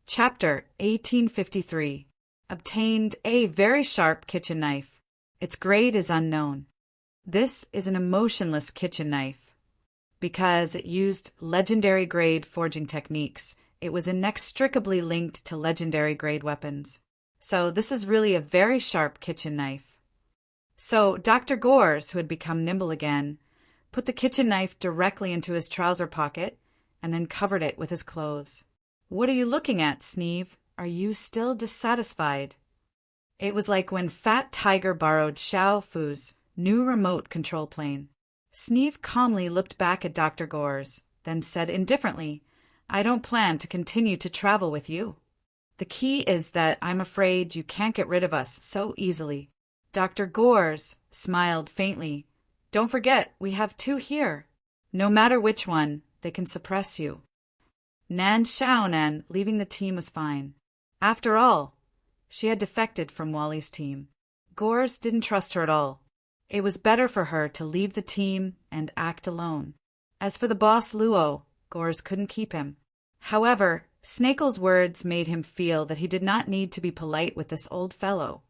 Chapter 1853. Obtained a very sharp kitchen knife. Its grade is unknown. This is an emotionless kitchen knife. Because it used legendary grade forging techniques, it was inextricably linked to legendary grade weapons. So this is really a very sharp kitchen knife. So Dr. Gores, who had become nimble again, put the kitchen knife directly into his trouser pocket and then covered it with his clothes. "What are you looking at, Sneeve? Are you still dissatisfied?" It was like when Fat Tiger borrowed Xiao Fu's new remote control plane. Sneeve calmly looked back at Dr. Gores, then said indifferently, "I don't plan to continue to travel with you. The key is that I'm afraid you can't get rid of us so easily." Dr. Gores smiled faintly. "Don't forget, we have two here. No matter which one, they can suppress you." Nan Xiaonan leaving the team was fine. After all, she had defected from Wally's team. Gores didn't trust her at all. It was better for her to leave the team and act alone. As for the boss Luo, Gores couldn't keep him. However, Snakel's words made him feel that he did not need to be polite with this old fellow.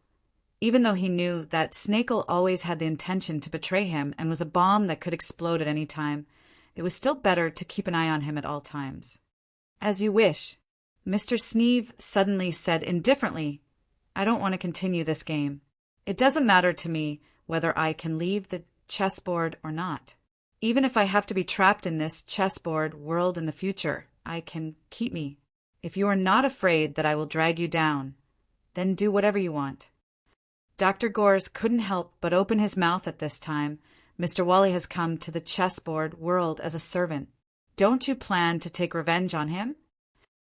Even though he knew that Snakel always had the intention to betray him and was a bomb that could explode at any time, it was still better to keep an eye on him at all times. "As you wish." Mr. Sneeve suddenly said indifferently, "I don't want to continue this game. It doesn't matter to me whether I can leave the chessboard or not. Even if I have to be trapped in this chessboard world in the future, I can keep me. If you are not afraid that I will drag you down, then do whatever you want." Dr. Gores couldn't help but open his mouth at this time. "Mr. Wally has come to the chessboard world as a servant. Don't you plan to take revenge on him?"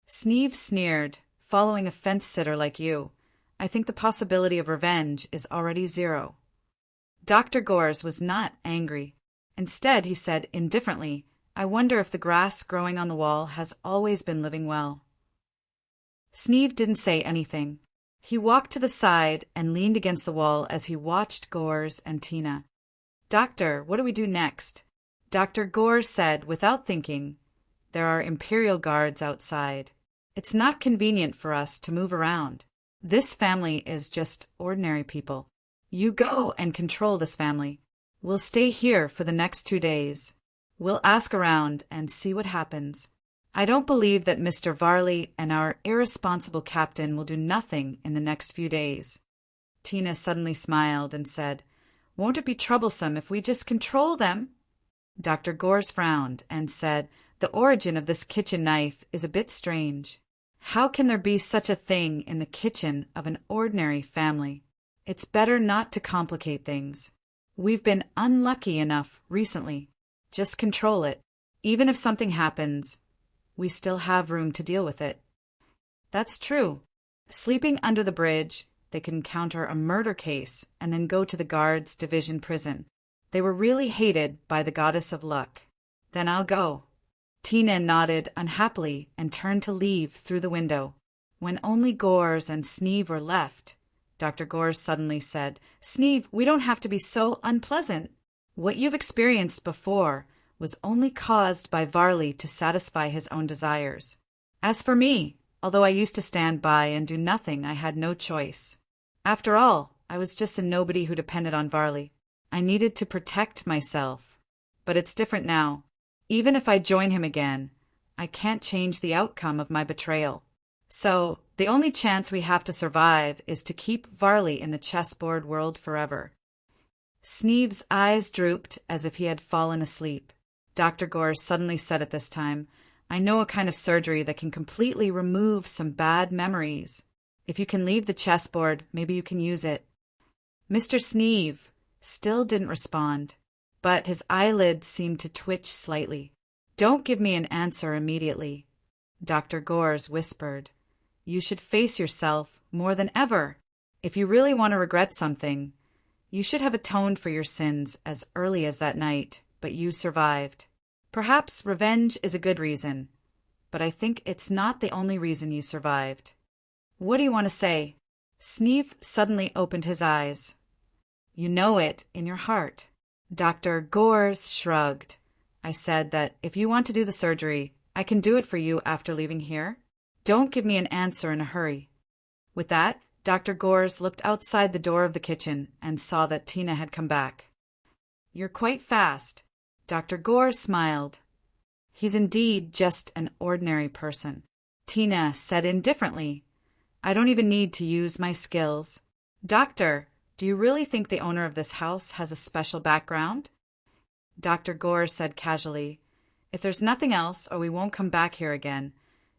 Sneeve sneered. "Following a fence-sitter like you, I think the possibility of revenge is already zero." Dr. Gores was not angry. Instead, he said indifferently, "I wonder if the grass growing on the wall has always been living well." Sneeve didn't say anything. He walked to the side and leaned against the wall as he watched Gores and Tina. "Doctor, what do we do next?" Dr. Gores said without thinking, "There are Imperial guards outside. It's not convenient for us to move around. This family is just ordinary people. You go and control this family. We'll stay here for the next 2 days. We'll ask around and see what happens. I don't believe that Mr. Varley and our irresponsible captain will do nothing in the next few days." Tina suddenly smiled and said, "Won't it be troublesome if we just control them?" Dr. Gores frowned and said, "The origin of this kitchen knife is a bit strange. How can there be such a thing in the kitchen of an ordinary family? It's better not to complicate things. We've been unlucky enough recently. Just control it. Even if something happens, we still have room to deal with it." That's true. Sleeping under the bridge, they could encounter a murder case and then go to the guards' division prison. They were really hated by the goddess of luck. "Then I'll go." Tina nodded unhappily and turned to leave through the window. When only Gores and Sneeve were left, Dr. Gores suddenly said, "Sneeve, we don't have to be so unpleasant. What you've experienced before was only caused by Varley to satisfy his own desires. As for me, although I used to stand by and do nothing, I had no choice. After all, I was just a nobody who depended on Varley. I needed to protect myself. But it's different now. Even if I join him again, I can't change the outcome of my betrayal. So, the only chance we have to survive is to keep Varley in the chessboard world forever." Sneeve's eyes drooped as if he had fallen asleep. Dr. Gores suddenly said at this time, "I know a kind of surgery that can completely remove some bad memories. If you can leave the chessboard, maybe you can use it." Mr. Sneeve still didn't respond, but his eyelids seemed to twitch slightly. "Don't give me an answer immediately," Dr. Gores whispered. "You should face yourself more than ever. If you really want to regret something, you should have atoned for your sins as early as that night, but you survived. Perhaps revenge is a good reason, but I think it's not the only reason you survived. What do you want to say?" Sneeve suddenly opened his eyes. "You know it in your heart." Dr. Gores shrugged. "I said that if you want to do the surgery, I can do it for you after leaving here. Don't give me an answer in a hurry." With that, Dr. Gores looked outside the door of the kitchen and saw that Tina had come back. "You're quite fast." Dr. Gores smiled. "He's indeed just an ordinary person." Tina said indifferently, "I don't even need to use my skills." "Doctor, do you really think the owner of this house has a special background?" Dr. Gores said casually, "If there's nothing else or we won't come back here again,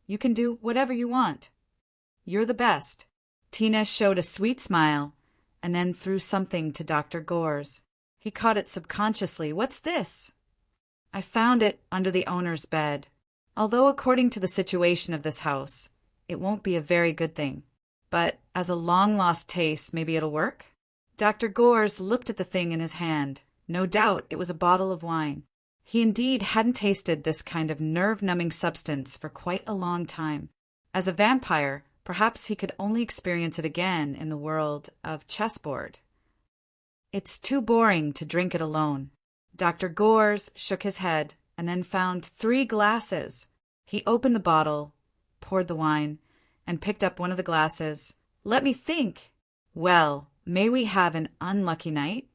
you can do whatever you want. You're the best." Tina showed a sweet smile and then threw something to Dr. Gores. He caught it subconsciously. "What's this?" "I found it under the owner's bed. Although according to the situation of this house, it won't be a very good thing. But as a long-lost taste, maybe it'll work?" Dr. Gores looked at the thing in his hand. No doubt it was a bottle of wine. He indeed hadn't tasted this kind of nerve-numbing substance for quite a long time. As a vampire, perhaps he could only experience it again in the world of chessboard. "It's too boring to drink it alone." Dr. Gores shook his head and then found 3 glasses. He opened the bottle, poured the wine, and picked up one of the glasses. "Let me think. Well, may we have an unlucky night?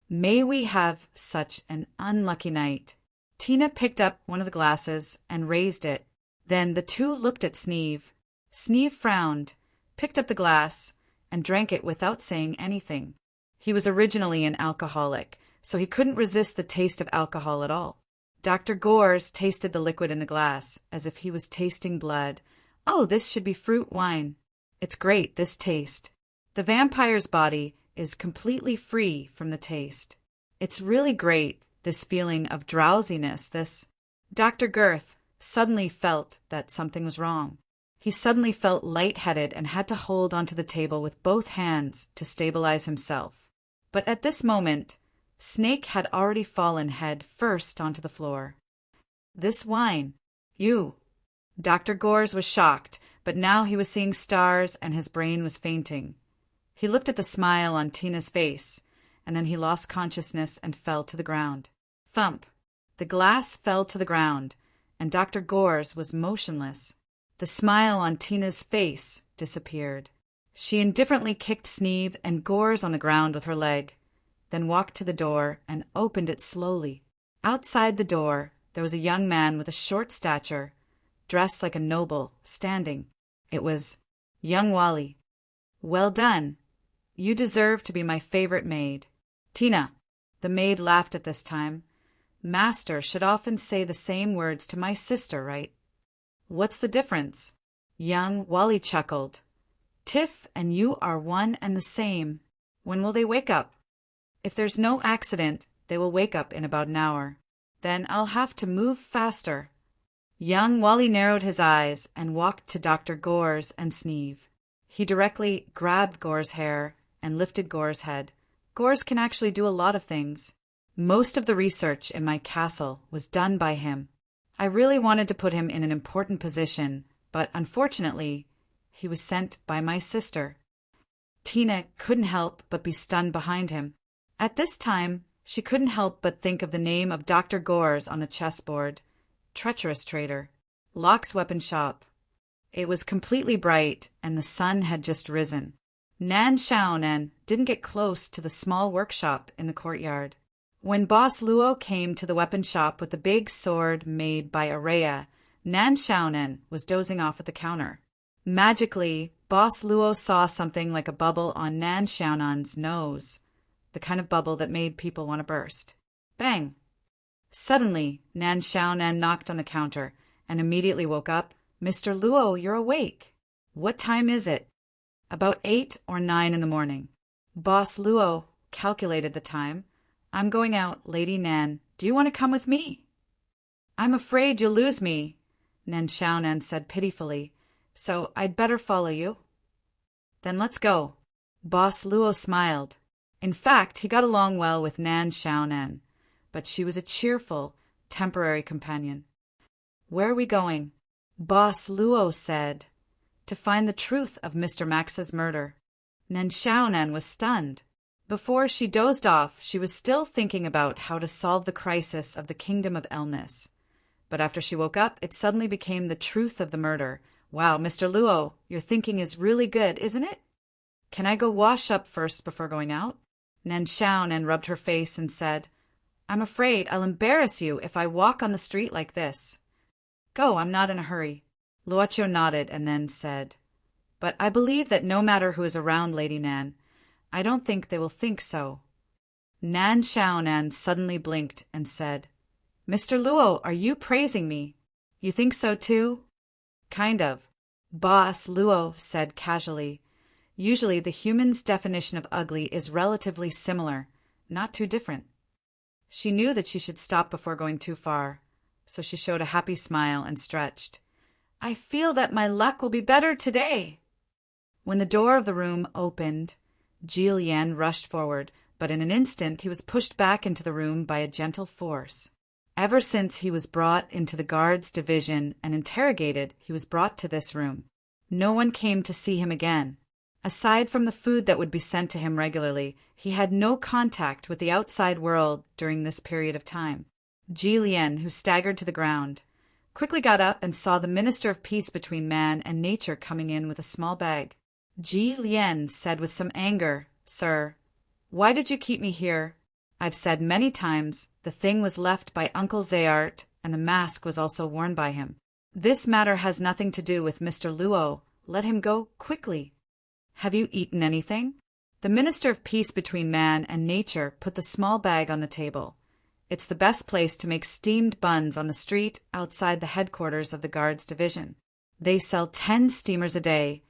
May we have such an unlucky night." Tina picked up one of the glasses and raised it. Then the two looked at Sneeve. Sneeve frowned, picked up the glass, and drank it without saying anything. He was originally an alcoholic, so he couldn't resist the taste of alcohol at all. Dr. Gores tasted the liquid in the glass, as if he was tasting blood. "Oh, this should be fruit wine. It's great, this taste. The vampire's body is completely free from the taste. It's really great, this feeling of drowsiness, this—" Dr. Girth suddenly felt that something was wrong. He suddenly felt lightheaded and had to hold onto the table with both hands to stabilize himself. But at this moment, Snake had already fallen head first onto the floor. "This wine. You." Dr. Gores was shocked, but now he was seeing stars and his brain was fainting. He looked at the smile on Tina's face, and then he lost consciousness and fell to the ground. Thump! The glass fell to the ground, and Dr. Gores was motionless. The smile on Tina's face disappeared. She indifferently kicked Sneeve and Gores on the ground with her leg, then walked to the door and opened it slowly. Outside the door, there was a young man with a short stature, dressed like a noble, standing. It was young Wally. "Well done. You deserve to be my favorite maid." "Tina." The maid laughed at this time. "Master should often say the same words to my sister, right?" "What's the difference?" Young Wally chuckled. "Tiff and you are one and the same. When will they wake up?" "If there's no accident, they will wake up in about an hour. Then I'll have to move faster." Young Wally narrowed his eyes and walked to Dr. Gores and Sneeve. He directly grabbed Gore's hair and lifted Gore's head. Gores can actually do a lot of things. Most of the research in my castle was done by him. I really wanted to put him in an important position, but unfortunately, he was sent by my sister. Tina couldn't help but be stunned behind him. At this time, she couldn't help but think of the name of Dr. Gores on the chessboard. Treacherous traitor. Locke's weapon shop. It was completely bright, and the sun had just risen. Nan Xiaonan didn't get close to the small workshop in the courtyard. When Boss Luo came to the weapon shop with the big sword made by Araya, Nan Xiaonan was dozing off at the counter. Magically, Boss Luo saw something like a bubble on Nan Xiaonan's nose, the kind of bubble that made people want to burst. Bang! Suddenly, Nan Xiaonan knocked on the counter and immediately woke up. "Mr. Luo, you're awake. What time is it?" "About 8 or 9 in the morning." Boss Luo calculated the time. "I'm going out, Lady Nan. Do you want to come with me?" "I'm afraid you'll lose me," Nan Xiaonan said pitifully, "so I'd better follow you." "Then let's go." Boss Luo smiled. In fact, he got along well with Nan Xiaonan, but she was a cheerful, temporary companion. "Where are we going?" Boss Luo said. "To find the truth of Mr. Max's murder." Nan Xiaonan was stunned. Before she dozed off, she was still thinking about how to solve the crisis of the Kingdom of Elnis. But after she woke up, it suddenly became the truth of the murder, Wow, Mr. Luo, your thinking is really good, isn't it? Can I go wash up first before going out? Nan Xiaonan rubbed her face and said, I'm afraid I'll embarrass you if I walk on the street like this. Go, I'm not in a hurry. Luoqiu nodded and then said, But I believe that no matter who is around, Lady Nan, I don't think they will think so. Nan Xiaonan suddenly blinked and said, Mr. Luo, are you praising me? You think so too? Kind of. Boss Luo said casually. Usually the human's definition of ugly is relatively similar, not too different. She knew that she should stop before going too far, so she showed a happy smile and stretched. I feel that my luck will be better today. When the door of the room opened, Ji Lian rushed forward, but in an instant he was pushed back into the room by a gentle force. Ever since he was brought into the guards' division and interrogated, he was brought to this room. No one came to see him again. Aside from the food that would be sent to him regularly, he had no contact with the outside world during this period of time. Ji Lian, who staggered to the ground, quickly got up and saw the Minister of Peace between man and nature coming in with a small bag. Ji Lian said with some anger, Sir, why did you keep me here? I've said many times the thing was left by Uncle Zayart and the mask was also worn by him. This matter has nothing to do with Mr. Luo. Let him go quickly. Have you eaten anything? The Minister of Peace between man and nature put the small bag on the table. It's the best place to make steamed buns on the street outside the headquarters of the Guards Division. They sell 10 steamers a day,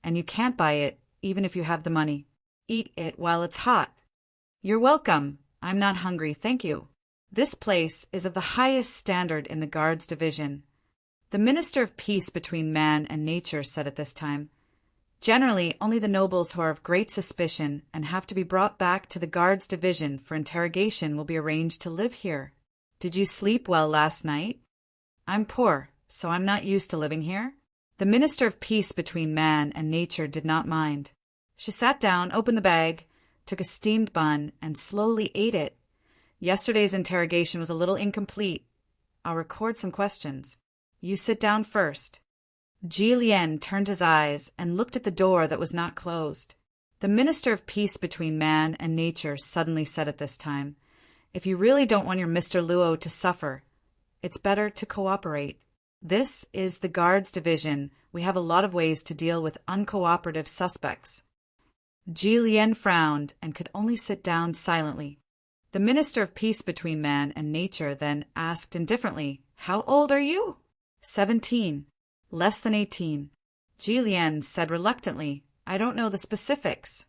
and you can't buy it even if you have the money. Eat it while it's hot. You're welcome. I'm not hungry, thank you. This place is of the highest standard in the Guards Division. The Minister of Peace between man and nature said at this time, Generally, only the nobles who are of great suspicion and have to be brought back to the Guards Division for interrogation will be arranged to live here. Did you sleep well last night? I'm poor, so I'm not used to living here. The Minister of Peace between man and nature did not mind. She sat down, opened the bag, took a steamed bun, and slowly ate it. Yesterday's interrogation was a little incomplete. I'll record some questions. You sit down first. Ji Lian turned his eyes and looked at the door that was not closed. The Minister of Peace between man and nature suddenly said at this time, If you really don't want your Mr. Luo to suffer, it's better to cooperate. This is the Guards Division. We have a lot of ways to deal with uncooperative suspects. Ji Lian frowned and could only sit down silently. The Minister of Peace between man and nature then asked indifferently, How old are you? 17. Less than 18. Ji Lian said reluctantly, I don't know the specifics.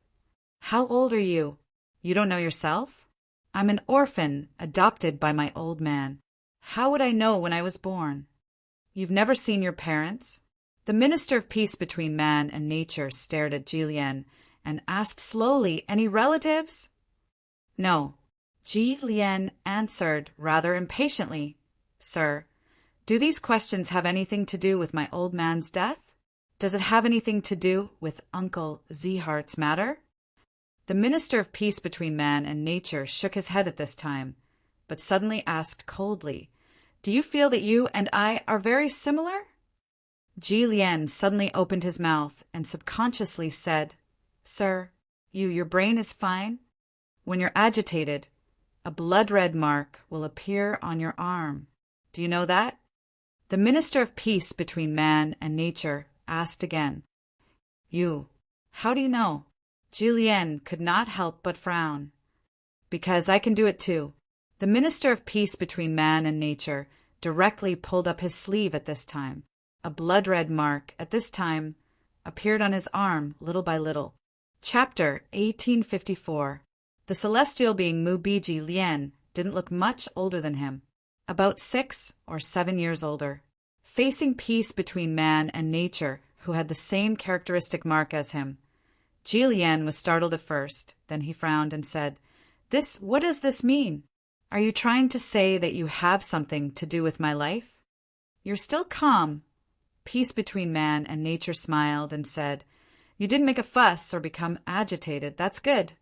How old are you? You don't know yourself? I'm an orphan, adopted by my old man. How would I know when I was born? You've never seen your parents? The Minister of Peace between man and nature stared at Ji Lian and asked slowly, Any relatives? No. Ji Lian answered rather impatiently, Sir, do these questions have anything to do with my old man's death? Does it have anything to do with Uncle Zehart's matter? The Minister of Peace between man and nature shook his head at this time, but suddenly asked coldly, Do you feel that you and I are very similar? Ji Lian suddenly opened his mouth and subconsciously said, Sir, your brain is fine. When you're agitated, a blood-red mark will appear on your arm. Do you know that? The Minister of Peace between man and nature asked again, How do you know? Ji Lian could not help but frown. Because I can do it too. The Minister of Peace between man and nature directly pulled up his sleeve at this time. A blood-red mark, at this time, appeared on his arm little by little. Chapter 1854. The celestial being Mubiji Lian didn't look much older than him. About 6 or 7 years older, facing peace between man and nature, who had the same characteristic mark as him. Ji Lian was startled at first, then he frowned and said, What does this mean? Are you trying to say that you have something to do with my life? You're still calm. Peace between man and nature smiled and said, You didn't make a fuss or become agitated, that's good.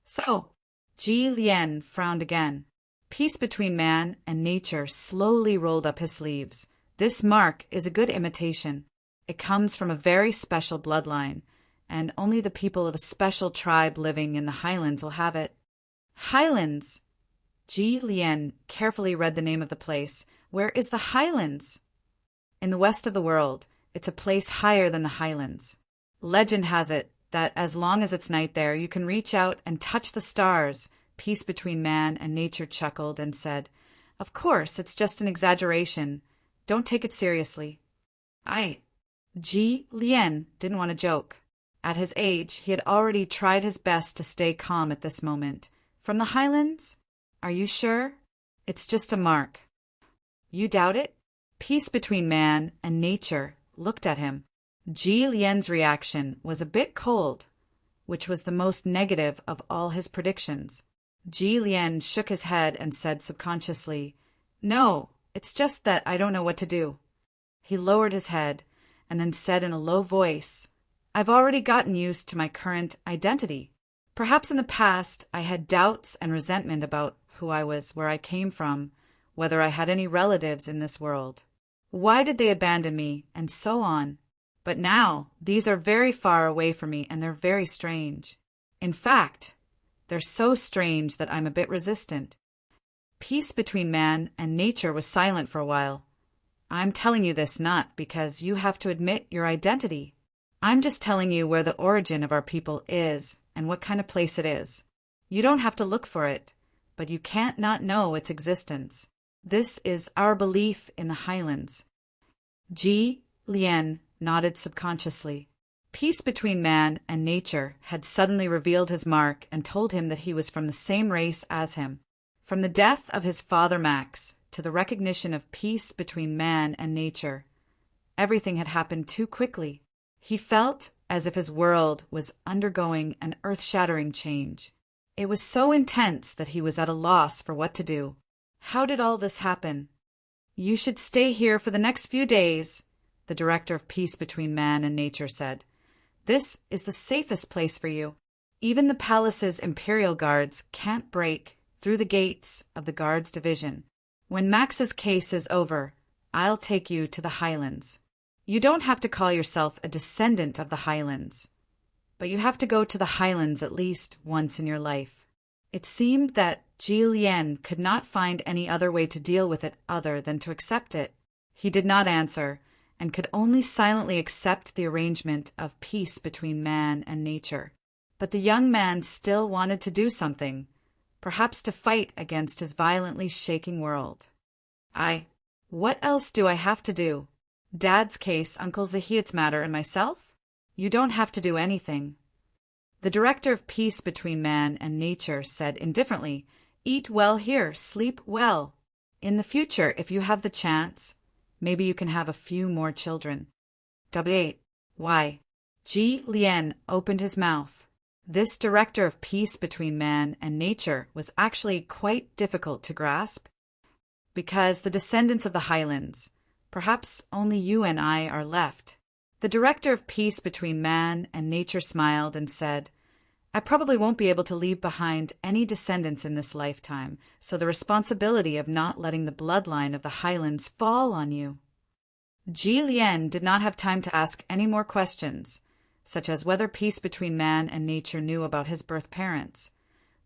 So, Ji Lian frowned again. Peace between man and nature slowly rolled up his sleeves. This mark is a good imitation. It comes from a very special bloodline, and only the people of a special tribe living in the highlands will have it. Highlands! Ji Lian carefully read the name of the place. Where is the highlands? In the west of the world. It's a place higher than the highlands. Legend has it that as long as it's night there, you can reach out and touch the stars. Peace between man and nature chuckled and said, "Of course, it's just an exaggeration. Don't take it seriously." Ji Lian didn't want to joke. At his age, he had already tried his best to stay calm at this moment. From the highlands? Are you sure? It's just a mark. You doubt it? Peace between man and nature looked at him. Ji Lian's reaction was a bit cold, which was the most negative of all his predictions. Ji Lian shook his head and said subconsciously, "No, it's just that I don't know what to do." He lowered his head and then said in a low voice, "I've already gotten used to my current identity. Perhaps in the past I had doubts and resentment about who I was, where I came from, whether I had any relatives in this world. Why did they abandon me, and so on. But now these are very far away from me and they're very strange. In fact, they're so strange that I'm a bit resistant." Peace between man and nature was silent for a while. "I'm telling you this not because you have to admit your identity. I'm just telling you where the origin of our people is and what kind of place it is. You don't have to look for it, but you can't not know its existence. This is our belief in the highlands." Ji Lian nodded subconsciously. Peace between man and nature had suddenly revealed his mark and told him that he was from the same race as him. From the death of his father Max to the recognition of peace between man and nature, everything had happened too quickly. He felt as if his world was undergoing an earth-shattering change. It was so intense that he was at a loss for what to do. How did all this happen? "You should stay here for the next few days," the director of Peace Between Man and Nature said. "This is the safest place for you. Even the palace's imperial guards can't break through the gates of the guards division. When Max's case is over, I'll take you to the highlands. You don't have to call yourself a descendant of the highlands, but you have to go to the highlands at least once in your life." It seemed that Ji Lian could not find any other way to deal with it other than to accept it. He did not answer, and could only silently accept the arrangement of peace between man and nature. But the young man still wanted to do something, perhaps to fight against his violently shaking world. What else do I have to do? Dad's case, Uncle Zahid's matter, and myself? You don't have to do anything." The director of Peace Between Man and Nature said indifferently, "Eat well here, sleep well. In the future, if you have the chance, maybe you can have a few more children." Why? Ji Lian opened his mouth. This director of Peace Between Man and Nature was actually quite difficult to grasp. "Because the descendants of the highlands, perhaps only you and I are left." The director of Peace Between Man and Nature smiled and said, "I probably won't be able to leave behind any descendants in this lifetime, so the responsibility of not letting the bloodline of the highlands fall on you." Ji Lian did not have time to ask any more questions, such as whether Peace Between Man and Nature knew about his birth parents,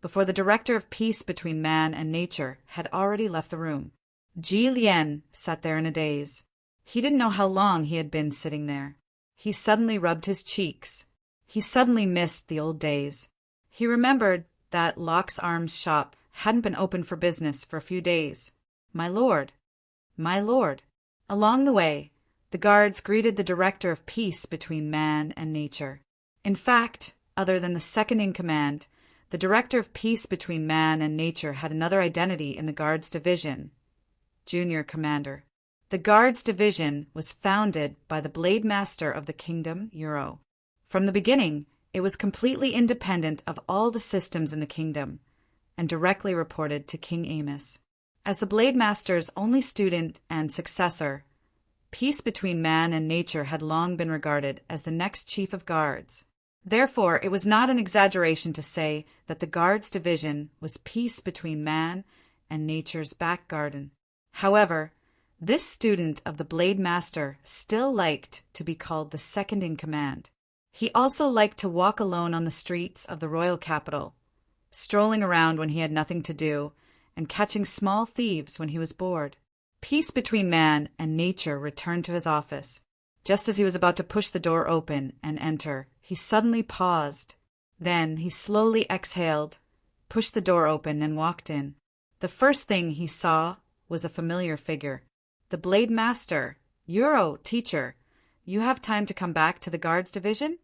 before the director of Peace Between Man and Nature had already left the room. Ji Lian sat there in a daze. He didn't know how long he had been sitting there. He suddenly rubbed his cheeks. He suddenly missed the old days. He remembered that Locke's Arms shop hadn't been open for business for a few days. My lord. My lord. Along the way, the guards greeted the director of Peace Between Man and Nature. In fact, other than the second in command, the director of Peace Between Man and Nature had another identity in the guards division. Junior Commander. The Guards Division was founded by the Blade Master of the Kingdom, Euro. From the beginning, it was completely independent of all the systems in the kingdom, and directly reported to King Amos. As the Blade Master's only student and successor, Peace Between Man and Nature had long been regarded as the next chief of guards. Therefore, it was not an exaggeration to say that the Guards Division was peace between man and nature's back garden. However, This student of the Blade Master still liked to be called the second in command. He also liked to walk alone on the streets of the royal capital, strolling around when he had nothing to do, and catching small thieves when he was bored. Peace between man and nature returned to his office. Just as he was about to push the door open and enter, he suddenly paused. Then he slowly exhaled, pushed the door open, and walked in. The first thing he saw was a familiar figure. The Blade Master. Euro, teacher, you have time to come back to the guards division?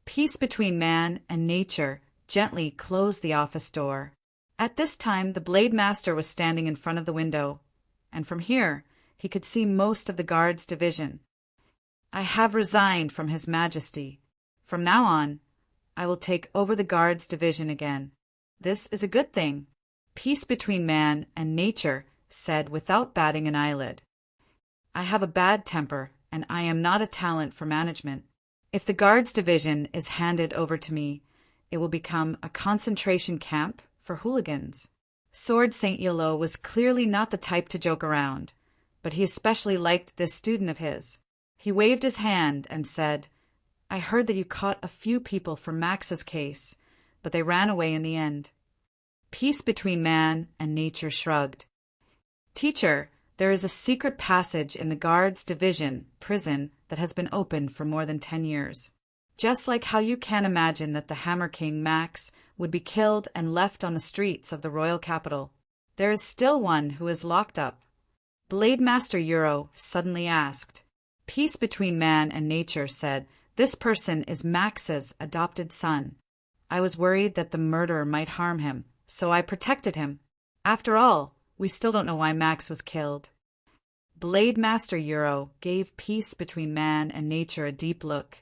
Peace between man and nature gently closed the office door. At this time, the Blade Master was standing in front of the window, and from here he could see most of the guards division. I have resigned from His Majesty. From now on, I will take over the guards division again. This is a good thing. Peace between man and nature said without batting an eyelid. I have a bad temper, and I am not a talent for management. If the guards division is handed over to me, it will become a concentration camp for hooligans. Sword Saint Yolo was clearly not the type to joke around, but he especially liked this student of his. He waved his hand and said, I heard that you caught a few people for Max's case, but they ran away in the end. Peace between man and nature shrugged. Teacher, there is a secret passage in the guards division prison that has been open for more than 10 years. Just like how you can't imagine that the Hammer King Max would be killed and left on the streets of the royal capital, there is still one who is locked up. Blade Master Euro suddenly asked. Peace between man and nature said, this person is Max's adopted son. I was worried that the murderer might harm him, so I protected him. After all, we still don't know why Max was killed. Blade Master Euro gave peace between man and nature a deep look,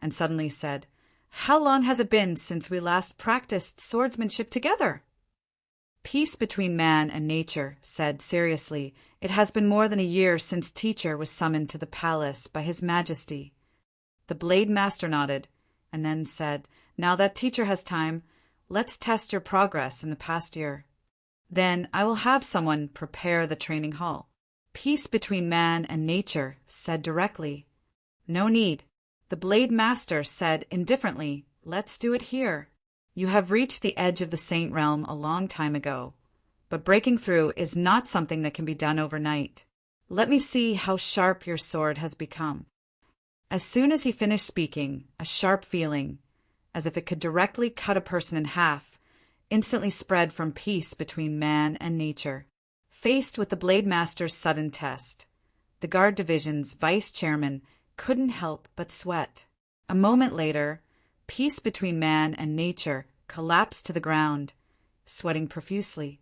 and suddenly said, How long has it been since we last practiced swordsmanship together? Peace between man and nature said seriously, It has been more than a year since teacher was summoned to the palace by His Majesty. The Blade Master nodded, and then said, Now that teacher has time, let's test your progress in the past year. Then I will have someone prepare the training hall. Peace between man and nature said directly, No need. The Blade Master said indifferently, Let's do it here. You have reached the edge of the Saint Realm a long time ago, but breaking through is not something that can be done overnight. Let me see how sharp your sword has become. As soon as he finished speaking, a sharp feeling, as if it could directly cut a person in half, instantly spread from peace between man and nature. Faced with the Blade Master's sudden test, the Guard Division's vice-chairman couldn't help but sweat. A moment later, peace between man and nature collapsed to the ground, sweating profusely.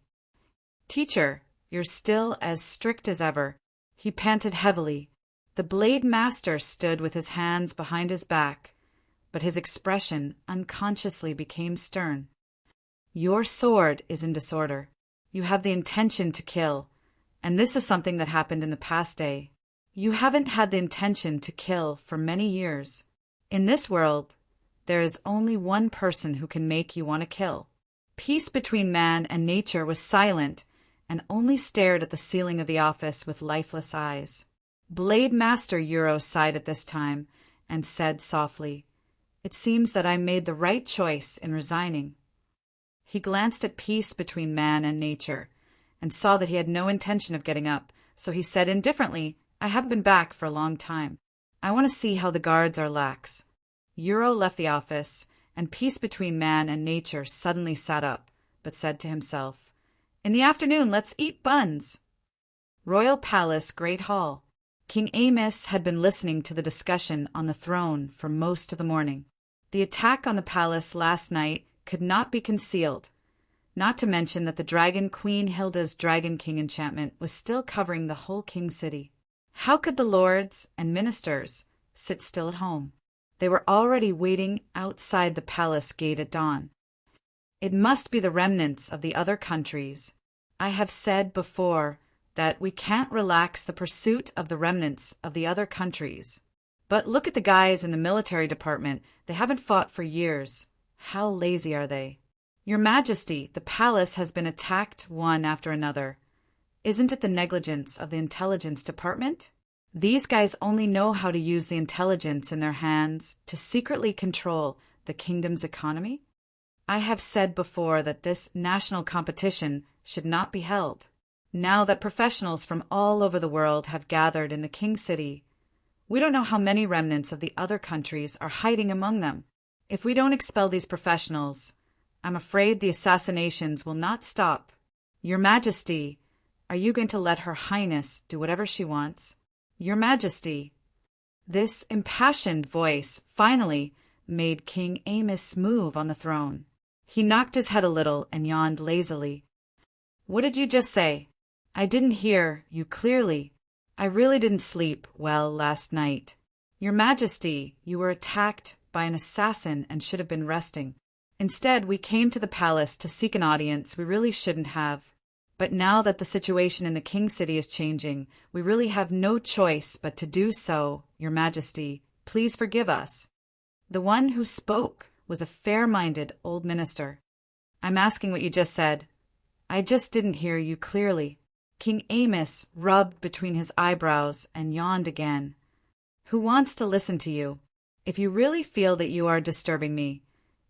Teacher, you're still as strict as ever. He panted heavily. The Blade Master stood with his hands behind his back, but his expression unconsciously became stern. Your sword is in disorder. You have the intention to kill, and this is something that happened in the past day. You haven't had the intention to kill for many years. In this world, there is only one person who can make you want to kill. Peace between man and nature was silent and only stared at the ceiling of the office with lifeless eyes. Blade Master Euro sighed at this time and said softly, It seems that I made the right choice in resigning. He glanced at peace between man and nature and saw that he had no intention of getting up, so he said indifferently, I haven't been back for a long time. I want to see how the guards are lax. Euro left the office, and peace between man and nature suddenly sat up, but said to himself, In the afternoon, let's eat buns. Royal Palace, Great Hall. King Amos had been listening to the discussion on the throne for most of the morning. The attack on the palace last night could not be concealed, not to mention that the Dragon Queen Hilda's Dragon King enchantment was still covering the whole King City. How could the lords and ministers sit still at home? They were already waiting outside the palace gate at dawn. It must be the remnants of the other countries. I have said before that we can't relax the pursuit of the remnants of the other countries. But look at the guys in the military department. They haven't fought for years. How lazy are they? Your Majesty, the palace has been attacked one after another. Isn't it the negligence of the intelligence department? These guys only know how to use the intelligence in their hands to secretly control the kingdom's economy. I have said before that this national competition should not be held. Now that professionals from all over the world have gathered in the King City, we don't know how many remnants of the other countries are hiding among them. If we don't expel these professionals, I'm afraid the assassinations will not stop. Your Majesty, are you going to let Her Highness do whatever she wants? Your Majesty. This impassioned voice finally made King Amos move on the throne. He knocked his head a little and yawned lazily. What did you just say? I didn't hear you clearly. I really didn't sleep well last night. Your Majesty, you were attacked by an assassin and should have been resting. Instead, we came to the palace to seek an audience we really shouldn't have. But now that the situation in the King City is changing, we really have no choice but to do so, Your Majesty. Please forgive us. The one who spoke was a fair-minded old minister. I'm asking what you just said. I just didn't hear you clearly. King Amos rubbed between his eyebrows and yawned again. Who wants to listen to you? If you really feel that you are disturbing me,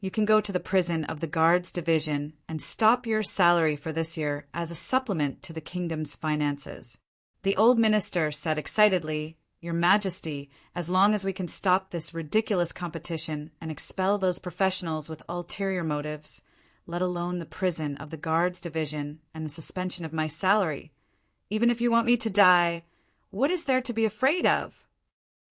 you can go to the prison of the Guards Division and stop your salary for this year as a supplement to the kingdom's finances. The old minister said excitedly, Your Majesty, as long as we can stop this ridiculous competition and expel those professionals with ulterior motives, let alone the prison of the Guards Division and the suspension of my salary. Even if you want me to die, what is there to be afraid of?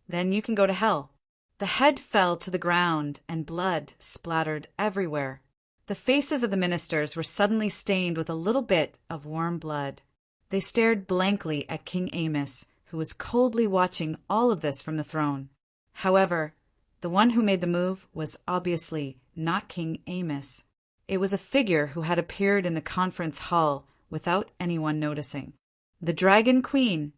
Then you can go to hell. The head fell to the ground and blood splattered everywhere. The faces of the ministers were suddenly stained with a little bit of warm blood. They stared blankly at King Amos, who was coldly watching all of this from the throne. However, the one who made the move was obviously not King Amos. It was a figure who had appeared in the conference hall without anyone noticing. The Dragon Queen,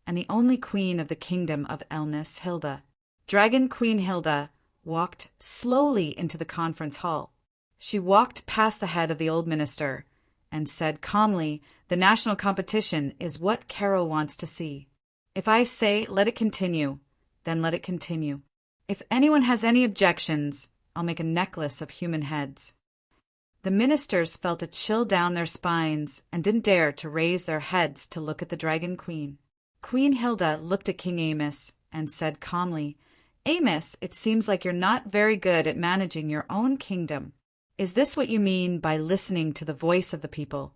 and the only queen of the kingdom of Elnis, Hilda. Dragon Queen Hilda walked slowly into the conference hall. She walked past the head of the old minister and said calmly, The national competition is what Caro wants to see. If I say let it continue, then let it continue. If anyone has any objections, I'll make a necklace of human heads. The ministers felt a chill down their spines and didn't dare to raise their heads to look at the Dragon Queen. Queen Hilda looked at King Amos and said calmly, Amos, it seems like you're not very good at managing your own kingdom. Is this what you mean by listening to the voice of the people?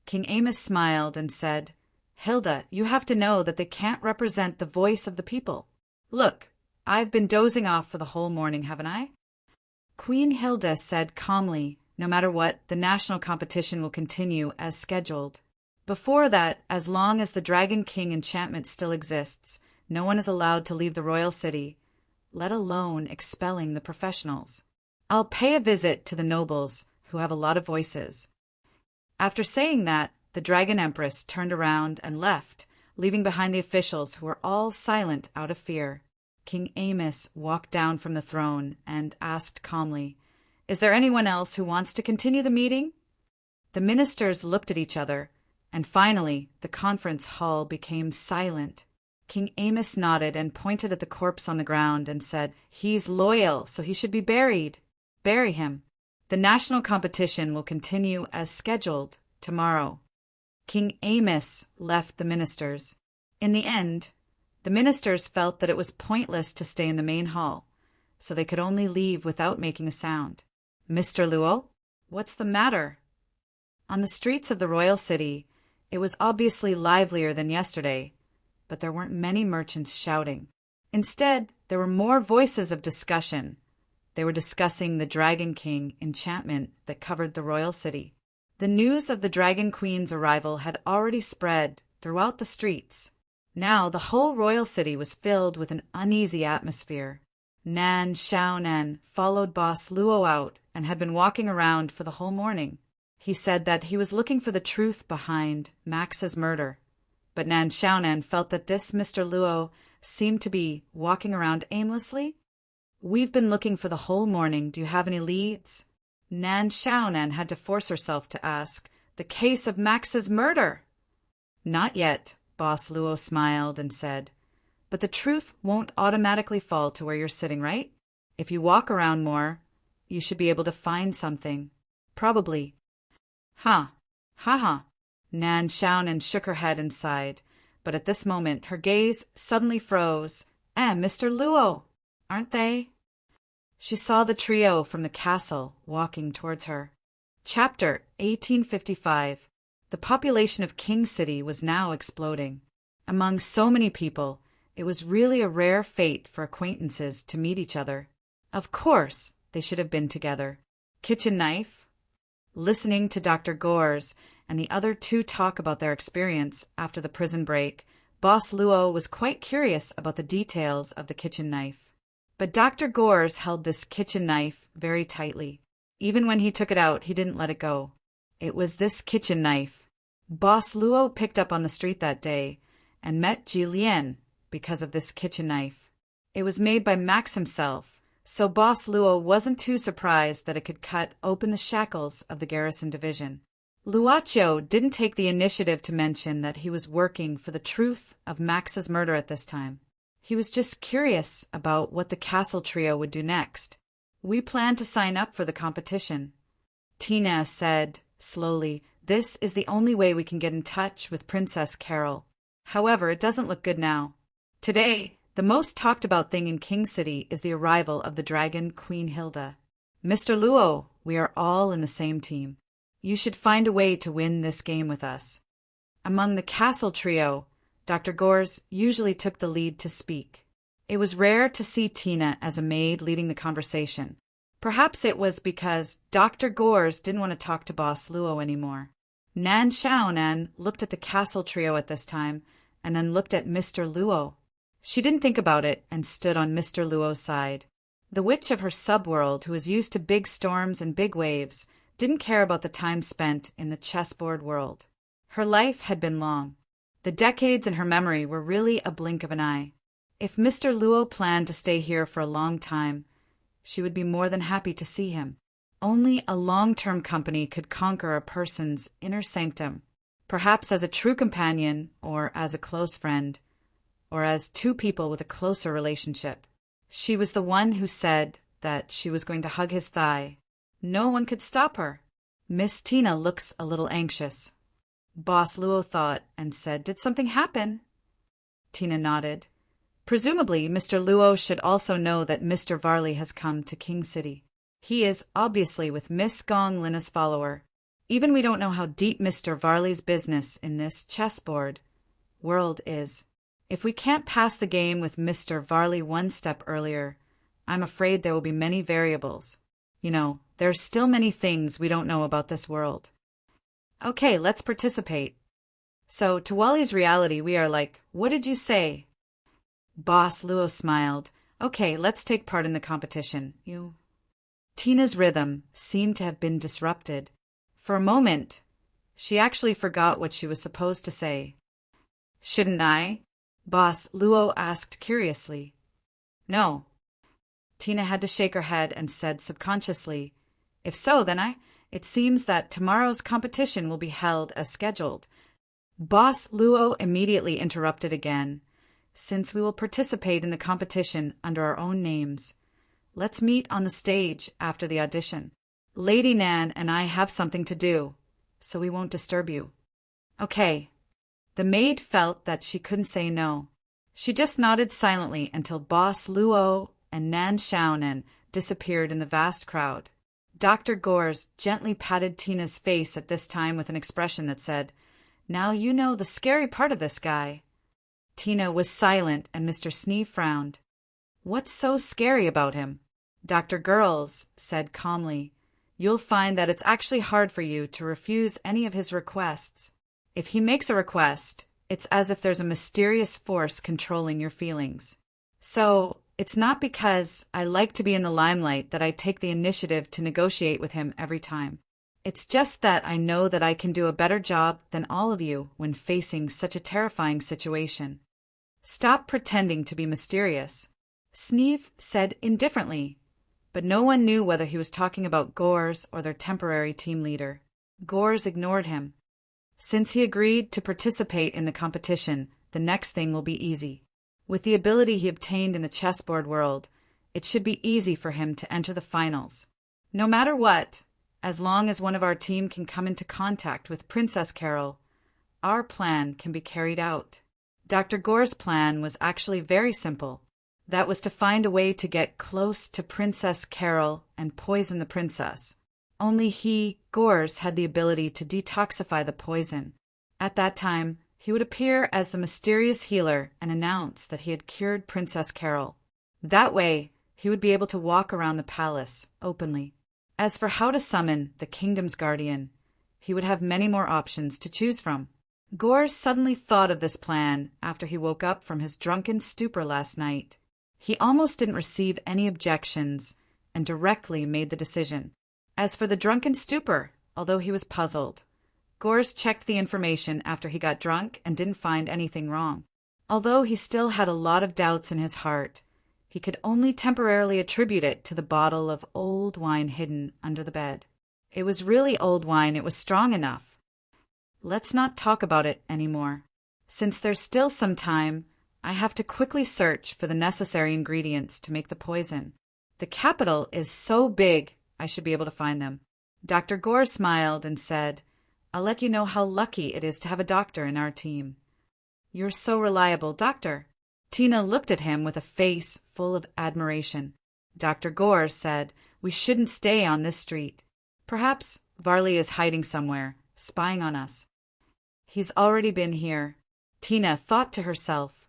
King Amos smiled and said, Hilda, you have to know that they can't represent the voice of the people. Look, I've been dozing off for the whole morning, haven't I? Queen Hilda said calmly, No matter what, the national competition will continue as scheduled. Before that, as long as the Dragon King enchantment still exists, no one is allowed to leave the royal city, let alone expelling the professionals. I'll pay a visit to the nobles, who have a lot of voices. After saying that, the Dragon Empress turned around and left, leaving behind the officials who were all silent out of fear. King Amos walked down from the throne and asked calmly, Is there anyone else who wants to continue the meeting? The ministers looked at each other, and finally the conference hall became silent. King Amos nodded and pointed at the corpse on the ground and said, He's loyal, so he should be buried. Bury him. The national competition will continue as scheduled tomorrow. King Amos left the ministers. In the end, the ministers felt that it was pointless to stay in the main hall, so they could only leave without making a sound. Mr. Luo, what's the matter? On the streets of the royal city, it was obviously livelier than yesterday, but there weren't many merchants shouting. Instead, there were more voices of discussion. They were discussing the Dragon King enchantment that covered the royal city. The news of the Dragon Queen's arrival had already spread throughout the streets. Now the whole royal city was filled with an uneasy atmosphere. Nan Xiaonan followed boss Luo out and had been walking around for the whole morning. He said that he was looking for the truth behind Max's murder. But Nan Xiaonan felt that this Mr. Luo seemed to be walking around aimlessly. We've been looking for the whole morning. Do you have any leads? Nan Xiaonan had to force herself to ask, The case of Max's murder. Not yet, Boss Luo smiled and said. But the truth won't automatically fall to where you're sitting, right? If you walk around more, you should be able to find something. Probably. Huh. Ha ha. Nan Xiaonan shook her head and sighed, but at this moment her gaze suddenly froze. Mr. Luo, aren't they? She saw the trio from the castle walking towards her. Chapter 1855. The population of King City was now exploding. Among so many people, it was really a rare fate for acquaintances to meet each other. Of course, they should have been together. Kitchen knife? Listening to Dr. Gores and the other two talk about their experience after the prison break, Boss Luo was quite curious about the details of the kitchen knife. But Dr. Gores held this kitchen knife very tightly. Even when he took it out, he didn't let it go. It was this kitchen knife Boss Luo picked up on the street that day and met Jillian because of this kitchen knife. It was made by Max himself, so Boss Luo wasn't too surprised that it could cut open the shackles of the garrison division. Luocho didn't take the initiative to mention that he was working for the truth of Max's murder at this time. He was just curious about what the castle trio would do next. We plan to sign up for the competition. Tina said slowly, this is the only way we can get in touch with Princess Carol. However, it doesn't look good now. Today, the most talked about thing in King City is the arrival of the dragon Queen Hilda. Mr. Luo, we are all in the same team. You should find a way to win this game with us. Among the castle trio, Dr. Gores usually took the lead to speak. It was rare to see Tina as a maid leading the conversation. Perhaps it was because Dr. Gores didn't want to talk to Boss Luo anymore. Nan Xiaonan looked at the castle trio at this time, and then looked at Mr. Luo. She didn't think about it and stood on Mr. Luo's side. The witch of her subworld, who was used to big storms and big waves, didn't care about the time spent in the chessboard world. Her life had been long. The decades in her memory were really a blink of an eye. If Mr. Luo planned to stay here for a long time, she would be more than happy to see him. Only a long-term company could conquer a person's inner sanctum, perhaps as a true companion or as a close friend, or as two people with a closer relationship. She was the one who said that she was going to hug his thigh. No one could stop her. Miss Tina looks a little anxious. Boss Luo thought and said, did something happen? Tina nodded. Presumably, Mr. Luo should also know that Mr. Varley has come to King City. He is obviously with Miss Gong Lina's follower. Even we don't know how deep Mr. Varley's business in this chessboard world is. If we can't pass the game with Mr. Varley one step earlier, I'm afraid there will be many variables. There are still many things we don't know about this world. Okay, let's participate. So, to Wally's reality, we are like, what did you say? Boss Luo smiled. Okay, let's take part in the competition. Tina's rhythm seemed to have been disrupted. For a moment, she actually forgot what she was supposed to say. Shouldn't I? Boss Luo asked curiously. No. Tina had to shake her head and said subconsciously, if so, then it seems that tomorrow's competition will be held as scheduled. Boss Luo immediately interrupted again. Since we will participate in the competition under our own names, let's meet on the stage after the audition. Lady Nan and I have something to do, so we won't disturb you. Okay. The maid felt that she couldn't say no. She just nodded silently until Boss Luo and Nan Xiaonan disappeared in the vast crowd. Dr. Gores gently patted Tina's face at this time with an expression that said, now you know the scary part of this guy. Tina was silent and Mr. Snee frowned. What's so scary about him? Dr. Girls said calmly, you'll find that it's actually hard for you to refuse any of his requests. If he makes a request, it's as if there's a mysterious force controlling your feelings. So, it's not because I like to be in the limelight that I take the initiative to negotiate with him every time. It's just that I know that I can do a better job than all of you when facing such a terrifying situation. Stop pretending to be mysterious, Sneeve said indifferently, but no one knew whether he was talking about Gores or their temporary team leader. Gores ignored him. Since he agreed to participate in the competition, the next thing will be easy. With the ability he obtained in the chessboard world, it should be easy for him to enter the finals. No matter what, as long as one of our team can come into contact with Princess Carol, our plan can be carried out. Dr. Gore's plan was actually very simple. That was to find a way to get close to Princess Carol and poison the princess. Only he, Gores, had the ability to detoxify the poison. At that time, he would appear as the mysterious healer and announce that he had cured Princess Carol. That way, he would be able to walk around the palace openly. As for how to summon the kingdom's guardian, he would have many more options to choose from. Gores suddenly thought of this plan after he woke up from his drunken stupor last night. He almost didn't receive any objections and directly made the decision. As for the drunken stupor, although he was puzzled, Gores checked the information after he got drunk and didn't find anything wrong. Although he still had a lot of doubts in his heart, he could only temporarily attribute it to the bottle of old wine hidden under the bed. It was really old wine, it was strong enough. Let's not talk about it anymore. Since there's still some time, I have to quickly search for the necessary ingredients to make the poison. The capital is so big, I should be able to find them. Dr. Gore smiled and said, I'll let you know how lucky it is to have a doctor in our team. You're so reliable, Doctor. Tina looked at him with a face full of admiration. Dr. Gore said, we shouldn't stay on this street. Perhaps Varley is hiding somewhere, spying on us. He's already been here. Tina thought to herself,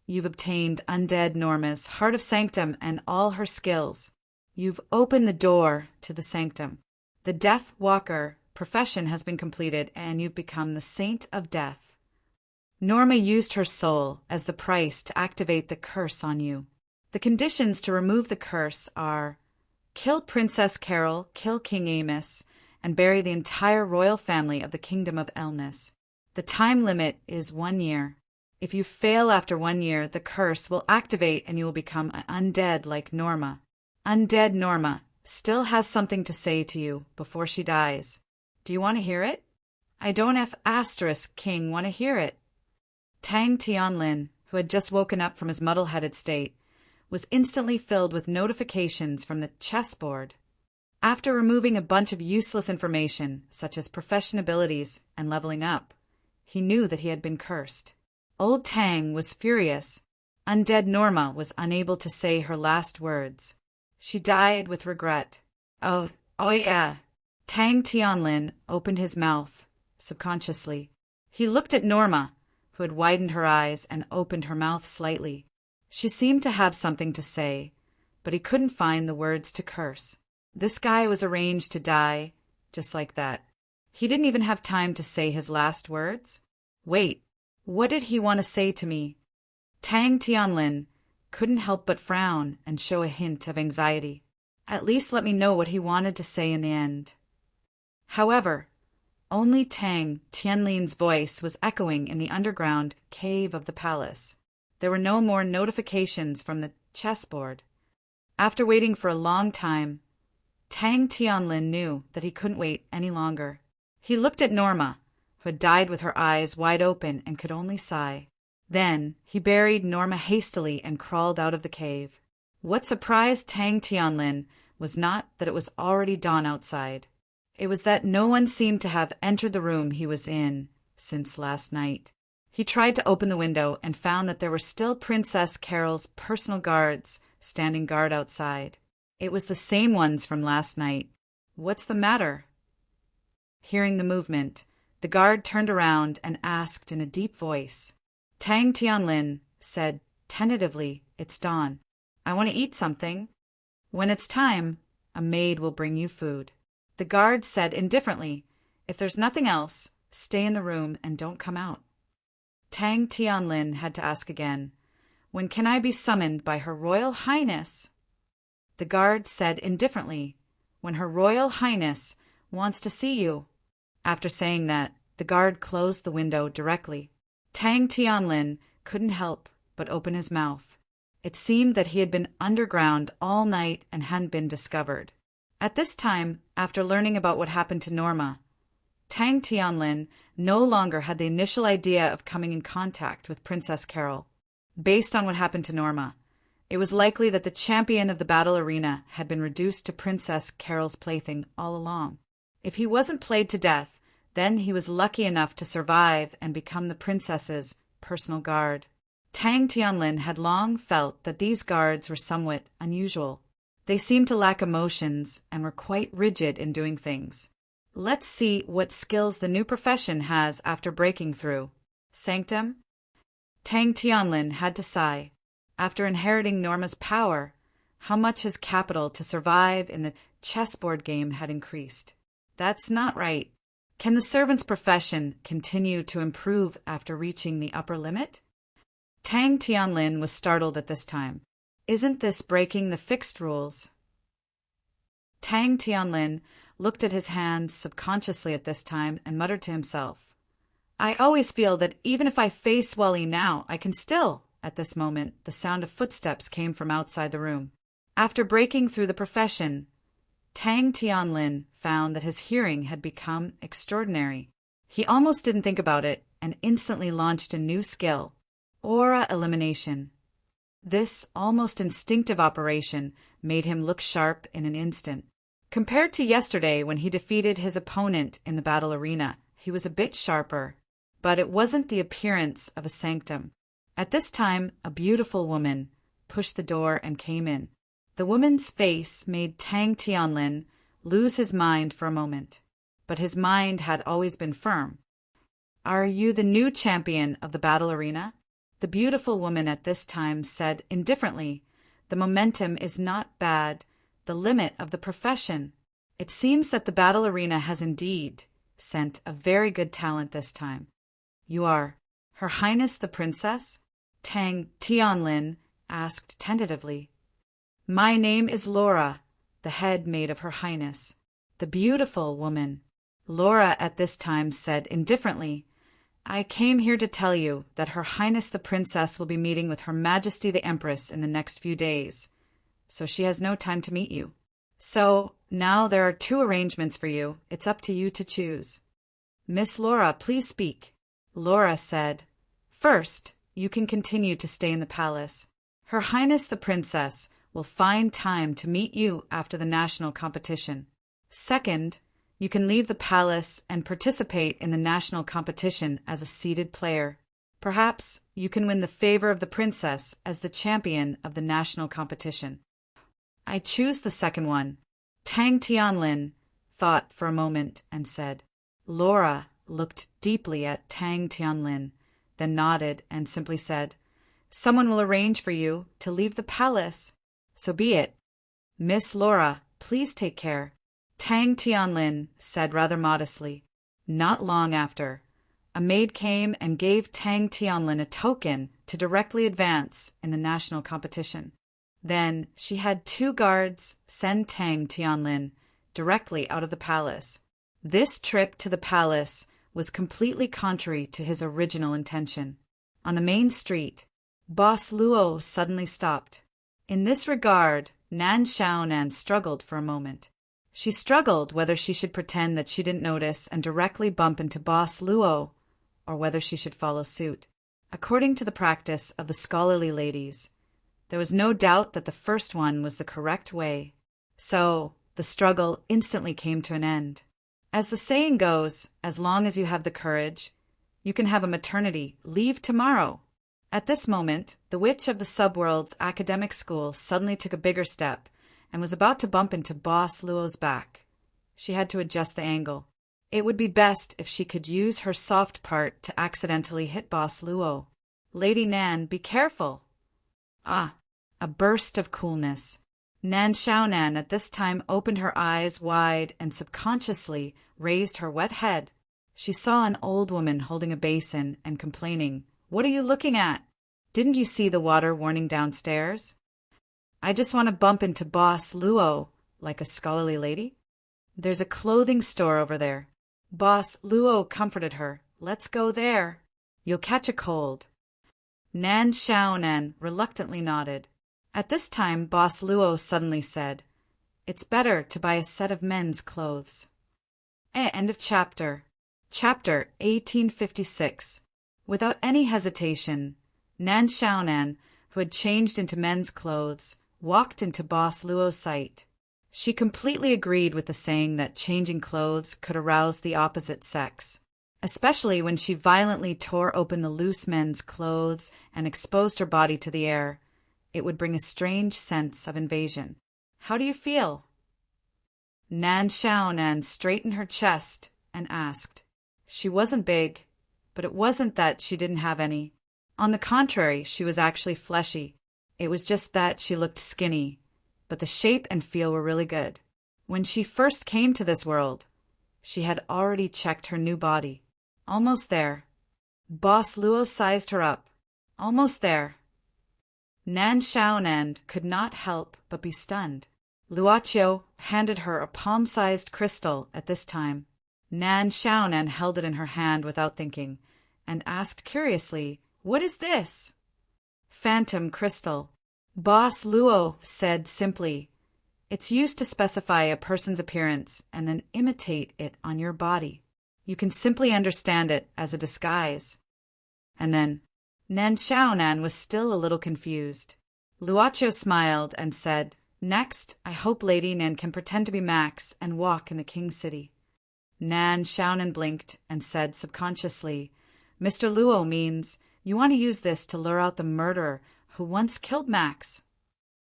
you've obtained undead Norma's Heart of Sanctum and all her skills. You've opened the door to the Sanctum. The Death Walker profession has been completed and you've become the Saint of Death. Norma used her soul as the price to activate the curse on you. The conditions to remove the curse are kill Princess Carol, kill King Amos, and bury the entire royal family of the Kingdom of Elnis. The time limit is 1 year. If you fail after 1 year, the curse will activate and you will become an undead like Norma. Undead Norma still has something to say to you before she dies. Do you want to hear it? I don't King want to hear it. Tang Tianlin, who had just woken up from his muddle-headed state, was instantly filled with notifications from the chessboard. After removing a bunch of useless information, such as profession abilities and leveling up, he knew that he had been cursed. Old Tang was furious. Undead Norma was unable to say her last words. She died with regret. Oh yeah. Tang Tianlin opened his mouth, subconsciously. He looked at Norma, who had widened her eyes and opened her mouth slightly. She seemed to have something to say, but he couldn't find the words to curse. This guy was arranged to die just like that. He didn't even have time to say his last words. Wait, what did he want to say to me? Tang Tianlin couldn't help but frown and show a hint of anxiety. At least let me know what he wanted to say in the end. However, only Tang Tianlin's voice was echoing in the underground cave of the palace. There were no more notifications from the chessboard. After waiting for a long time, Tang Tianlin knew that he couldn't wait any longer. He looked at Norma, who had died with her eyes wide open and could only sigh. Then he buried Norma hastily and crawled out of the cave. What surprised Tang Tianlin was not that it was already dawn outside. It was that no one seemed to have entered the room he was in since last night. He tried to open the window and found that there were still Princess Carol's personal guards standing guard outside. It was the same ones from last night. What's the matter? Hearing the movement, the guard turned around and asked in a deep voice. Tang Tianlin said tentatively, it's dawn. I want to eat something. When it's time, a maid will bring you food. The guard said indifferently, if there's nothing else, stay in the room and don't come out. Tang Tianlin had to ask again, when can I be summoned by Her Royal Highness? The guard said indifferently, when Her Royal Highness wants to see you. After saying that, the guard closed the window directly. Tang Tianlin couldn't help but open his mouth. It seemed that he had been underground all night and hadn't been discovered. At this time, after learning about what happened to Norma, Tang Tianlin no longer had the initial idea of coming in contact with Princess Carol. Based on what happened to Norma, it was likely that the champion of the battle arena had been reduced to Princess Carol's plaything all along. If he wasn't played to death, then he was lucky enough to survive and become the princess's personal guard. Tang Tianlin had long felt that these guards were somewhat unusual. They seemed to lack emotions and were quite rigid in doing things. Let's see what skills the new profession has after breaking through. Sanctum? Tang Tianlin had to sigh. After inheriting Norma's power, how much his capital to survive in the chessboard game had increased. That's not right. Can the servant's profession continue to improve after reaching the upper limit? Tang Tianlin was startled at this time. Isn't this breaking the fixed rules? Tang Tianlin looked at his hands subconsciously at this time and muttered to himself, I always feel that even if I face Wally now, I can still. At this moment, the sound of footsteps came from outside the room. After breaking through the profession, Tang Tianlin found that his hearing had become extraordinary. He almost didn't think about it and instantly launched a new skill, aura elimination. This almost instinctive operation made him look sharp in an instant. Compared to yesterday when he defeated his opponent in the battle arena, he was a bit sharper, but it wasn't the appearance of a sanctum. At this time, a beautiful woman pushed the door and came in. The woman's face made Tang Tianlin lose his mind for a moment, but his mind had always been firm. Are you the new champion of the battle arena? The beautiful woman at this time said indifferently, The momentum is not bad, the limit of the profession. It seems that the battle arena has indeed sent a very good talent this time. You are Her Highness the Princess? Tang Tianlin asked tentatively. My name is Laura, the head maid of Her Highness. The beautiful woman. Laura at this time said indifferently, I came here to tell you that Her Highness the Princess will be meeting with Her Majesty the Empress in the next few days, so she has no time to meet you. So, now there are 2 arrangements for you. It's up to you to choose. Miss Laura, please speak. Laura said, First, you can continue to stay in the palace. Her Highness the Princess will find time to meet you after the national competition. Second, you can leave the palace and participate in the national competition as a seeded player. Perhaps you can win the favor of the princess as the champion of the national competition. I choose the second one. Tang Tianlin thought for a moment and said. Laura looked deeply at Tang Tianlin, then nodded and simply said, Someone will arrange for you to leave the palace. So be it. Miss Laura, please take care. Tang Tianlin said rather modestly. Not long after, a maid came and gave Tang Tianlin a token to directly advance in the national competition. Then she had 2 guards send Tang Tianlin directly out of the palace. This trip to the palace was completely contrary to his original intention. On the main street, Boss Luo suddenly stopped. In this regard, Nan Xiaonan struggled for a moment. She struggled whether she should pretend that she didn't notice and directly bump into Boss Luo, or whether she should follow suit. According to the practice of the scholarly ladies, there was no doubt that the first one was the correct way. So, the struggle instantly came to an end. As the saying goes, as long as you have the courage, you can have a maternity leave tomorrow. At this moment, the witch of the subworld's academic school suddenly took a bigger step and was about to bump into Boss Luo's back. She had to adjust the angle. It would be best if she could use her soft part to accidentally hit Boss Luo. Lady Nan, be careful. Ah, a burst of coolness. Nan Xiaonan at this time opened her eyes wide and subconsciously raised her wet head. She saw an old woman holding a basin and complaining, What are you looking at? Didn't you see the water warning downstairs? I just want to bump into Boss Luo, like a scholarly lady. There's a clothing store over there. Boss Luo comforted her. Let's go there. You'll catch a cold. Nan Xiaonan reluctantly nodded. At this time, Boss Luo suddenly said, It's better to buy a set of men's clothes. End of chapter. Chapter 1856. Without any hesitation, Nan Xiaonan, who had changed into men's clothes, walked into Boss Luo's sight. She completely agreed with the saying that changing clothes could arouse the opposite sex, especially when she violently tore open the loose men's clothes and exposed her body to the air. It would bring a strange sense of invasion. "How do you feel?" Nan Xiaonan straightened her chest and asked. She wasn't big, but it wasn't that she didn't have any. On the contrary, she was actually fleshy. It was just that she looked skinny, but the shape and feel were really good. When she first came to this world, she had already checked her new body. Almost there. Boss Luo sized her up. Almost there. Nan Xiaonan could not help but be stunned. Luoqiu handed her a palm-sized crystal at this time. Nan Xiaonan held it in her hand without thinking, and asked curiously, "What is this?" "Phantom crystal," Boss Luo said simply. "It's used to specify a person's appearance and then imitate it on your body. You can simply understand it as a disguise." And then, Nan Xiaonan was still a little confused. Luoqiu smiled and said, "Next, I hope Lady Nan can pretend to be Max and walk in the King's City." Nan Xiaonan blinked and said subconsciously, "Mr. Luo means you want to use this to lure out the murderer who once killed Max."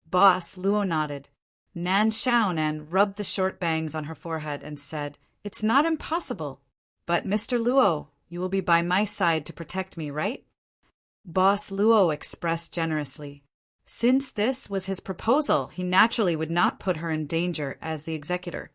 Boss Luo nodded. Nan Xiaonan rubbed the short bangs on her forehead and said, "It's not impossible. But Mr. Luo, you will be by my side to protect me, right?" Boss Luo expressed generously. Since this was his proposal, he naturally would not put her in danger as the executor.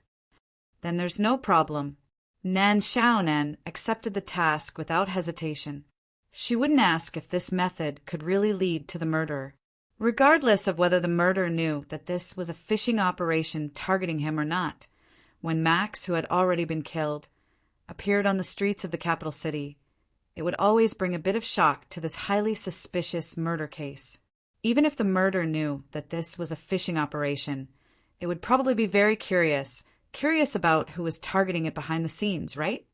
"Then there's no problem." Nan Xiaonan accepted the task without hesitation. She wouldn't ask if this method could really lead to the murderer. Regardless of whether the murderer knew that this was a fishing operation targeting him or not, when Max, who had already been killed, appeared on the streets of the capital city, it would always bring a bit of shock to this highly suspicious murder case. Even if the murderer knew that this was a fishing operation, it would probably be very curious about who was targeting it behind the scenes, right?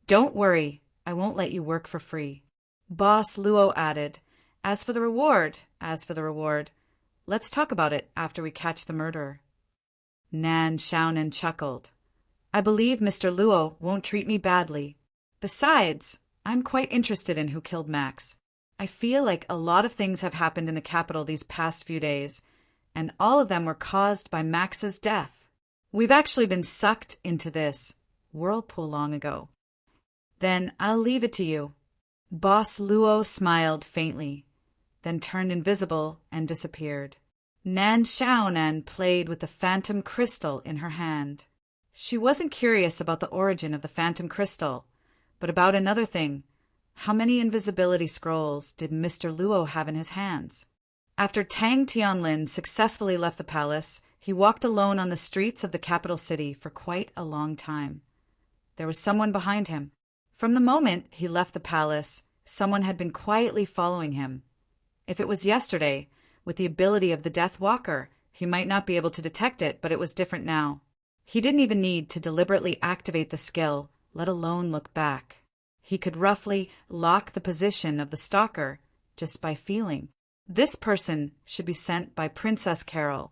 "Don't worry, I won't let you work for free," Boss Luo added. As for the reward, let's talk about it after we catch the murderer." Nan Xiaonan chuckled. "I believe Mr. Luo won't treat me badly. Besides, I'm quite interested in who killed Max. I feel like a lot of things have happened in the capital these past few days, and all of them were caused by Max's death. We've actually been sucked into this whirlpool long ago." "Then I'll leave it to you." Boss Luo smiled faintly, then turned invisible and disappeared. Nan Xiaonan played with the phantom crystal in her hand. She wasn't curious about the origin of the phantom crystal, but about another thing. How many invisibility scrolls did Mr. Luo have in his hands? After Tang Tianlin successfully left the palace, he walked alone on the streets of the capital city for quite a long time. There was someone behind him. From the moment he left the palace, someone had been quietly following him. If it was yesterday, with the ability of the Death Walker, he might not be able to detect it, but it was different now. He didn't even need to deliberately activate the skill, let alone look back. He could roughly lock the position of the stalker just by feeling. This person should be sent by Princess Carol,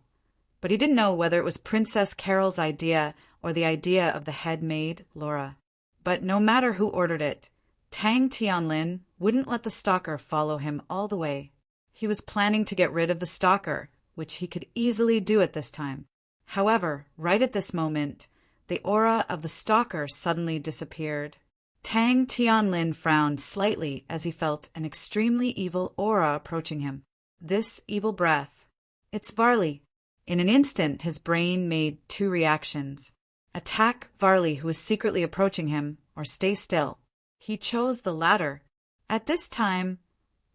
but he didn't know whether it was Princess Carol's idea or the idea of the head maid, Laura. But no matter who ordered it, Tang Tianlin wouldn't let the stalker follow him all the way. He was planning to get rid of the stalker, which he could easily do at this time. However, right at this moment, the aura of the stalker suddenly disappeared. Tang Tianlin frowned slightly as he felt an extremely evil aura approaching him. This evil breath. It's Varley. In an instant, his brain made two reactions. Attack Varley, who was secretly approaching him, or stay still. He chose the latter. At this time,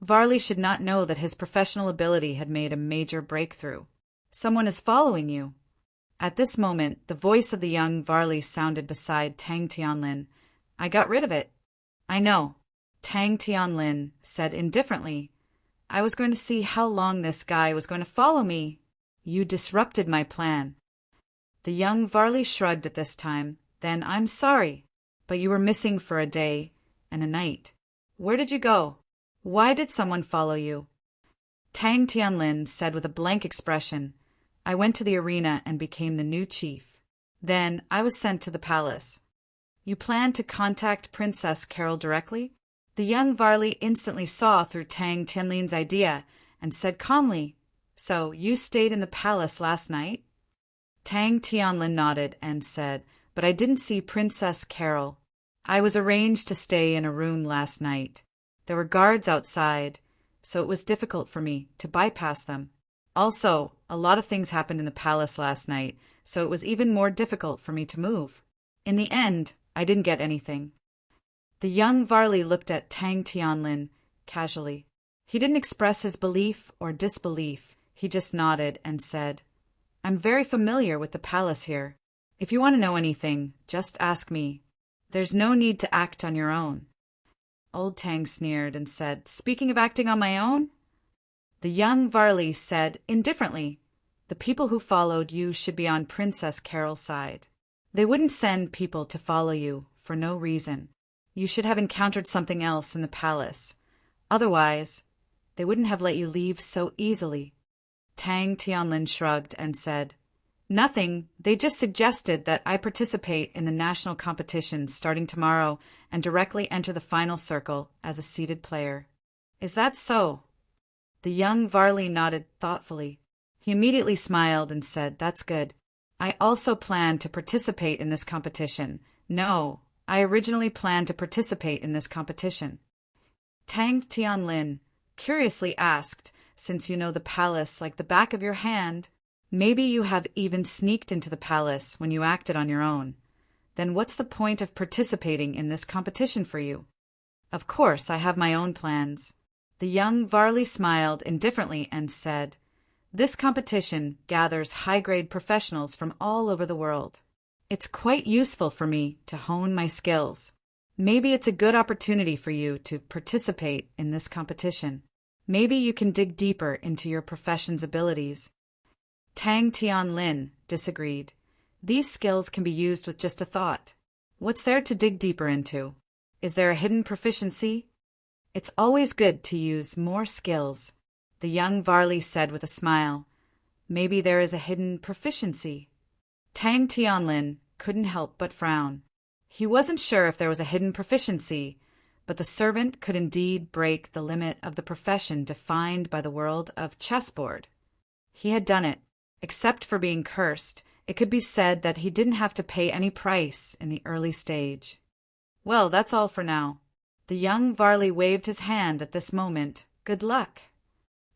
Varley should not know that his professional ability had made a major breakthrough. "Someone is following you." At this moment, the voice of the young Varley sounded beside Tang Tianlin. "I got rid of it." "I know," Tang Tianlin said indifferently. "I was going to see how long this guy was going to follow me." "You disrupted my plan." The young Varley shrugged at this time. "Then I'm sorry." but you were missing for a day and a night. Where did you go? Why did someone follow you?" Tang Tianlin said with a blank expression, "I went to the arena and became the new chief. Then I was sent to the palace." "You plan to contact Princess Carol directly?" The young Varley instantly saw through Tang Tianlin's idea and said calmly, "So you stayed in the palace last night?" Tang Tianlin nodded and said, "But I didn't see Princess Carol. I was arranged to stay in a room last night. There were guards outside, so it was difficult for me to bypass them. Also, a lot of things happened in the palace last night, so it was even more difficult for me to move. In the end, I didn't get anything." The young Varley looked at Tang Tianlin casually. He didn't express his belief or disbelief. He just nodded and said, "I'm very familiar with the palace here. If you want to know anything, just ask me. There's no need to act on your own." Old Tang sneered and said, "Speaking of acting on my own?" The young Varley said indifferently, "The people who followed you should be on Princess Carol's side. They wouldn't send people to follow you for no reason. You should have encountered something else in the palace. Otherwise, they wouldn't have let you leave so easily." Tang Tianlin shrugged and said, "Nothing. They just suggested that I participate in the national competition starting tomorrow and directly enter the final circle as a seeded player." "Is that so?" The young Varley nodded thoughtfully. He immediately smiled and said, "That's good. I also plan to participate in this competition. No, I originally planned to participate in this competition." Tang Tianlin curiously asked, "Since you know the palace like the back of your hand, maybe you have even sneaked into the palace when you acted on your own. Then what's the point of participating in this competition for you?" "Of course, I have my own plans." The young Varley smiled indifferently and said, "This competition gathers high-grade professionals from all over the world. It's quite useful for me to hone my skills. Maybe it's a good opportunity for you to participate in this competition. Maybe you can dig deeper into your profession's abilities." Tang Tianlin disagreed. "These skills can be used with just a thought. What's there to dig deeper into? Is there a hidden proficiency?" "It's always good to use more skills," the young Varley said with a smile. "Maybe there is a hidden proficiency." Tang Tianlin couldn't help but frown. He wasn't sure if there was a hidden proficiency, but the servant could indeed break the limit of the profession defined by the world of chessboard. He had done it. Except for being cursed, it could be said that he didn't have to pay any price in the early stage. "Well, that's all for now." The young Varley waved his hand at this moment. "Good luck."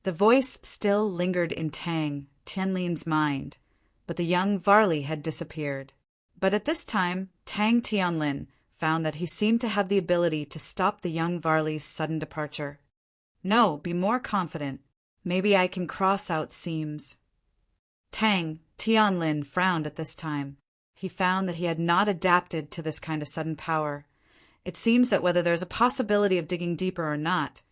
The voice still lingered in Tang Tianlin's mind, but the young Varley had disappeared. But at this time, Tang Tianlin found that he seemed to have the ability to stop the young Varley's sudden departure. "No, be more confident. Maybe I can cross out seams." Tang Tianlin frowned at this time. He found that he had not adapted to this kind of sudden power. It seems that whether there's a possibility of digging deeper or not,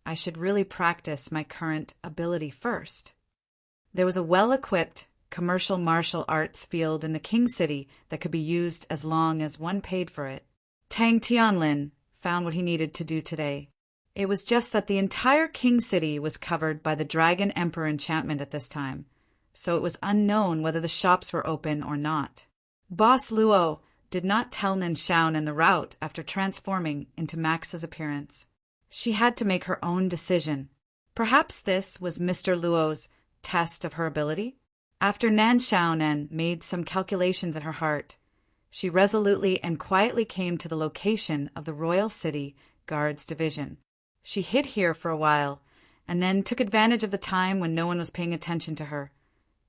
I should really practice my current ability first. There was a well-equipped commercial martial arts field in the King City that could be used as long as one paid for it. Tang Tianlin found what he needed to do today. It was just that the entire King City was covered by the Dragon Emperor enchantment at this time, so it was unknown whether the shops were open or not. Boss Luo did not tell Nen Shaonan the route after transforming into Max's appearance. She had to make her own decision. Perhaps this was Mr. Luo's test of her ability? After Nan Shaonan made some calculations in her heart, she resolutely and quietly came to the location of the Royal City Guards Division. She hid here for a while, and then took advantage of the time when no one was paying attention to her.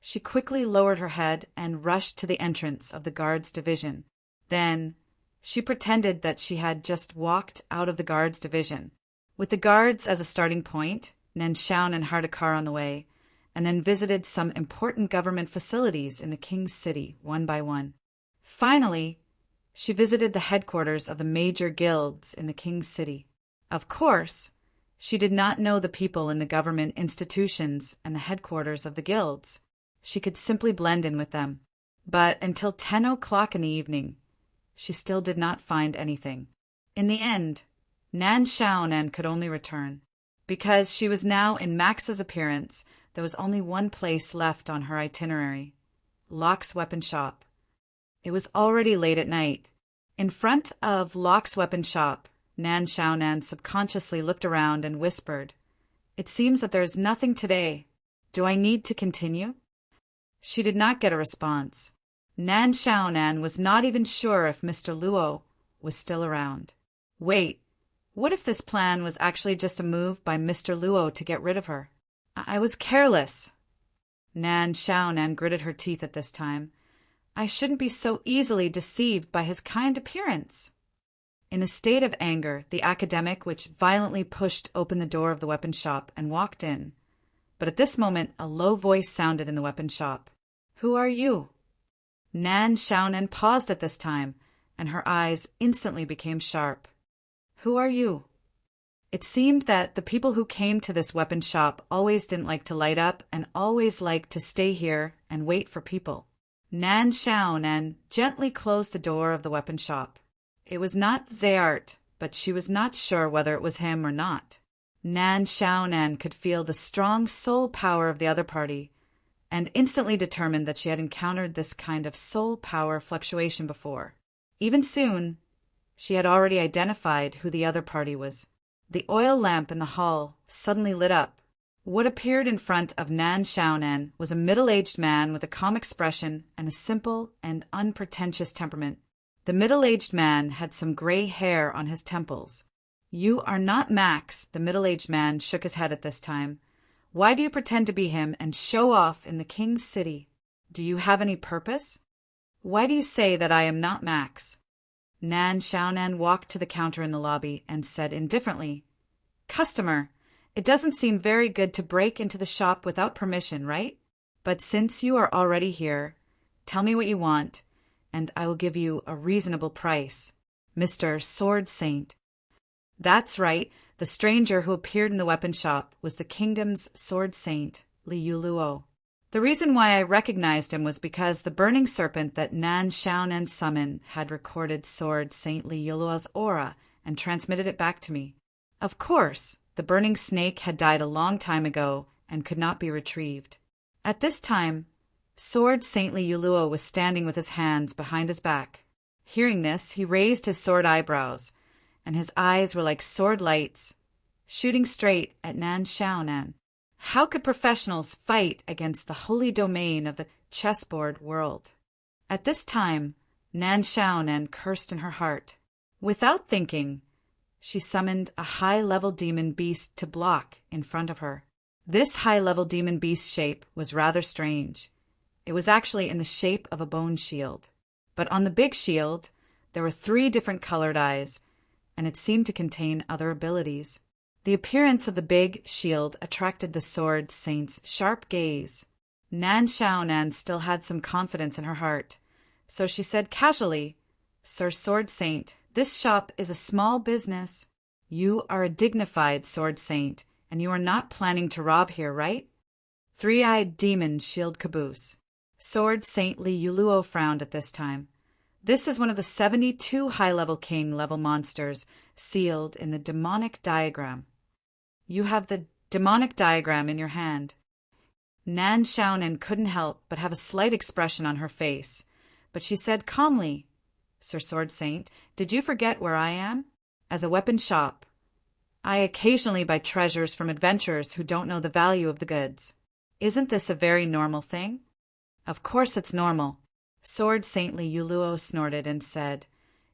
She quickly lowered her head and rushed to the entrance of the Guards Division. Then she pretended that she had just walked out of the Guards Division. With the guards as a starting point, Nen Shaonan hired a car on the way, and then visited some important government facilities in the King's City, one by one. Finally, she visited the headquarters of the major guilds in the King's City. Of course, she did not know the people in the government institutions and the headquarters of the guilds. She could simply blend in with them. But until 10 o'clock in the evening, she still did not find anything. In the end, Nan Xiaonan could only return. Because she was now in Max's appearance, there was only one place left on her itinerary: Locke's weapon shop. It was already late at night. In front of Locke's weapon shop, Nan Xiaonan subconsciously looked around and whispered, "It seems that there is nothing today. Do I need to continue?" She did not get a response. Nan Xiaonan was not even sure if Mr. Luo was still around. Wait, what if this plan was actually just a move by Mr. Luo to get rid of her? I was careless. Nan Xiaonan gritted her teeth at this time. I shouldn't be so easily deceived by his kind appearance. In a state of anger, the academic which violently pushed open the door of the weapon shop and walked in. But at this moment, a low voice sounded in the weapon shop. "Who are you?" Nan Xiaonan paused at this time, and her eyes instantly became sharp. "Who are you?" It seemed that the people who came to this weapon shop always didn't like to light up and always liked to stay here and wait for people. Nan Xiaonan gently closed the door of the weapon shop. It was not Zayart, but she was not sure whether it was him or not. Nan Xiaonan could feel the strong soul power of the other party, and instantly determined that she had encountered this kind of soul power fluctuation before. Even soon, she had already identified who the other party was. The oil lamp in the hall suddenly lit up. What appeared in front of Nan Xiaonan was a middle-aged man with a calm expression and a simple and unpretentious temperament. The middle-aged man had some gray hair on his temples. "You are not Max," the middle-aged man shook his head at this time. "Why do you pretend to be him and show off in the king's city? Do you have any purpose? Why do you say that I am not Max?" Nan Xiaonan walked to the counter in the lobby and said indifferently, "Customer, it doesn't seem very good to break into the shop without permission, right? But since you are already here, tell me what you want, and I will give you a reasonable price. Mr. Sword Saint." That's right, the stranger who appeared in the weapon shop was the kingdom's sword saint, Liu Luo. The reason why I recognized him was because the burning serpent that Nan Xiaonan summoned had recorded Sword Saint Liu Luo's aura and transmitted it back to me. Of course, the burning snake had died a long time ago and could not be retrieved. At this time, Sword Saint Liu Luo was standing with his hands behind his back. Hearing this, he raised his sword eyebrows, and his eyes were like sword lights, shooting straight at Nan Xiaonan. How could professionals fight against the holy domain of the chessboard world? At this time, Nan Xiaonan cursed in her heart. Without thinking, she summoned a high-level demon beast to block in front of her. This high-level demon beast shape was rather strange. It was actually in the shape of a bone shield. But on the big shield, there were 3 different colored eyes, and it seemed to contain other abilities. The appearance of the big shield attracted the sword saint's sharp gaze. Nan Xiaonan still had some confidence in her heart, so she said casually, "Sir Sword Saint, this shop is a small business. You are a dignified sword saint, and you are not planning to rob here, right?" Three-eyed demon shield caboose. Sword Saint Liu Luo frowned at this time. This is one of the 72 high-level king-level monsters sealed in the demonic diagram. You have the demonic diagram in your hand. Nan Xiaonan couldn't help but have a slight expression on her face, but she said calmly, "Sir Sword Saint, did you forget where I am? As a weapon shop. I occasionally buy treasures from adventurers who don't know the value of the goods. Isn't this a very normal thing?" "Of course it's normal." Sword Saint Liu Luo snorted and said,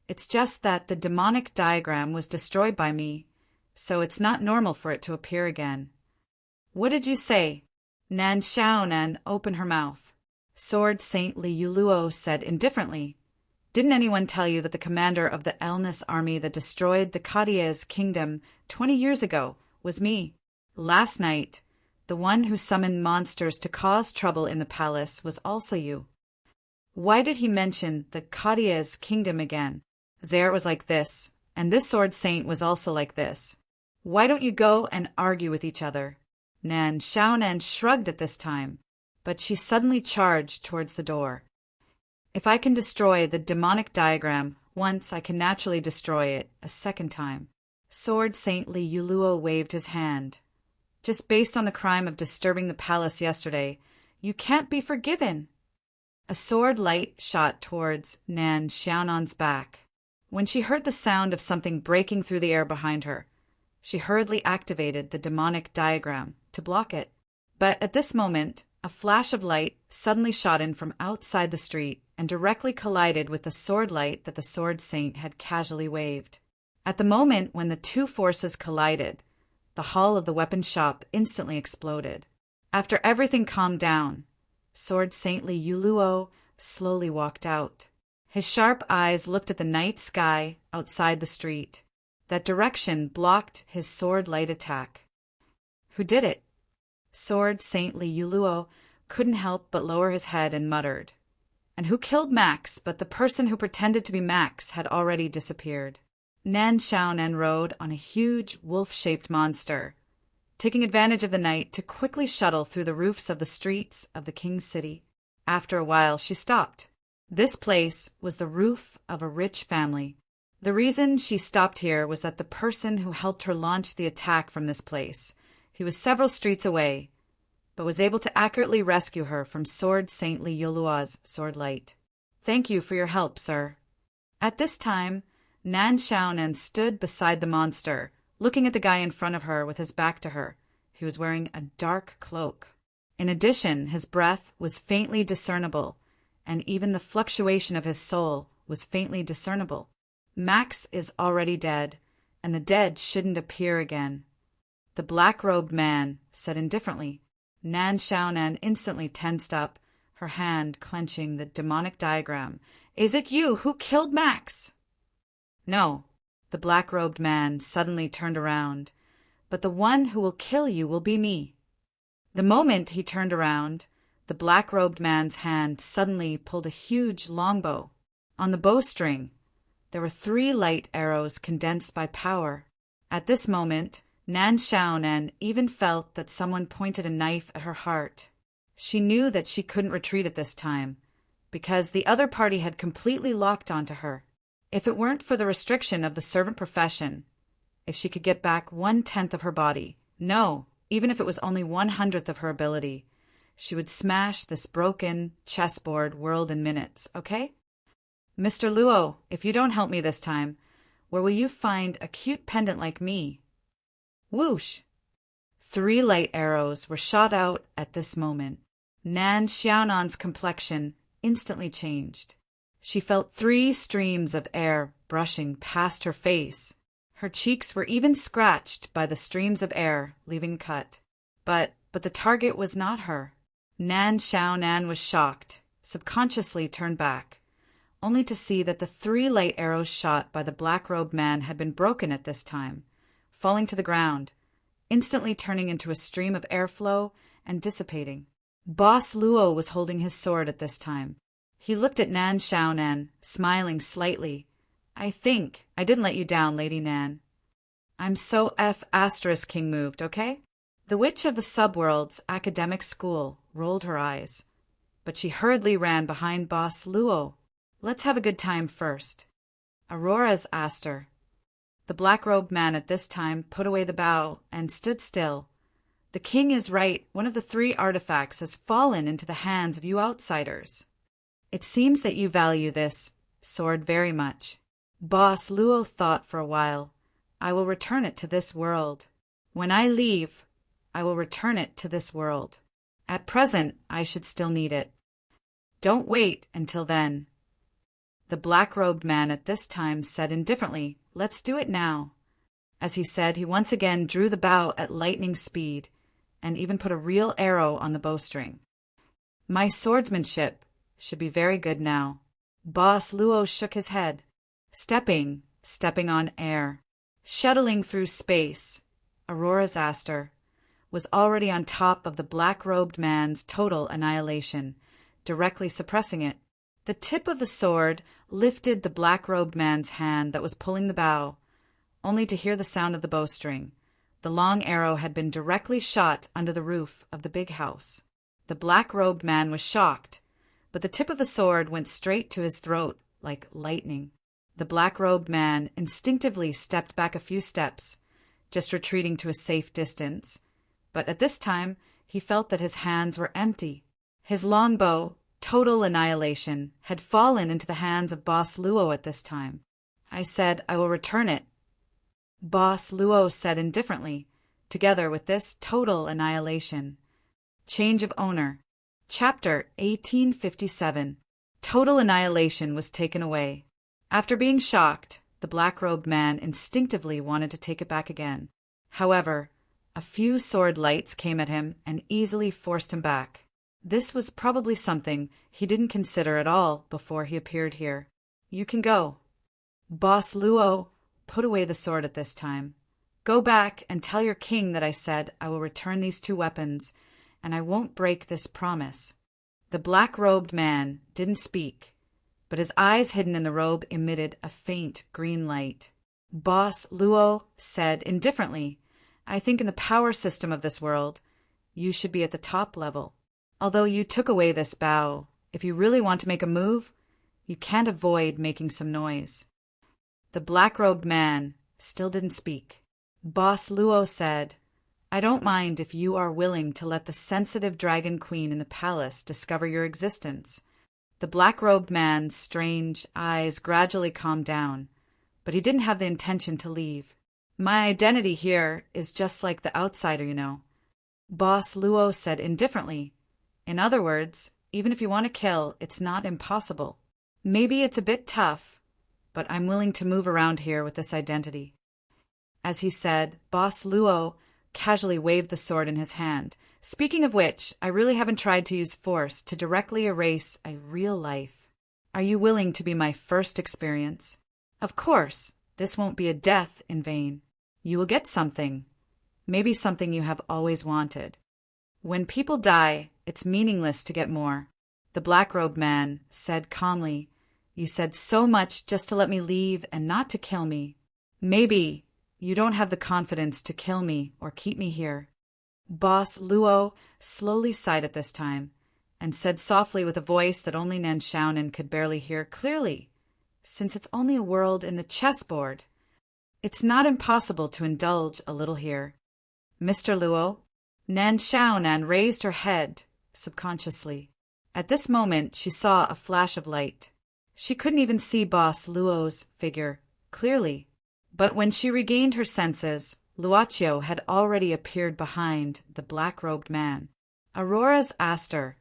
"It's just that the demonic diagram was destroyed by me, so it's not normal for it to appear again." "What did you say?" Nan Xiaonan opened her mouth. Sword Saint Liu Luo said indifferently, "Didn't anyone tell you that the commander of the Elnis army that destroyed the Kadia's kingdom 20 years ago was me? Last night, the one who summoned monsters to cause trouble in the palace was also you." Why did he mention the Kadia's kingdom again? Zayart was like this, and this sword saint was also like this. Why don't you go and argue with each other? Nan Xiaonan shrugged at this time, but she suddenly charged towards the door. "If I can destroy the demonic diagram, Once I can naturally destroy it a second time. Sword Saintly Yuluo waved his hand. Just based on the crime of disturbing the palace yesterday, you can't be forgiven. A sword light shot towards Nan Xiaonan's back. When she heard the sound of something breaking through the air behind her, she hurriedly activated the demonic diagram to block it. But at this moment, a flash of light suddenly shot in from outside the street and directly collided with the sword light that the Sword Saint had casually waved. At the moment when the two forces collided, the hull of the weapon shop instantly exploded. After everything calmed down, Sword Saintly Yuluo slowly walked out. His sharp eyes looked at the night sky outside the street. That direction blocked his sword light attack. Who did it? Sword Saintly Yuluo couldn't help but lower his head and muttered. And who killed Max? But the person who pretended to be Max had already disappeared. Nan Xiaonan rode on a huge wolf-shaped monster, taking advantage of the night to quickly shuttle through the roofs of the streets of the king's city. After a while, she stopped. This place was the roof of a rich family. The reason she stopped here was that the person who helped her launch the attack from this place, he was several streets away, but was able to accurately rescue her from Sword Saintly Yuluo's sword light. Thank you for your help, sir. At this time, Nan Xiaonan stood beside the monster, looking at the guy in front of her with his back to her. He was wearing a dark cloak. In addition, his breath was faintly discernible, and even the fluctuation of his soul was faintly discernible. Max is already dead, and the dead shouldn't appear again. The black-robed man said indifferently. Nan Xiaonan instantly tensed up, her hand clenching the demonic diagram. Is it you who killed Max? No. The black-robed man suddenly turned around. But the one who will kill you will be me. The moment he turned around, the black-robed man's hand suddenly pulled a huge longbow. On the bowstring, there were 3 light arrows condensed by power. At this moment, Nan Xiaonan even felt that someone pointed a knife at her heart. She knew that she couldn't retreat at this time, because the other party had completely locked onto her. If it weren't for the restriction of the servant profession, if she could get back 1/10 of her body, no, even if it was only 1/100th of her ability, she would smash this broken chessboard world in minutes, okay? Mr. Luo, if you don't help me this time, where will you find a cute pendant like me? Whoosh! 3 light arrows were shot out at this moment. Nan Xiaonan's complexion instantly changed. She felt 3 streams of air brushing past her face. Her cheeks were even scratched by the streams of air leaving a cut. But the target was not her. Nan Xiaonan was shocked, subconsciously turned back, only to see that the 3 light arrows shot by the black-robed man had been broken at this time, falling to the ground, instantly turning into a stream of airflow and dissipating. Boss Luo was holding his sword at this time. He looked at Nan Xiaonan, smiling slightly. I think I didn't let you down, Lady Nan. I'm so King moved, okay? The witch of the subworld's academic school rolled her eyes, but she hurriedly ran behind Boss Luo. Let's have a good time first. Aurora's asked her. The black-robed man at this time put away the bow and stood still. The king is right. One of the 3 artifacts has fallen into the hands of you outsiders. It seems that you value this sword very much. Boss Luo thought for a while. I will return it to this world. When I leave, I will return it to this world. At present, I should still need it. Don't wait until then. The black-robed man at this time said indifferently, Let's do it now. As he said, he once again drew the bow at lightning speed and even put a real arrow on the bowstring. My swordsmanship should be very good now. Boss Luo shook his head. Stepping on air, shuttling through space, Aurora's Aster was already on top of the black-robed man's total annihilation, directly suppressing it. The tip of the sword lifted the black-robed man's hand that was pulling the bow, only to hear the sound of the bowstring. The long arrow had been directly shot under the roof of the big house. The black-robed man was shocked, but the tip of the sword went straight to his throat like lightning. The black-robed man instinctively stepped back a few steps, just retreating to a safe distance. But at this time, he felt that his hands were empty. His longbow, total annihilation, had fallen into the hands of Boss Luo at this time. I said, I will return it. Boss Luo said indifferently, together with this total annihilation. Change of owner. Chapter 1857. Total annihilation was taken away. After being shocked, the black-robed man instinctively wanted to take it back again. However, a few sword lights came at him and easily forced him back. This was probably something he didn't consider at all before he appeared here. You can go. Boss Luo put away the sword at this time. Go back and tell your king that I said I will return these 2 weapons, and I won't break this promise. The black-robed man didn't speak, but his eyes hidden in the robe emitted a faint green light. Boss Luo said indifferently, I think in the power system of this world, you should be at the top level. Although you took away this bow, if you really want to make a move, you can't avoid making some noise. The black-robed man still didn't speak. Boss Luo said, I don't mind if you are willing to let the sensitive dragon queen in the palace discover your existence. The black-robed man's strange eyes gradually calmed down, but he didn't have the intention to leave. My identity here is just like the outsider, you know. Boss Luo said indifferently. In other words, even if you want to kill, it's not impossible. Maybe it's a bit tough, but I'm willing to move around here with this identity. As he said, Boss Luo casually waved the sword in his hand. Speaking of which, I really haven't tried to use force to directly erase a real life. Are you willing to be my first experience? Of course, this won't be a death in vain. You will get something, maybe something you have always wanted. When people die, it's meaningless to get more. The black-robed man said calmly, You said so much just to let me leave and not to kill me. Maybe you don't have the confidence to kill me or keep me here. Boss Luo slowly sighed at this time and said softly with a voice that only Nan Xiaonan could barely hear clearly, Since it's only a world in the chessboard, it's not impossible to indulge a little here. Mr. Luo, Nan Xiaonan raised her head subconsciously. At this moment, she saw a flash of light. She couldn't even see Boss Luo's figure clearly, but when she regained her senses, Luocio had already appeared behind the black-robed man. Aurora's aster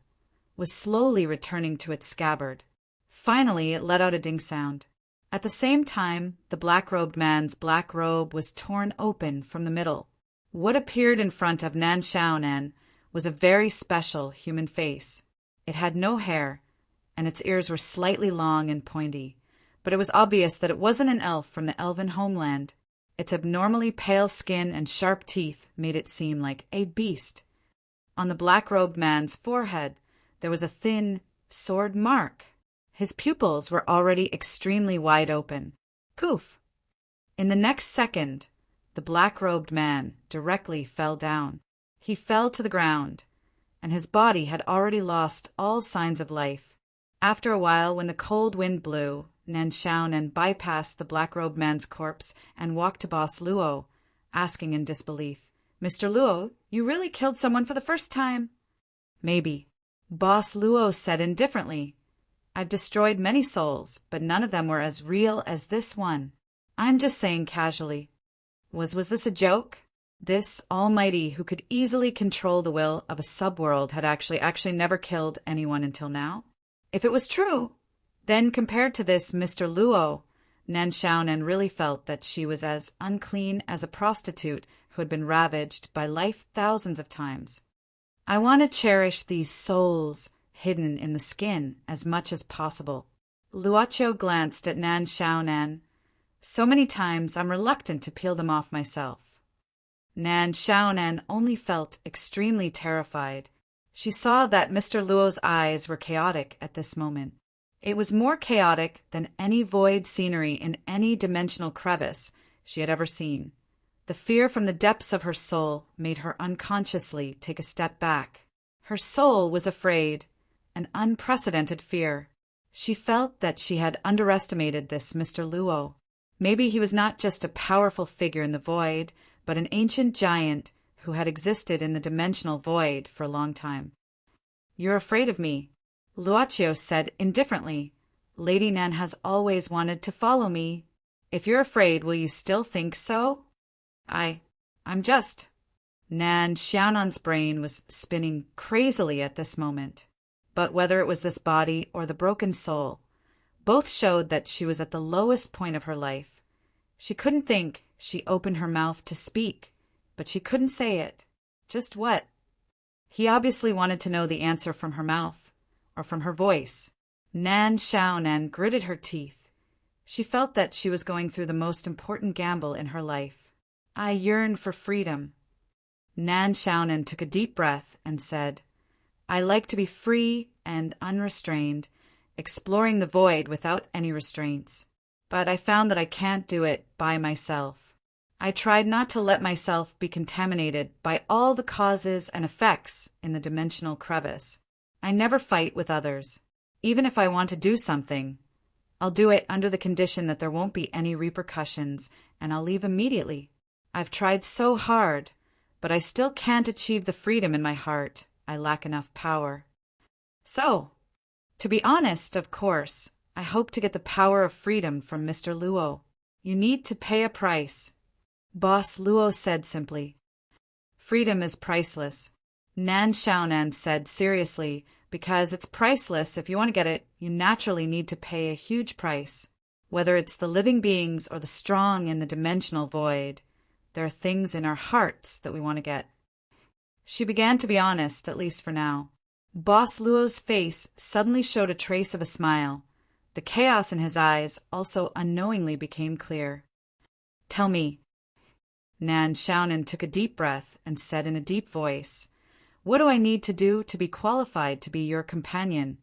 was slowly returning to its scabbard. Finally, it let out a ding sound. At the same time, the black-robed man's black robe was torn open from the middle. What appeared in front of Nan Xiaonan was a very special human face. It had no hair, and its ears were slightly long and pointy, but it was obvious that it wasn't an elf from the elven homeland. Its abnormally pale skin and sharp teeth made it seem like a beast. On the black-robed man's forehead, there was a thin sword mark. His pupils were already extremely wide open. Poof! In the next second, the black-robed man directly fell down. He fell to the ground, and his body had already lost all signs of life. After a while, when the cold wind blew, Nan Xiaonan bypassed the black-robed man's corpse and walked to Boss Luo, asking in disbelief, Mr. Luo, you really killed someone for the first time? Maybe. Boss Luo said indifferently, I've destroyed many souls, but none of them were as real as this one. I'm just saying casually. Was this a joke? This almighty who could easily control the will of a subworld had actually never killed anyone until now? If it was true, then compared to this Mr. Luo, Nan Xiaonan really felt that she was as unclean as a prostitute who had been ravaged by life thousands of times. I want to cherish these souls hidden in the skin as much as possible. Luocio glanced at Nan Xiaonan. So many times I'm reluctant to peel them off myself. Nan Xiaonan only felt extremely terrified. She saw that Mr. Luo's eyes were chaotic at this moment. It was more chaotic than any void scenery in any dimensional crevice she had ever seen. The fear from the depths of her soul made her unconsciously take a step back. Her soul was afraid, an unprecedented fear. She felt that she had underestimated this Mr. Luo. Maybe he was not just a powerful figure in the void, but an ancient giant who had existed in the dimensional void for a long time. "You're afraid of me," Luochio said indifferently. "Lady Nan has always wanted to follow me. If you're afraid, will you still think so?" I'm just. Nan Xiaonan's brain was spinning crazily at this moment. But whether it was this body or the broken soul, both showed that she was at the lowest point of her life. She couldn't think. She opened her mouth to speak, but she couldn't say it. Just what? He obviously wanted to know the answer from her mouth, or from her voice. Nan Xiaonan gritted her teeth. She felt that she was going through the most important gamble in her life. "I yearn for freedom." Nan Xiaonan took a deep breath and said, "I like to be free and unrestrained, exploring the void without any restraints. But I found that I can't do it by myself. I tried not to let myself be contaminated by all the causes and effects in the dimensional crevice. I never fight with others. Even if I want to do something, I'll do it under the condition that there won't be any repercussions, and I'll leave immediately. I've tried so hard, but I still can't achieve the freedom in my heart. I lack enough power. So, to be honest, of course, I hope to get the power of freedom from Mr. Luo. You need to pay a price," Boss Luo said simply. "Freedom is priceless," Nan Xiaonan said seriously, "because it's priceless. If you want to get it, you naturally need to pay a huge price. Whether it's the living beings or the strong in the dimensional void, there are things in our hearts that we want to get." She began to be honest, at least for now. Boss Luo's face suddenly showed a trace of a smile. The chaos in his eyes also unknowingly became clear. "Tell me." Nan Xiaonan took a deep breath and said in a deep voice, "What do I need to do to be qualified to be your companion,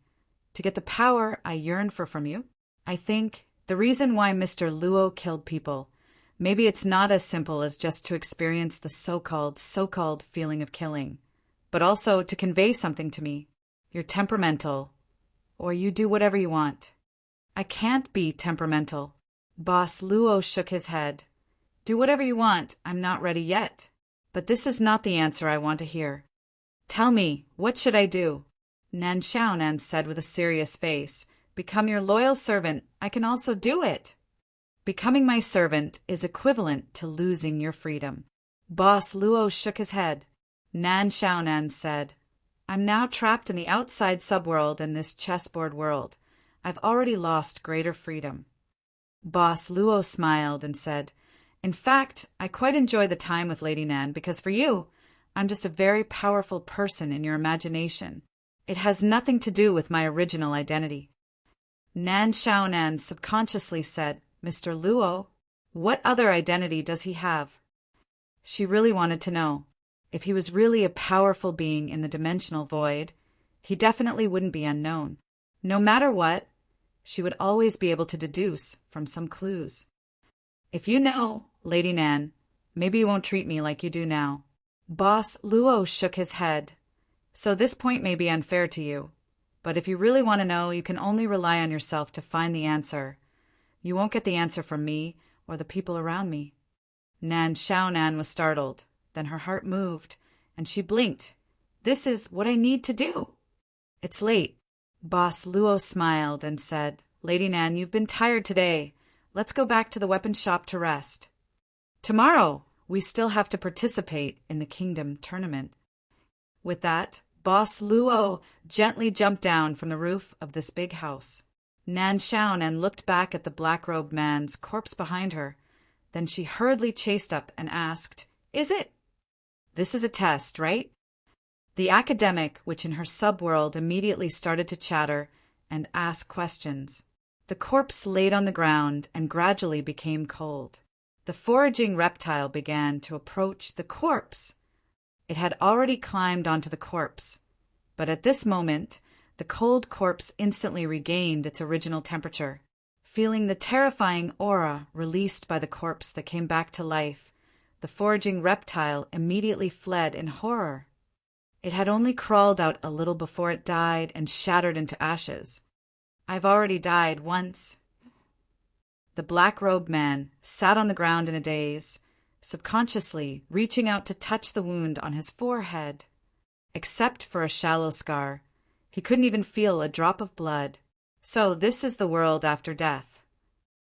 to get the power I yearn for from you? I think the reason why Mr. Luo killed people, maybe it's not as simple as just to experience the so-called feeling of killing, but also to convey something to me. You're temperamental, or you do whatever you want." "I can't be temperamental." Boss Luo shook his head. "Do whatever you want. I'm not ready yet. But this is not the answer I want to hear. Tell me, what should I do?" Nan Xiaonan said with a serious face, "Become your loyal servant. I can also do it." "Becoming my servant is equivalent to losing your freedom." Boss Luo shook his head. Nan Xiaonan said, "I'm now trapped in the outside subworld in this chessboard world. I've already lost greater freedom." Boss Luo smiled and said, "In fact, I quite enjoy the time with Lady Nan because for you, I'm just a very powerful person in your imagination. It has nothing to do with my original identity." Nan Xiaonan subconsciously said, "Mr. Luo, what other identity does he have?" She really wanted to know. If he was really a powerful being in the dimensional void, he definitely wouldn't be unknown. No matter what, she would always be able to deduce from some clues. "If you know, Lady Nan, maybe you won't treat me like you do now." Boss Luo shook his head. "So this point may be unfair to you, but if you really want to know, you can only rely on yourself to find the answer. You won't get the answer from me or the people around me." Nan Xiaonan was startled. Then her heart moved, and she blinked. "This is what I need to do." "It's late." Boss Luo smiled and said, "Lady Nan, you've been tired today. Let's go back to the weapon shop to rest. Tomorrow, we still have to participate in the Kingdom tournament." With that, Boss Luo gently jumped down from the roof of this big house. Nan Xiaonan looked back at the black-robed man's corpse behind her. Then she hurriedly chased up and asked, "Is it? This is a test, right?" The academic, which in her subworld immediately started to chatter and ask questions. The corpse laid on the ground and gradually became cold. The foraging reptile began to approach the corpse. It had already climbed onto the corpse, but at this moment, the cold corpse instantly regained its original temperature. Feeling the terrifying aura released by the corpse that came back to life, the foraging reptile immediately fled in horror. It had only crawled out a little before it died and shattered into ashes. I've already died once. The black-robed man sat on the ground in a daze, subconsciously reaching out to touch the wound on his forehead. Except for a shallow scar, he couldn't even feel a drop of blood. So this is the world after death.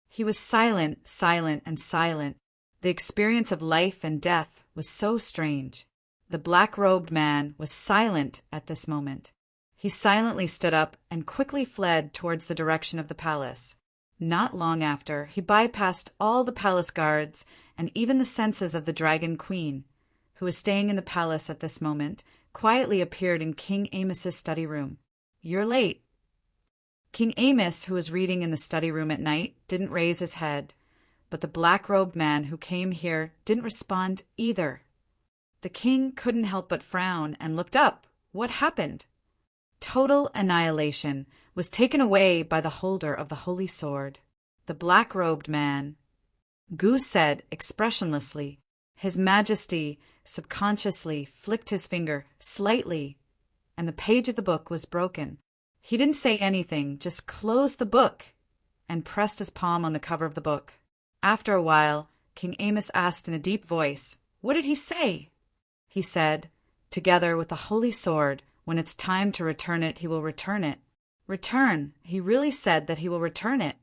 He was silent, silent, and silent. The experience of life and death was so strange. The black-robed man was silent at this moment. He silently stood up and quickly fled towards the direction of the palace. Not long after, he bypassed all the palace guards and even the senses of the Dragon Queen, who was staying in the palace at this moment, quietly appeared in King Amos's study room. "You're late." King Amos, who was reading in the study room at night, didn't raise his head, but the black-robed man who came here didn't respond either. The king couldn't help but frown and looked up. What happened? Total annihilation was taken away by the holder of the holy sword. The black-robed man, Gu said expressionlessly. His Majesty subconsciously flicked his finger slightly, and the page of the book was broken. He didn't say anything, just closed the book and pressed his palm on the cover of the book. After a while, King Amos asked in a deep voice, "What did he say?" He said, "Together with the holy sword, when it's time to return it, he will return it." Return. He really said that he will return it.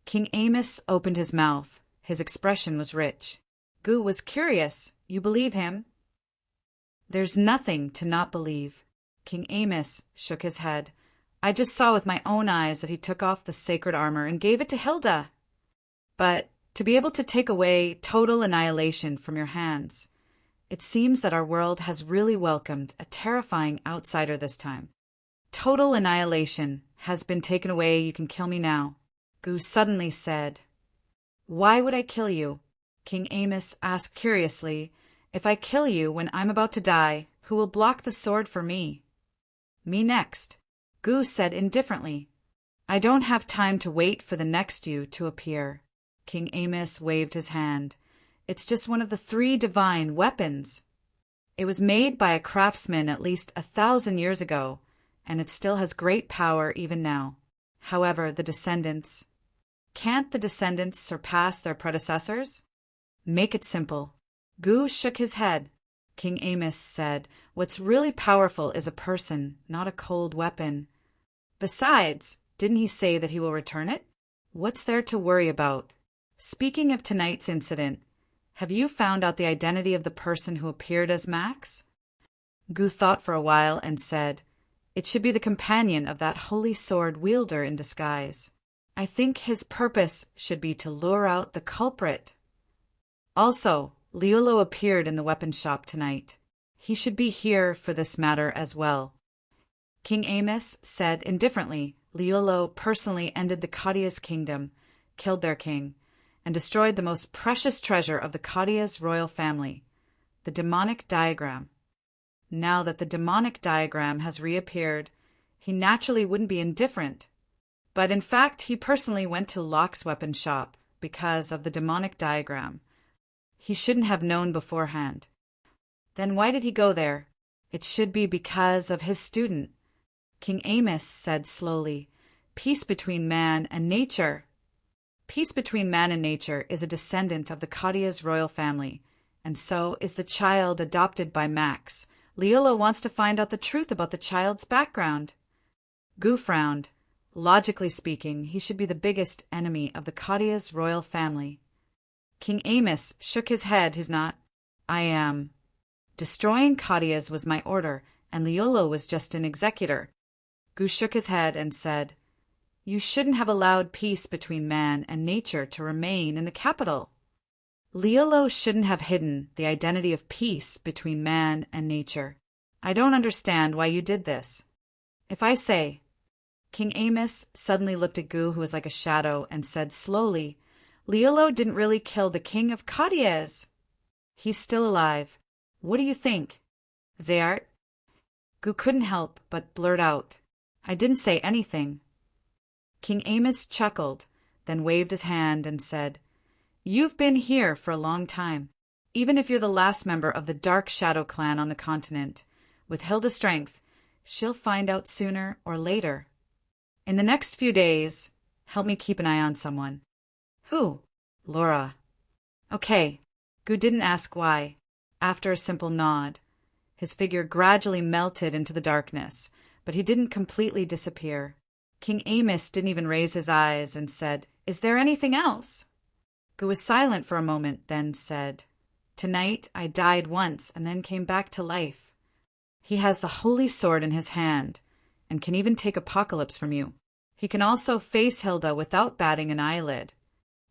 King Amos opened his mouth. His expression was rich. Gu was curious. "You believe him?" "There's nothing to not believe." King Amos shook his head. "I just saw with my own eyes that he took off the sacred armor and gave it to Hilda. But to be able to take away total annihilation from your hands, it seems that our world has really welcomed a terrifying outsider this time. Total annihilation has been taken away. You can kill me now." Gu suddenly said, "Why would I kill you?" King Amos asked curiously, "If I kill you when I'm about to die, who will block the sword for me?" "Me next," Gu said indifferently. "I don't have time to wait for the next you to appear." King Amos waved his hand. "It's just one of the 3 divine weapons. It was made by a craftsman at least 1,000 years ago, and it still has great power even now. However, the descendants... Can't the descendants surpass their predecessors? Make it simple." Gu shook his head. King Amos said, "What's really powerful is a person, not a cold weapon. Besides, didn't he say that he will return it? What's there to worry about? Speaking of tonight's incident, have you found out the identity of the person who appeared as Max?" Gu thought for a while and said, "It should be the companion of that holy sword wielder in disguise. I think his purpose should be to lure out the culprit. Also, Liolo appeared in the weapon shop tonight. He should be here for this matter as well." King Amos said indifferently, "Liolo personally ended the Kadia's kingdom, killed their king, and destroyed the most precious treasure of the Kadia's royal family, the demonic diagram. Now that the demonic diagram has reappeared, he naturally wouldn't be indifferent. But in fact, he personally went to Locke's weapon shop because of the demonic diagram. He shouldn't have known beforehand. Then why did he go there? It should be because of his student." King Amos said slowly, "Peace between man and nature. Peace between man and nature is a descendant of the Kadia's royal family, and so is the child adopted by Max. Liolo wants to find out the truth about the child's background." Gu frowned. Logically speaking, he should be the biggest enemy of the Kadia's royal family. King Amos shook his head. "He's not. I am. Destroying Kadia's was my order, and Liolo was just an executor." Gu shook his head and said, "You shouldn't have allowed peace between man and nature to remain in the capital. Liolo shouldn't have hidden the identity of peace between man and nature. I don't understand why you did this. If I say..." King Amos suddenly looked at Gu, who was like a shadow, and said slowly, "Liolo didn't really kill the king of Kadias. He's still alive. What do you think, Zayart?" Gu couldn't help but blurt out, "I didn't say anything." King Amos chuckled, then waved his hand and said, "You've been here for a long time. Even if you're the last member of the Dark Shadow clan on the continent, with Hilda's strength, she'll find out sooner or later." In the next few days, help me keep an eye on someone. Who? Laura. Okay. Gu didn't ask why. After a simple nod, his figure gradually melted into the darkness, but he didn't completely disappear. King Amos didn't even raise his eyes and said, "Is there anything else?" Gu was silent for a moment, then said, "Tonight I died once and then came back to life. He has the holy sword in his hand and can even take Apocalypse from you. He can also face Hilda without batting an eyelid.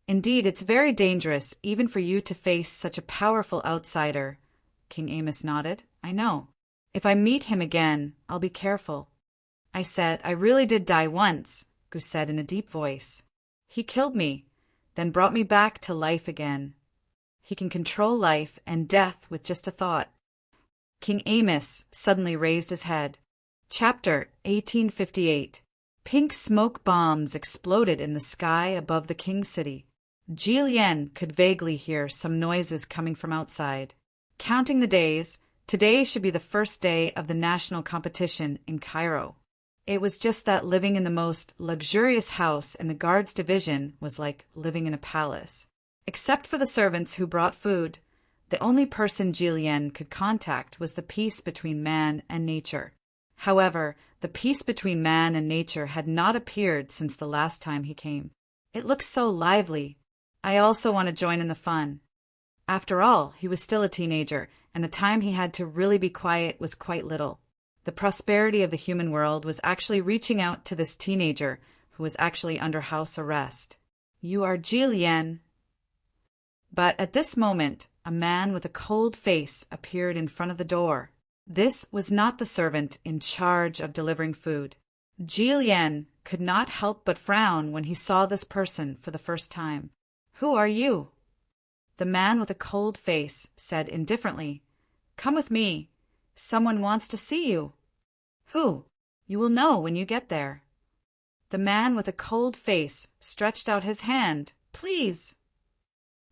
Indeed, it's very dangerous even for you to face such a powerful outsider." King Amos nodded. "I know. If I meet him again, I'll be careful." I said, "I really did die once," Gu said in a deep voice. "He killed me, then brought me back to life again. He can control life and death with just a thought." King Amos suddenly raised his head. Chapter 1858. Pink smoke bombs exploded in the sky above the king's city. Jillian could vaguely hear some noises coming from outside. Counting the days, today should be the first day of the national competition in Cairo. It was just that living in the most luxurious house in the guards division was like living in a palace. Except for the servants who brought food, the only person Jillian could contact was the peace between man and nature. However, the peace between man and nature had not appeared since the last time he came. It looked so lively. I also want to join in the fun. After all, he was still a teenager, and the time he had to really be quiet was quite little. The prosperity of the human world was actually reaching out to this teenager who was actually under house arrest. "You are Jillian." But at this moment, a man with a cold face appeared in front of the door. This was not the servant in charge of delivering food. Jillian could not help but frown when he saw this person for the first time. "Who are you?" The man with a cold face said indifferently, "Come with me. Someone wants to see you." "Who?" "You will know when you get there." The man with a cold face stretched out his hand. "Please."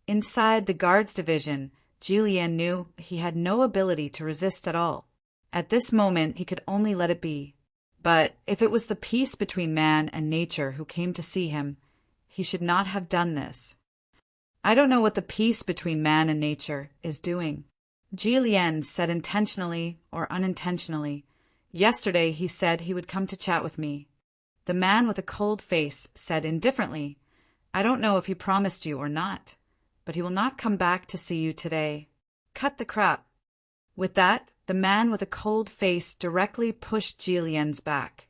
Inside the guards division, Jillian knew he had no ability to resist at all. At this moment, he could only let it be. But if it was the peace between man and nature who came to see him, he should not have done this. "I don't know what the peace between man and nature is doing," Jillian said intentionally or unintentionally. "Yesterday he said he would come to chat with me." The man with a cold face said indifferently, "I don't know if he promised you or not, but he will not come back to see you today. Cut the crap." With that, the man with a cold face directly pushed Jillian's back,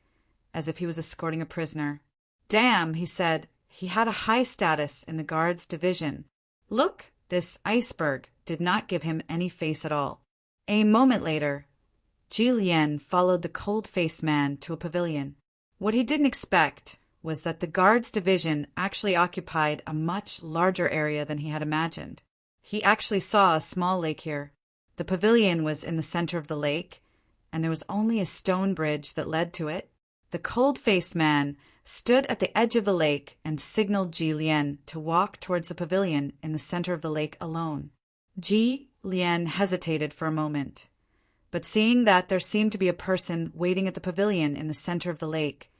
as if he was escorting a prisoner. "Damn," he said. He had a high status in the guards division. Look, this iceberg did not give him any face at all. A moment later, Jillian followed the cold-faced man to a pavilion. What he didn't expect was that the guards division actually occupied a much larger area than he had imagined. He actually saw a small lake here. The pavilion was in the center of the lake, and there was only a stone bridge that led to it. The cold-faced man stood at the edge of the lake and signaled Jillian to walk towards the pavilion in the center of the lake alone. Jillian hesitated for a moment, but seeing that there seemed to be a person waiting at the pavilion in the center of the lake,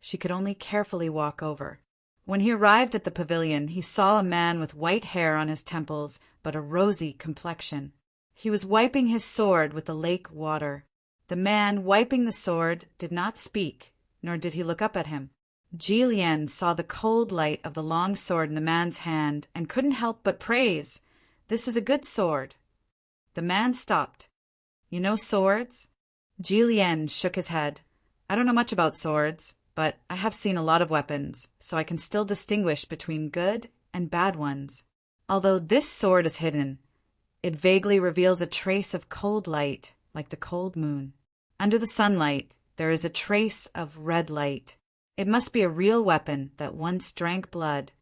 she could only carefully walk over. When he arrived at the pavilion, he saw a man with white hair on his temples but a rosy complexion. He was wiping his sword with the lake water. The man wiping the sword did not speak, nor did he look up at him. Jillian saw the cold light of the long sword in the man's hand and couldn't help but praise, "This is a good sword." The man stopped. "You know swords?" Jillian shook his head. "I don't know much about swords, but I have seen a lot of weapons, so I can still distinguish between good and bad ones. Although this sword is hidden, it vaguely reveals a trace of cold light, like the cold moon. Under the sunlight, there is a trace of red light. It must be a real weapon that once drank blood.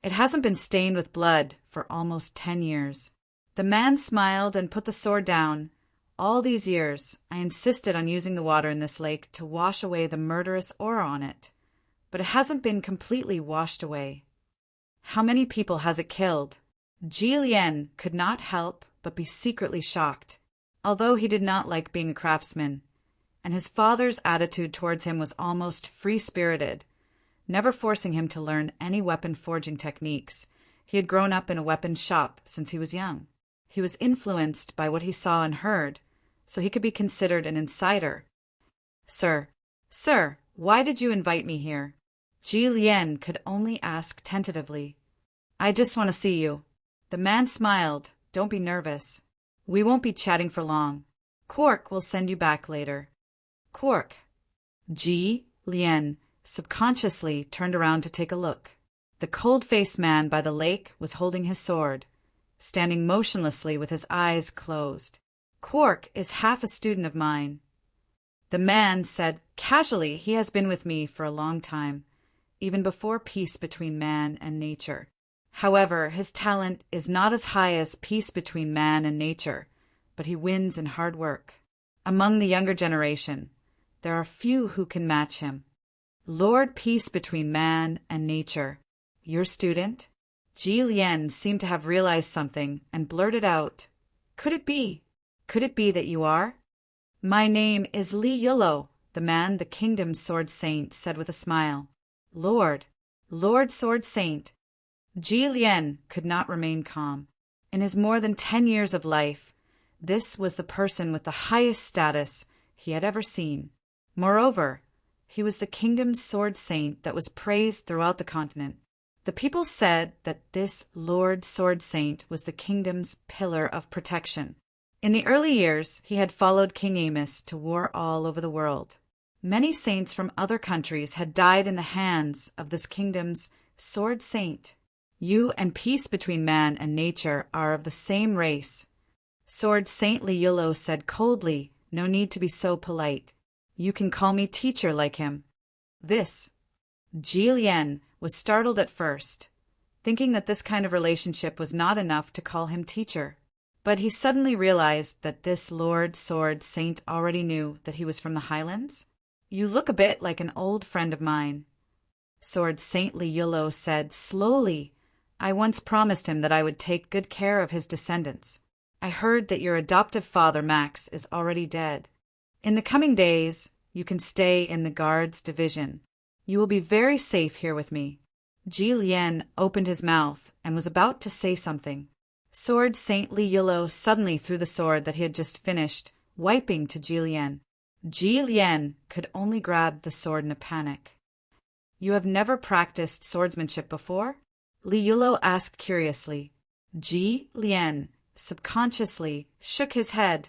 It hasn't been stained with blood for almost 10 years. The man smiled and put the sword down. "All these years, I insisted on using the water in this lake to wash away the murderous aura on it, but it hasn't been completely washed away. How many people has it killed?" Jillian could not help but be secretly shocked, although he did not like being a craftsman, and his father's attitude towards him was almost free-spirited, never forcing him to learn any weapon forging techniques. He had grown up in a weapons shop since he was young. He was influenced by what he saw and heard, so he could be considered an insider. Sir, why did you invite me here? Ji Lian could only ask tentatively. I just want to see you. The man smiled. Don't be nervous. We won't be chatting for long. Quark will send you back later. Quark. Ji Lian subconsciously turned around to take a look. The cold-faced man by the lake was holding his sword, standing motionlessly with his eyes closed. Quark is half a student of mine. The man said casually, he has been with me for a long time, even before peace between man and nature. However, his talent is not as high as peace between man and nature, but he wins in hard work. Among the younger generation, there are few who can match him. Lord Peace between man and nature. Your student? Ji Lian seemed to have realized something and blurted out, Could it be that you are? My name is Li Yulou, the man the kingdom's sword saint said with a smile. Lord Sword Saint. Ji Lian could not remain calm. In his more than 10 years of life, this was the person with the highest status he had ever seen. Moreover, he was the kingdom's sword saint that was praised throughout the continent. The people said that this Lord Sword Saint was the kingdom's pillar of protection. In the early years, he had followed King Amos to war all over the world. Many saints from other countries had died in the hands of this kingdom's sword saint. You and peace between man and nature are of the same race. Sword Saint Li Yulou said coldly, No need to be so polite. You can call me teacher like him. This. Ji Lian was startled at first, thinking that this kind of relationship was not enough to call him teacher. But he suddenly realized that this Lord Sword Saint already knew that he was from the Highlands. You look a bit like an old friend of mine. Sword Saint Li Yulou said slowly, I once promised him that I would take good care of his descendants. I heard that your adoptive father, Max, is already dead. In the coming days, you can stay in the guards division. You will be very safe here with me. Ji Lian opened his mouth and was about to say something. Sword Saint Li Yulou suddenly threw the sword that he had just finished, wiping to Ji Lian. Ji Lian could only grab the sword in a panic. You have never practiced swordsmanship before? Li Yulou asked curiously. Ji Lian subconsciously shook his head.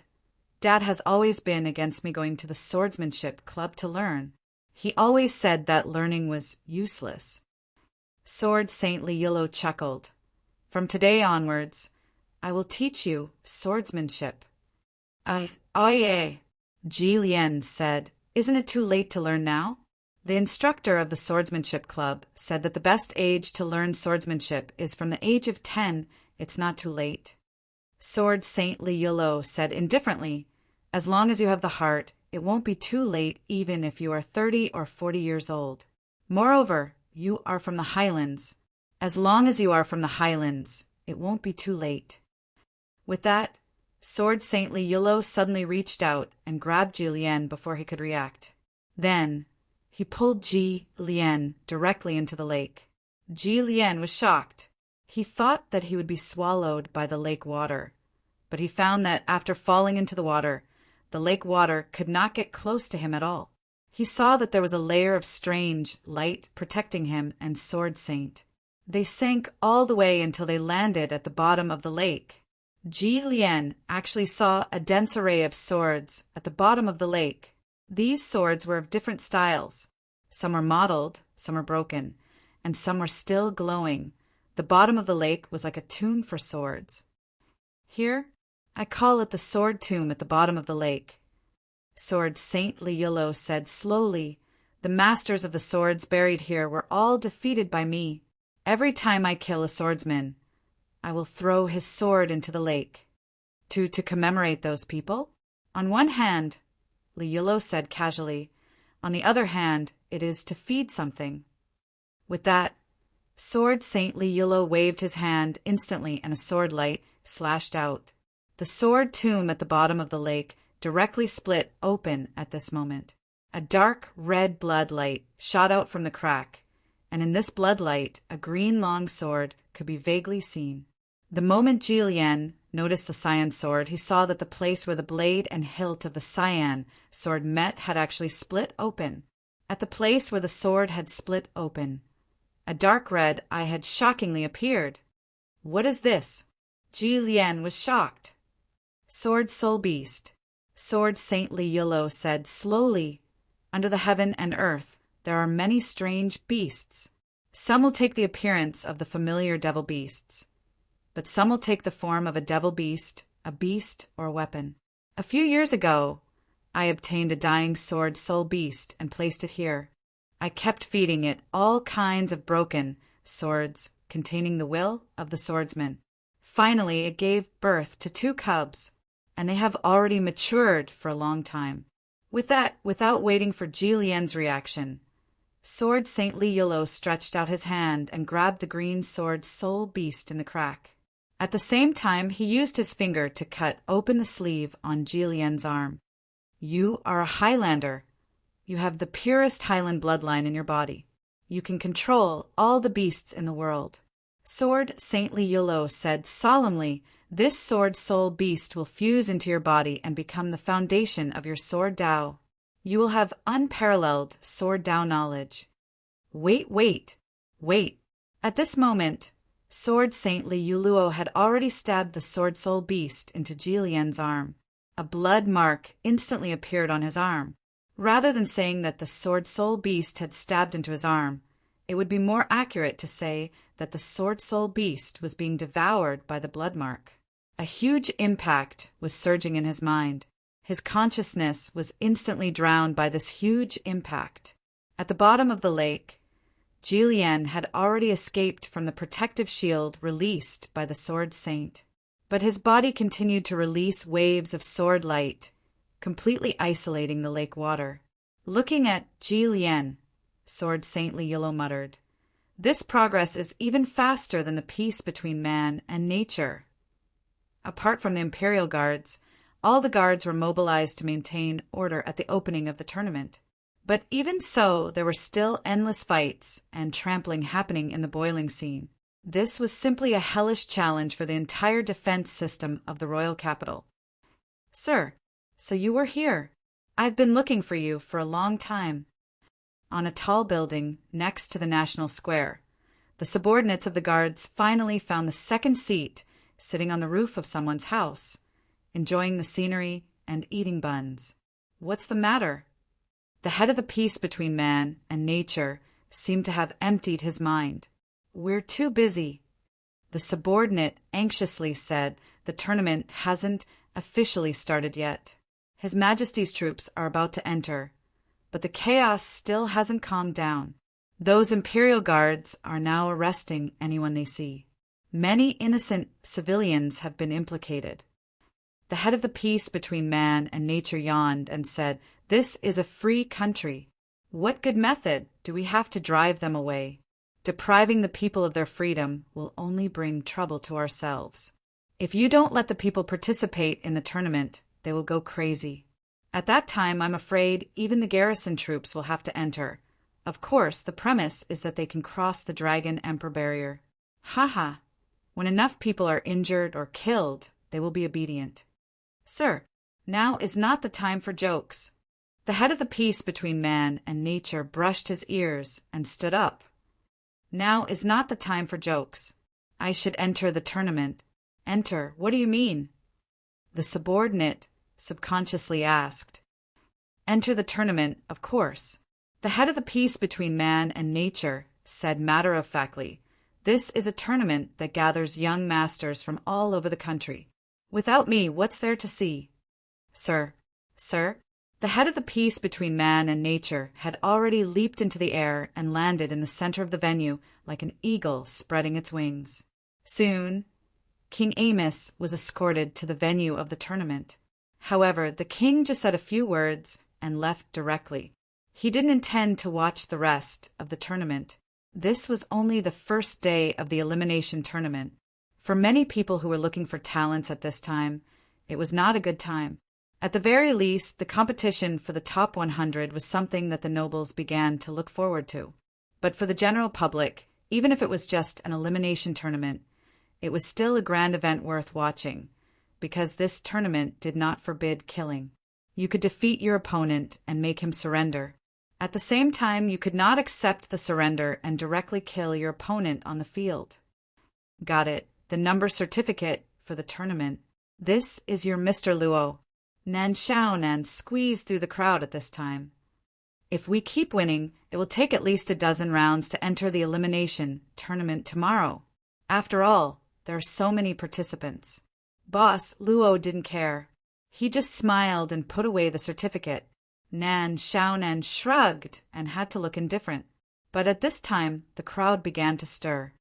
Dad has always been against me going to the swordsmanship club to learn. He always said that learning was useless. Sword Saint Li Yulou chuckled. From today onwards, I will teach you swordsmanship. Yeah. Ji Lian said, Isn't it too late to learn now? The instructor of the swordsmanship club said that the best age to learn swordsmanship is from the age of 10. It's not too late. Sword Saint Li Yulou said indifferently, As long as you have the heart, it won't be too late even if you are 30 or 40 years old. Moreover, you are from the Highlands. As long as you are from the Highlands, it won't be too late. With that, Sword Saint Li Yulou suddenly reached out and grabbed Ji Lian before he could react. Then, he pulled Ji Lian directly into the lake. Ji Lian was shocked. He thought that he would be swallowed by the lake water, but he found that after falling into the water, the lake water could not get close to him at all. He saw that there was a layer of strange light protecting him and Sword Saint. They sank all the way until they landed at the bottom of the lake. Ji Lian actually saw a dense array of swords at the bottom of the lake. These swords were of different styles. Some were mottled, some were broken, and some were still glowing. The bottom of the lake was like a tomb for swords. Here, I call it the sword tomb at the bottom of the lake. Sword Saint Li Yulou said slowly, The masters of the swords buried here were all defeated by me. Every time I kill a swordsman, I will throw his sword into the lake. To commemorate those people? On one hand, Li Yulou said casually, on the other hand, it is to feed something. With that, Sword Saint Li Yulou waved his hand instantly and a sword light slashed out. The sword tomb at the bottom of the lake directly split open at this moment. A dark red blood light shot out from the crack, and in this blood light a green long sword could be vaguely seen. The moment Julien noticed the cyan sword, he saw that the place where the blade and hilt of the cyan sword met had actually split open. At the place where the sword had split open, a dark red eye had shockingly appeared. "What is this?" Julien was shocked. "Sword soul beast," Sword Saintly Yellow said slowly. "Under the heaven and earth there are many strange beasts. Some will take the appearance of the familiar devil beasts, but some will take the form of a devil beast, a beast, or a weapon. A few years ago, I obtained a dying sword soul beast and placed it here. I kept feeding it all kinds of broken swords containing the will of the swordsman. Finally, it gave birth to 2 cubs, and they have already matured for a long time." With that, without waiting for Julien's reaction, Sword Saintly Yellow stretched out his hand and grabbed the green sword soul beast in the crack. At the same time, he used his finger to cut open the sleeve on Julien's arm. "You are a Highlander. You have the purest Highland bloodline in your body. You can control all the beasts in the world." Sword Saintly Yellow said solemnly, "This sword soul beast will fuse into your body and become the foundation of your sword Tao. You will have unparalleled sword Tao knowledge." Wait. At this moment, Sword Saintly Yellow had already stabbed the sword soul beast into Julien's arm. A blood mark instantly appeared on his arm. Rather than saying that the sword soul beast had stabbed into his arm, it would be more accurate to say that the sword soul beast was being devoured by the blood mark. A huge impact was surging in his mind. His consciousness was instantly drowned by this huge impact. At the bottom of the lake, Julien had already escaped from the protective shield released by the Sword Saint. But his body continued to release waves of sword light, completely isolating the lake water. Looking at Julien, Sword Saintly Yellow muttered, "This progress is even faster than the peace between man and nature." Apart from the Imperial Guards, all the guards were mobilized to maintain order at the opening of the tournament. But even so, there were still endless fights and trampling happening in the boiling scene. This was simply a hellish challenge for the entire defense system of the royal capital. "Sir, so you were here. I've been looking for you for a long time." On a tall building next to the National Square, the subordinates of the guards finally found the second seat sitting on the roof of someone's house, enjoying the scenery and eating buns. "What's the matter?" The head of the peace between man and nature seemed to have emptied his mind. "We're too busy." The subordinate anxiously said, "The tournament hasn't officially started yet. His Majesty's troops are about to enter, but the chaos still hasn't calmed down. Those Imperial Guards are now arresting anyone they see. Many innocent civilians have been implicated." The head of the peace between man and nature yawned and said, "This is a free country. What good method do we have to drive them away? Depriving the people of their freedom will only bring trouble to ourselves. If you don't let the people participate in the tournament, they will go crazy. At that time, I'm afraid even the garrison troops will have to enter. Of course, the premise is that they can cross the Dragon Emperor barrier. Haha. When enough people are injured or killed, they will be obedient." "Sir, now is not the time for jokes." The head of the peace between man and nature brushed his ears and stood up. "Now is not the time for jokes. I should enter the tournament." "Enter? What do you mean?" the subordinate subconsciously asked. "Enter the tournament, of course." The head of the peace between man and nature said matter-of-factly, "This is a tournament that gathers young masters from all over the country. Without me, what's there to see?" Sir, the head of the peace between man and nature had already leaped into the air and landed in the center of the venue like an eagle spreading its wings. Soon, King Amos was escorted to the venue of the tournament. However, the king just said a few words and left directly. He didn't intend to watch the rest of the tournament. This was only the first day of the elimination tournament. For many people who were looking for talents at this time, it was not a good time. At the very least, the competition for the top 100 was something that the nobles began to look forward to. But for the general public, even if it was just an elimination tournament, it was still a grand event worth watching, because this tournament did not forbid killing. You could defeat your opponent and make him surrender. At the same time, you could not accept the surrender and directly kill your opponent on the field. Got it. The number certificate for the tournament. This is your Mr. Luo. Nan Xiaonan squeezed through the crowd at this time. If we keep winning, it will take at least a dozen rounds to enter the elimination tournament tomorrow. After all, there are so many participants. Boss Luo didn't care. He just smiled and put away the certificate. Nan Xiaonan shrugged and had to look indifferent. But at this time, the crowd began to stir.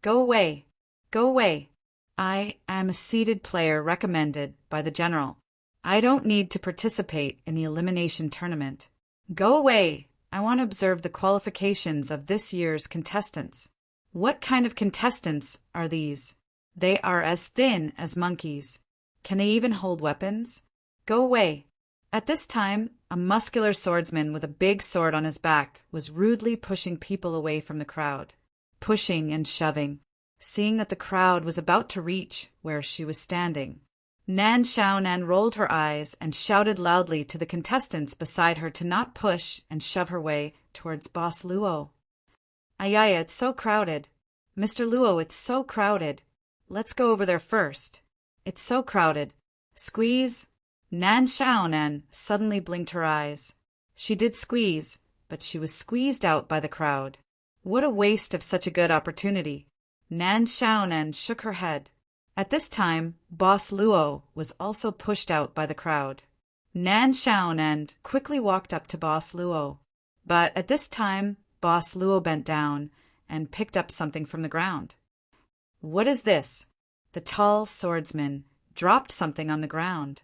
Go away. Go away. I am a seeded player recommended by the general. I don't need to participate in the elimination tournament. Go away. I want to observe the qualifications of this year's contestants. What kind of contestants are these? They are as thin as monkeys. Can they even hold weapons? Go away. At this time, a muscular swordsman with a big sword on his back was rudely pushing people away from the crowd, pushing and shoving. Seeing that the crowd was about to reach where she was standing, Nan Xiaonan rolled her eyes and shouted loudly to the contestants beside her to not push and shove her way towards Boss Luo. Ayaya, it's so crowded. Mr. Luo, it's so crowded. Let's go over there first. It's so crowded. Squeeze. Nan Xiaonan suddenly blinked her eyes. She did squeeze, but she was squeezed out by the crowd. What a waste of such a good opportunity. Nan Xiaonan shook her head. At this time, Boss Luo was also pushed out by the crowd. Nan Xiaonan quickly walked up to Boss Luo. But at this time, Boss Luo bent down and picked up something from the ground. What is this? The tall swordsman dropped something on the ground.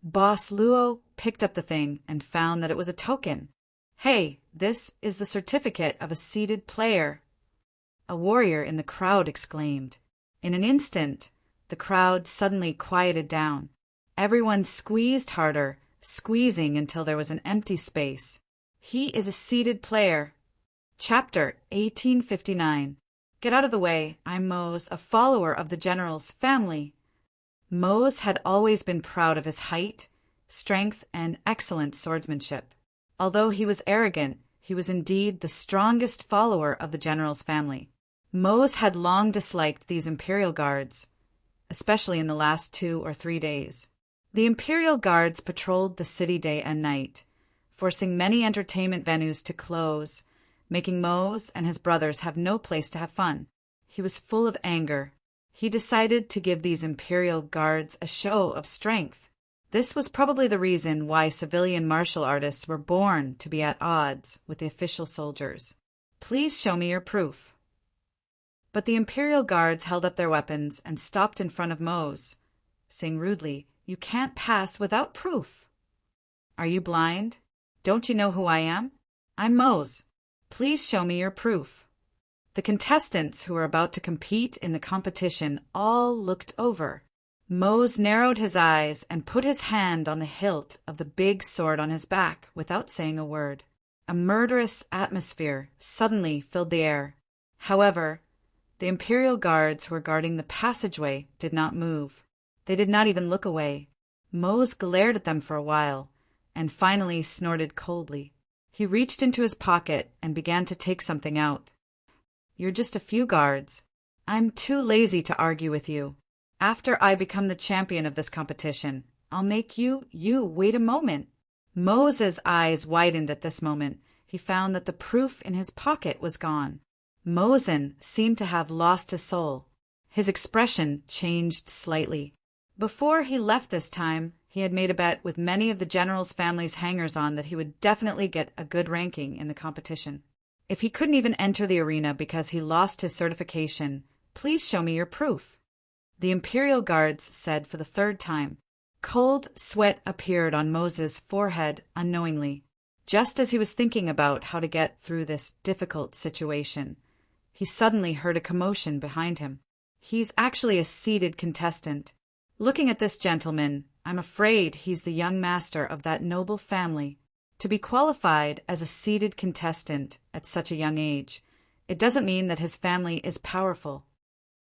Boss Luo picked up the thing and found that it was a token. Hey, this is the certificate of a seeded player. A warrior in the crowd exclaimed. In an instant, the crowd suddenly quieted down. Everyone squeezed harder, squeezing until there was an empty space. He is a seeded player. Chapter 1859. Get out of the way, I'm Mose, a follower of the general's family. Mose had always been proud of his height, strength, and excellent swordsmanship. Although he was arrogant, he was indeed the strongest follower of the general's family. Mose had long disliked these imperial guards, especially in the last 2 or 3 days. The imperial guards patrolled the city day and night, forcing many entertainment venues to close, making Mose and his brothers have no place to have fun. He was full of anger. He decided to give these imperial guards a show of strength. This was probably the reason why civilian martial artists were born to be at odds with the official soldiers. Please show me your proof. But the imperial guards held up their weapons and stopped in front of Mose, saying rudely, You can't pass without proof. Are you blind? Don't you know who I am? I'm Mose. Please show me your proof. The contestants who were about to compete in the competition all looked over. Mose narrowed his eyes and put his hand on the hilt of the big sword on his back without saying a word. A murderous atmosphere suddenly filled the air. However, the imperial guards who were guarding the passageway did not move. They did not even look away. Mose glared at them for a while, and finally snorted coldly. He reached into his pocket and began to take something out. You're just a few guards. I'm too lazy to argue with you. After I become the champion of this competition, I'll make you wait a moment. Mose's eyes widened at this moment. He found that the proof in his pocket was gone. Mosen seemed to have lost his soul. His expression changed slightly. Before he left this time, he had made a bet with many of the general's family's hangers-on that he would definitely get a good ranking in the competition. If he couldn't even enter the arena because he lost his certification, please show me your proof. The imperial guards said for the 3rd time. Cold sweat appeared on Moses' forehead unknowingly. Just as he was thinking about how to get through this difficult situation, he suddenly heard a commotion behind him. He's actually a seated contestant. Looking at this gentleman, I'm afraid he's the young master of that noble family. To be qualified as a seated contestant at such a young age, it doesn't mean that his family is powerful.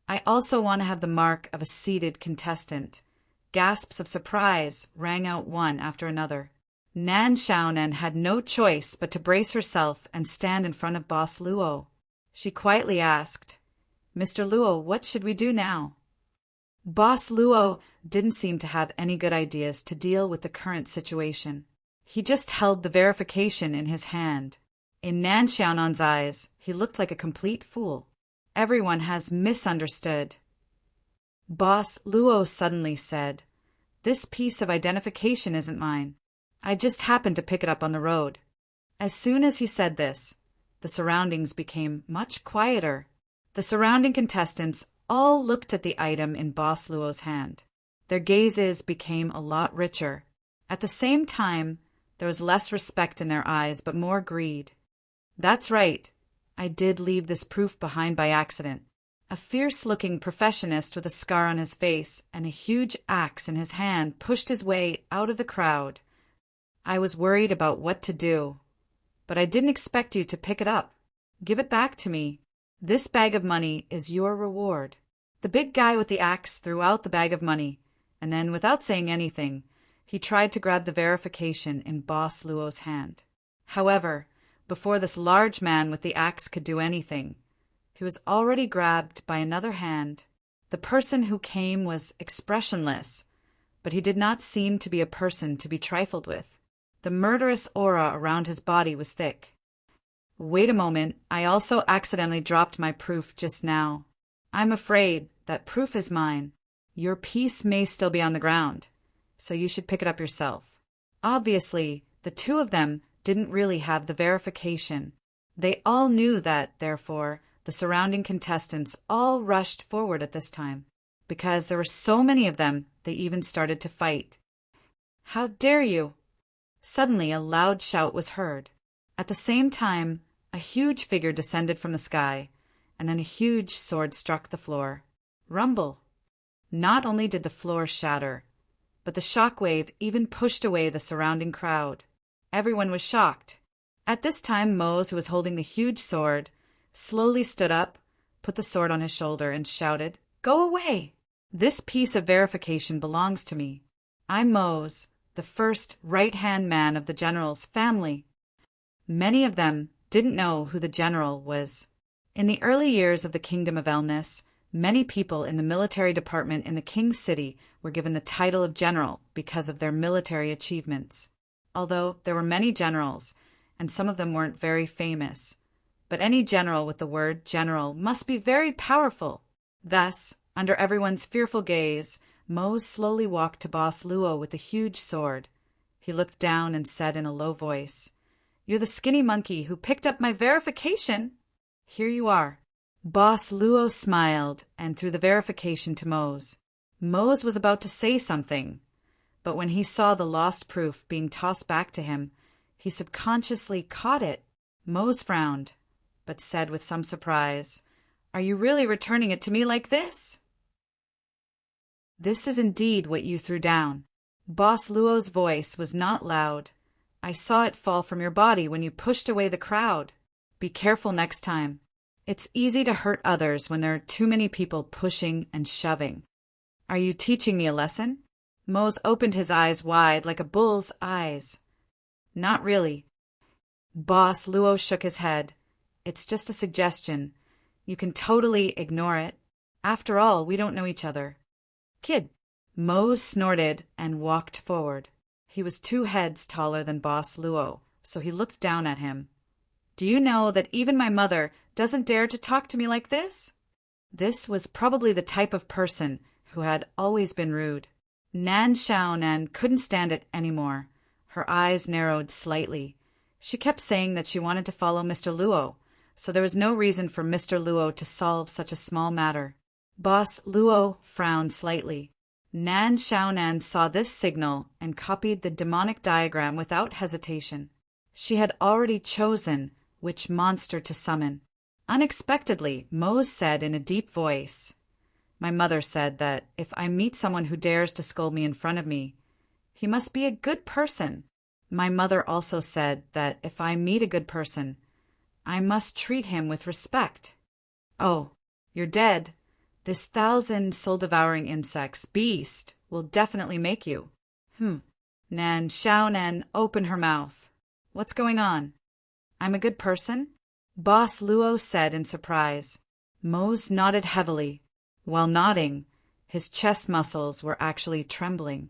I also want to have the mark of a seated contestant. Gasps of surprise rang out one after another. Nan Xiaonan had no choice but to brace herself and stand in front of Boss Luo. She quietly asked, "Mr. Luo, what should we do now?" Boss Luo didn't seem to have any good ideas to deal with the current situation. He just held the verification in his hand. In Nan Xiaonan's eyes, he looked like a complete fool. Everyone has misunderstood. Boss Luo suddenly said, "This piece of identification isn't mine. I just happened to pick it up on the road." As soon as he said this, the surroundings became much quieter. The surrounding contestants all looked at the item in Boss Luo's hand. Their gazes became a lot richer. At the same time, there was less respect in their eyes, but more greed. "That's right. I did leave this proof behind by accident." A fierce-looking professionist with a scar on his face and a huge axe in his hand pushed his way out of the crowd. "I was worried about what to do, but I didn't expect you to pick it up. Give it back to me. This bag of money is your reward." The big guy with the axe threw out the bag of money, and then, without saying anything, he tried to grab the verification in Boss Luo's hand. However, before this large man with the axe could do anything, he was already grabbed by another hand. The person who came was expressionless, but he did not seem to be a person to be trifled with. The murderous aura around his body was thick. "Wait a moment, I also accidentally dropped my proof just now. I'm afraid that proof is mine. Your piece may still be on the ground, so you should pick it up yourself." Obviously, the two of them didn't really have the verification. They all knew that, therefore, the surrounding contestants all rushed forward at this time. Because there were so many of them, they even started to fight. "How dare you!" Suddenly a loud shout was heard. At the same time, a huge figure descended from the sky, and then a huge sword struck the floor. Rumble! Not only did the floor shatter, but the shockwave even pushed away the surrounding crowd. Everyone was shocked. At this time, Mose, who was holding the huge sword, slowly stood up, put the sword on his shoulder, and shouted, "Go away! This piece of verification belongs to me. I'm Mose, the first right-hand man of the general's family." Many of them didn't know who the general was. In the early years of the Kingdom of Elnis, many people in the military department in the king's city were given the title of general because of their military achievements. Although there were many generals, and some of them weren't very famous, but any general with the word general must be very powerful. Thus, under everyone's fearful gaze, Mose slowly walked to Boss Luo with the huge sword. He looked down and said in a low voice, "You're the skinny monkey who picked up my verification. Here you are." Boss Luo smiled and threw the verification to Mose. Mose was about to say something, but when he saw the lost proof being tossed back to him, he subconsciously caught it. Mose frowned, but said with some surprise, "Are you really returning it to me like this?" "This is indeed what you threw down." Boss Luo's voice was not loud. "I saw it fall from your body when you pushed away the crowd. Be careful next time. It's easy to hurt others when there are too many people pushing and shoving." "Are you teaching me a lesson?" Mose opened his eyes wide like a bull's eyes. "Not really." Boss Luo shook his head. "It's just a suggestion. You can totally ignore it. After all, we don't know each other." "Kid." Mose snorted and walked forward. He was 2 heads taller than Boss Luo, so he looked down at him. "Do you know that even my mother doesn't dare to talk to me like this?" This was probably the type of person who had always been rude. Nan Xiaonan couldn't stand it anymore. Her eyes narrowed slightly. She kept saying that she wanted to follow Mr. Luo, so there was no reason for Mr. Luo to solve such a small matter. Boss Luo frowned slightly. Nan Xiaonan saw this signal and copied the demonic diagram without hesitation. She had already chosen which monster to summon. Unexpectedly, Mose said in a deep voice, "My mother said that if I meet someone who dares to scold me in front of me, He must be a good person. My mother also said that if I meet a good person, I must treat him with respect. Oh, you're dead. This 1,000 soul-devouring insects beast will definitely make you. Nan Xiaonan opened her mouth. What's going on? I'm a good person? Boss Luo said in surprise. Mose nodded heavily. While nodding, his chest muscles were actually trembling.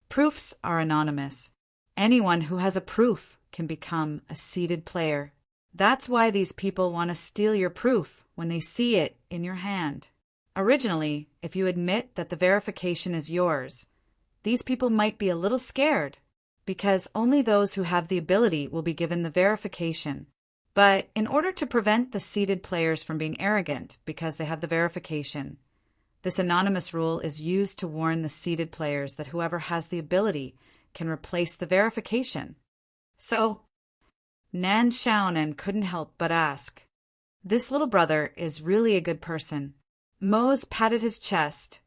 Proofs are anonymous. Anyone who has a proof can become a seated player. That's why these people want to steal your proof when they see it in your hand. Originally, if you admit that the verification is yours, these people might be a little scared, because only those who have the ability will be given the verification. But in order to prevent the seated players from being arrogant because they have the verification, this anonymous rule is used to warn the seated players that whoever has the ability can replace the verification. So, Nan Xiaonan couldn't help but ask, "This little brother is really a good person." Mose patted his chest.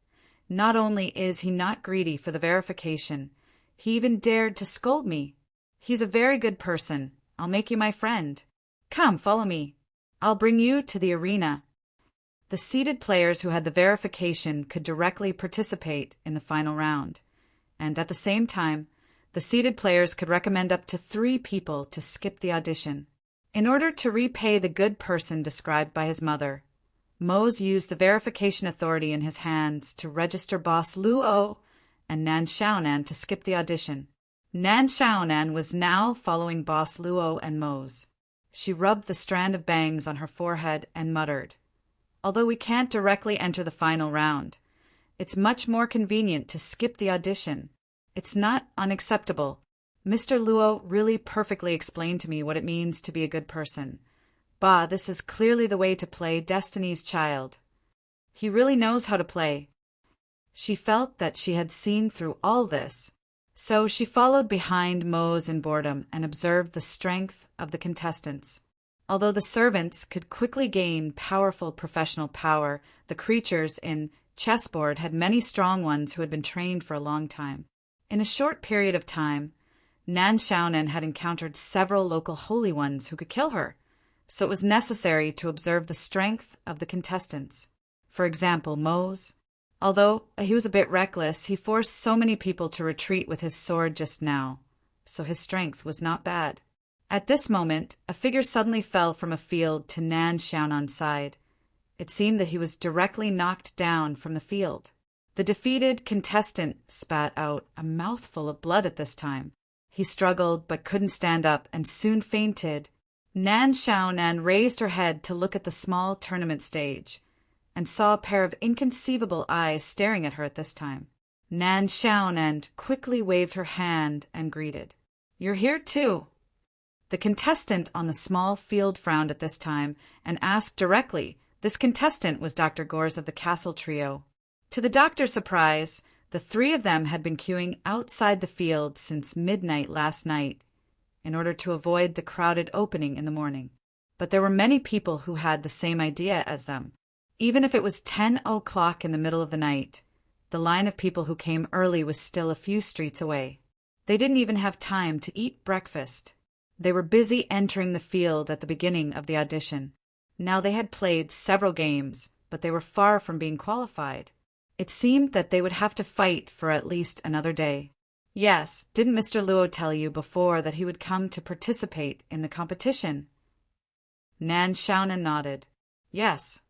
Not only is he not greedy for the verification, he even dared to scold me. He's a very good person. I'll make you my friend. Come, follow me. I'll bring you to the arena. The seeded players who had the verification could directly participate in the final round, and at the same time, the seeded players could recommend up to 3 people to skip the audition. In order to repay the good person described by his mother, Mose used the verification authority in his hands to register Boss Luo and Nan Xiaonan to skip the audition. Nan Xiaonan was now following Boss Luo and Mose. She rubbed the strand of bangs on her forehead and muttered, "Although we can't directly enter the final round, it's much more convenient to skip the audition. It's not unacceptable. Mr. Luo really perfectly explained to me what it means to be a good person. Bah, this is clearly the way to play Destiny's Child. He really knows how to play." She felt that she had seen through all this, so she followed behind Mose in boredom and observed the strength of the contestants. Although the servants could quickly gain powerful professional power, the creatures in chessboard had many strong ones who had been trained for a long time. In a short period of time, Nan Xiaonan had encountered several local holy ones who could kill her, so it was necessary to observe the strength of the contestants. For example, Mose. Although he was a bit reckless, he forced so many people to retreat with his sword just now, so his strength was not bad. At this moment, a figure suddenly fell from a field to Nan Xiaonan's side. It seemed that he was directly knocked down from the field. The defeated contestant spat out a mouthful of blood at this time. He struggled but couldn't stand up and soon fainted. Nan Xiaonan raised her head to look at the small tournament stage and saw a pair of inconceivable eyes staring at her at this time. Nan Xiaonan quickly waved her hand and greeted, "You're here too." The contestant on the small field frowned at this time and asked directly. This contestant was Dr. Gores of the Castle Trio. To the doctor's surprise, the 3 of them had been queuing outside the field since midnight last night in order to avoid the crowded opening in the morning. But there were many people who had the same idea as them. Even if it was 10 o'clock in the middle of the night, the line of people who came early was still a few streets away. They didn't even have time to eat breakfast. They were busy entering the field at the beginning of the audition. Now they had played several games, but they were far from being qualified. It seemed that they would have to fight for at least another day. "Yes, didn't Mr. Luo tell you before that he would come to participate in the competition?" Nan Xiaonan nodded. "Yes."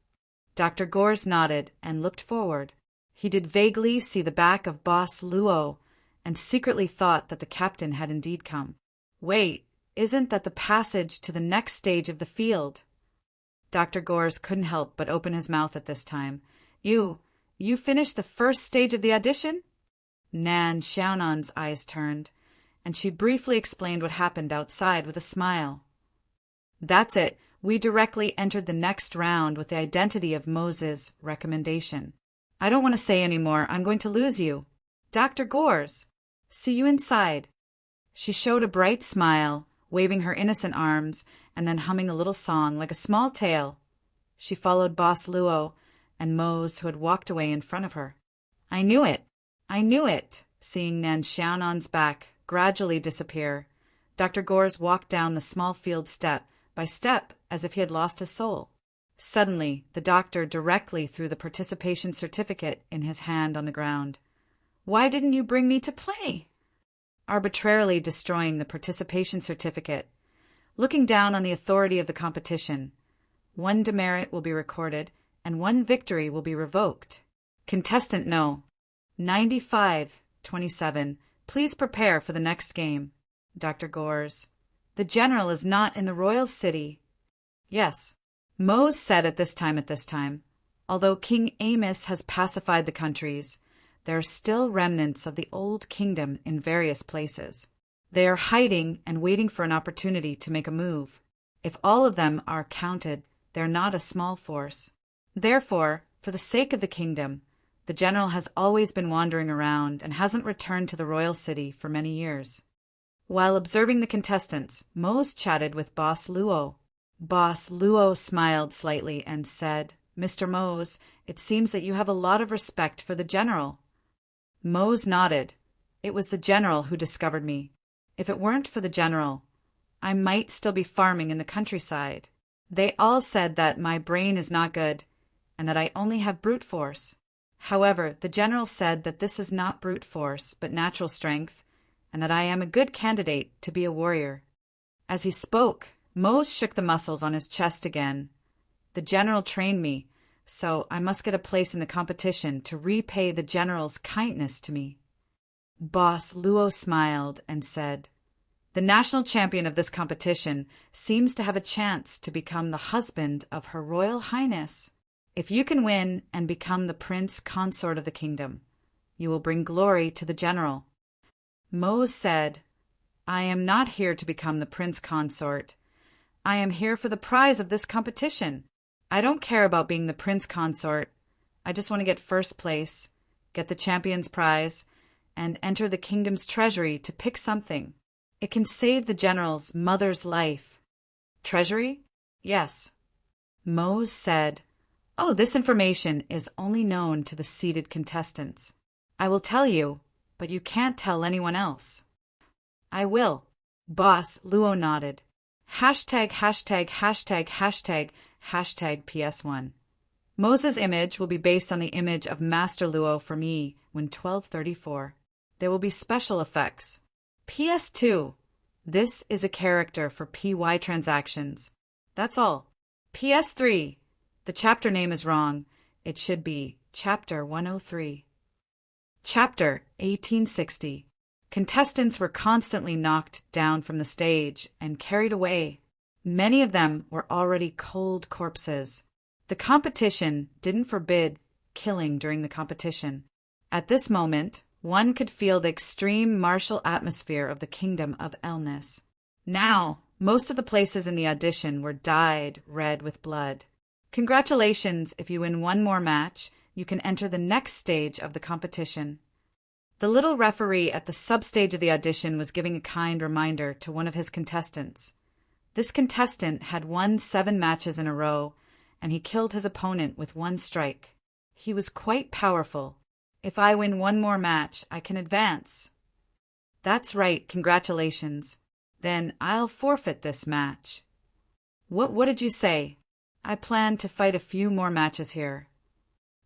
Dr. Gores nodded and looked forward. He did vaguely see the back of Boss Luo and secretly thought that the captain had indeed come. "Wait, isn't that the passage to the next stage of the field?" Dr. Gores couldn't help but open his mouth at this time. You finished the first stage of the audition?" Nan Xiaonan's eyes turned, and she briefly explained what happened outside with a smile. "That's it. We directly entered the next round with the identity of Moses' recommendation. I don't want to say any more. I'm going to lose you. Dr. Gores, see you inside." She showed a bright smile, waving her innocent arms, and then humming a little song like a small tale. She followed Boss Luo and Mose, who had walked away in front of her. "I knew it! I knew it!" seeing Nan Xiaonan's back gradually disappear, Dr. Gores walked down the small field step by step as if he had lost his soul. Suddenly, the doctor directly threw the participation certificate in his hand on the ground. "Why didn't you bring me to play?" Arbitrarily destroying the participation certificate. Looking down on the authority of the competition, 1 demerit will be recorded and 1 victory will be revoked. Contestant No. 9527, please prepare for the next game. Dr. Gores. The general is not in the royal city. Yes. Mose said at this time, although King Amos has pacified the countries, there are still remnants of the old kingdom in various places. They are hiding and waiting for an opportunity to make a move. If all of them are counted, they're not a small force. Therefore, for the sake of the kingdom, the general has always been wandering around and hasn't returned to the royal city for many years. While observing the contestants, Mose chatted with Boss Luo. Boss Luo smiled slightly and said, "Mr. Mose, it seems that you have a lot of respect for the general." Mose nodded. "It was the general who discovered me. If it weren't for the general, I might still be farming in the countryside. They all said that my brain is not good and that I only have brute force. However, the general said that this is not brute force but natural strength, and that I am a good candidate to be a warrior." As he spoke, Mose shook the muscles on his chest again. "The general trained me, so I must get a place in the competition to repay the general's kindness to me." Boss Luo smiled and said, "The national champion of this competition seems to have a chance to become the husband of Her Royal Highness. If you can win and become the prince consort of the kingdom, you will bring glory to the general." Mose said, "I am not here to become the prince consort. I am here for the prize of this competition. I don't care about being the prince consort. I just want to get first place, get the champion's prize, and enter the kingdom's treasury to pick something. It can save the general's mother's life." "Treasury?" "Yes." Mose said, "Oh, this information is only known to the seated contestants. I will tell you, but you can't tell anyone else." "I will." Boss Luo nodded. ######## PS1. Mose's image will be based on the image of Master Luo for me when 1234. There will be special effects. PS2. This is a character for PY transactions. That's all. PS3. The chapter name is wrong. It should be Chapter 103. Chapter 1860. Contestants were constantly knocked down from the stage and carried away. Many of them were already cold corpses. The competition didn't forbid killing during the competition. At this moment, one could feel the extreme martial atmosphere of the kingdom of illness. Now, most of the places in the audition were dyed red with blood. Congratulations, if you win one more match, you can enter the next stage of the competition. The little referee at the substage of the audition was giving a kind reminder to one of his contestants. This contestant had won 7 matches in a row, and he killed his opponent with 1 strike. He was quite powerful. "If I win one more match, I can advance." "That's right, congratulations. Then I'll forfeit this match." What did you say?" "I plan to fight a few more matches here."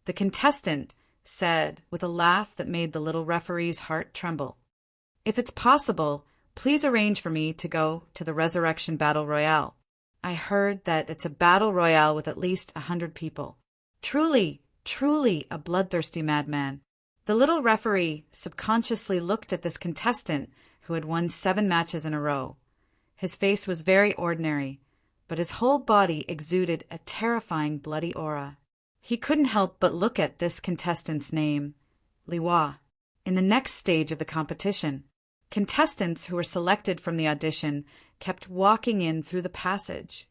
The contestant said with a laugh that made the little referee's heart tremble, "If it's possible, please arrange for me to go to the Resurrection Battle Royale. I heard that it's a battle royale with at least 100 people. Truly, truly a bloodthirsty madman." The little referee subconsciously looked at this contestant who had won 7 matches in a row. His face was very ordinary, but his whole body exuded a terrifying bloody aura. He couldn't help but look at this contestant's name, Liwa. In the next stage of the competition, contestants who were selected from the audition kept walking in through the passage.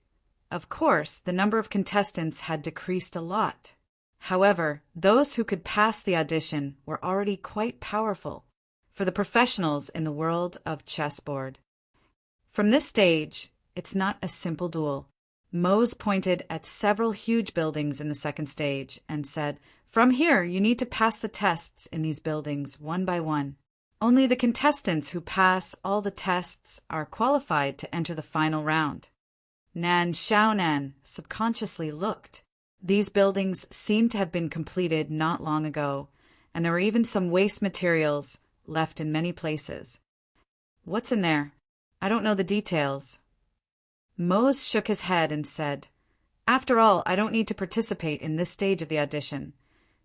Of course, the number of contestants had decreased a lot. However, those who could pass the audition were already quite powerful for the professionals in the world of chessboard. From this stage, it's not a simple duel. Mose pointed at several huge buildings in the second stage and said, "From here, you need to pass the tests in these buildings one by one. Only the contestants who pass all the tests are qualified to enter the final round. Nan Xiaonan subconsciously looked. These buildings seemed to have been completed not long ago, and there were even some waste materials left in many places. What's in there? I don't know the details. Mose shook his head and said, After all, I don't need to participate in this stage of the audition,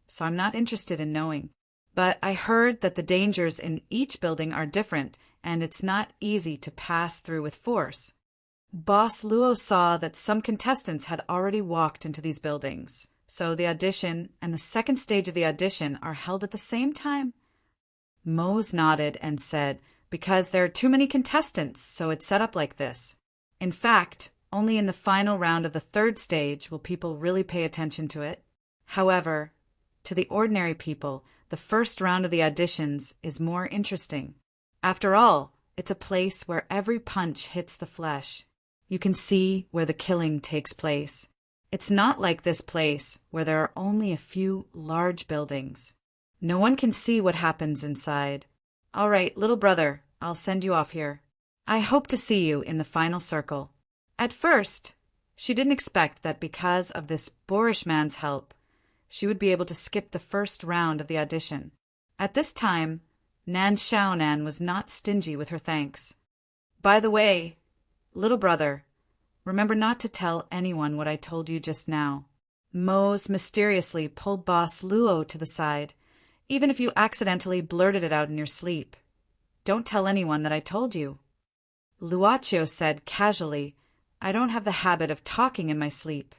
so I'm not interested in knowing. But I heard that the dangers in each building are different, and it's not easy to pass through with force. Boss Luo saw that some contestants had already walked into these buildings, so the audition and the second stage of the audition are held at the same time. Mose nodded and said, Because there are too many contestants, so it's set up like this. In fact, only in the final round of the third stage will people really pay attention to it. However, to the ordinary people, the first round of the auditions is more interesting. After all, it's a place where every punch hits the flesh. You can see where the killing takes place. It's not like this place where there are only a few large buildings. No one can see what happens inside. All right, little brother, I'll send you off here. I hope to see you in the final circle. At first, she didn't expect that because of this boorish man's help, she would be able to skip the first round of the audition. At this time, Nan Xiaonan was not stingy with her thanks. By the way, little brother, remember not to tell anyone what I told you just now. Mose mysteriously pulled Boss Luo to the side, even if you accidentally blurted it out in your sleep. Don't tell anyone that I told you. Luochio said casually, I don't have the habit of talking in my sleep.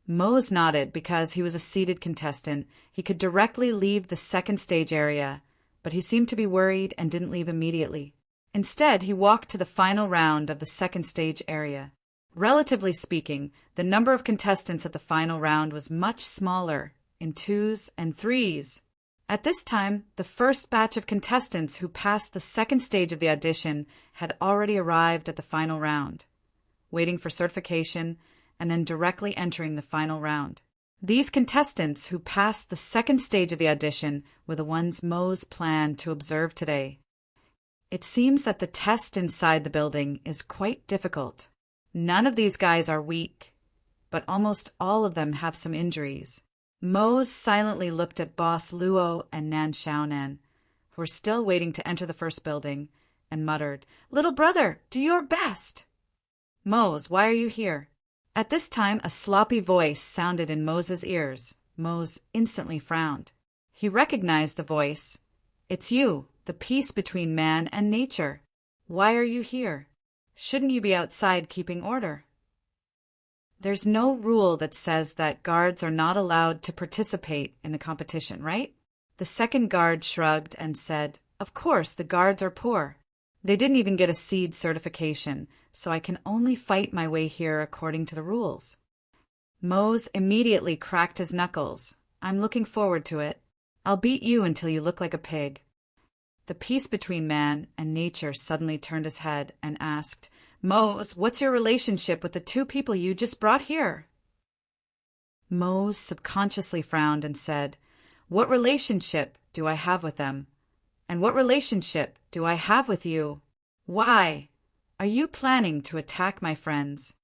Mose nodded because he was a seated contestant. He could directly leave the second stage area, but he seemed to be worried and didn't leave immediately. Instead, he walked to the final round of the second stage area. Relatively speaking, the number of contestants at the final round was much smaller, in 2s and 3s. At this time, the first batch of contestants who passed the second stage of the audition had already arrived at the final round, waiting for certification and then directly entering the final round. These contestants who passed the second stage of the audition were the ones Mose planned to observe today. It seems that the test inside the building is quite difficult. None of these guys are weak, but almost all of them have some injuries. Mose silently looked at Boss Luo and Nan Xiaonan, who were still waiting to enter the first building, and muttered, Little brother, do your best. Mose, why are you here? At this time, a sloppy voice sounded in Mose's ears. Mose instantly frowned. He recognized the voice. It's you, the peace between man and nature. Why are you here? Shouldn't you be outside keeping order? There's no rule that says that guards are not allowed to participate in the competition, right? The second guard shrugged and said, Of course, the guards are poor. They didn't even get a seed certification, so I can only fight my way here according to the rules. Mose immediately cracked his knuckles. I'm looking forward to it. I'll beat you until you look like a pig. The peace between man and nature suddenly turned his head and asked, Mose, what's your relationship with the two people you just brought here? Mose subconsciously frowned and said, What relationship do I have with them? And what relationship do I have with you? Why? Are you planning to attack my friends?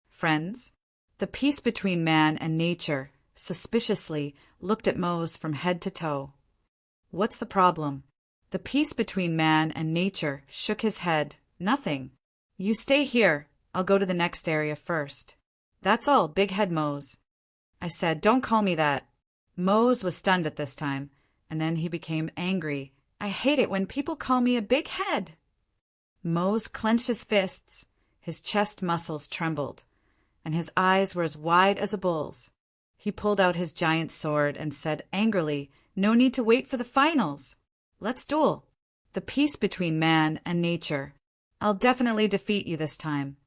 Friends? The peace between man and nature suspiciously looked at Mose from head to toe. What's the problem? The peace between man and nature shook his head. Nothing. You stay here. I'll go to the next area first. That's all, Big Head Mose. I said, Don't call me that. Mose was stunned at this time, and then he became angry. I hate it when people call me a big head. Mose clenched his fists, his chest muscles trembled, and his eyes were as wide as a bull's. He pulled out his giant sword and said angrily, No need to wait for the finals. Let's duel. The peace between man and nature. I'll definitely defeat you this time.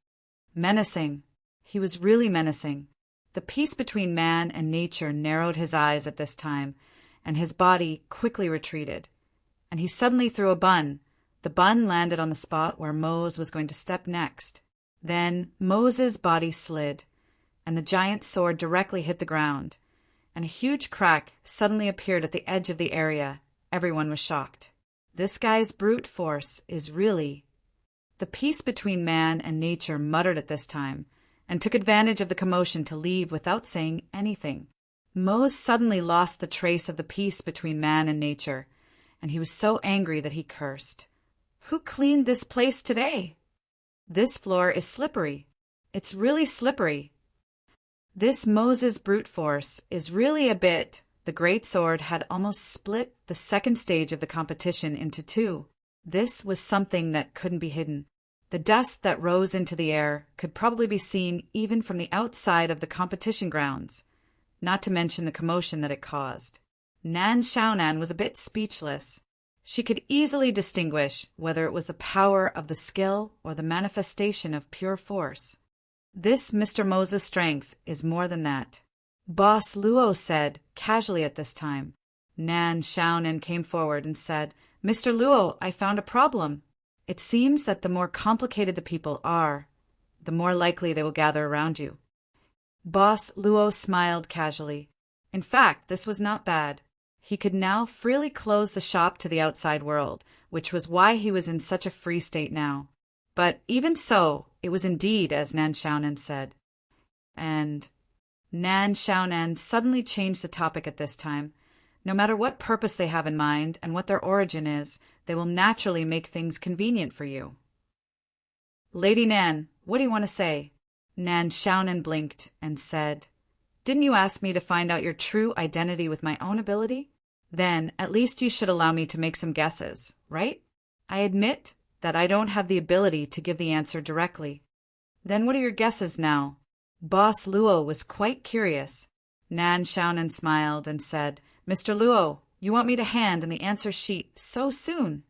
Menacing. He was really menacing. The peace between man and nature narrowed his eyes at this time, and his body quickly retreated. And he suddenly threw a bun. The bun landed on the spot where Mose was going to step next. Then Mose's body slid, and the giant sword directly hit the ground, and a huge crack suddenly appeared at the edge of the area. Everyone was shocked. This guy's brute force is really... The peace between man and nature muttered at this time, and took advantage of the commotion to leave without saying anything. Mose suddenly lost the trace of the peace between man and nature, and he was so angry that he cursed. Who cleaned this place today? This floor is slippery. It's really slippery. This Moses brute force is really a bit... The great sword had almost split the second stage of the competition into two. This was something that couldn't be hidden. The dust that rose into the air could probably be seen even from the outside of the competition grounds, not to mention the commotion that it caused. Nan Xiaonan was a bit speechless. She could easily distinguish whether it was the power of the skill or the manifestation of pure force. This Mr. Moses' strength is more than that. Boss Luo said, casually at this time. Nan Xiaonan came forward and said, Mr. Luo, I found a problem. It seems that the more complicated the people are, the more likely they will gather around you. Boss Luo smiled casually. In fact, this was not bad. He could now freely close the shop to the outside world, which was why he was in such a free state now. But even so, it was indeed as Nan Xiaonan said. And Nan Xiaonan suddenly changed the topic at this time. No matter what purpose they have in mind and what their origin is, they will naturally make things convenient for you. Lady Nan, what do you want to say? Nan Xiaonan blinked and said, Didn't you ask me to find out your true identity with my own ability? Then at least you should allow me to make some guesses, right? I admit that I don't have the ability to give the answer directly. Then what are your guesses now? Boss Luo was quite curious. Nan Xiaonan smiled and said, Mr. Luo, you want me to hand in the answer sheet so soon?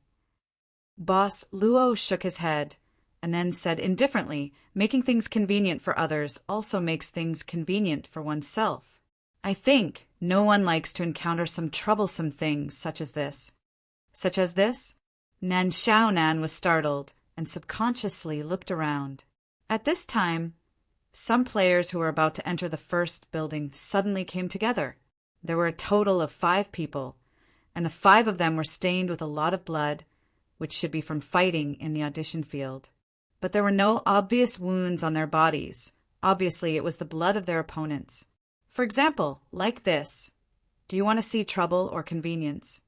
Boss Luo shook his head and then said indifferently, making things convenient for others also makes things convenient for oneself. I think no one likes to encounter some troublesome things such as this. Such as this? Nan Xiaonan was startled and subconsciously looked around. At this time, some players who were about to enter the first building suddenly came together. There were a total of 5 people, and the 5 of them were stained with a lot of blood, which should be from fighting in the audition field. But there were no obvious wounds on their bodies. Obviously, it was the blood of their opponents. For example, like this. Do you want to see trouble or convenience?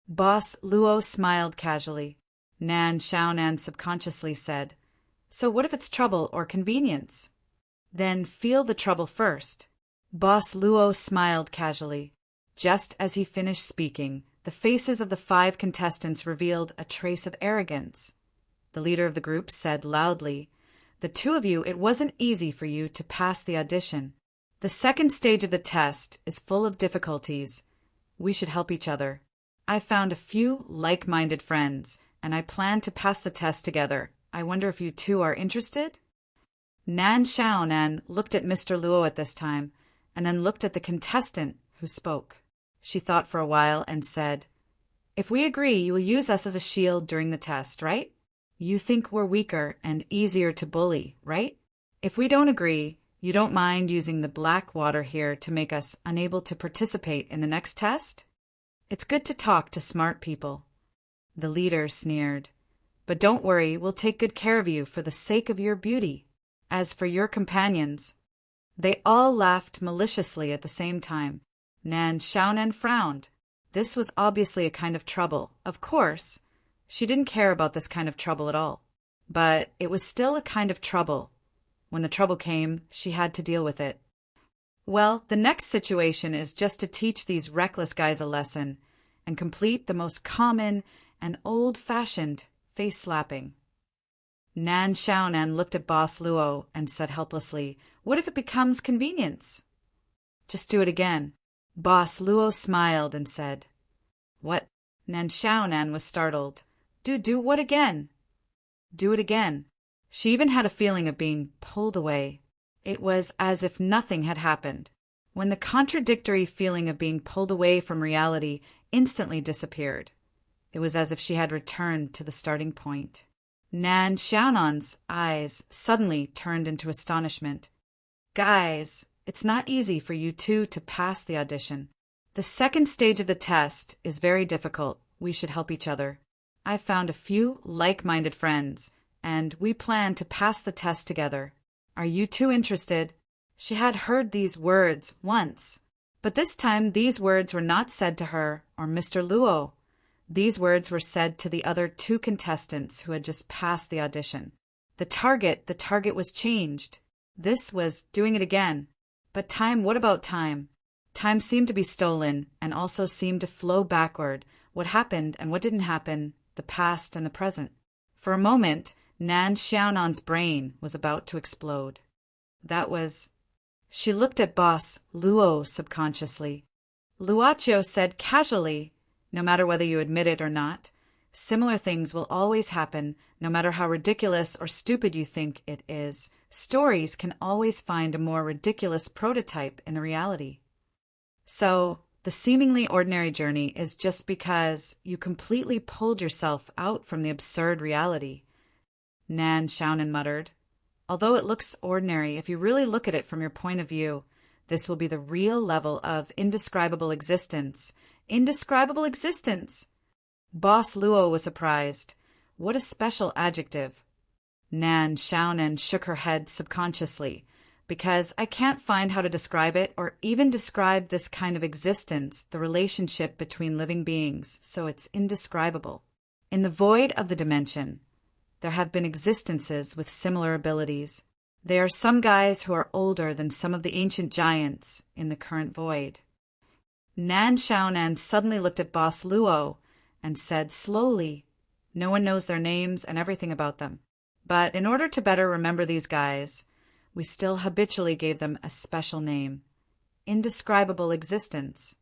Boss Luo smiled casually. Nan Xiaonan subconsciously said, So what if it's trouble or convenience? Then feel the trouble first. Boss Luo smiled casually. Just as he finished speaking, the faces of the 5 contestants revealed a trace of arrogance. The leader of the group said loudly, The 2 of you, it wasn't easy for you to pass the audition. The second stage of the test is full of difficulties. We should help each other. I found a few like-minded friends, and I plan to pass the test together. I wonder if you 2 are interested? Nan Xiaonan looked at Mr. Luo at this time, and then looked at the contestant who spoke. She thought for a while and said, If we agree, you will use us as a shield during the test, right? You think we're weaker and easier to bully, right? If we don't agree, you don't mind using the black water here to make us unable to participate in the next test? It's good to talk to smart people. The leader sneered. But don't worry, we'll take good care of you for the sake of your beauty. As for your companions... They all laughed maliciously at the same time. Nan Xiaonan frowned. This was obviously a kind of trouble. Of course, she didn't care about this kind of trouble at all. But it was still a kind of trouble. When the trouble came, she had to deal with it. Well, the next situation is just to teach these reckless guys a lesson and complete the most common and old-fashioned face-slapping. Nan Xiaonan looked at Boss Luo and said helplessly, What if it becomes convenience? Just do it again. Boss Luo smiled and said, What? Nan Xiaonan was startled. Do what again? Do it again. She even had a feeling of being pulled away. It was as if nothing had happened. When the contradictory feeling of being pulled away from reality instantly disappeared, it was as if she had returned to the starting point. Nan Xiaonan's eyes suddenly turned into astonishment. Guys, it's not easy for you 2 to pass the audition. The second stage of the test is very difficult. we should help each other. I've found a few like-minded friends, and we plan to pass the test together. Are you two interested?" She had heard these words once, but this time these words were not said to her or Mr. Luo. These words were said to the other two contestants who had just passed the audition. The target was changed. This was doing it again. But time, what about time? Time seemed to be stolen and also seemed to flow backward. What happened and what didn't happen, the past and the present. For a moment, Nan Xiaonan's brain was about to explode. She looked at Boss Luo subconsciously. Luochio said casually, "No matter whether you admit it or not, similar things will always happen, no matter how ridiculous or stupid you think it is. Stories can always find a more ridiculous prototype in the reality. So, the seemingly ordinary journey is just because you completely pulled yourself out from the absurd reality," Nan Xiaonan muttered. "Although it looks ordinary, if you really look at it from your point of view, this will be the real level of indescribable existence." Indescribable existence! Boss Luo was surprised. What a special adjective. Nan Xiaonan shook her head subconsciously. "Because I can't find how to describe it or even describe this kind of existence, the relationship between living beings, so it's indescribable. In the void of the dimension, there have been existences with similar abilities. There are some guys who are older than some of the ancient giants in the current void." Nan Xiaonan suddenly looked at Boss Luo and said slowly, "No one knows their names and everything about them. But in order to better remember these guys, we still habitually gave them a special name. Indescribable existence.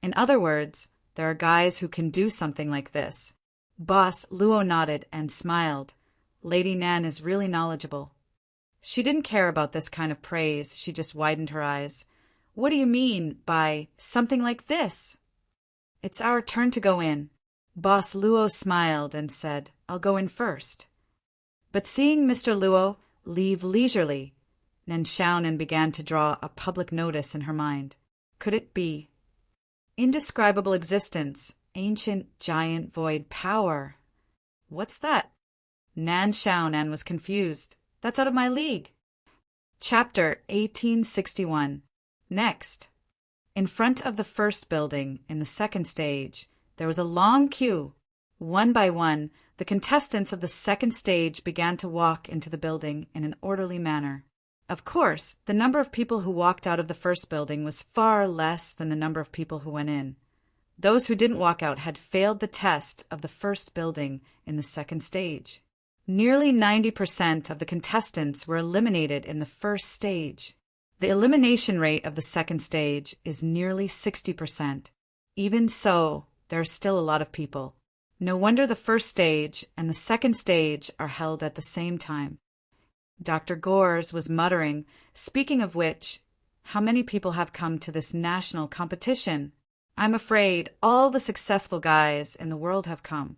In other words, there are guys who can do something like this." Boss Luo nodded and smiled. Lady Nan is really knowledgeable. She didn't care about this kind of praise, she just widened her eyes. "What do you mean by something like this?" "It's our turn to go in." Boss Luo smiled and said, "I'll go in first." But seeing Mr. Luo leave leisurely, Nan Xiaonan began to draw a public notice in her mind. Could it be? Indescribable existence, ancient giant void power. What's that? Nan Xiaonan was confused. That's out of my league. Chapter 1861. Next. In front of the first building, in the second stage, there was a long queue. One by one, the contestants of the second stage began to walk into the building in an orderly manner. Of course, the number of people who walked out of the first building was far less than the number of people who went in. Those who didn't walk out had failed the test of the first building in the second stage. Nearly 90% of the contestants were eliminated in the first stage. The elimination rate of the second stage is nearly 60%. Even so, there are still a lot of people. No wonder the first stage and the second stage are held at the same time. Dr. Gores was muttering, "Speaking of which, how many people have come to this national competition? I'm afraid all the successful guys in the world have come."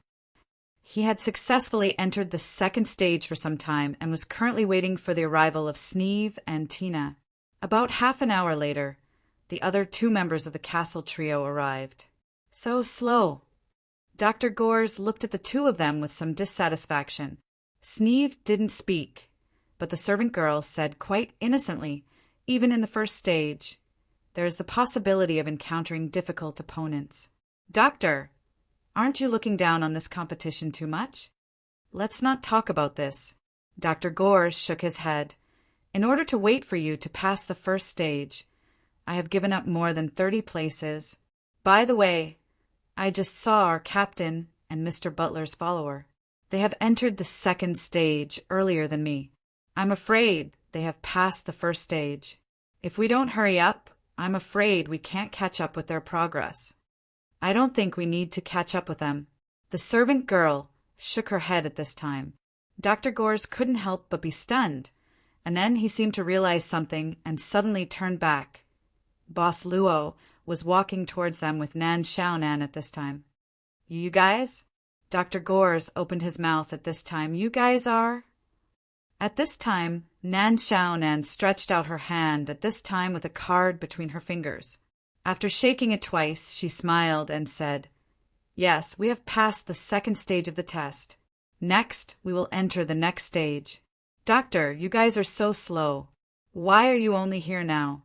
He had successfully entered the second stage for some time and was currently waiting for the arrival of Sneeve and Tina. About half an hour later, the other two members of the castle trio arrived. So slow. Dr. Gores looked at the two of them with some dissatisfaction. Sneeve didn't speak, but the servant girl said quite innocently, "Even in the first stage, there is the possibility of encountering difficult opponents. Doctor, aren't you looking down on this competition too much?" "Let's not talk about this." Dr. Gores shook his head. "In order to wait for you to pass the first stage, I have given up more than 30 places. By the way, I just saw our captain and Mr. Butler's follower. They have entered the second stage earlier than me. I'm afraid they have passed the first stage. If we don't hurry up, I'm afraid we can't catch up with their progress." "I don't think we need to catch up with them." The servant girl shook her head at this time. Dr. Gores couldn't help but be stunned, and then he seemed to realize something and suddenly turned back. Boss Luo was walking towards them with Nan Xiaonan at this time. "You guys?" Dr. Gores opened his mouth at this time. "You guys are?" At this time, Nan Xiaonan stretched out her hand, at this time with a card between her fingers. After shaking it twice, she smiled and said, Yes, we have passed the second stage of the test. Next, we will enter the next stage. Doctor, you guys are so slow. Why are you only here now?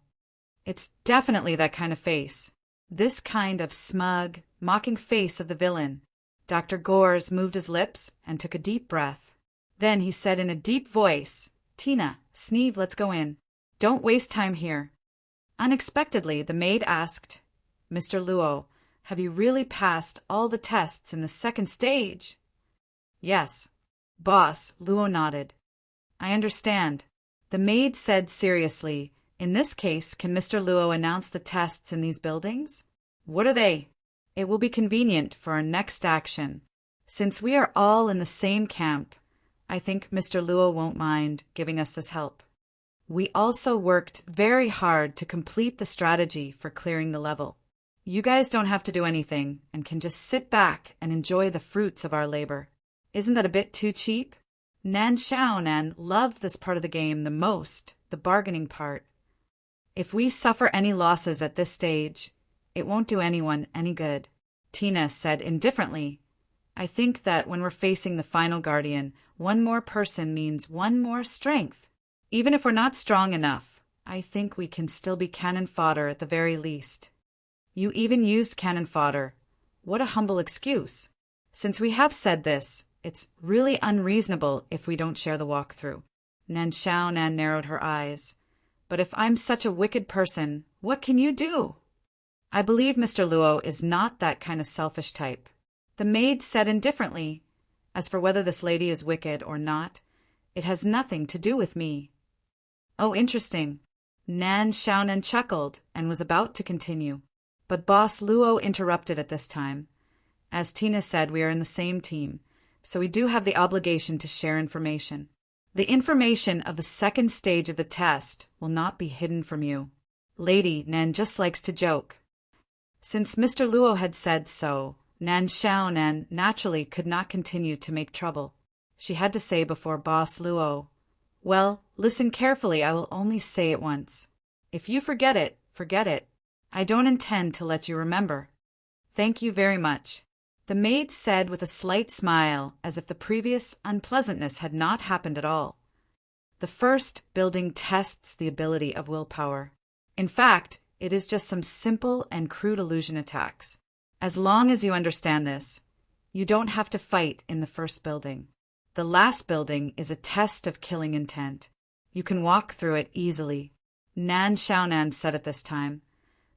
It's definitely that kind of face. This kind of smug, mocking face of the villain. Dr. Gores moved his lips and took a deep breath. Then he said in a deep voice, "Tina, Sneeve, let's go in. Don't waste time here." Unexpectedly, the maid asked, "Mr. Luo, have you really passed all the tests in the second stage?" "Yes." Boss Luo nodded. "I understand." The maid said seriously, "In this case, can Mr. Luo announce the tests in these buildings?" "What are they?" "It will be convenient for our next action. Since we are all in the same camp, I think Mr. Luo won't mind giving us this help. We also worked very hard to complete the strategy for clearing the level. You guys don't have to do anything and can just sit back and enjoy the fruits of our labor. Isn't that a bit too cheap?" Nan Xiaonan loved this part of the game the most, the bargaining part. "If we suffer any losses at this stage, it won't do anyone any good," Tina said indifferently. "I think that when we're facing the final guardian, one more person means one more strength. Even if we're not strong enough, I think we can still be cannon fodder at the very least." "You even used cannon fodder. What a humble excuse. Since we have said this, it's really unreasonable if we don't share the walkthrough." Nan Xiaonan narrowed her eyes. "But if I'm such a wicked person, what can you do?" "I believe Mr. Luo is not that kind of selfish type," the maid said indifferently. "As for whether this lady is wicked or not, it has nothing to do with me." "Oh, interesting." Nan Xiaonan chuckled and was about to continue. But Boss Luo interrupted at this time. "As Tina said, we are in the same team, so we do have the obligation to share information. The information of the second stage of the test will not be hidden from you. Lady Nan just likes to joke." Since Mr. Luo had said so, Nan Xiaonan naturally could not continue to make trouble. She had to say before Boss Luo, "Well, listen carefully, I will only say it once. If you forget it, forget it. I don't intend to let you remember." "Thank you very much," the maid said with a slight smile, as if the previous unpleasantness had not happened at all. The first building tests the ability of willpower. In fact, it is just some simple and crude illusion attacks. As long as you understand this, you don't have to fight in the first building. The last building is a test of killing intent. You can walk through it easily, Nan Xiaonan said at this time.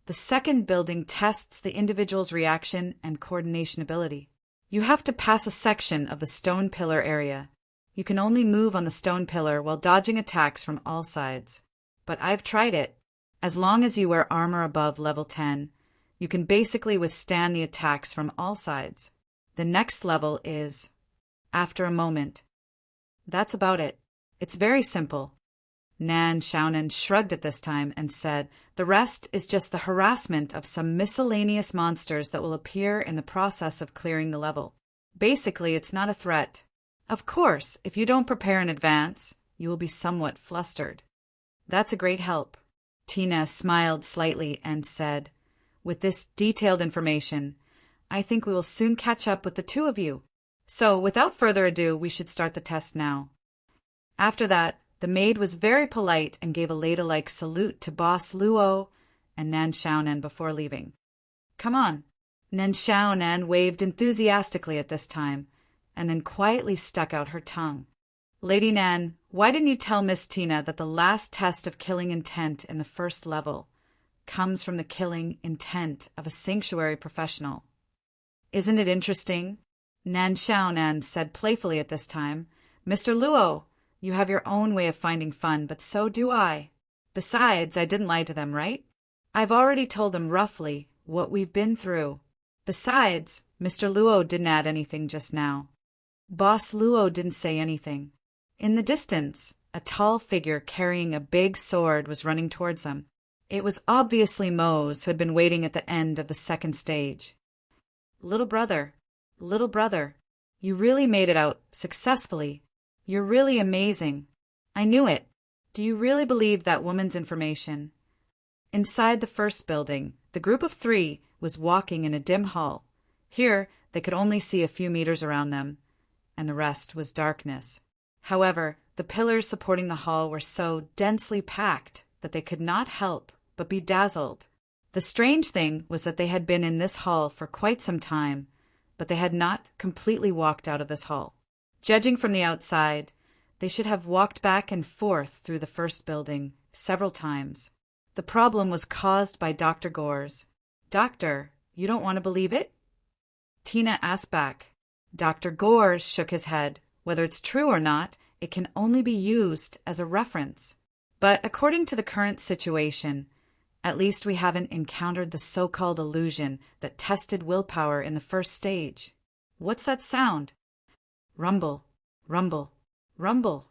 The second building tests the individual's reaction and coordination ability. You have to pass a section of the stone pillar area. You can only move on the stone pillar while dodging attacks from all sides. But I've tried it. As long as you wear armor above level 10, you can basically withstand the attacks from all sides. The next level is after a moment. That's about it. It's very simple. Nan Xiaonan shrugged at this time and said, "The rest is just the harassment of some miscellaneous monsters that will appear in the process of clearing the level. Basically, it's not a threat. Of course, if you don't prepare in advance, you will be somewhat flustered." "That's a great help." Tina smiled slightly and said, "With this detailed information, I think we will soon catch up with the two of you. So, without further ado, we should start the test now." After that, the maid was very polite and gave a ladylike salute to Boss Luo and Nan Xiaonan before leaving. "Come on." Nan Xiaonan waved enthusiastically at this time, and then quietly stuck out her tongue. "Lady Nan, why didn't you tell Miss Tina that the last test of killing intent in the first level comes from the killing intent of a sanctuary professional? Isn't it interesting?" Nan Xiaonan said playfully at this time. "Mr. Luo, you have your own way of finding fun, but so do I. Besides, I didn't lie to them, right? I've already told them roughly what we've been through. Besides, Mr. Luo didn't add anything just now." Boss Luo didn't say anything. In the distance, a tall figure carrying a big sword was running towards them. It was obviously Mose, who had been waiting at the end of the second stage. Little brother, you really made it out successfully. You're really amazing. I knew it. Do you really believe that woman's information?" Inside the first building, the group of three was walking in a dim hall. Here, They could only see a few meters around them, and the rest was darkness. However, the pillars supporting the hall were so densely packed that they could not help but be dazzled. The strange thing was that they had been in this hall for quite some time, but they had not completely walked out of this hall. Judging from the outside, they should have walked back and forth through the first building several times. The problem was caused by Dr. Gores. "Doctor, you don't want to believe it?" Tina asked back. Dr. Gores shook his head. Whether it's true or not, it can only be used as a reference. But according to the current situation, at least we haven't encountered the so-called illusion that tested willpower in the first stage. What's that sound? Rumble, rumble, rumble.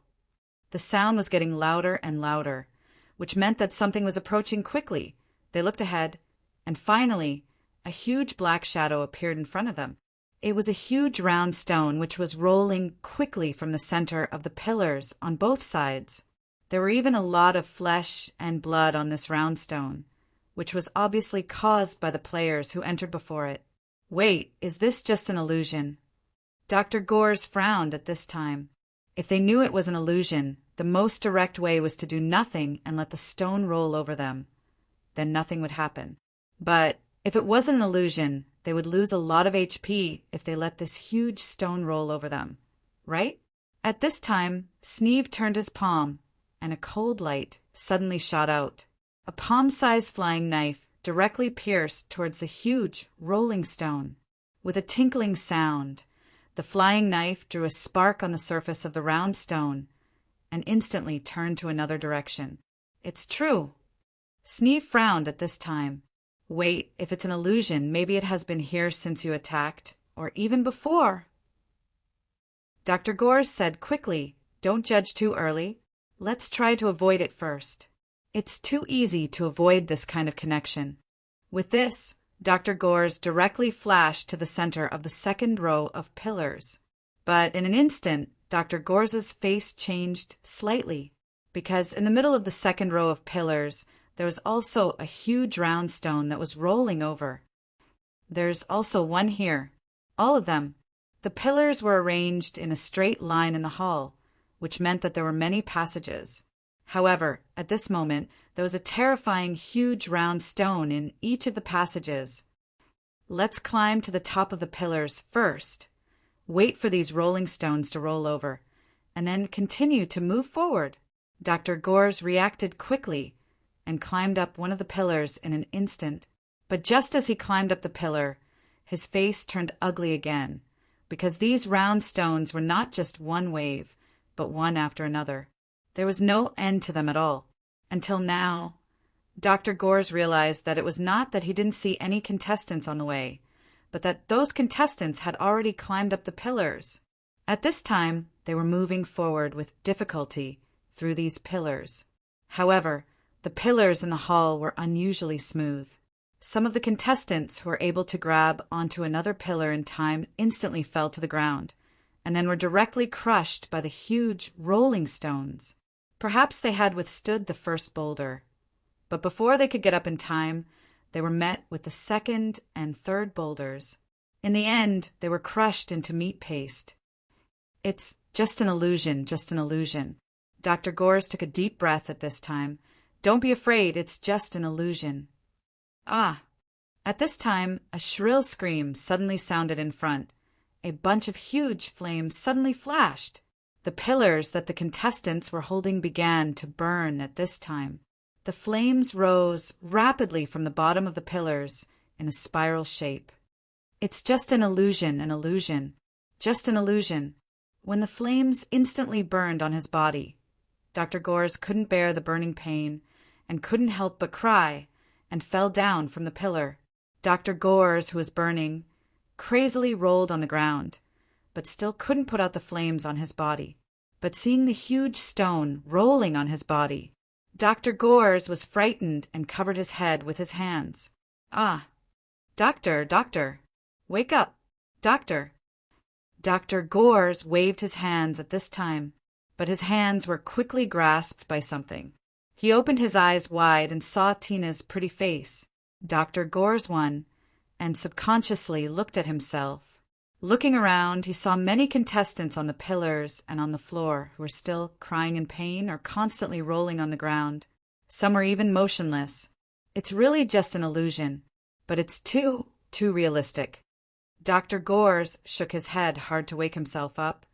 The sound was getting louder and louder, which meant that something was approaching quickly. They looked ahead, and finally, a huge black shadow appeared in front of them. It was a huge round stone which was rolling quickly from the center of the pillars on both sides. There were even a lot of flesh and blood on this round stone, which was obviously caused by the players who entered before it. Wait, is this just an illusion? Dr. Gores frowned at this time. If they knew it was an illusion, the most direct way was to do nothing and let the stone roll over them. Then nothing would happen. But if it was an illusion, they would lose a lot of HP if they let this huge stone roll over them, right? At this time, Sneeve turned his palm, and a cold light suddenly shot out. A palm-sized flying knife directly pierced towards the huge, rolling stone. With a tinkling sound, the flying knife drew a spark on the surface of the round stone and instantly turned to another direction. It's true. Sneeve frowned at this time. Wait, if it's an illusion, maybe it has been here since you attacked, or even before. Dr. Gores said quickly, "Don't judge too early. Let's try to avoid it first." It's too easy to avoid this kind of connection. With this, Dr. Gores directly flashed to the center of the second row of pillars. But in an instant, Dr. Gores's face changed slightly, because in the middle of the second row of pillars, there was also a huge round stone that was rolling over. There's also one here. All of them. The pillars were arranged in a straight line in the hall, which meant that there were many passages. However, at this moment, there was a terrifying huge round stone in each of the passages. Let's climb to the top of the pillars first. Wait for these rolling stones to roll over, and then continue to move forward. Dr. Gores reacted quickly and climbed up one of the pillars in an instant. But just as he climbed up the pillar, his face turned ugly again, because these round stones were not just one wave, but one after another. There was no end to them at all. Until now, Dr. Gores realized that it was not that he didn't see any contestants on the way, but that those contestants had already climbed up the pillars. At this time, they were moving forward with difficulty through these pillars. However, the pillars in the hall were unusually smooth. Some of the contestants who were able to grab onto another pillar in time instantly fell to the ground, and then were directly crushed by the huge rolling stones. Perhaps they had withstood the first boulder, but before they could get up in time, they were met with the second and third boulders. In the end, they were crushed into meat paste. It's just an illusion, just an illusion. Dr. Gores took a deep breath at this time. Don't be afraid, it's just an illusion. Ah! At this time, a shrill scream suddenly sounded in front. A bunch of huge flames suddenly flashed. The pillars that the contestants were holding began to burn at this time. The flames rose rapidly from the bottom of the pillars in a spiral shape. It's just an illusion, just an illusion. When the flames instantly burned on his body, Dr. Gores couldn't bear the burning pain and couldn't help but cry and fell down from the pillar. Dr. Gores, who was burning, crazily rolled on the ground, but still couldn't put out the flames on his body. But seeing the huge stone rolling on his body, Dr. Gores was frightened and covered his head with his hands. Ah! Doctor, wake up! Doctor! Dr. Gores waved his hands at this time, but his hands were quickly grasped by something. He opened his eyes wide and saw Tina's pretty face. Dr. Gores won, and subconsciously looked at himself. Looking around, he saw many contestants on the pillars and on the floor who were still crying in pain or constantly rolling on the ground. Some were even motionless. It's really just an illusion, but it's too realistic. Dr. Gores shook his head hard to wake himself up.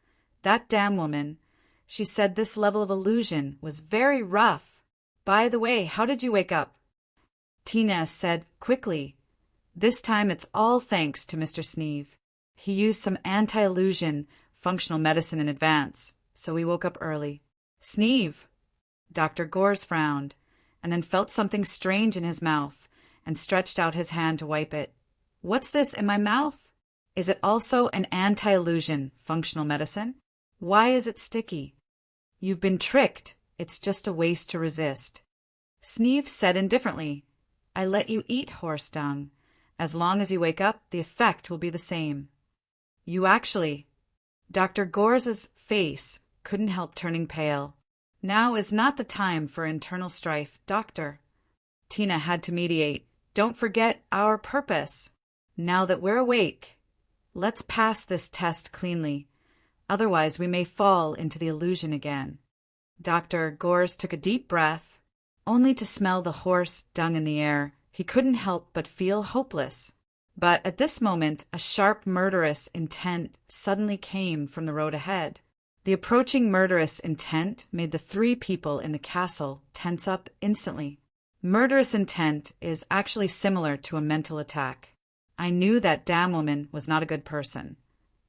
That damn woman. She said this level of illusion was very rough. By the way, how did you wake up? Tina said quickly. This time it's all thanks to Mr. Sneeve. He used some anti-illusion functional medicine in advance, so we woke up early. Sneeve. Dr. Gores frowned, and then felt something strange in his mouth, and stretched out his hand to wipe it. What's this in my mouth? Is it also an anti-illusion functional medicine? Why is it sticky? You've been tricked. It's just a waste to resist. Sneeve said indifferently, I let you eat horse dung. As long as you wake up, the effect will be the same. You actually... Dr. Gores's face couldn't help turning pale. Now is not the time for internal strife, doctor. Tina had to mediate. Don't forget our purpose. Now that we're awake, let's pass this test cleanly. Otherwise, we may fall into the illusion again. Dr. Gores took a deep breath, only to smell the horse dung in the air. He couldn't help but feel hopeless. But at this moment, a sharp murderous intent suddenly came from the road ahead. The approaching murderous intent made the three people in the castle tense up instantly. Murderous intent is actually similar to a mental attack. I knew that damn woman was not a good person.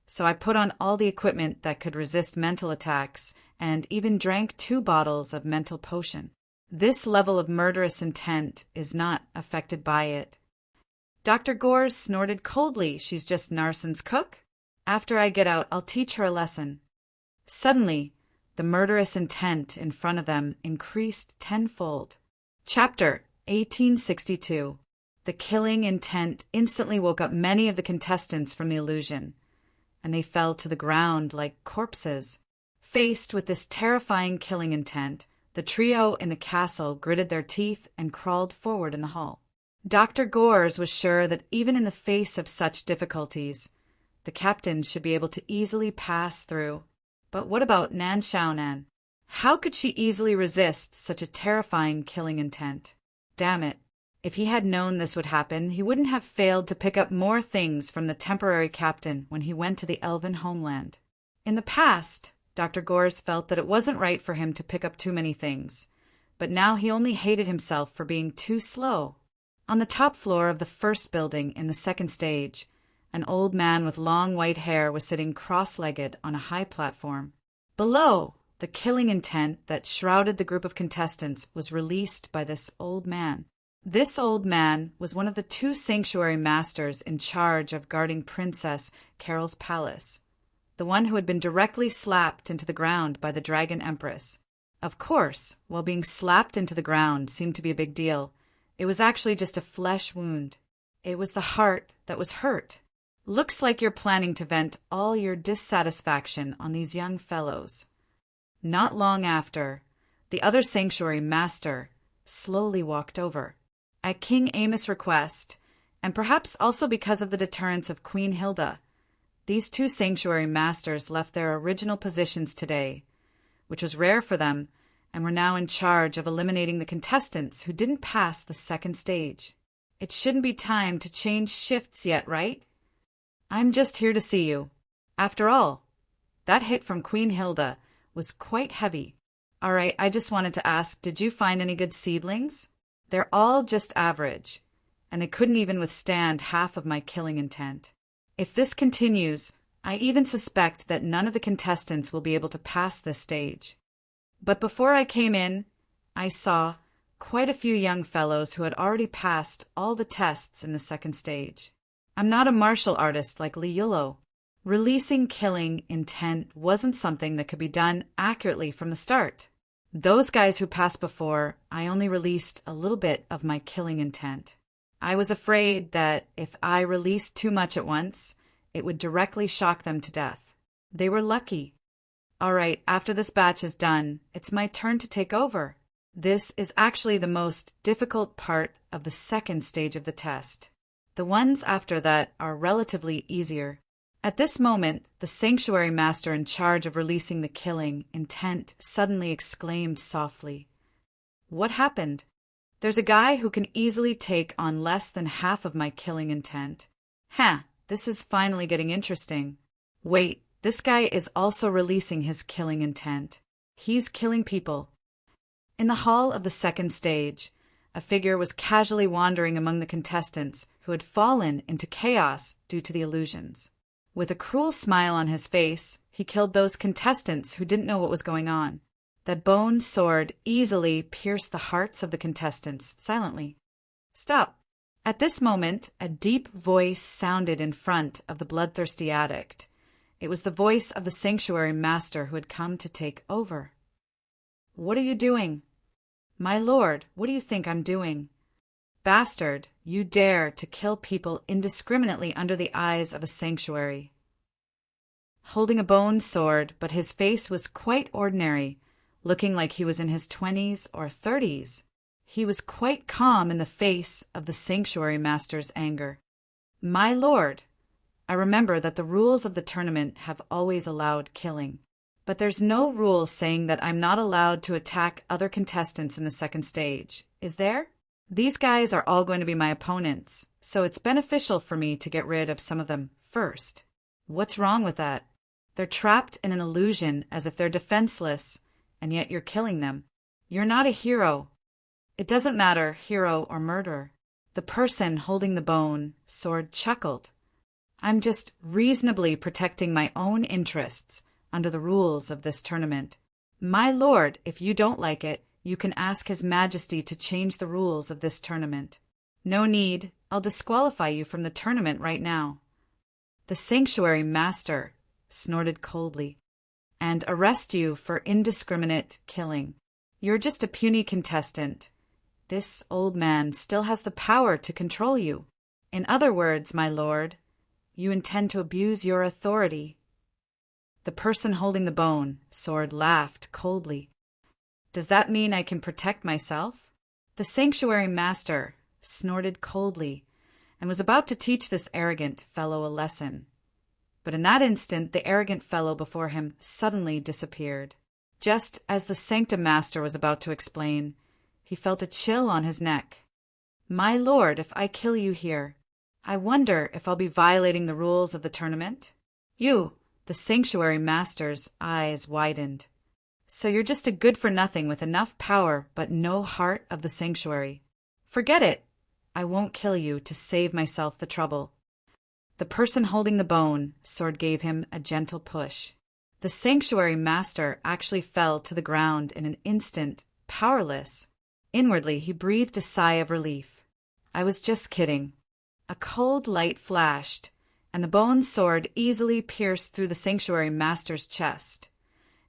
So I put on all the equipment that could resist mental attacks and even drank 2 bottles of mental potion. This level of murderous intent is not affected by it. Dr. Gores snorted coldly. She's just Narson's cook. After I get out, I'll teach her a lesson. Suddenly, the murderous intent in front of them increased tenfold. Chapter 1862. The killing intent instantly woke up many of the contestants from the illusion, and they fell to the ground like corpses. Faced with this terrifying killing intent, the trio in the castle gritted their teeth and crawled forward in the hall. Dr. Gores was sure that even in the face of such difficulties, the captain should be able to easily pass through. But what about Nan Xiaonan? How could she easily resist such a terrifying killing intent? Damn it. If he had known this would happen, he wouldn't have failed to pick up more things from the temporary captain when he went to the elven homeland. In the past, Dr. Gores felt that it wasn't right for him to pick up too many things, but now he only hated himself for being too slow. On the top floor of the first building in the second stage, an old man with long white hair was sitting cross-legged on a high platform. Below, the killing intent that shrouded the group of contestants was released by this old man. This old man was one of the 2 sanctuary masters in charge of guarding Princess Carol's palace, the one who had been directly slapped into the ground by the Dragon Empress. Of course, while being slapped into the ground seemed to be a big deal, it was actually just a flesh wound. It was the heart that was hurt. Looks like you're planning to vent all your dissatisfaction on these young fellows. Not long after, the other sanctuary master slowly walked over. At King Amos' request, and perhaps also because of the deterrence of Queen Hilda, these 2 sanctuary masters left their original positions today, which was rare for them, and were now in charge of eliminating the contestants who didn't pass the second stage. It shouldn't be time to change shifts yet, right? I'm just here to see you. After all, that hit from Queen Hilda was quite heavy. All right, I just wanted to ask, did you find any good seedlings? They're all just average, and they couldn't even withstand half of my killing intent. If this continues, I even suspect that none of the contestants will be able to pass this stage. But before I came in, I saw quite a few young fellows who had already passed all the tests in the second stage. I'm not a martial artist like Li Yulou. Releasing killing intent wasn't something that could be done accurately from the start. Those guys who passed before, I only released a little bit of my killing intent. I was afraid that if I released too much at once, it would directly shock them to death. They were lucky. All right, after this batch is done, it's my turn to take over. This is actually the most difficult part of the second stage of the test. The ones after that are relatively easier. At this moment, the sanctuary master in charge of releasing the killing intent suddenly exclaimed softly, "What happened? There's a guy who can easily take on less than half of my killing intent. This is finally getting interesting. Wait, this guy is also releasing his killing intent. He's killing people." In the hall of the second stage, a figure was casually wandering among the contestants who had fallen into chaos due to the illusions. With a cruel smile on his face, he killed those contestants who didn't know what was going on. That bone sword easily pierced the hearts of the contestants silently. "Stop." At this moment, a deep voice sounded in front of the bloodthirsty addict. It was the voice of the sanctuary master who had come to take over. "What are you doing?" "My lord, what do you think I'm doing?" "Bastard, you dare to kill people indiscriminately under the eyes of a sanctuary." Holding a bone sword, but his face was quite ordinary, looking like he was in his 20s or 30s. He was quite calm in the face of the sanctuary master's anger. "My lord, I remember that the rules of the tournament have always allowed killing. But there's no rule saying that I'm not allowed to attack other contestants in the second stage, is there? These guys are all going to be my opponents, so it's beneficial for me to get rid of some of them first." "What's wrong with that? They're trapped in an illusion as if they're defenseless, and yet you're killing them. You're not a hero." "It doesn't matter, hero or murderer." The person holding the bone sword chuckled. "I'm just reasonably protecting my own interests under the rules of this tournament. My lord, if you don't like it, you can ask His Majesty to change the rules of this tournament." "No need. I'll disqualify you from the tournament right now." The sanctuary master snorted coldly, "and arrest you for indiscriminate killing. You're just a puny contestant. This old man still has the power to control you. In other words, my lord, you intend to abuse your authority." The person holding the bone sword laughed coldly. "Does that mean I can protect myself?" The sanctuary master snorted coldly and was about to teach this arrogant fellow a lesson. But in that instant, the arrogant fellow before him suddenly disappeared. Just as the sanctum master was about to explain, he felt a chill on his neck. "My lord, if I kill you here, I wonder if I'll be violating the rules of the tournament?" "You!" The sanctuary master's eyes widened. "So you're just a good-for-nothing with enough power but no heart of the sanctuary. Forget it. I won't kill you to save myself the trouble." The person holding the bone sword gave him a gentle push. The sanctuary master actually fell to the ground in an instant, powerless. Inwardly, he breathed a sigh of relief. "I was just kidding." A cold light flashed, and the bone sword easily pierced through the sanctuary master's chest.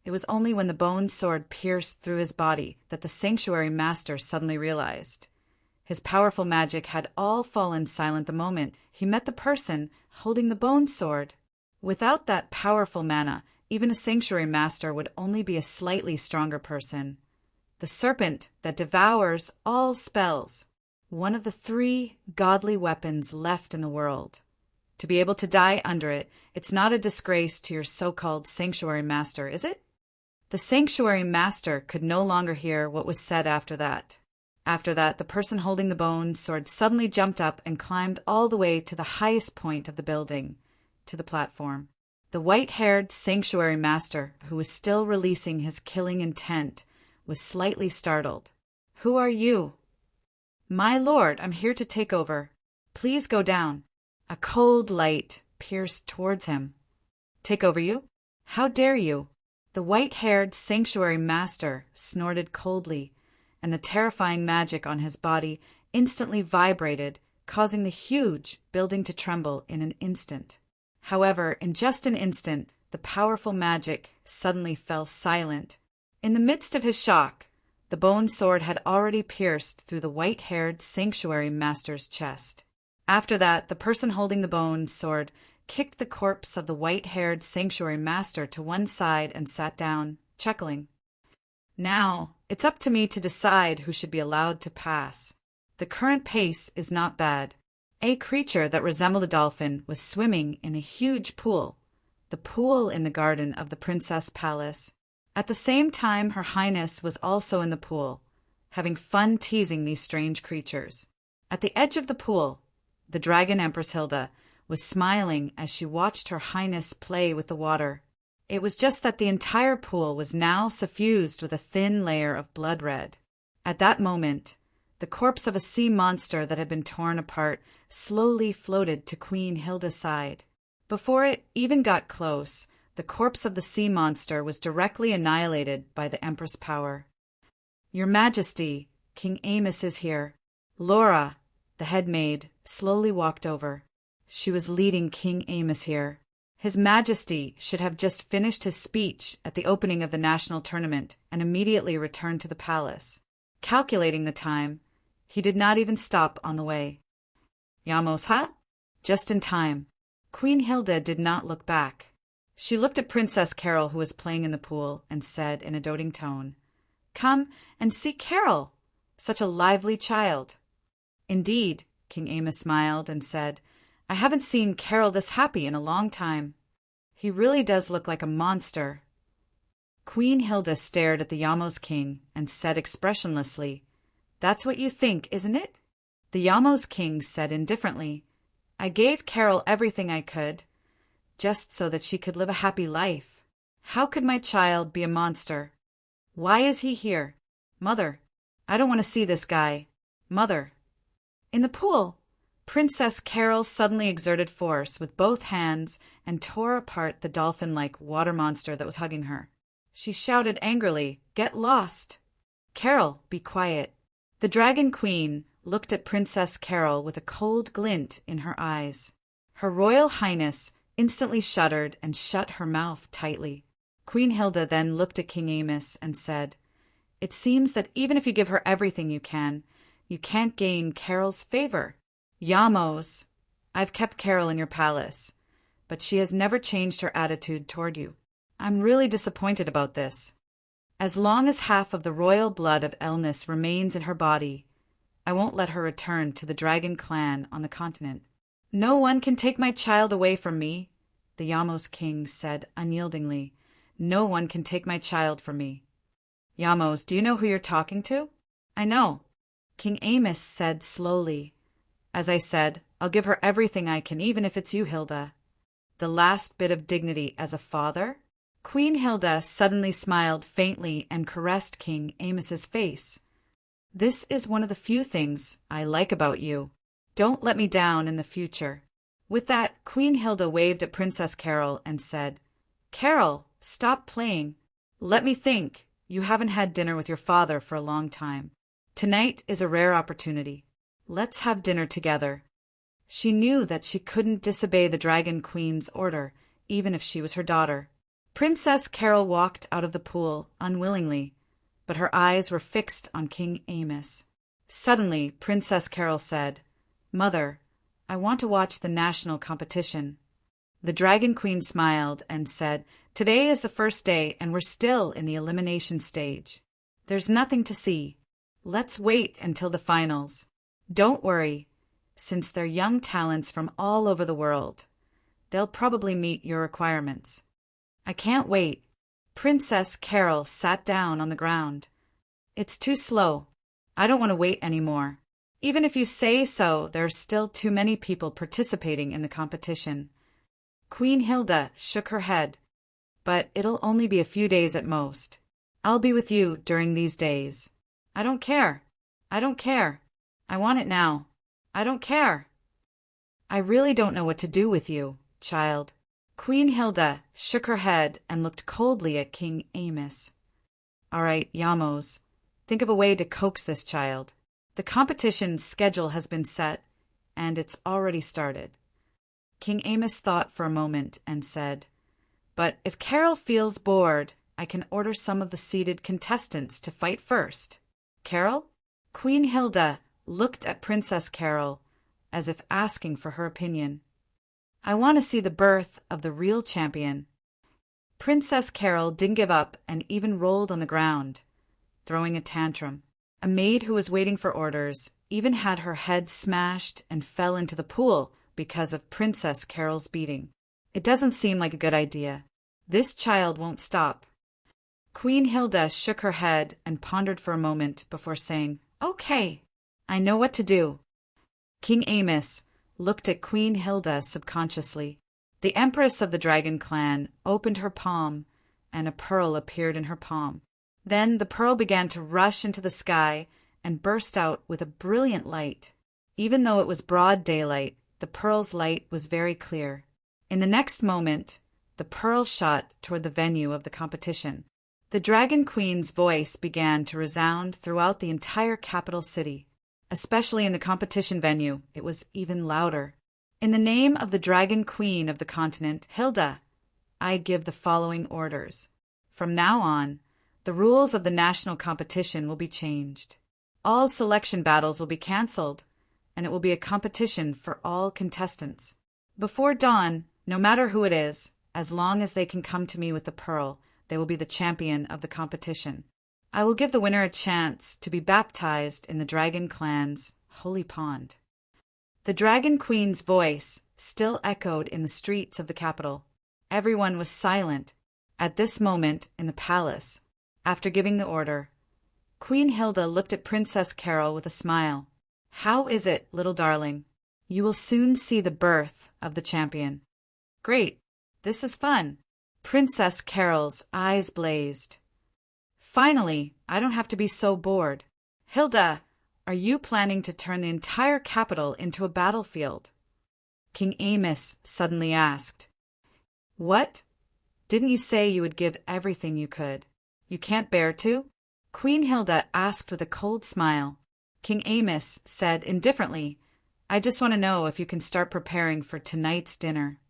It was only when the bone sword pierced through his body that the sanctuary master suddenly realized. His powerful magic had all fallen silent the moment he met the person holding the bone sword. Without that powerful mana, even a sanctuary master would only be a slightly stronger person. The serpent that devours all spells. One of the 3 godly weapons left in the world. To be able to die under it, it's not a disgrace to your so-called sanctuary master, is it? The sanctuary master could no longer hear what was said after that. After that, the person holding the bone sword suddenly jumped up and climbed all the way to the highest point of the building, to the platform. The white-haired sanctuary master, who was still releasing his killing intent, was slightly startled. "Who are you?" "My lord, I'm here to take over. Please go down." A cold light pierced towards him. "Take over you? How dare you?" The white-haired sanctuary master snorted coldly, and the terrifying magic on his body instantly vibrated, causing the huge building to tremble in an instant. However, in just an instant, the powerful magic suddenly fell silent. In the midst of his shock, the bone sword had already pierced through the white-haired sanctuary master's chest. After that, the person holding the bone sword kicked the corpse of the white-haired sanctuary master to one side and sat down, chuckling. "Now, it's up to me to decide who should be allowed to pass. The current pace is not bad. A creature that resembled a dolphin was swimming in a huge pool, the pool in the garden of the princess palace. At the same time, Her Highness was also in the pool, having fun teasing these strange creatures. At the edge of the pool, the Dragon Empress Hilda was smiling as she watched Her Highness play with the water. It was just that the entire pool was now suffused with a thin layer of blood red. At that moment, the corpse of a sea monster that had been torn apart slowly floated to Queen Hilda's side. Before it even got close, the corpse of the sea monster was directly annihilated by the Empress' power. "Your Majesty, King Amos is here." Laura, the head maid, slowly walked over. She was leading King Amos here. His Majesty should have just finished his speech at the opening of the national tournament and immediately returned to the palace. Calculating the time, he did not even stop on the way. "Yamos, huh?" Just in time. Queen Hilda did not look back. She looked at Princess Carol, who was playing in the pool, and said in a doting tone, "Come and see Carol, such a lively child." "Indeed," King Amos smiled and said, "I haven't seen Carol this happy in a long time. He really does look like a monster." Queen Hilda stared at the Yamos King and said expressionlessly, "That's what you think, isn't it?" The Yamos King said indifferently, "I gave Carol everything I could, just so that she could live a happy life. How could my child be a monster? Why is he here? Mother, I don't want to see this guy. Mother." In the pool, Princess Carol suddenly exerted force with both hands and tore apart the dolphin-like water monster that was hugging her. She shouted angrily, "Get lost!" "Carol, be quiet." The Dragon Queen looked at Princess Carol with a cold glint in her eyes. Her Royal Highness instantly shuddered and shut her mouth tightly. Queen Hilda then looked at King Amos and said, "It seems that even if you give her everything you can't gain Carol's favor. Yamos, I've kept Carol in your palace, but she has never changed her attitude toward you. I'm really disappointed about this. As long as half of the royal blood of Elnis remains in her body, I won't let her return to the Dragon clan on the continent." "No one can take my child away from me," the Yamos King said unyieldingly. "No one can take my child from me." "Yamos, do you know who you're talking to?" "I know," King Amos said slowly. "As I said, I'll give her everything I can, even if it's you, Hilda." "The last bit of dignity as a father?" Queen Hilda suddenly smiled faintly and caressed King Amos's face. "This is one of the few things I like about you. Don't let me down in the future." With that, Queen Hilda waved at Princess Carol and said, "Carol, stop playing. Let me think. You haven't had dinner with your father for a long time. Tonight is a rare opportunity. Let's have dinner together." She knew that she couldn't disobey the Dragon Queen's order, even if she was her daughter. Princess Carol walked out of the pool unwillingly, but her eyes were fixed on King Amos. Suddenly, Princess Carol said, "Mother, I want to watch the national competition." The Dragon Queen smiled and said, "Today is the first day and we're still in the elimination stage. There's nothing to see. Let's wait until the finals. Don't worry, since they're young talents from all over the world. They'll probably meet your requirements." "I can't wait." Princess Carol sat down on the ground. "It's too slow. I don't want to wait anymore. Even if you say so, there are still too many people participating in the competition." Queen Hilda shook her head. "But it'll only be a few days at most. I'll be with you during these days." "I don't care. I don't care. I want it now. I don't care." "I really don't know what to do with you, child." Queen Hilda shook her head and looked coldly at King Amos. "All right, Yamos, think of a way to coax this child. The competition's schedule has been set, and it's already started." King Amos thought for a moment and said, "But if Carol feels bored, I can order some of the seated contestants to fight first. Carol?" Queen Hilda looked at Princess Carol as if asking for her opinion. "I want to see the birth of the real champion." Princess Carol didn't give up and even rolled on the ground, throwing a tantrum. A maid who was waiting for orders even had her head smashed and fell into the pool because of Princess Carol's beating. It doesn't seem like a good idea. This child won't stop. Queen Hilda shook her head and pondered for a moment before saying, "Okay, I know what to do." King Amos looked at Queen Hilda subconsciously. The Empress of the Dragon Clan opened her palm, and a pearl appeared in her palm. Then the pearl began to rush into the sky and burst out with a brilliant light. Even though it was broad daylight, the pearl's light was very clear. In the next moment, the pearl shot toward the venue of the competition. The Dragon Queen's voice began to resound throughout the entire capital city. Especially in the competition venue, it was even louder. "In the name of the Dragon Queen of the continent, Hilda, I give the following orders. From now on, the rules of the national competition will be changed. All selection battles will be cancelled, and it will be a competition for all contestants. Before dawn, no matter who it is, as long as they can come to me with the pearl, they will be the champion of the competition. I will give the winner a chance to be baptized in the Dragon Clan's holy pond." The Dragon Queen's voice still echoed in the streets of the capital. Everyone was silent at this moment in the palace. After giving the order, Queen Hilda looked at Princess Carol with a smile. "How is it, little darling? You will soon see the birth of the champion." "Great! This is fun." Princess Carol's eyes blazed. "Finally, I don't have to be so bored. Hilda, are you planning to turn the entire capital into a battlefield?" King Amos suddenly asked. "What? Didn't you say you would give everything you could? You can't bear to?" Queen Hilda asked with a cold smile. King Amos said indifferently, "I just want to know if you can start preparing for tonight's dinner."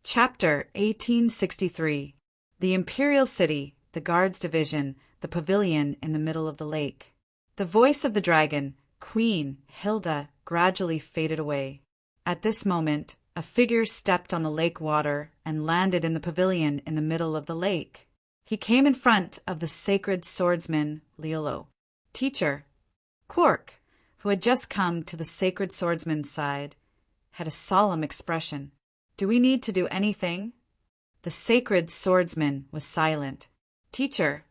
Chapter 1863. The Imperial City, the Guards Division, the Pavilion in the middle of the lake. The voice of the dragon, Queen Hilda, gradually faded away. At this moment, a figure stepped on the lake water and landed in the pavilion in the middle of the lake. He came in front of the sacred swordsman, Leolo. Teacher, Quark, who had just come to the sacred swordsman's side, had a solemn expression. "Do we need to do anything?" The sacred swordsman was silent. "Teacher."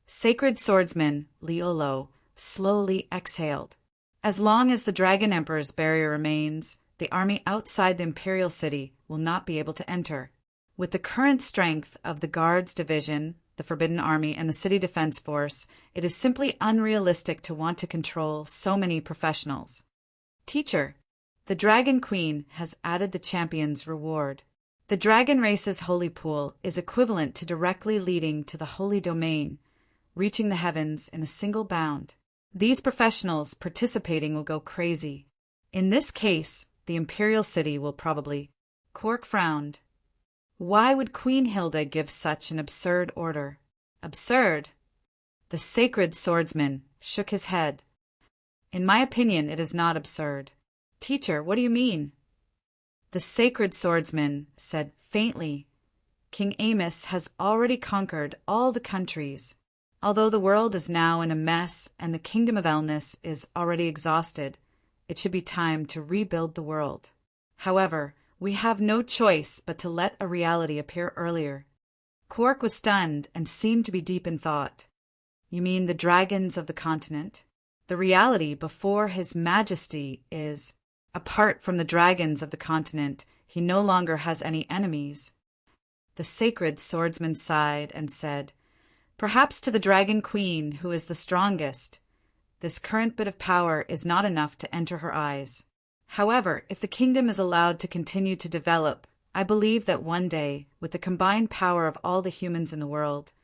Sacred swordsman, Leolo, slowly exhaled. "As long as the Dragon Emperor's barrier remains, the army outside the Imperial City will not be able to enter. With the current strength of the Guards Division, the Forbidden Army, and the City Defense Force, it is simply unrealistic to want to control so many professionals." Teacher, the Dragon Queen has added the champion's reward. The dragon race's holy pool is equivalent to directly leading to the holy domain, reaching the heavens in a single bound. These professionals participating will go crazy. In this case, the Imperial City will probably... Quark frowned. Why would Queen Hilda give such an absurd order? Absurd? The sacred swordsman shook his head. "In my opinion, it is not absurd." "Teacher, what do you mean?" The sacred swordsman said faintly, "King Amos has already conquered all the countries. Although the world is now in a mess and the kingdom of Elness is already exhausted, it should be time to rebuild the world. However, we have no choice but to let a reality appear earlier." Quark was stunned and seemed to be deep in thought. "You mean the dragons of the continent? The reality before His Majesty is, apart from the dragons of the continent, he no longer has any enemies." The sacred swordsman sighed and said, "Perhaps to the Dragon Queen, who is the strongest, this current bit of power is not enough to enter her eyes. However, if the kingdom is allowed to continue to develop, I believe that one day, with the combined power of all the humans in the world,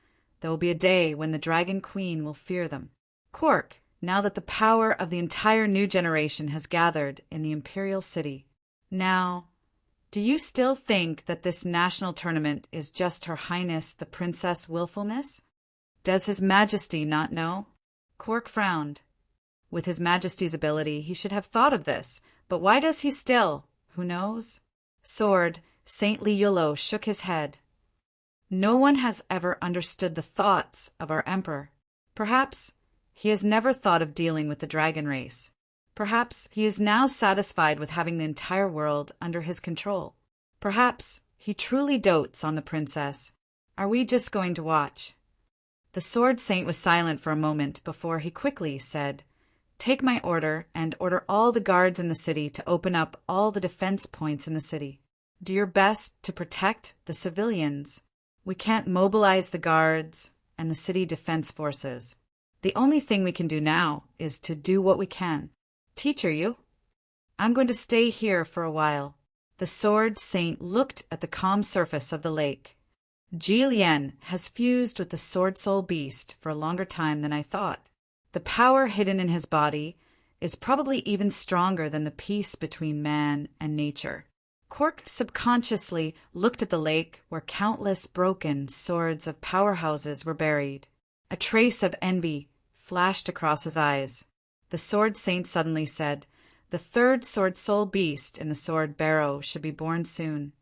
there will be a day when the Dragon Queen will fear them. Quark, now that the power of the entire new generation has gathered in the Imperial City, now, do you still think that this national tournament is just Her Highness the Princess Willfulness? Does His Majesty not know?" Quark frowned. With His Majesty's ability, he should have thought of this, but why does he still? Who knows? Sword, Saintly Iolo shook his head. "No one has ever understood the thoughts of our Emperor. Perhaps He has never thought of dealing with the dragon race. Perhaps he is now satisfied with having the entire world under his control. Perhaps he truly dotes on the princess. Are we just going to watch? The Sword Saint was silent for a moment before he quickly said, "Take my order and order all the guards in the city to open up all the defense points in the city. Do your best to protect the civilians. We can't mobilize the guards and the city defense forces. The only thing we can do now is to do what we can. Teacher, you? I'm going to stay here for a while." The Sword Saint looked at the calm surface of the lake. Jillian has fused with the Sword Soul Beast for a longer time than I thought. The power hidden in his body is probably even stronger than the peace between man and nature. Quark subconsciously looked at the lake where countless broken swords of powerhouses were buried. A trace of envy flashed across his eyes. The Sword Saint suddenly said, "The third Sword Soul Beast in the Sword Barrow should be born soon.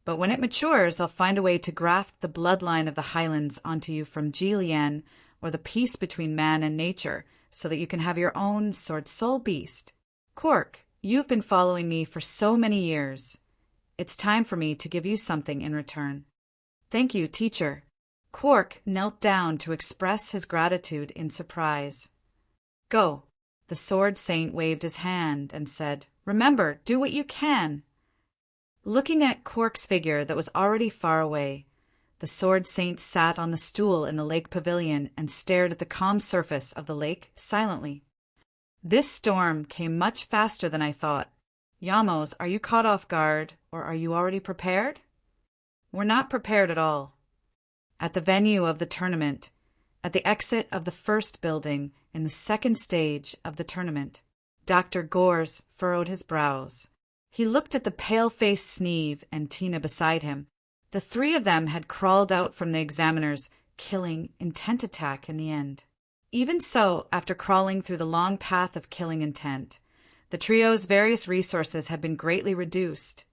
But when it matures, I'll find a way to graft the bloodline of the Highlands onto you from Jillian, or the peace between man and nature, so that you can have your own Sword Soul Beast. Quark, you've been following me for so many years. It's time for me to give you something in return." "Thank you, teacher." Quark knelt down to express his gratitude in surprise. "Go." The Sword Saint waved his hand and said, "Remember, do what you can." Looking at Quark's figure that was already far away, the Sword Saint sat on the stool in the lake pavilion and stared at the calm surface of the lake silently. "This storm came much faster than I thought. Yamos, are you caught off guard, or are you already prepared?" "We're not prepared at all." At the venue of the tournament, at the exit of the first building in the second stage of the tournament, Dr. Gores furrowed his brows. He looked at the pale-faced Sneeve and Tina beside him. The three of them had crawled out from the examiner's killing intent attack in the end. Even so, after crawling through the long path of killing intent, the trio's various resources had been greatly reduced,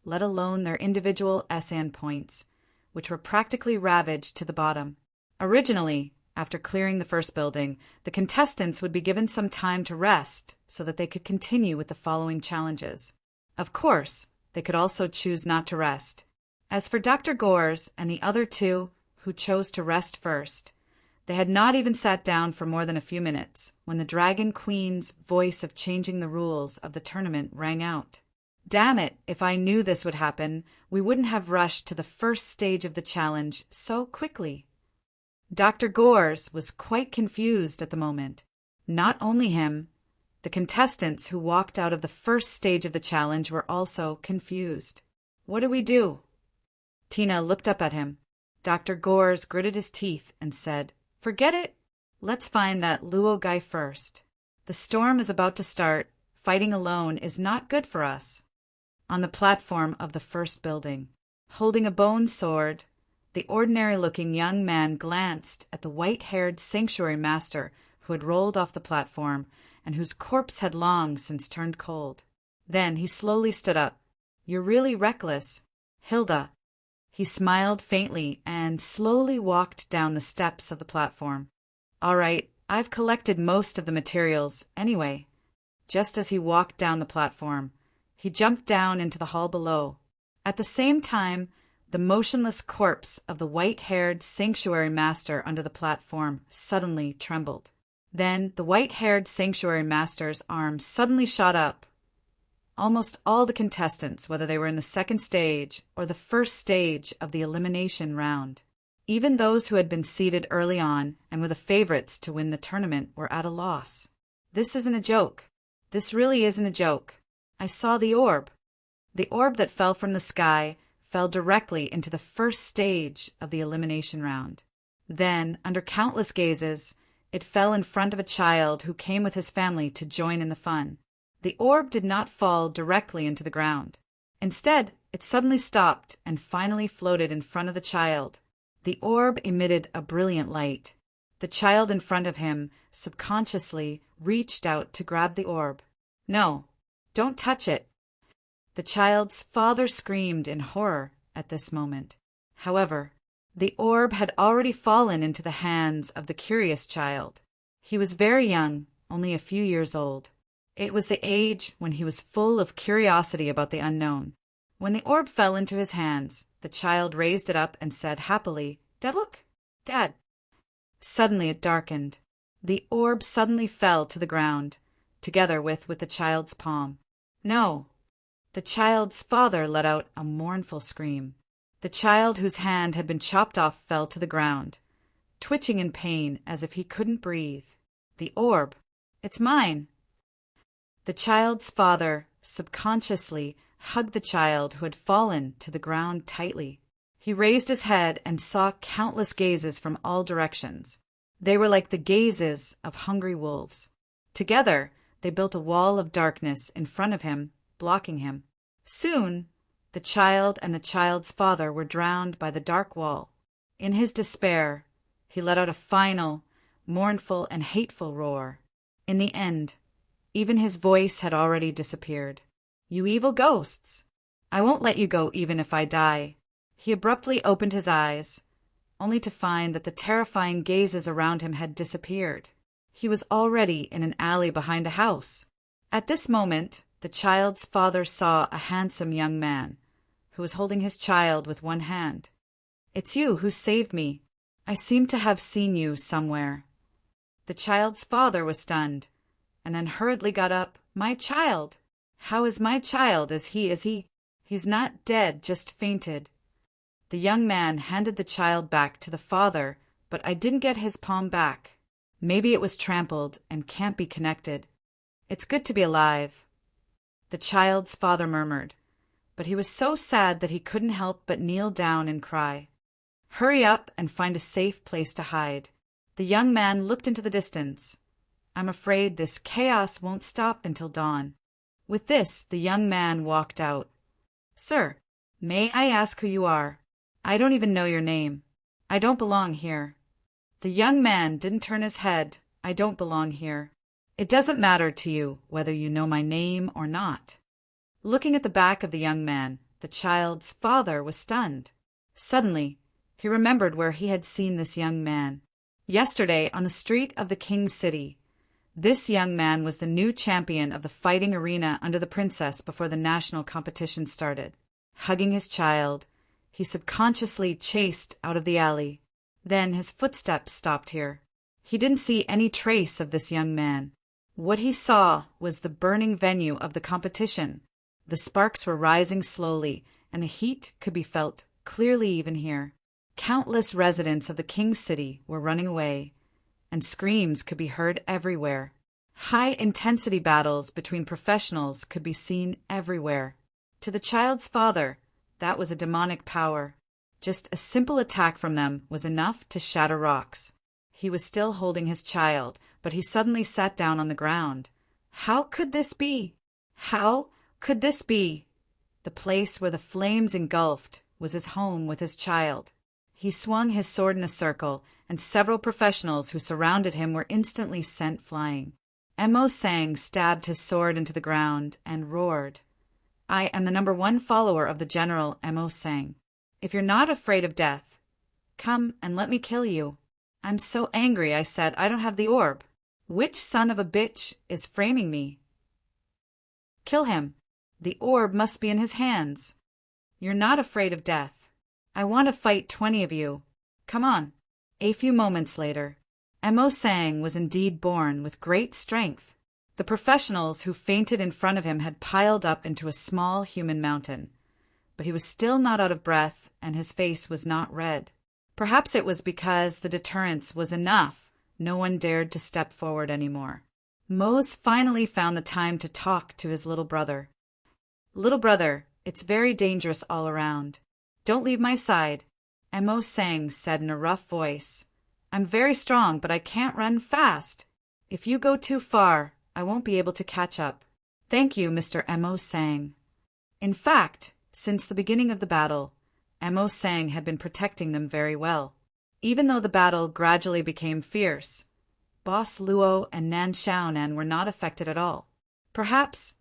let alone their individual SN points, which were practically ravaged to the bottom. Originally, after clearing the first building, the contestants would be given some time to rest so that they could continue with the following challenges. Of course, they could also choose not to rest. As for Dr. Gores and the other two who chose to rest first, they had not even sat down for more than a few minutes when the Dragon Queen's voice of changing the rules of the tournament rang out. Damn it, if I knew this would happen, we wouldn't have rushed to the first stage of the challenge so quickly. Dr. Gores was quite confused at the moment. Not only him, the contestants who walked out of the first stage of the challenge were also confused. What do we do? Tina looked up at him. Dr. Gores gritted his teeth and said, "Forget it. Let's find that Luo guy first. The storm is about to start. Fighting alone is not good for us." On the platform of the first building, holding a bone sword, the ordinary-looking young man glanced at the white-haired sanctuary master who had rolled off the platform and whose corpse had long since turned cold. Then he slowly stood up. "You're really reckless, Hilda." He smiled faintly and slowly walked down the steps of the platform. "All right, I've collected most of the materials, anyway." Just as he walked down the platform, he jumped down into the hall below. At the same time, the motionless corpse of the white-haired sanctuary master under the platform suddenly trembled. Then the white-haired sanctuary master's arm suddenly shot up. Almost all the contestants, whether they were in the second stage or the first stage of the elimination round, even those who had been seeded early on and were the favorites to win the tournament, were at a loss. This isn't a joke. This really isn't a joke. I saw the orb. The orb that fell from the sky fell directly into the first stage of the elimination round. Then, under countless gazes, it fell in front of a child who came with his family to join in the fun. The orb did not fall directly into the ground. Instead, it suddenly stopped and finally floated in front of the child. The orb emitted a brilliant light. The child in front of him subconsciously reached out to grab the orb. "No, don't touch it." The child's father screamed in horror at this moment. However, the orb had already fallen into the hands of the curious child. He was very young, only a few years old. It was the age when he was full of curiosity about the unknown. When the orb fell into his hands, the child raised it up and said happily, "Dad, look! Dad!" Suddenly it darkened. The orb suddenly fell to the ground, together with the child's palm. No! The child's father let out a mournful scream. The child whose hand had been chopped off fell to the ground, twitching in pain as if he couldn't breathe. The orb! It's mine! The child's father subconsciously hugged the child who had fallen to the ground tightly. He raised his head and saw countless gazes from all directions. They were like the gazes of hungry wolves. Together, they built a wall of darkness in front of him, blocking him. Soon, the child and the child's father were drowned by the dark wall. In his despair, he let out a final, mournful and hateful roar. In the end, even his voice had already disappeared. "You evil ghosts! I won't let you go even if I die." He abruptly opened his eyes, only to find that the terrifying gazes around him had disappeared. He was already in an alley behind a house. At this moment, the child's father saw a handsome young man, who was holding his child with one hand. "It's you who saved me. I seem to have seen you somewhere." The child's father was stunned, and then hurriedly got up. "My child! How is my child? Is he? He's not dead, just fainted." The young man handed the child back to the father, but I didn't get his palm back. Maybe it was trampled and can't be connected. "It's good to be alive," the child's father murmured, but he was so sad that he couldn't help but kneel down and cry. "Hurry up and find a safe place to hide." The young man looked into the distance. "I'm afraid this chaos won't stop until dawn." With this, the young man walked out. "Sir, may I ask who you are? I don't even know your name. I don't belong here." The young man didn't turn his head. "I don't belong here. It doesn't matter to you whether you know my name or not." Looking at the back of the young man, the child's father was stunned. Suddenly, he remembered where he had seen this young man. Yesterday, on the street of the king's city. This young man was the new champion of the fighting arena under the princess before the national competition started. Hugging his child, he subconsciously chased out of the alley. Then his footsteps stopped here. He didn't see any trace of this young man. What he saw was the burning venue of the competition. The sparks were rising slowly, and the heat could be felt clearly even here. Countless residents of the king's city were running away, and screams could be heard everywhere. High-intensity battles between professionals could be seen everywhere. To the child's father, that was a demonic power. Just a simple attack from them was enough to shatter rocks. He was still holding his child, but he suddenly sat down on the ground. How could this be? How could this be? The place where the flames engulfed was his home with his child. He swung his sword in a circle, and several professionals who surrounded him were instantly sent flying. Mo Sang stabbed his sword into the ground and roared, "I am the #1 follower of the General Mo Sang. If you're not afraid of death, come and let me kill you." "I'm so angry," I said. "I don't have the orb. Which son of a bitch is framing me?" "Kill him. The orb must be in his hands. You're not afraid of death. I want to fight 20 of you. Come on." A few moments later, Mo Sang was indeed born with great strength. The professionals who fainted in front of him had piled up into a small human mountain, but he was still not out of breath and his face was not red. Perhaps it was because the deterrence was enough. No one dared to step forward anymore. Mose finally found the time to talk to his little brother. "Little brother, it's very dangerous all around. Don't leave my side," Mo Sang said in a rough voice. "I'm very strong, but I can't run fast. If you go too far, I won't be able to catch up." "Thank you, Mr. Mo Sang." In fact, since the beginning of the battle, Mo Sang had been protecting them very well. Even though the battle gradually became fierce, Boss Luo and Nan Xiaonan were not affected at all. Perhaps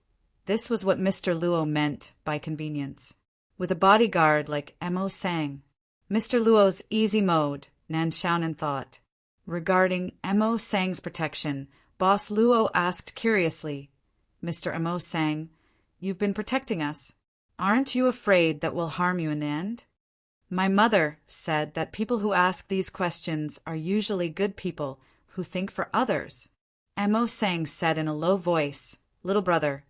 this was what Mr. Luo meant by convenience. With a bodyguard like Mo Sang, Mr. Luo's easy mode, Nan Xiaonan thought. Regarding Mo Sang's protection, Boss Luo asked curiously, Mr. Mo Sang, you've been protecting us. Aren't you afraid that we'll harm you in the end? My mother said that people who ask these questions are usually good people who think for others. Mo Sang said in a low voice, Little brother,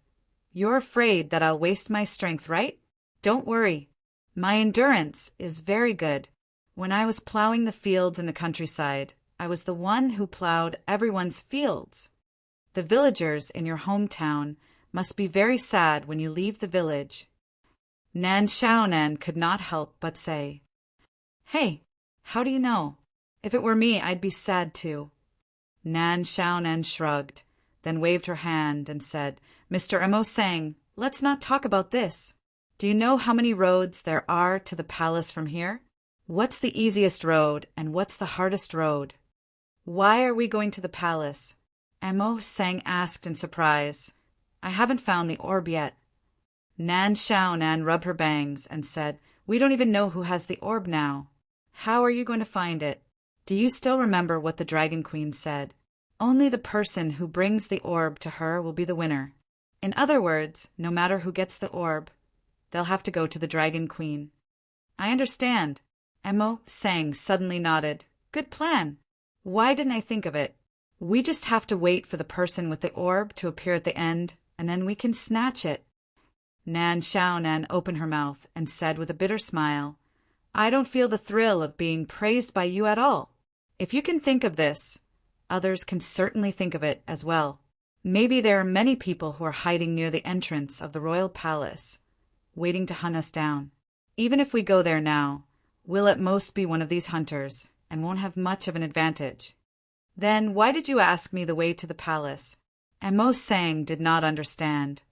you're afraid that I'll waste my strength, right? Don't worry. My endurance is very good. When I was plowing the fields in the countryside, I was the one who plowed everyone's fields. The villagers in your hometown must be very sad when you leave the village. Nan Xiaonan could not help but say, Hey, how do you know? If it were me, I'd be sad too. Nan Xiaonan shrugged, then waved her hand and said, Mr. Mo Sang, let's not talk about this. Do you know how many roads there are to the palace from here? What's the easiest road and what's the hardest road? Why are we going to the palace? Mo Sang asked in surprise. I haven't found the orb yet. Nan Xiaonan rubbed her bangs and said, We don't even know who has the orb now. How are you going to find it? Do you still remember what the Dragon Queen said? Only the person who brings the orb to her will be the winner. In other words, no matter who gets the orb, they'll have to go to the Dragon Queen. I understand. Mo Sang suddenly nodded. Good plan. Why didn't I think of it? We just have to wait for the person with the orb to appear at the end, and then we can snatch it. Nan Xiaonan opened her mouth and said with a bitter smile, I don't feel the thrill of being praised by you at all. If you can think of this, others can certainly think of it as well. Maybe there are many people who are hiding near the entrance of the royal palace, waiting to hunt us down. Even if we go there now, we'll at most be one of these hunters and won't have much of an advantage. Then why did you ask me the way to the palace? Mo Sang did not understand.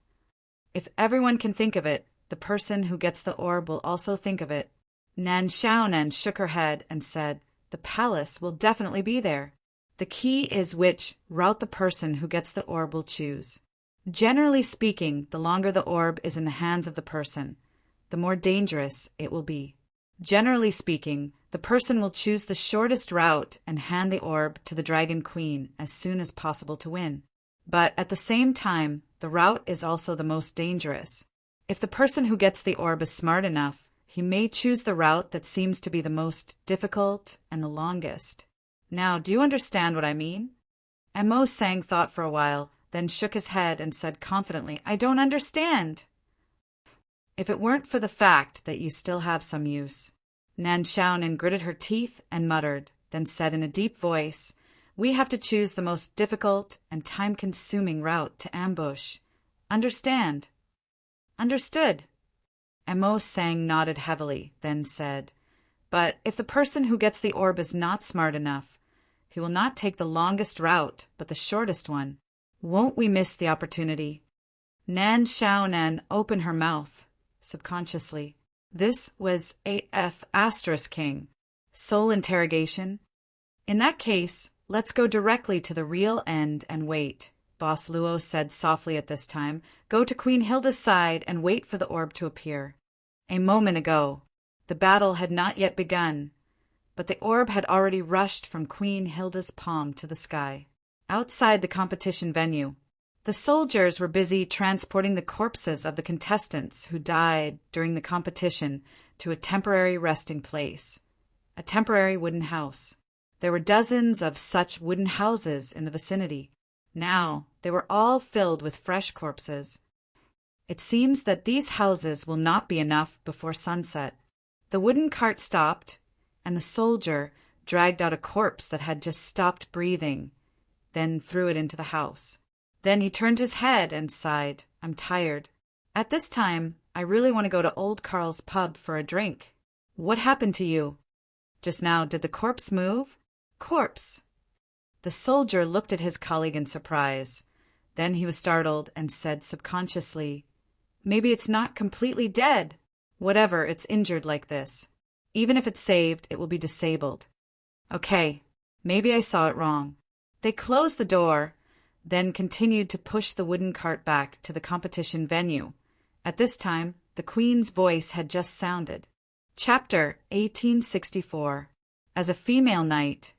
If everyone can think of it, the person who gets the orb will also think of it. Nan Xiaonan shook her head and said, The palace will definitely be there. The key is which route the person who gets the orb will choose. Generally speaking, the longer the orb is in the hands of the person, the more dangerous it will be. Generally speaking, the person will choose the shortest route and hand the orb to the Dragon Queen as soon as possible to win. But at the same time, the route is also the most dangerous. If the person who gets the orb is smart enough, he may choose the route that seems to be the most difficult and the longest. Now, do you understand what I mean? Mo Sang thought for a while, then shook his head and said confidently, I don't understand. If it weren't for the fact that you still have some use. Nan Xiaonan gritted her teeth and muttered, then said in a deep voice, We have to choose the most difficult and time-consuming route to ambush. Understand? Understood. Mo Sang nodded heavily, then said, But if the person who gets the orb is not smart enough, he will not take the longest route, but the shortest one. Won't we miss the opportunity? Nan Xiaonan opened her mouth, subconsciously. This was AF asterisk king. Soul interrogation. In that case, let's go directly to the real end and wait, Boss Luo said softly at this time. Go to Queen Hilda's side and wait for the orb to appear. A moment ago, the battle had not yet begun, but the orb had already rushed from Queen Hilda's palm to the sky. Outside the competition venue, the soldiers were busy transporting the corpses of the contestants who died during the competition to a temporary resting place, a temporary wooden house. There were dozens of such wooden houses in the vicinity. Now they were all filled with fresh corpses. It seems that these houses will not be enough before sunset. The wooden cart stopped, and the soldier dragged out a corpse that had just stopped breathing, then threw it into the house. Then he turned his head and sighed, I'm tired. At this time, I really want to go to Old Carl's pub for a drink. What happened to you? Just now, did the corpse move? Corpse. The soldier looked at his colleague in surprise. Then he was startled and said subconsciously, Maybe it's not completely dead. Whatever, it's injured like this. Even if it's saved, it will be disabled. Okay, maybe I saw it wrong. They closed the door, then continued to push the wooden cart back to the competition venue. At this time, the Queen's voice had just sounded. Chapter 1864. As a female knight,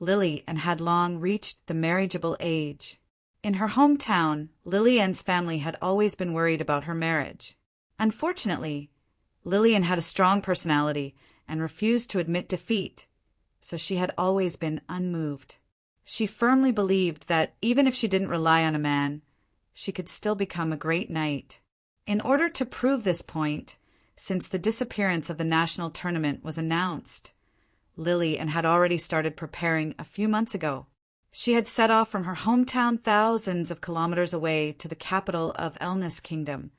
Lily Ann had long reached the marriageable age. In her hometown, Lily Ann's family had always been worried about her marriage. Unfortunately, Lily Ann had a strong personality and refused to admit defeat, so she had always been unmoved. She firmly believed that even if she didn't rely on a man, she could still become a great knight. In order to prove this point, since the disappearance of the national tournament was announced, Lily Ann had already started preparing a few months ago. She had set off from her hometown thousands of kilometers away to the capital of Elna's kingdom,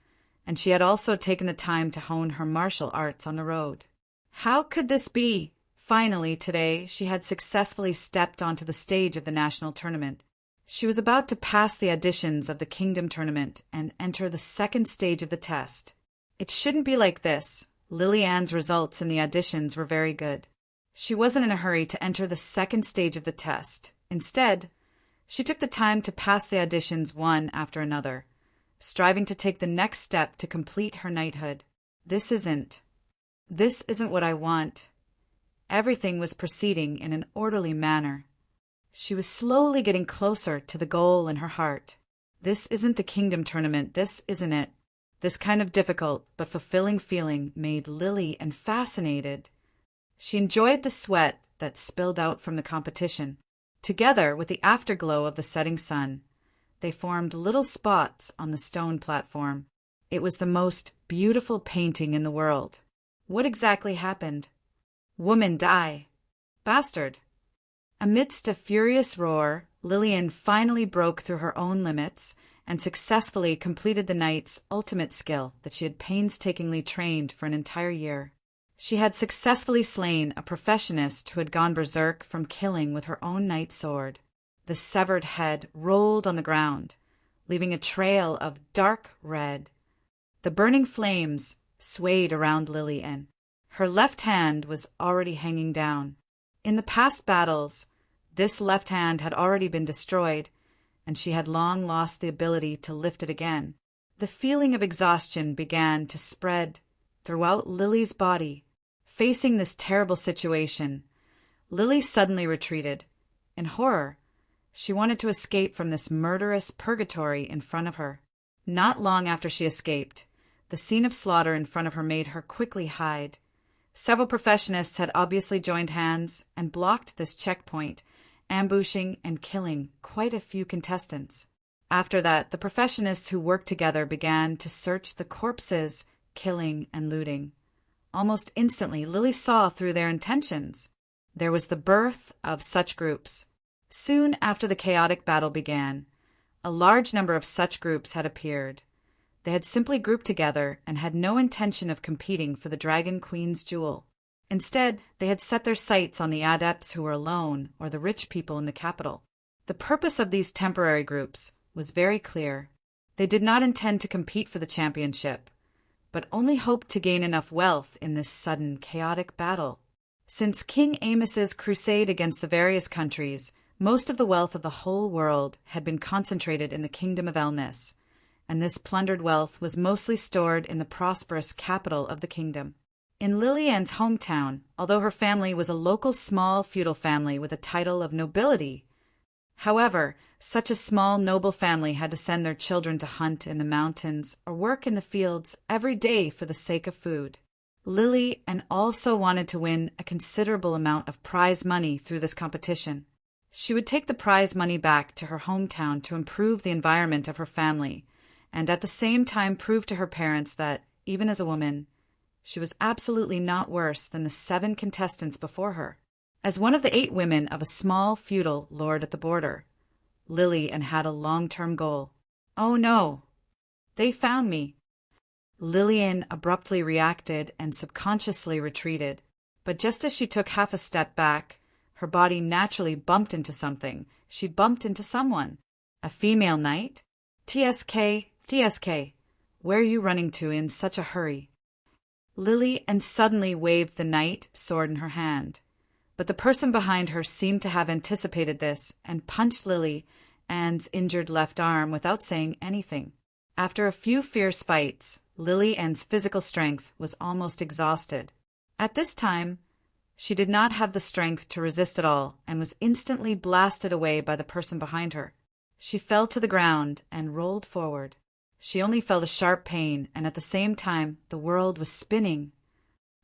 and she had also taken the time to hone her martial arts on the road. How could this be? Finally, today, she had successfully stepped onto the stage of the national tournament. She was about to pass the auditions of the kingdom tournament and enter the second stage of the test. It shouldn't be like this. Lily Ann's results in the auditions were very good. She wasn't in a hurry to enter the second stage of the test. Instead, she took the time to pass the auditions one after another, striving to take the next step to complete her knighthood. This isn't what I want. Everything was proceeding in an orderly manner. She was slowly getting closer to the goal in her heart. This isn't the kingdom tournament, this isn't it. This kind of difficult but fulfilling feeling made Lily Ann fascinated. She enjoyed the sweat that spilled out from the competition. Together with the afterglow of the setting sun, they formed little spots on the stone platform. It was the most beautiful painting in the world. What exactly happened? Woman die. Bastard. Amidst a furious roar, Lily Ann finally broke through her own limits and successfully completed the knight's ultimate skill that she had painstakingly trained for an entire year. She had successfully slain a professionist who had gone berserk from killing with her own knight's sword. The severed head rolled on the ground, leaving a trail of dark red. The burning flames swayed around Lily Ann. Her left hand was already hanging down. In the past battles, this left hand had already been destroyed, and she had long lost the ability to lift it again. The feeling of exhaustion began to spread throughout Lily's body. Facing this terrible situation, Lily suddenly retreated. In horror, she wanted to escape from this murderous purgatory in front of her. Not long after she escaped, the scene of slaughter in front of her made her quickly hide. Several professionists had obviously joined hands and blocked this checkpoint, ambushing and killing quite a few contestants. After that, the professionists who worked together began to search the corpses, killing and looting. Almost instantly, Lily saw through their intentions. There was the birth of such groups. Soon after the chaotic battle began, a large number of such groups had appeared. They had simply grouped together and had no intention of competing for the Dragon Queen's jewel. Instead, they had set their sights on the adepts who were alone or the rich people in the capital. The purpose of these temporary groups was very clear. They did not intend to compete for the championship, but only hoped to gain enough wealth in this sudden, chaotic battle. Since King Amos's crusade against the various countries, most of the wealth of the whole world had been concentrated in the kingdom of Elnas, and this plundered wealth was mostly stored in the prosperous capital of the kingdom. In Lily Ann's hometown, although her family was a local small feudal family with a title of nobility, however, such a small noble family had to send their children to hunt in the mountains or work in the fields every day for the sake of food. Lily Ann also wanted to win a considerable amount of prize money through this competition. She would take the prize money back to her hometown to improve the environment of her family, and at the same time prove to her parents that, even as a woman, she was absolutely not worse than the 7 contestants before her. As one of the 8 women of a small feudal lord at the border, Lily Ann had a long-term goal. Oh no! They found me. Lily Ann abruptly reacted and subconsciously retreated. But just as she took half a step back, her body naturally bumped into something. She bumped into someone. A female knight? TSK, where are you running to in such a hurry? Lily Ann suddenly waved the knight sword in her hand. But the person behind her seemed to have anticipated this and punched Lily Ann's injured left arm without saying anything. After a few fierce fights, Lily Ann's physical strength was almost exhausted. At this time, She did not have the strength to resist at all and was instantly blasted away by the person behind her. She fell to the ground and rolled forward. She only felt a sharp pain, and at the same time the world was spinning.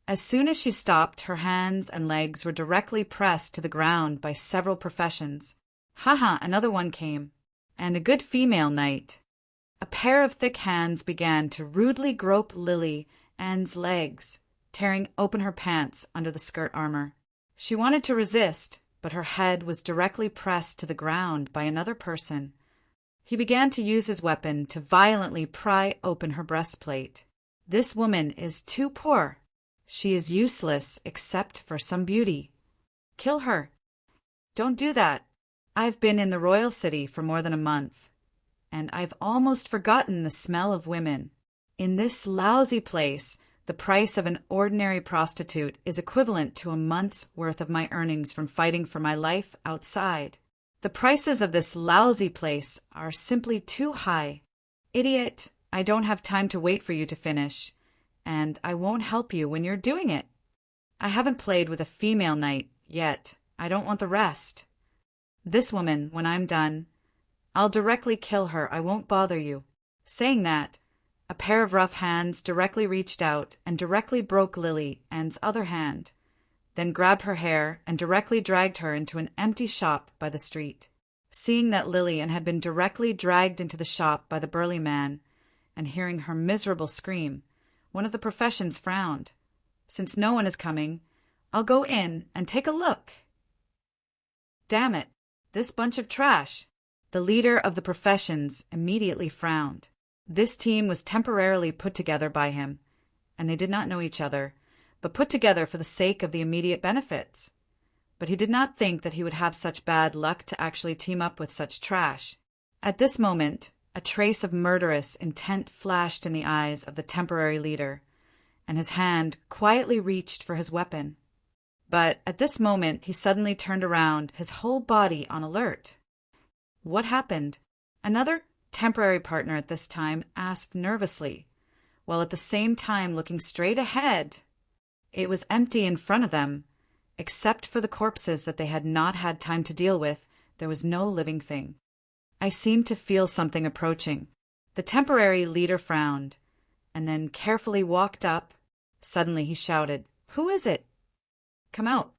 As soon as she stopped, her hands and legs were directly pressed to the ground by several professions. Haha, another one came. And a good female knight. A pair of thick hands began to rudely grope Lily Ann's legs, tearing open her pants under the skirt armor. She wanted to resist, but her head was directly pressed to the ground by another person. He began to use his weapon to violently pry open her breastplate. This woman is too poor. She is useless except for some beauty. Kill her. Don't do that. I've been in the royal city for more than a month, and I've almost forgotten the smell of women. In this lousy place, the price of an ordinary prostitute is equivalent to a month's worth of my earnings from fighting for my life outside. The prices of this lousy place are simply too high. Idiot, I don't have time to wait for you to finish, and I won't help you when you're doing it. I haven't played with a female knight yet. I don't want the rest. This woman, when I'm done, I'll directly kill her. I won't bother you. Saying that, a pair of rough hands directly reached out and directly broke Lily Ann's other hand, then grabbed her hair and directly dragged her into an empty shop by the street. Seeing that Lily Ann had been directly dragged into the shop by the burly man, and hearing her miserable scream, one of the professions frowned. Since no one is coming, I'll go in and take a look. Damn it, this bunch of trash. The leader of the professions immediately frowned. This team was temporarily put together by him, and they did not know each other, but put together for the sake of the immediate benefits. But he did not think that he would have such bad luck to actually team up with such trash. At this moment, a trace of murderous intent flashed in the eyes of the temporary leader, and his hand quietly reached for his weapon. But at this moment he suddenly turned around, his whole body on alert. What happened? Another temporary partner at this time asked nervously, while at the same time looking straight ahead. It was empty in front of them. Except for the corpses that they had not had time to deal with, there was no living thing. I seemed to feel something approaching. The temporary leader frowned, and then carefully walked up. Suddenly he shouted, "Who is it? Come out."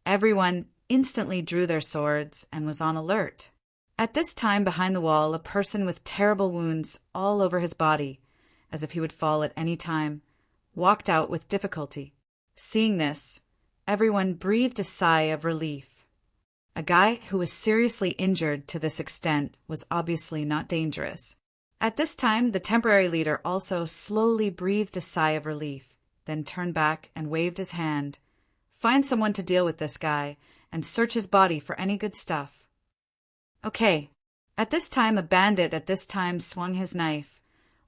Everyone instantly drew their swords and was on alert. At this time, behind the wall, a person with terrible wounds all over his body, as if he would fall at any time, walked out with difficulty. Seeing this, everyone breathed a sigh of relief. A guy who was seriously injured to this extent was obviously not dangerous. At this time, the temporary leader also slowly breathed a sigh of relief, then turned back and waved his hand. Find someone to deal with this guy, and search his body for any good stuff. Okay. At this time, a bandit swung his knife,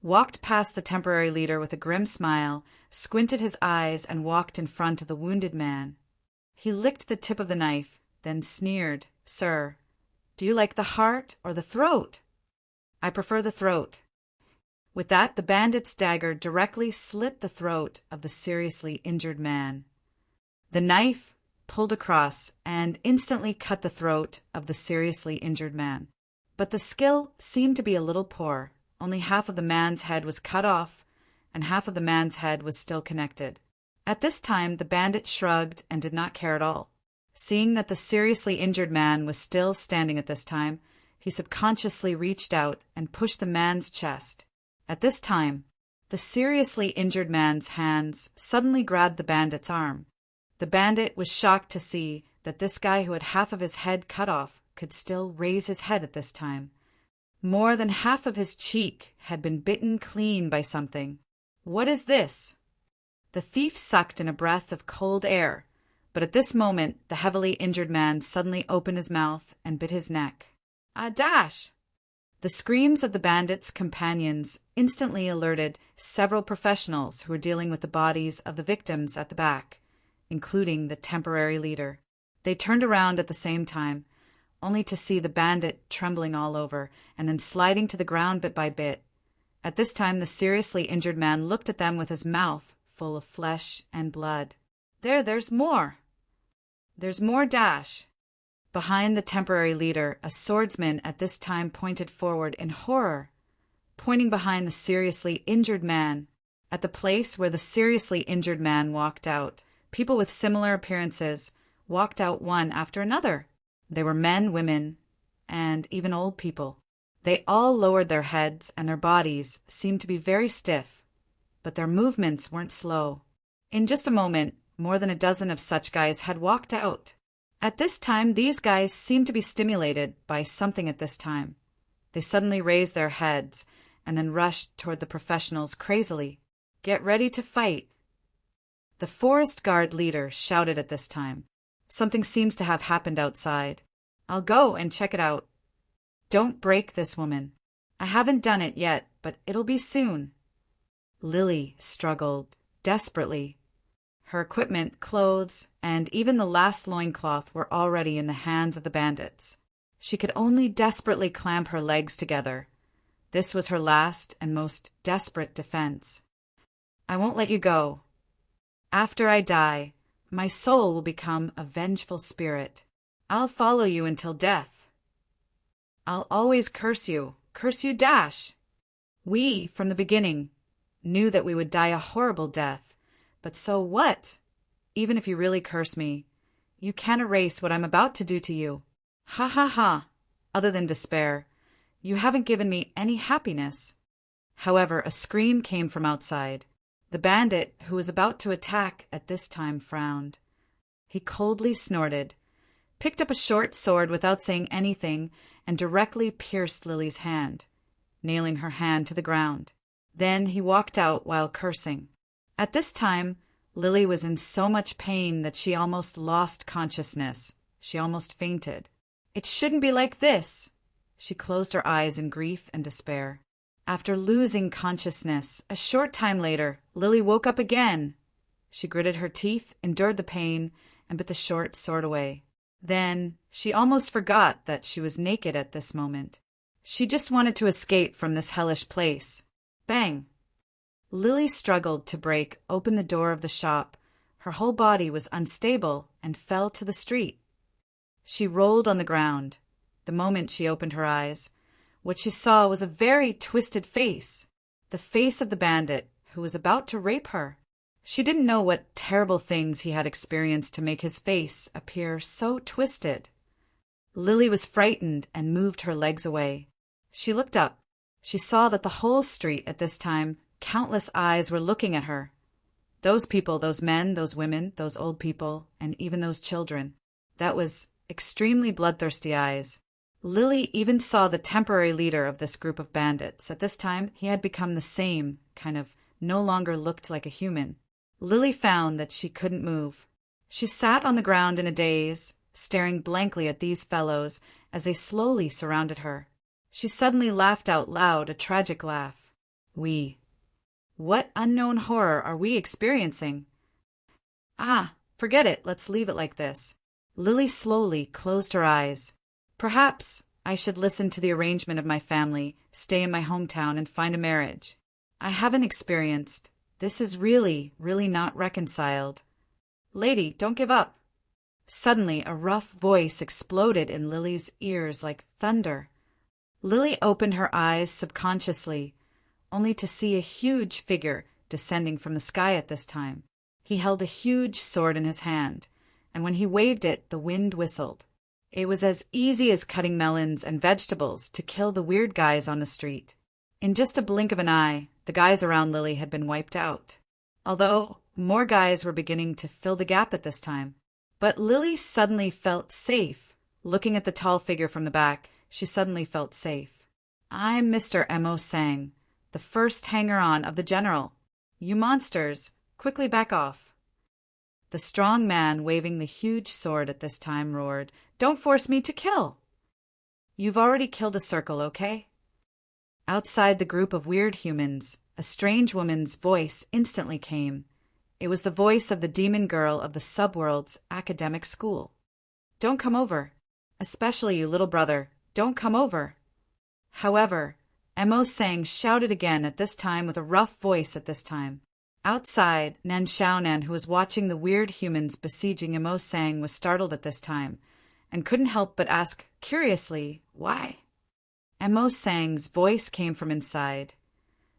walked past the temporary leader with a grim smile, squinted his eyes, and walked in front of the wounded man. He licked the tip of the knife, then sneered, "Sir, do you like the heart or the throat?" "I prefer the throat." With that, the bandit's dagger directly slit the throat of the seriously injured man. The knife pulled across and instantly cut the throat of the seriously injured man. But the skill seemed to be a little poor. Only half of the man's head was cut off, and half of the man's head was still connected. At this time, the bandit shrugged and did not care at all. Seeing that the seriously injured man was still standing at this time, he subconsciously reached out and pushed the man's chest. At this time, the seriously injured man's hands suddenly grabbed the bandit's arm. The bandit was shocked to see that this guy who had half of his head cut off could still raise his head at this time. More than half of his cheek had been bitten clean by something. What is this? The thief sucked in a breath of cold air, but at this moment the heavily injured man suddenly opened his mouth and bit his neck. "Ah, dash!" The screams of the bandit's companions instantly alerted several professionals who were dealing with the bodies of the victims at the back, including the temporary leader. They turned around at the same time, only to see the bandit trembling all over and then sliding to the ground bit by bit. At this time, the seriously injured man looked at them with his mouth full of flesh and blood. There's more," There's more dash. Behind the temporary leader, a swordsman at this time pointed forward in horror, pointing behind the seriously injured man. At the place where the seriously injured man walked out, people with similar appearances walked out one after another. They were men, women, and even old people. They all lowered their heads, and their bodies seemed to be very stiff, but their movements weren't slow. In just a moment, more than a dozen of such guys had walked out. At this time, these guys seemed to be stimulated by something at this time. They suddenly raised their heads and then rushed toward the professionals crazily. Get ready to fight. The forest guard leader shouted at this time. Something seems to have happened outside. I'll go and check it out. Don't break this woman. I haven't done it yet, but it'll be soon. Lily struggled desperately. Her equipment, clothes, and even the last loincloth were already in the hands of the bandits. She could only desperately clamp her legs together. This was her last and most desperate defense. I won't let you go. After I die, my soul will become a vengeful spirit. I'll follow you until death. I'll always curse you dash. We, from the beginning, knew that we would die a horrible death. But so what? Even if you really curse me, you can't erase what I'm about to do to you. Ha ha ha. Other than despair, you haven't given me any happiness. However, a scream came from outside. The bandit, who was about to attack at this time, frowned. He coldly snorted, picked up a short sword without saying anything, and directly pierced Lily's hand, nailing her hand to the ground. Then he walked out while cursing. At this time, Lily was in so much pain that she almost lost consciousness. She almost fainted. It shouldn't be like this. She closed her eyes in grief and despair. After losing consciousness, a short time later, Lily woke up again. She gritted her teeth, endured the pain, and put the short sword away. Then she almost forgot that she was naked at this moment. She just wanted to escape from this hellish place. Bang! Lily struggled to break open the door of the shop. Her whole body was unstable and fell to the street. She rolled on the ground. The moment she opened her eyes, what she saw was a very twisted face, the face of the bandit who was about to rape her. She didn't know what terrible things he had experienced to make his face appear so twisted. Lily was frightened and moved her legs away. She looked up. She saw that the whole street at this time, countless eyes were looking at her. Those people, those men, those women, those old people, and even those children. That was extremely bloodthirsty eyes. Lily even saw the temporary leader of this group of bandits. At this time, he had become the same, no longer looked like a human. Lily found that she couldn't move. She sat on the ground in a daze, staring blankly at these fellows as they slowly surrounded her. She suddenly laughed out loud, a tragic laugh. What unknown horror are we experiencing? Forget it, let's leave it like this. Lily slowly closed her eyes. Perhaps I should listen to the arrangement of my family, stay in my hometown, and find a marriage. I haven't experienced. This is really not reconciled. Lady, don't give up. Suddenly, a rough voice exploded in Lily's ears like thunder. Lily opened her eyes subconsciously, only to see a huge figure descending from the sky at this time. He held a huge sword in his hand, and when he waved it, the wind whistled. It was as easy as cutting melons and vegetables to kill the weird guys on the street. In just a blink of an eye, the guys around Lily had been wiped out, although more guys were beginning to fill the gap at this time. But Lily suddenly felt safe. Looking at the tall figure from the back, she suddenly felt safe. I'm Mr. M.O. Sang, the first hanger-on of the general. You monsters, quickly back off. The strong man waving the huge sword at this time roared, Don't force me to kill! You've already killed a circle, okay? Outside the group of weird humans, a strange woman's voice instantly came. It was the voice of the demon girl of the subworld's academic school. Don't come over. Especially you, little brother. Don't come over. However, M.O. Sang shouted again at this time with a rough voice at this time. Outside, Nan Xiaonan, who was watching the weird humans besieging Imo Sang, was startled at this time, and couldn't help but ask curiously, why? Imo Sang's voice came from inside.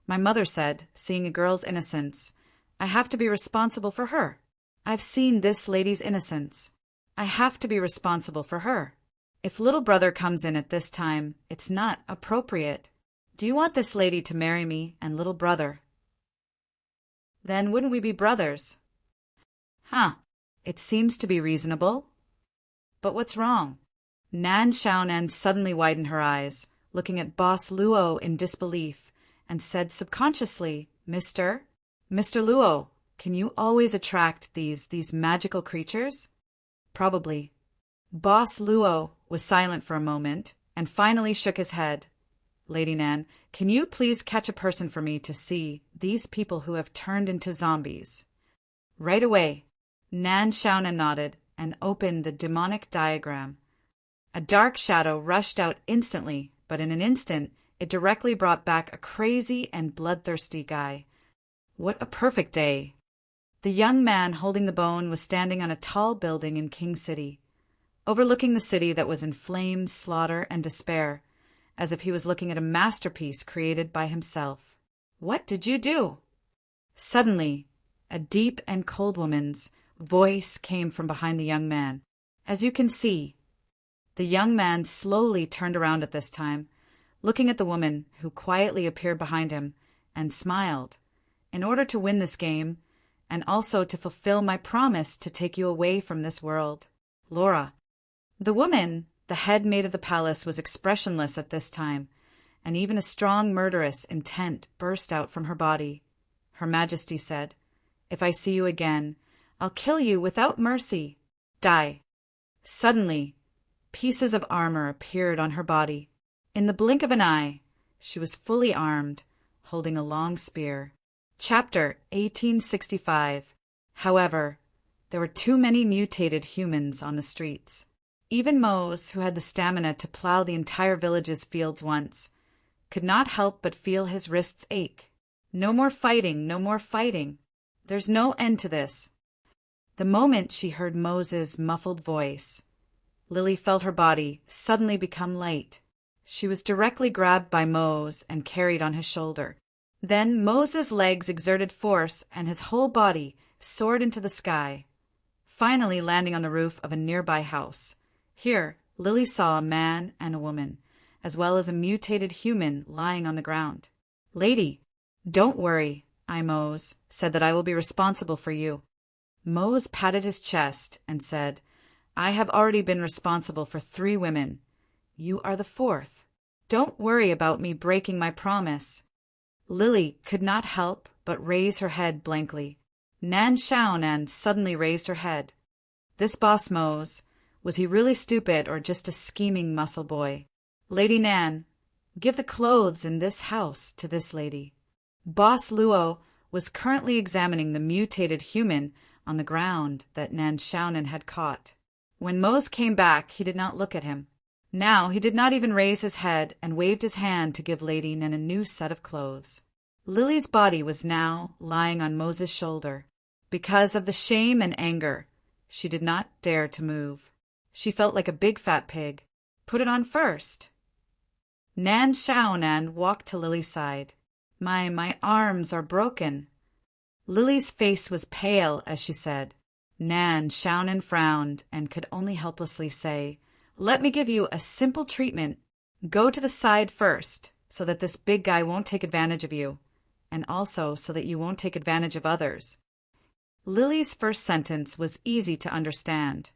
My mother said, seeing a girl's innocence, I have to be responsible for her. I've seen this lady's innocence. I have to be responsible for her. If little brother comes in at this time, it's not appropriate. Do you want this lady to marry me and little brother? Then wouldn't we be brothers? It seems to be reasonable. But what's wrong? Nan Xiaonan suddenly widened her eyes, looking at Boss Luo in disbelief, and said subconsciously, Mr. Luo, can you always attract these magical creatures? Probably. Boss Luo was silent for a moment, and finally shook his head. Lady Nan, can you please catch a person for me to see these people who have turned into zombies? Right away. Nan Xiaonan nodded and opened the demonic diagram. A dark shadow rushed out instantly, but in an instant, it directly brought back a crazy and bloodthirsty guy. What a perfect day! The young man holding the bone was standing on a tall building in King City, overlooking the city that was in flames, slaughter, and despair, as if he was looking at a masterpiece created by himself. What did you do? Suddenly, a deep and cold woman's voice came from behind the young man. As you can see, the young man slowly turned around at this time, looking at the woman who quietly appeared behind him, and smiled. In order to win this game, and also to fulfill my promise to take you away from this world, Laura. The woman, the head maid of the palace, was expressionless at this time, and even a strong murderous intent burst out from her body. Her Majesty said, If I see you again, I'll kill you without mercy. Die. Suddenly, pieces of armor appeared on her body. In the blink of an eye, she was fully armed, holding a long spear. Chapter 1865. However, there were too many mutated humans on the streets. Even Mose, who had the stamina to plow the entire village's fields once, could not help but feel his wrists ache. No more fighting, no more fighting. There's no end to this. The moment she heard Mose's muffled voice, Lily felt her body suddenly become light. She was directly grabbed by Mose and carried on his shoulder. Then Mose's legs exerted force and his whole body soared into the sky, finally landing on the roof of a nearby house. Here, Lily saw a man and a woman, as well as a mutated human lying on the ground. Lady, don't worry, I, Mose, said that I will be responsible for you. Mose patted his chest and said, I have already been responsible for 3 women. You are the 4th. Don't worry about me breaking my promise. Lily could not help but raise her head blankly. Nan Xiaonan suddenly raised her head. This boss Mose, was he really stupid or just a scheming muscle boy? Lady Nan, give the clothes in this house to this lady. Boss Luo was currently examining the mutated human on the ground that Nan Xiaonan had caught. When Mose came back, he did not look at him. Now he did not even raise his head and waved his hand to give Lady Nan a new set of clothes. Lily's body was now lying on Mose's shoulder. Because of the shame and anger, she did not dare to move. She felt like a big fat pig. Put it on first. Nan Xiaonan walked to Lily's side. My arms are broken. Lily's face was pale as she said. Nan Xiaonan frowned and could only helplessly say, Let me give you a simple treatment. Go to the side first, so that this big guy won't take advantage of you, and also so that you won't take advantage of others. Lily's first sentence was easy to understand,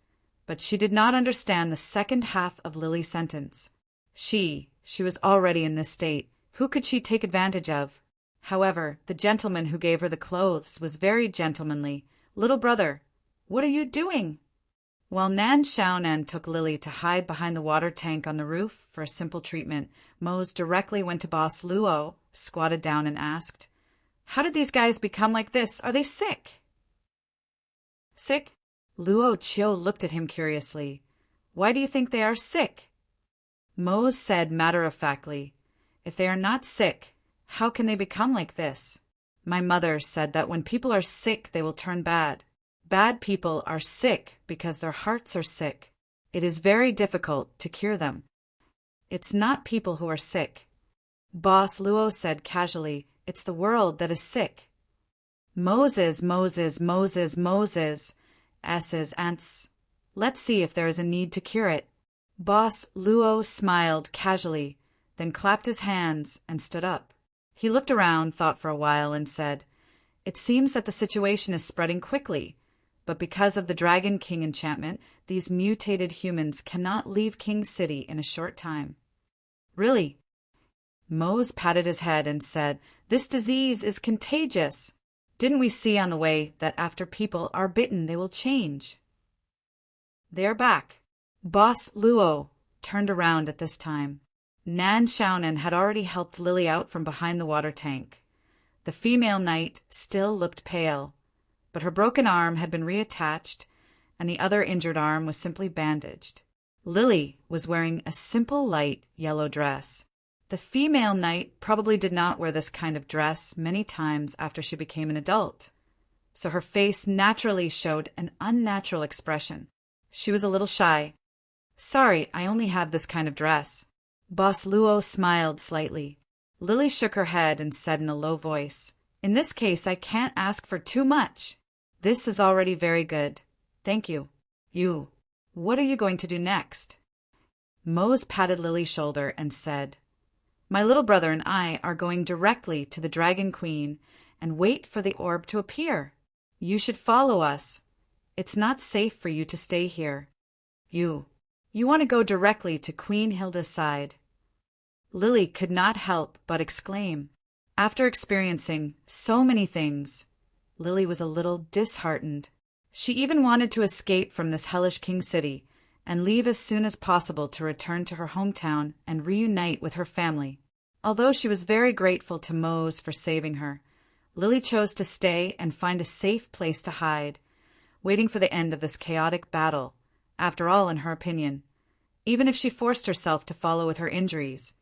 but she did not understand the second half of Lily's sentence. She was already in this state. Who could she take advantage of? However, the gentleman who gave her the clothes was very gentlemanly. Little brother, what are you doing? While Nan Xiaonan took Lily to hide behind the water tank on the roof for a simple treatment, Mose directly went to Boss Luo, squatted down and asked, How did these guys become like this? Are they sick? Sick? Luo Chiu looked at him curiously. Why do you think they are sick? Mose said matter-of-factly, If they are not sick, how can they become like this? My mother said that when people are sick, they will turn bad. Bad people are sick because their hearts are sick. It is very difficult to cure them. It's not people who are sick. Boss Luo said casually, it's the world that is sick. Moses, Moses, Moses, Moses, S's ants. Let's see if there is a need to cure it. Boss Luo smiled casually, then clapped his hands and stood up. He looked around, thought for a while, and said, it seems that the situation is spreading quickly, but because of the Dragon King enchantment, these mutated humans cannot leave King City in a short time. Really? Mose patted his head and said, this disease is contagious. Didn't we see on the way that after people are bitten, they will change? They are back. Boss Luo turned around at this time. Nan Xiaonan had already helped Lily out from behind the water tank. The female knight still looked pale, but her broken arm had been reattached, and the other injured arm was simply bandaged. Lily was wearing a simple light yellow dress. The female knight probably did not wear this kind of dress many times after she became an adult, so her face naturally showed an unnatural expression. She was a little shy. Sorry, I only have this kind of dress. Boss Luo smiled slightly. Lily shook her head and said in a low voice, in this case, I can't ask for too much. This is already very good. Thank you. You. What are you going to do next? Mose patted Lily's shoulder and said, my little brother and I are going directly to the Dragon Queen and wait for the orb to appear. You should follow us. It's not safe for you to stay here. You want to go directly to Queen Hilda's side. Lily could not help but exclaim. After experiencing so many things, Lily was a little disheartened. She even wanted to escape from this hellish King City and leave as soon as possible to return to her hometown and reunite with her family. Although she was very grateful to Mose for saving her, Lily chose to stay and find a safe place to hide, waiting for the end of this chaotic battle. After all, in her opinion, even if she forced herself to follow with her injuries,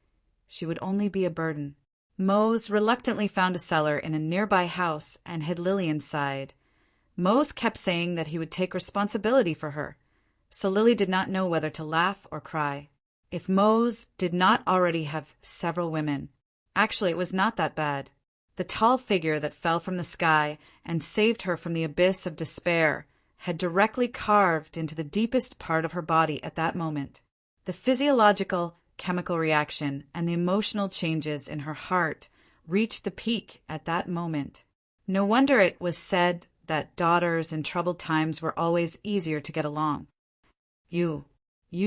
she would only be a burden. Mose reluctantly found a cellar in a nearby house and hid Lily inside. Mose kept saying that he would take responsibility for her, so Lily did not know whether to laugh or cry. If Mose did not already have several women, actually it was not that bad. The tall figure that fell from the sky and saved her from the abyss of despair had directly carved into the deepest part of her body at that moment. The physiological, chemical reaction and the emotional changes in her heart reached the peak at that moment. No wonder it was said that daughters in troubled times were always easier to get along. You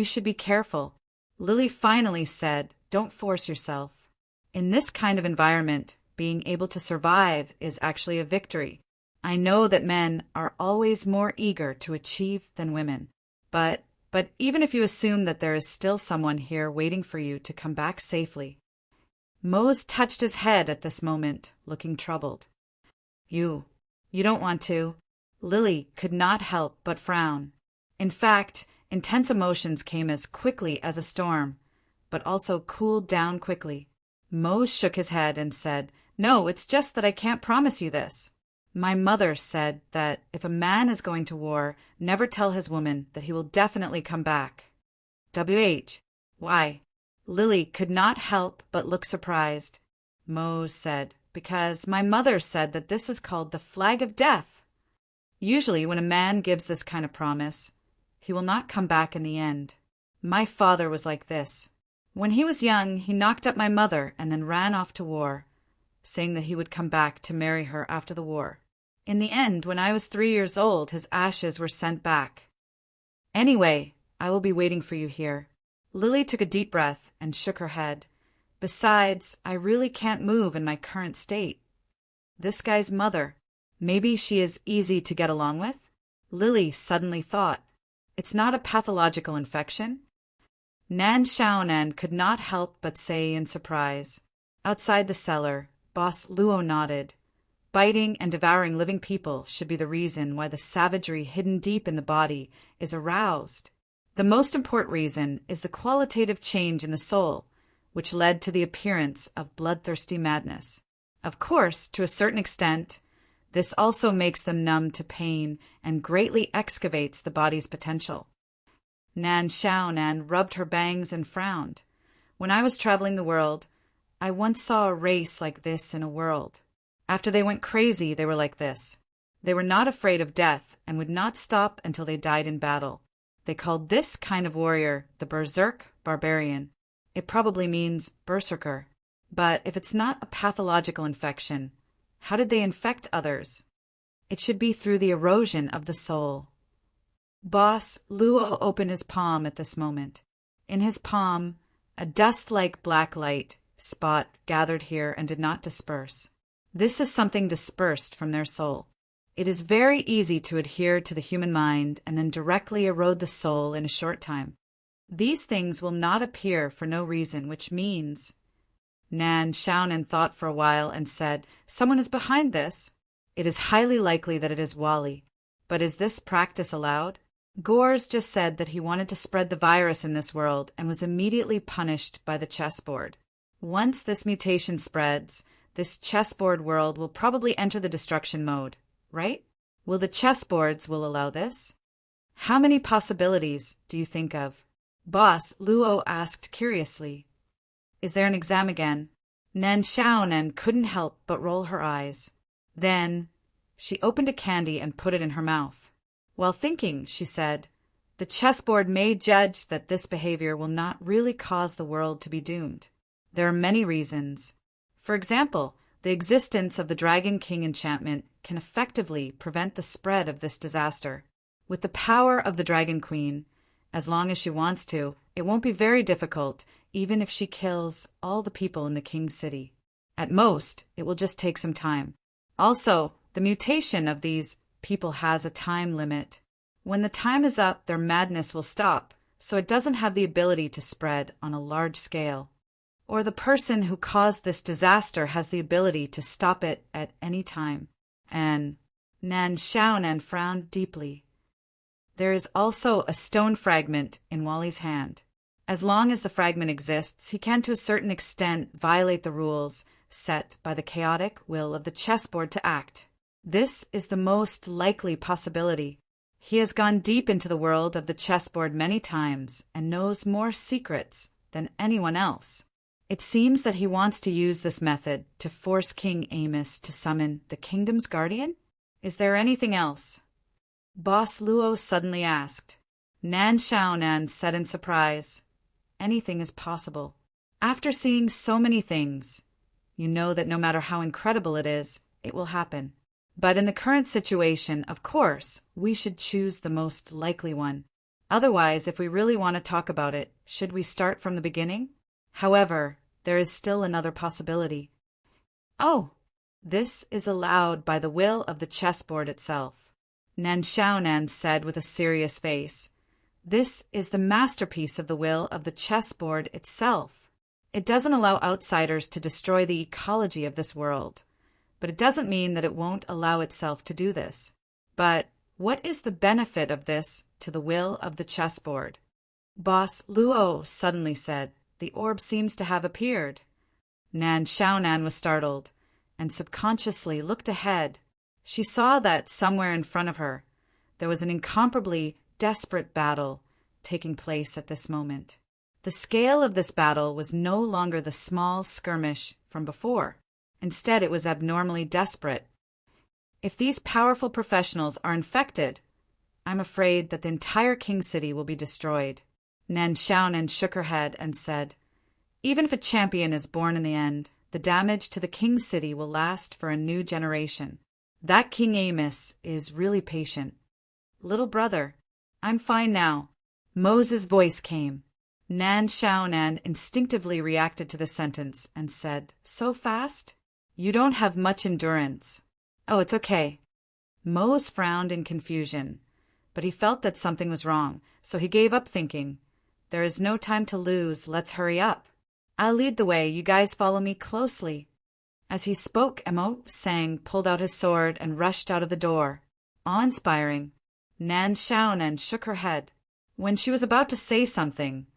should be careful. Lily finally said, don't force yourself. In this kind of environment, being able to survive is actually a victory. I know that men are always more eager to achieve than women. But even if you assume that there is still someone here waiting for you to come back safely. Mose touched his head at this moment, looking troubled. You don't want to. Lily could not help but frown. In fact, intense emotions came as quickly as a storm, but also cooled down quickly. Mose shook his head and said, no, it's just that I can't promise you this. My mother said that if a man is going to war, never tell his woman that he will definitely come back. Why? Lily could not help but look surprised. Mose said, because my mother said that this is called the flag of death. Usually when a man gives this kind of promise, he will not come back in the end. My father was like this. When he was young, he knocked up my mother and then ran off to war, saying that he would come back to marry her after the war. In the end, when I was 3 years old, his ashes were sent back. Anyway, I will be waiting for you here. Lily took a deep breath and shook her head. Besides, I really can't move in my current state. This guy's mother, maybe she is easy to get along with? Lily suddenly thought, it's not a pathological infection? Nan Xiaonan could not help but say in surprise. Outside the cellar, Boss Luo nodded. Biting and devouring living people should be the reason why the savagery hidden deep in the body is aroused. The most important reason is the qualitative change in the soul, which led to the appearance of bloodthirsty madness. Of course, to a certain extent, this also makes them numb to pain and greatly excavates the body's potential. Nan Xiaonan rubbed her bangs and frowned. When I was traveling the world, I once saw a race like this in a world. After they went crazy, they were like this. They were not afraid of death and would not stop until they died in battle. They called this kind of warrior the berserk barbarian. It probably means berserker. But if it's not a pathological infection, how did they infect others? It should be through the erosion of the soul. Boss Luo opened his palm at this moment. In his palm, a dust-like black light spot gathered here and did not disperse. This is something dispersed from their soul. It is very easy to adhere to the human mind and then directly erode the soul in a short time. These things will not appear for no reason, which means... Nan Xiaonan thought for a while and said, "Someone is behind this. It is highly likely that it is Wally. But is this practice allowed?" Gores just said that he wanted to spread the virus in this world and was immediately punished by the chessboard. Once this mutation spreads, this chessboard world will probably enter the destruction mode, right? Will the chessboards will allow this? How many possibilities do you think of? Boss Luo asked curiously. Is there an exam again? Nan Xiaonan couldn't help but roll her eyes. Then she opened a candy and put it in her mouth. While thinking, she said, "The chessboard may judge that this behavior will not really cause the world to be doomed. There are many reasons. For example, the existence of the Dragon King enchantment can effectively prevent the spread of this disaster. With the power of the Dragon Queen, as long as she wants to, it won't be very difficult, even if she kills all the people in the king's city. At most, it will just take some time. Also, the mutation of these people has a time limit. When the time is up, their madness will stop, so it doesn't have the ability to spread on a large scale. Or the person who caused this disaster has the ability to stop it at any time." And Nan Xiaonan frowned deeply. There is also a stone fragment in Wally's hand. As long as the fragment exists, he can to a certain extent violate the rules set by the chaotic will of the chessboard to act. This is the most likely possibility. He has gone deep into the world of the chessboard many times and knows more secrets than anyone else. It seems that he wants to use this method to force King Amos to summon the kingdom's guardian? Is there anything else? Boss Luo suddenly asked. Nan Xiaonan said in surprise, "Anything is possible. After seeing so many things, you know that no matter how incredible it is, it will happen. But in the current situation, of course, we should choose the most likely one. Otherwise, if we really want to talk about it, should we start from the beginning? However, there is still another possibility." "Oh, this is allowed by the will of the chessboard itself," Nan Xiaonan said with a serious face. "This is the masterpiece of the will of the chessboard itself. It doesn't allow outsiders to destroy the ecology of this world, but it doesn't mean that it won't allow itself to do this. But what is the benefit of this to the will of the chessboard?" Boss Luo suddenly said, "The orb seems to have appeared." Nan Xiaonan was startled and subconsciously looked ahead. She saw that somewhere in front of her, there was an incomparably desperate battle taking place at this moment. The scale of this battle was no longer the small skirmish from before. Instead, it was abnormally desperate. If these powerful professionals are infected, I'm afraid that the entire King City will be destroyed. Nan Xiaonan shook her head and said, "Even if a champion is born in the end, the damage to the King City will last for a new generation. That King Amos is really patient. Little brother, I'm fine now." Moses' voice came. Nan Xiaonan instinctively reacted to the sentence and said, "So fast? You don't have much endurance." "Oh, it's okay." Mose frowned in confusion, but he felt that something was wrong, so he gave up thinking. "There is no time to lose, let's hurry up. I'll lead the way, you guys follow me closely." As he spoke, Emo Sang pulled out his sword and rushed out of the door. Awe-inspiring. Nan Xiaonan shook her head. When she was about to say something,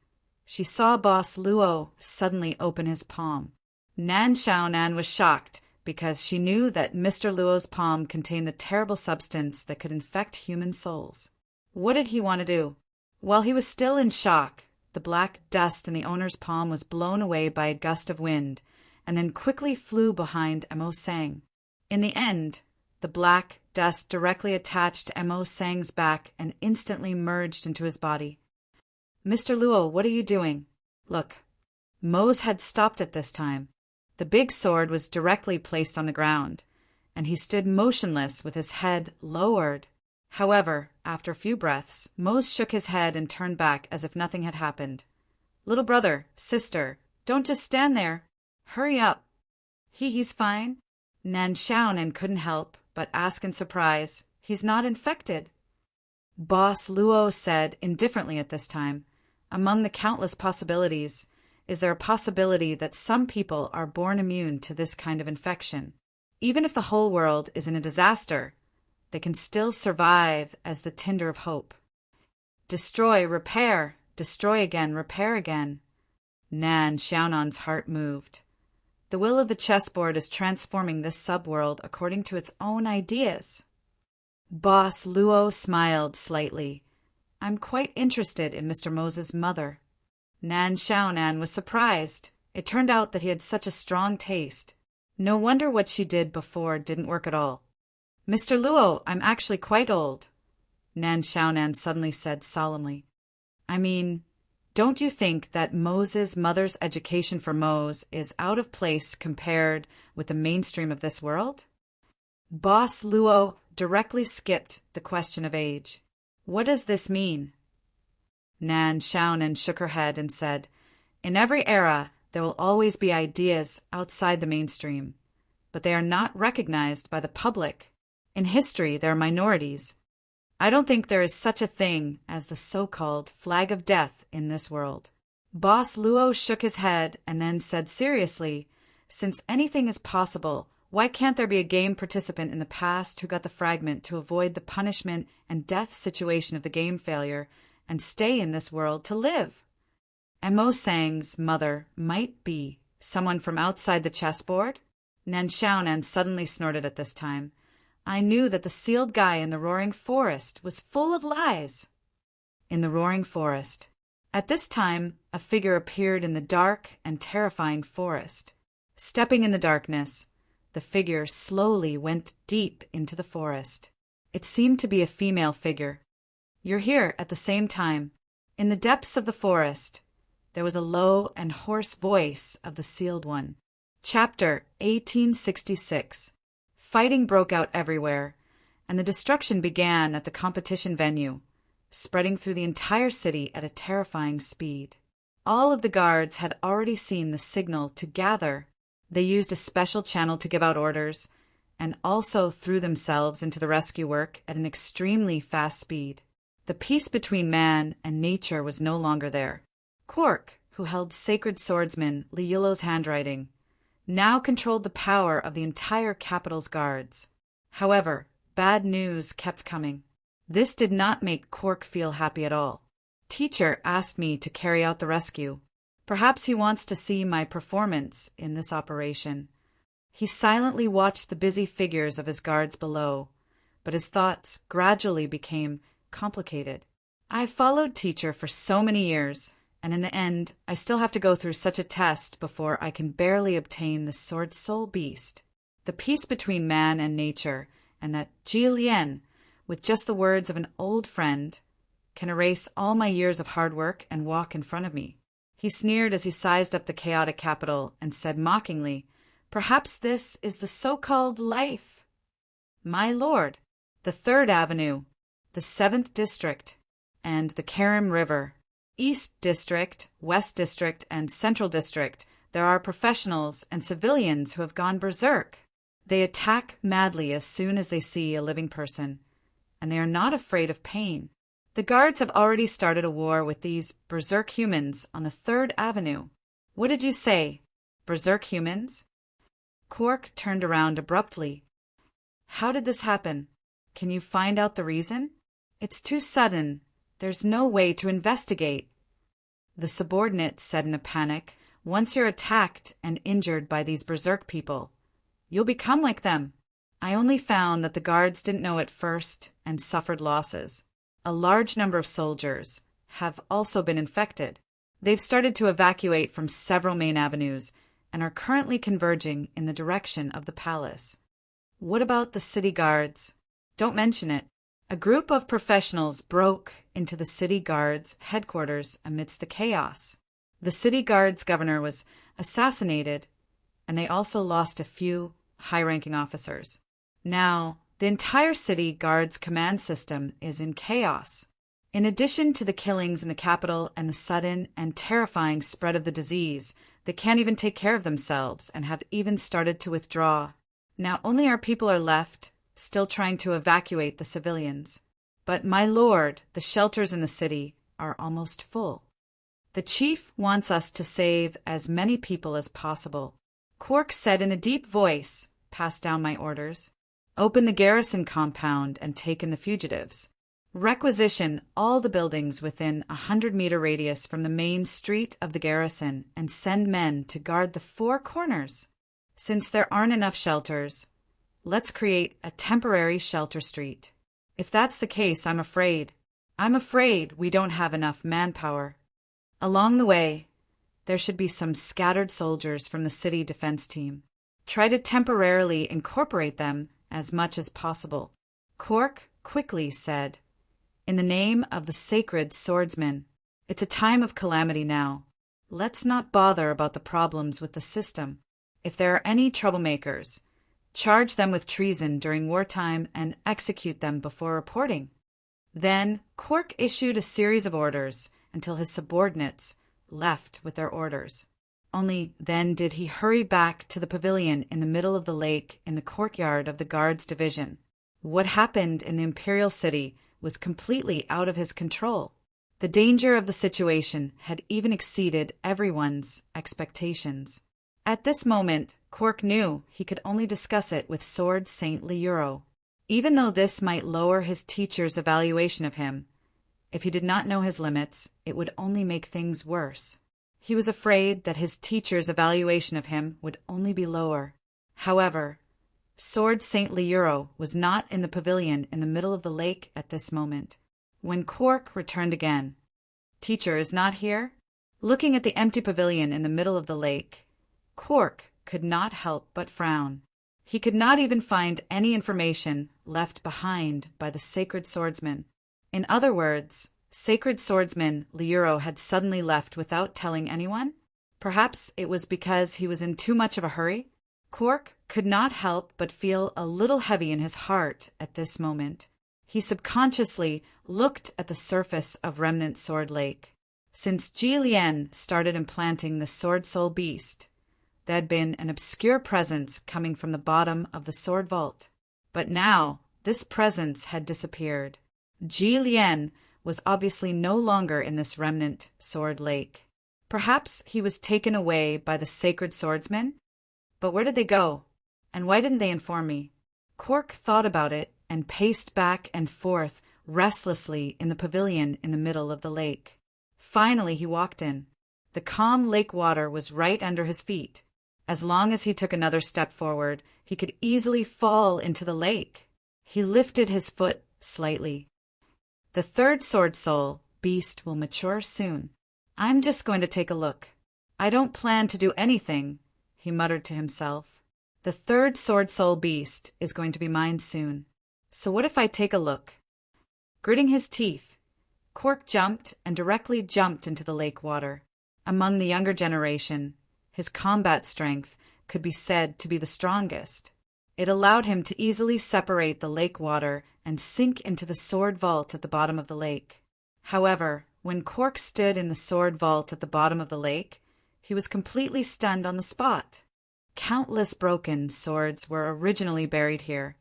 she saw Boss Luo suddenly open his palm. Nan Xiaonan was shocked because she knew that Mr. Luo's palm contained the terrible substance that could infect human souls. What did he want to do? While he was still in shock, the black dust in the owner's palm was blown away by a gust of wind, and then quickly flew behind Mo Sang. In the end, the black dust directly attached to Mo Sang's back and instantly merged into his body. "Mr. Luo, what are you doing?" "Look." Mo's had stopped at this time. The big sword was directly placed on the ground, and he stood motionless with his head lowered. However, after a few breaths, Mose shook his head and turned back as if nothing had happened. "Little brother, sister, don't just stand there. Hurry up." He's fine." Nan Xiaonan couldn't help but ask in surprise, "He's not infected." Boss Luo said indifferently at this time, "Among the countless possibilities, is there a possibility that some people are born immune to this kind of infection? Even if the whole world is in a disaster, they can still survive as the tinder of hope. Destroy, repair, destroy again, repair again." Nan Xiaonan's heart moved. The will of the chessboard is transforming this subworld according to its own ideas. Boss Luo smiled slightly. "I'm quite interested in Mr. Mose's mother." Nan Xiaonan was surprised. It turned out that he had such a strong taste. No wonder what she did before didn't work at all. "Mr. Luo, I'm actually quite old," Nan Xiaonan suddenly said solemnly. "I mean, don't you think that Mose's mother's education for Mose is out of place compared with the mainstream of this world?" Boss Luo directly skipped the question of age. "What does this mean?" Nan Xiaonan shook her head and said, "In every era, there will always be ideas outside the mainstream, but they are not recognized by the public. In history, there are minorities. I don't think there is such a thing as the so-called flag of death in this world." Boss Luo shook his head and then said seriously, "Since anything is possible, why can't there be a game participant in the past who got the fragment to avoid the punishment and death situation of the game failure and stay in this world to live?" Mo Sang's mother might be someone from outside the chessboard? Nan Xiaonan suddenly snorted at this time. "I knew that the sealed guy in the roaring forest was full of lies." In the roaring forest. At this time, a figure appeared in the dark and terrifying forest. Stepping in the darkness, the figure slowly went deep into the forest. It seemed to be a female figure. "You're here at the same time." In the depths of the forest, there was a low and hoarse voice of the sealed one. Chapter 1866. Fighting broke out everywhere, and the destruction began at the competition venue, spreading through the entire city at a terrifying speed. All of the guards had already seen the signal to gather. They used a special channel to give out orders, and also threw themselves into the rescue work at an extremely fast speed. The peace between man and nature was no longer there. Quark, who held sacred swordsman Li Yulo's handwriting, now controlled the power of the entire capital's guards. However, bad news kept coming. This did not make Quark feel happy at all. "Teacher asked me to carry out the rescue. Perhaps he wants to see my performance in this operation." He silently watched the busy figures of his guards below, but his thoughts gradually became complicated. "I followed teacher for so many years, and in the end, I still have to go through such a test before I can barely obtain the Sword Soul Beast. The peace between man and nature, and that Ji Lian, with just the words of an old friend, can erase all my years of hard work and walk in front of me." He sneered as he sized up the chaotic capital and said mockingly, "Perhaps this is the so-called life." "My lord, the 3rd Avenue, the 7th District, and the Karim River, East District, West District, and Central District, there are professionals and civilians who have gone berserk. They attack madly as soon as they see a living person, and they are not afraid of pain. The guards have already started a war with these berserk humans on the 3rd Avenue. What did you say? Berserk humans?" Quark turned around abruptly. "How did this happen? Can you find out the reason? It's too sudden. There's no way to investigate." The subordinate said in a panic, "Once you're attacked and injured by these berserk people, You'll become like them. I only found that the guards didn't know at first and suffered losses. A large number of soldiers have also been infected. They've started to evacuate from several main avenues and are currently converging in the direction of the palace. What about the city guards? Don't mention it. A group of professionals broke into the city guards' headquarters amidst the chaos. The city guards' governor was assassinated, and they also lost a few high-ranking officers. Now, the entire city guards' command system is in chaos. In addition to the killings in the capital and the sudden and terrifying spread of the disease, they can't even take care of themselves and have even started to withdraw. Now only our people are left, still trying to evacuate the civilians. But, my lord, the shelters in the city are almost full. The chief wants us to save as many people as possible. Quark said in a deep voice, "Pass down my orders. Open the garrison compound and take in the fugitives. Requisition all the buildings within a 100-meter radius from the main street of the garrison and send men to guard the 4 corners. Since there aren't enough shelters, let's create a temporary shelter street. If that's the case, I'm afraid we don't have enough manpower. Along the way, there should be some scattered soldiers from the city defense team. Try to temporarily incorporate them as much as possible." Quark quickly said, "In the name of the sacred swordsman, it's a time of calamity now. Let's not bother about the problems with the system. If there are any troublemakers, charge them with treason during wartime and execute them before reporting." Then Quark issued a series of orders until his subordinates left with their orders. Only then did he hurry back to the pavilion in the middle of the lake in the courtyard of the guards division. What happened in the Imperial City was completely out of his control. The danger of the situation had even exceeded everyone's expectations. At this moment, Quark knew he could only discuss it with Sword Saint Leuro. Even though this might lower his teacher's evaluation of him, if he did not know his limits, it would only make things worse. He was afraid that his teacher's evaluation of him would only be lower. However, Sword Saint Leuro was not in the pavilion in the middle of the lake at this moment. When Quark returned again, "Teacher is not here?" Looking at the empty pavilion in the middle of the lake, Quark could not help but frown. He could not even find any information left behind by the sacred swordsman. In other words, sacred swordsman Leuro had suddenly left without telling anyone? Perhaps it was because he was in too much of a hurry? Quark could not help but feel a little heavy in his heart at this moment. He subconsciously looked at the surface of Remnant Sword Lake. Since Ji Lien started implanting the Sword Soul Beast, there had been an obscure presence coming from the bottom of the sword vault. But now this presence had disappeared. Ji Lien was obviously no longer in this Remnant Sword Lake. Perhaps he was taken away by the sacred swordsman? But where did they go? And why didn't they inform me? Quark thought about it and paced back and forth restlessly in the pavilion in the middle of the lake. Finally he walked in. The calm lake water was right under his feet. As long as he took another step forward, he could easily fall into the lake. He lifted his foot slightly. The 3rd Sword Soul Beast will mature soon. I'm just going to take a look. I don't plan to do anything, he muttered to himself. The 3rd Sword Soul Beast is going to be mine soon. So what if I take a look? Gritting his teeth, Quark jumped and directly jumped into the lake water. Among the younger generation, his combat strength could be said to be the strongest. It allowed him to easily separate the lake water and sink into the sword vault at the bottom of the lake. However, when Quark stood in the sword vault at the bottom of the lake, he was completely stunned on the spot. Countless broken swords were originally buried here,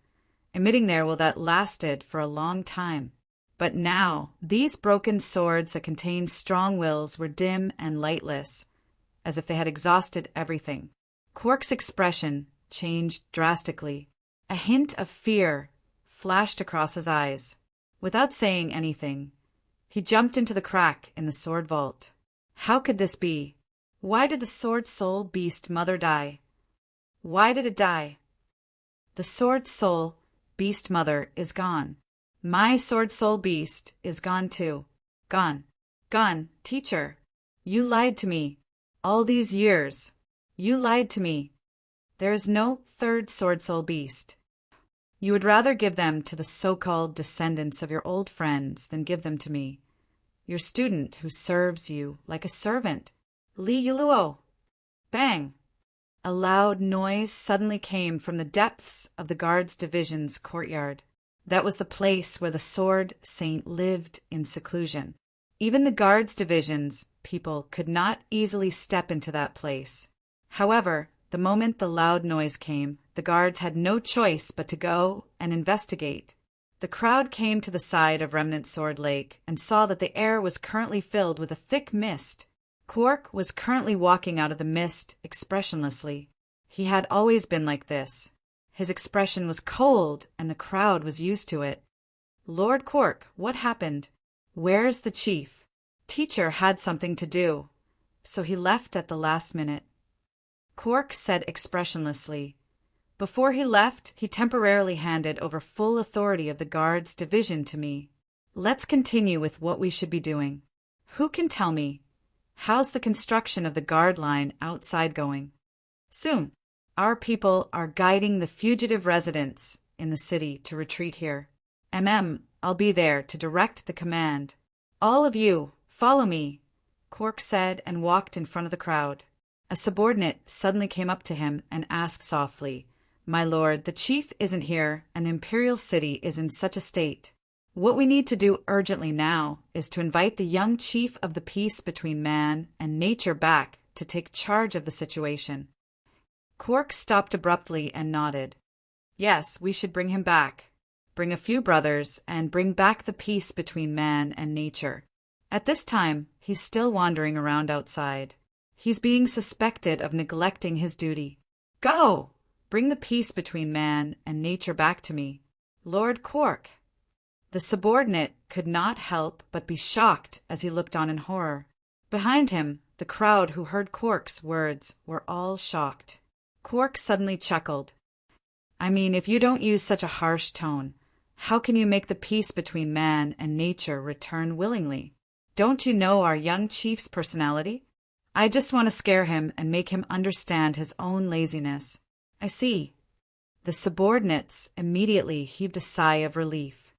emitting there that lasted for a long time. But now, these broken swords that contained strong wills were dim and lightless, as if they had exhausted everything. Quark's expression changed drastically. A hint of fear flashed across his eyes. Without saying anything, he jumped into the crack in the sword vault. How could this be? Why did the Sword Soul Beast Mother die? Why did it die? The sword soul beast mother is gone. My sword soul beast is gone too. Gone. Gone, teacher. You lied to me. All these years. You lied to me. There is no third sword soul beast. You would rather give them to the so-called descendants of your old friends than give them to me, your student who serves you like a servant. Li Yuluo. Bang! A loud noise suddenly came from the depths of the guards' division's courtyard. That was the place where the sword saint lived in seclusion. Even the guards' division's people could not easily step into that place. However, the moment the loud noise came, the guards had no choice but to go and investigate. The crowd came to the side of Remnant Sword Lake and saw that the air was currently filled with a thick mist. Quark was currently walking out of the mist expressionlessly. He had always been like this. His expression was cold, and the crowd was used to it. Lord Quark, what happened? Where's the chief? Teacher had something to do, so he left at the last minute. Quark said expressionlessly. Before he left, he temporarily handed over full authority of the guards' division to me. Let's continue with what we should be doing. Who can tell me? How's the construction of the guard line outside going? Soon. Our people are guiding the fugitive residents in the city to retreat here. I'll be there to direct the command. All of you, follow me, Quark said and walked in front of the crowd. A subordinate suddenly came up to him and asked softly, My lord, the chief isn't here and the Imperial City is in such a state. What we need to do urgently now is to invite the young chief of the peace between man and nature back to take charge of the situation. Quark stopped abruptly and nodded. Yes, we should bring him back. Bring a few brothers and bring back the peace between man and nature. At this time, he's still wandering around outside. He's being suspected of neglecting his duty. Go! Bring the peace between man and nature back to me. Lord Quark. The subordinate could not help but be shocked as he looked on in horror. Behind him, the crowd who heard Quark's words were all shocked. Quark suddenly chuckled. I mean, if you don't use such a harsh tone, how can you make the peace between man and nature return willingly? Don't you know our young chief's personality? I just want to scare him and make him understand his own laziness. I see. The subordinates immediately heaved a sigh of relief.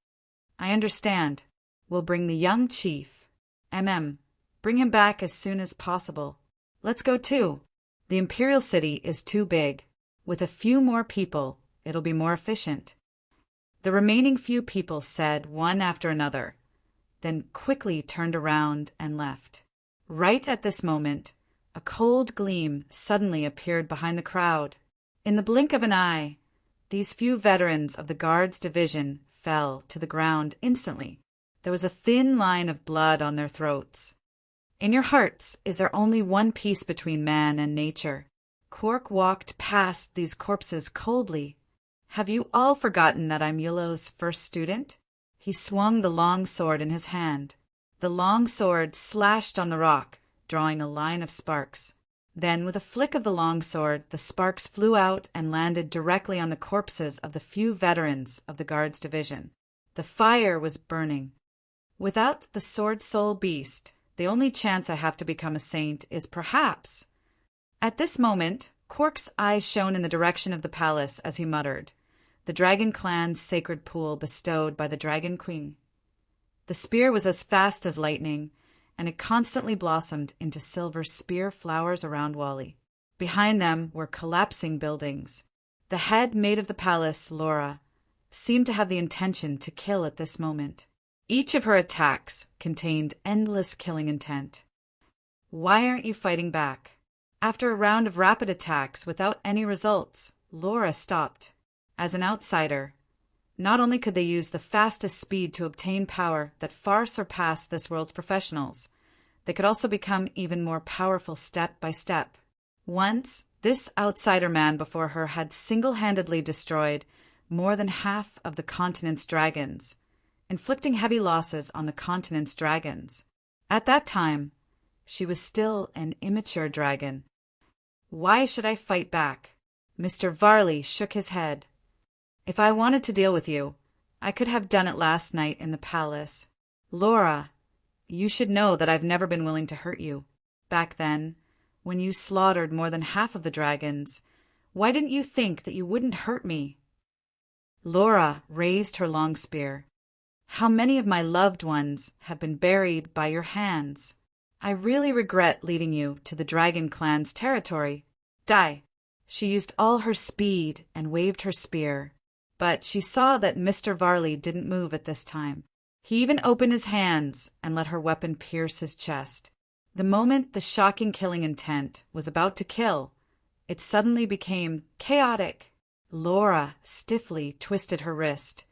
I understand. We'll bring the young chief. Bring him back as soon as possible. Let's go too. The Imperial City is too big. With a few more people, it'll be more efficient. The remaining few people said one after another, then quickly turned around and left. Right at this moment, a cold gleam suddenly appeared behind the crowd. In the blink of an eye, these few veterans of the guards' division fell to the ground instantly. There was a thin line of blood on their throats. In your hearts, is there only one peace between man and nature? Quark walked past these corpses coldly. Have you all forgotten that I'm Yulo's first student? He swung the long sword in his hand. The long sword slashed on the rock, drawing a line of sparks. Then, with a flick of the long sword, the sparks flew out and landed directly on the corpses of the few veterans of the guards' division. The fire was burning. Without the sword soul beast, the only chance I have to become a saint is perhaps. At this moment, Quark's eyes shone in the direction of the palace as he muttered, the Dragon Clan's sacred pool bestowed by the Dragon Queen. The spear was as fast as lightning, and it constantly blossomed into silver spear flowers around Wally. Behind them were collapsing buildings. The head maid of the palace, Laura, seemed to have the intention to kill at this moment. Each of her attacks contained endless killing intent. Why aren't you fighting back? After a round of rapid attacks without any results, Laura stopped. As an outsider, not only could they use the fastest speed to obtain power that far surpassed this world's professionals, they could also become even more powerful step by step. Once, this outsider man before her had single-handedly destroyed more than half of the continent's dragons, inflicting heavy losses on the continent's dragons. At that time, she was still an immature dragon. Why should I fight back? Mr. Varley shook his head. If I wanted to deal with you, I could have done it last night in the palace. Laura, you should know that I've never been willing to hurt you. Back then, when you slaughtered more than half of the dragons, why didn't you think that you wouldn't hurt me?" Laura raised her long spear. "How many of my loved ones have been buried by your hands? I really regret leading you to the Dragon Clan's territory. Die!" She used all her speed and waved her spear, but she saw that Mr. Varley didn't move at this time. He even opened his hands and let her weapon pierce his chest. The moment the shocking killing intent was about to kill, it suddenly became chaotic. Laura stiffly twisted her wrist,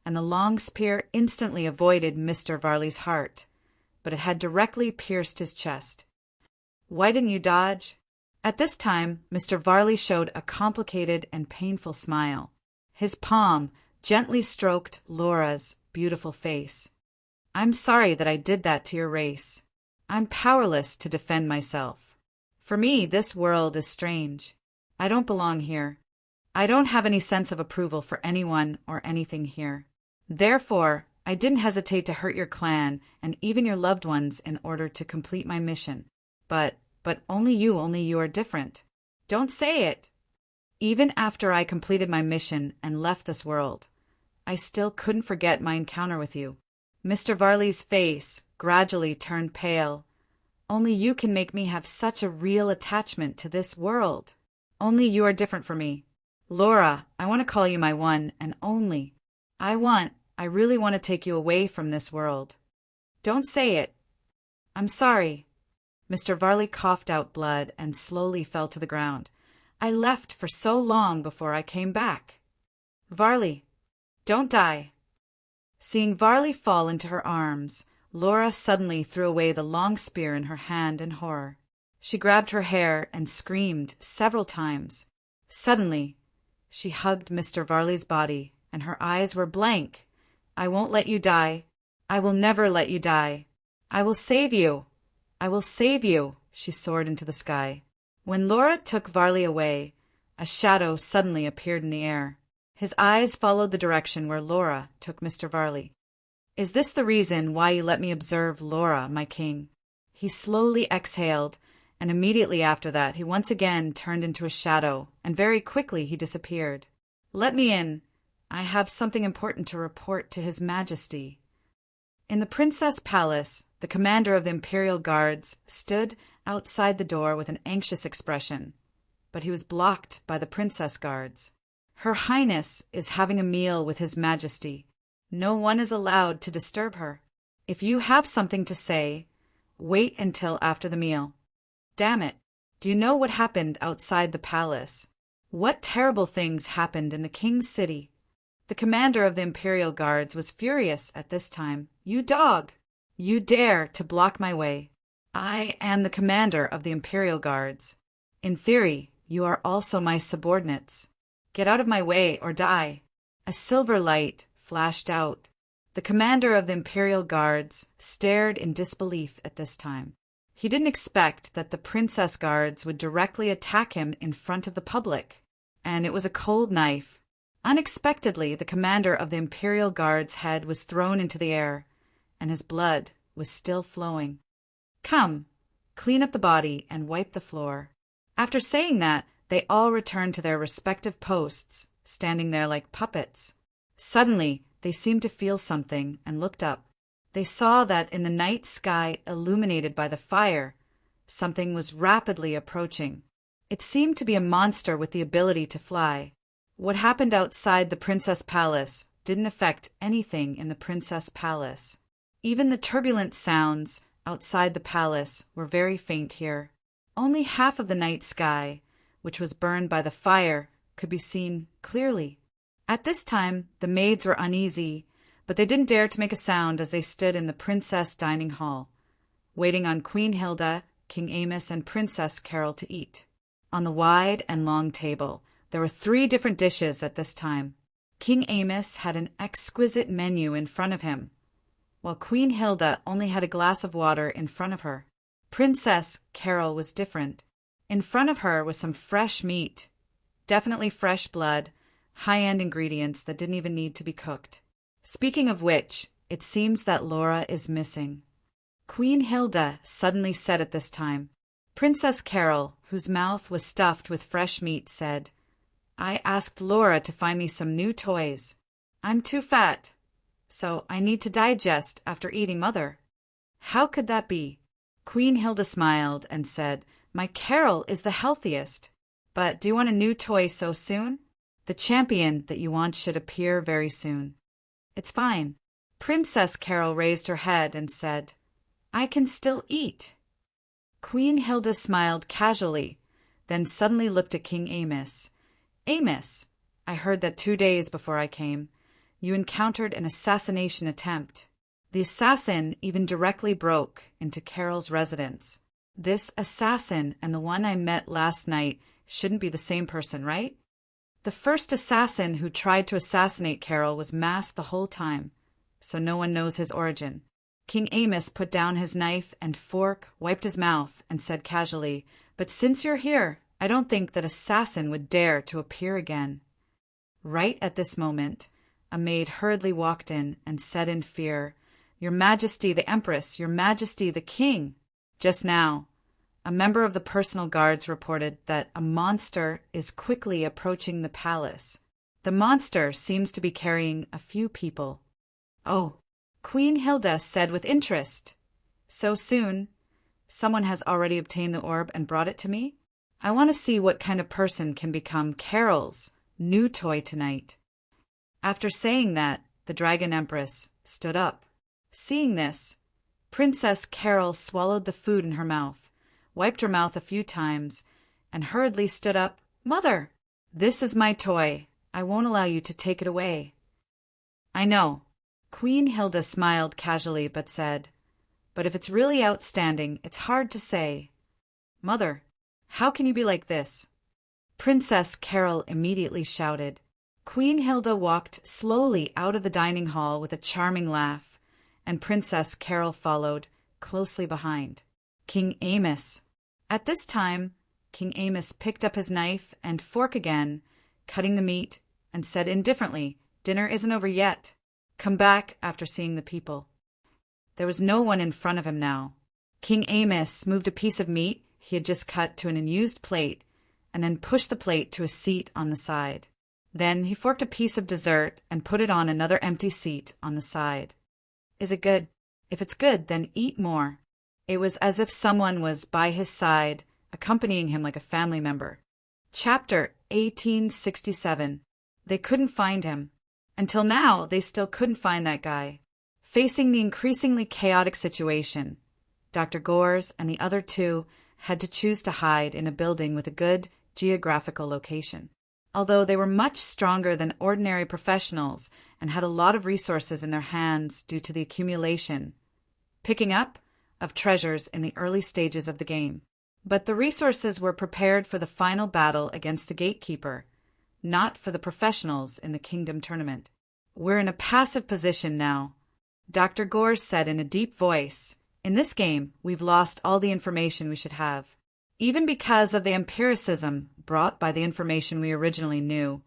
and the long spear instantly avoided Mr. Varley's heart, but it had directly pierced his chest. "Why didn't you dodge?" At this time, Mr. Varley showed a complicated and painful smile. His palm gently stroked Laura's beautiful face. "I'm sorry that I did that to your race. I'm powerless to defend myself. For me, this world is strange. I don't belong here. I don't have any sense of approval for anyone or anything here. Therefore, I didn't hesitate to hurt your clan and even your loved ones in order to complete my mission. But only you are different. Don't say it. Even after I completed my mission and left this world, I still couldn't forget my encounter with you." Mr. Varley's face gradually turned pale. "Only you can make me have such a real attachment to this world. Only you are different for me. Laura, I want to call you my one and only. I really want to take you away from this world. Don't say it. I'm sorry." Mr. Varley coughed out blood and slowly fell to the ground. "I left for so long before I came back. Varley, don't die." Seeing Varley fall into her arms, Laura suddenly threw away the long spear in her hand in horror. She grabbed her hair and screamed several times. Suddenly, she hugged Mr. Varley's body, and her eyes were blank. "I won't let you die. I will never let you die. I will save you. I will save you," she soared into the sky. When Laura took Varley away, a shadow suddenly appeared in the air. His eyes followed the direction where Laura took Mr. Varley. "Is this the reason why you let me observe Laura, my king?" He slowly exhaled, and immediately after that he once again turned into a shadow, and very quickly he disappeared. "Let me in. I have something important to report to His Majesty." In the Princess Palace, the commander of the Imperial Guards stood outside the door with an anxious expression, but he was blocked by the Princess Guards. "Her Highness is having a meal with His Majesty. No one is allowed to disturb her. If you have something to say, wait until after the meal." "Damn it! Do you know what happened outside the palace? What terrible things happened in the king's city?" The commander of the Imperial Guards was furious at this time. "You dog! You dare to block my way! I am the commander of the Imperial Guards. In theory, you are also my subordinates. Get out of my way or die." A silver light flashed out. The commander of the Imperial Guards stared in disbelief at this time. He didn't expect that the Princess Guards would directly attack him in front of the public, and it was a cold knife. Unexpectedly, the commander of the Imperial Guard's head was thrown into the air, and his blood was still flowing. "Come, clean up the body and wipe the floor." After saying that, they all returned to their respective posts, standing there like puppets. Suddenly, they seemed to feel something and looked up. They saw that in the night sky illuminated by the fire, something was rapidly approaching. It seemed to be a monster with the ability to fly. What happened outside the Princess Palace didn't affect anything in the Princess Palace. Even the turbulent sounds outside the palace were very faint here. Only half of the night sky, which was burned by the fire, could be seen clearly. At this time, the maids were uneasy, but they didn't dare to make a sound as they stood in the princess dining hall, waiting on Queen Hilda, King Amos, and Princess Carol to eat. On the wide and long table, there were 3 different dishes at this time. King Amos had an exquisite menu in front of him, while Queen Hilda only had a glass of water in front of her. Princess Carol was different. In front of her was some fresh meat, definitely fresh blood, high-end ingredients that didn't even need to be cooked. Speaking of which, it seems that Laura is missing. Queen Hilda suddenly said at this time. Princess Carol, whose mouth was stuffed with fresh meat, said, I asked Laura to find me some new toys. I'm too fat, so I need to digest after eating, Mother. How could that be? Queen Hilda smiled and said, My Carol is the healthiest. But do you want a new toy so soon? The champion that you want should appear very soon. It's fine. Princess Carol raised her head and said, I can still eat. Queen Hilda smiled casually, then suddenly looked at King Amos. Amos, I heard that 2 days before I came, you encountered an assassination attempt. The assassin even directly broke into Carol's residence. This assassin and the one I met last night shouldn't be the same person, right? The first assassin who tried to assassinate Carol was masked the whole time, so no one knows his origin. King Amos put down his knife and fork, wiped his mouth, and said casually, But since you're here, I don't think that assassin would dare to appear again. Right at this moment, a maid hurriedly walked in and said in fear, Your Majesty the Empress, Your Majesty the King. Just now, a member of the personal guards reported that a monster is quickly approaching the palace. The monster seems to be carrying a few people. Oh, Queen Hilda said with interest. So soon? Someone has already obtained the orb and brought it to me? I want to see what kind of person can become Carol's new toy tonight. After saying that, the Dragon Empress stood up. Seeing this, Princess Carol swallowed the food in her mouth, wiped her mouth a few times, and hurriedly stood up. Mother, this is my toy. I won't allow you to take it away. I know. Queen Hilda smiled casually but said, But if it's really outstanding, it's hard to say. Mother, how can you be like this? Princess Carol immediately shouted. Queen Hilda walked slowly out of the dining hall with a charming laugh, and Princess Carol followed, closely behind. King Amos. At this time, King Amos picked up his knife and fork again, cutting the meat, and said indifferently, Dinner isn't over yet. Come back after seeing the people. There was no one in front of him now. King Amos moved a piece of meat he had just cut to an unused plate, and then pushed the plate to a seat on the side. Then he forked a piece of dessert and put it on another empty seat on the side. Is it good? If it's good, then eat more. It was as if someone was by his side, accompanying him like a family member. Chapter 1867. They couldn't find him. Until now, they still couldn't find that guy. Facing the increasingly chaotic situation, Dr. Gores and the other two had to choose to hide in a building with a good geographical location. Although they were much stronger than ordinary professionals and had a lot of resources in their hands due to the accumulation, picking up, of treasures in the early stages of the game. But the resources were prepared for the final battle against the gatekeeper, not for the professionals in the Kingdom Tournament. We're in a passive position now, Dr. Gores said in a deep voice. In this game, we've lost all the information we should have. Even because of the empiricism brought by the information we originally knew,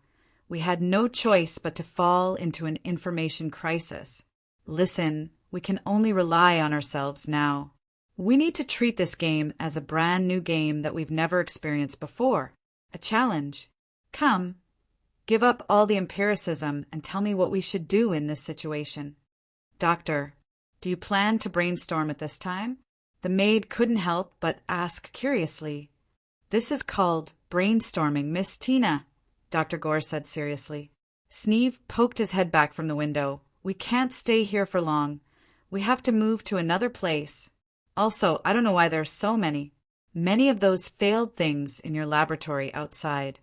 we had no choice but to fall into an information crisis. Listen, we can only rely on ourselves now. We need to treat this game as a brand new game that we've never experienced before, a challenge. Come, give up all the empiricism and tell me what we should do in this situation. Doctor, do you plan to brainstorm at this time? The maid couldn't help but ask curiously. This is called brainstorming, Miss Tina, Dr. Gores said seriously. Sneeve poked his head back from the window. We can't stay here for long. We have to move to another place. Also, I don't know why there are so many. Many of those failed things in your laboratory outside.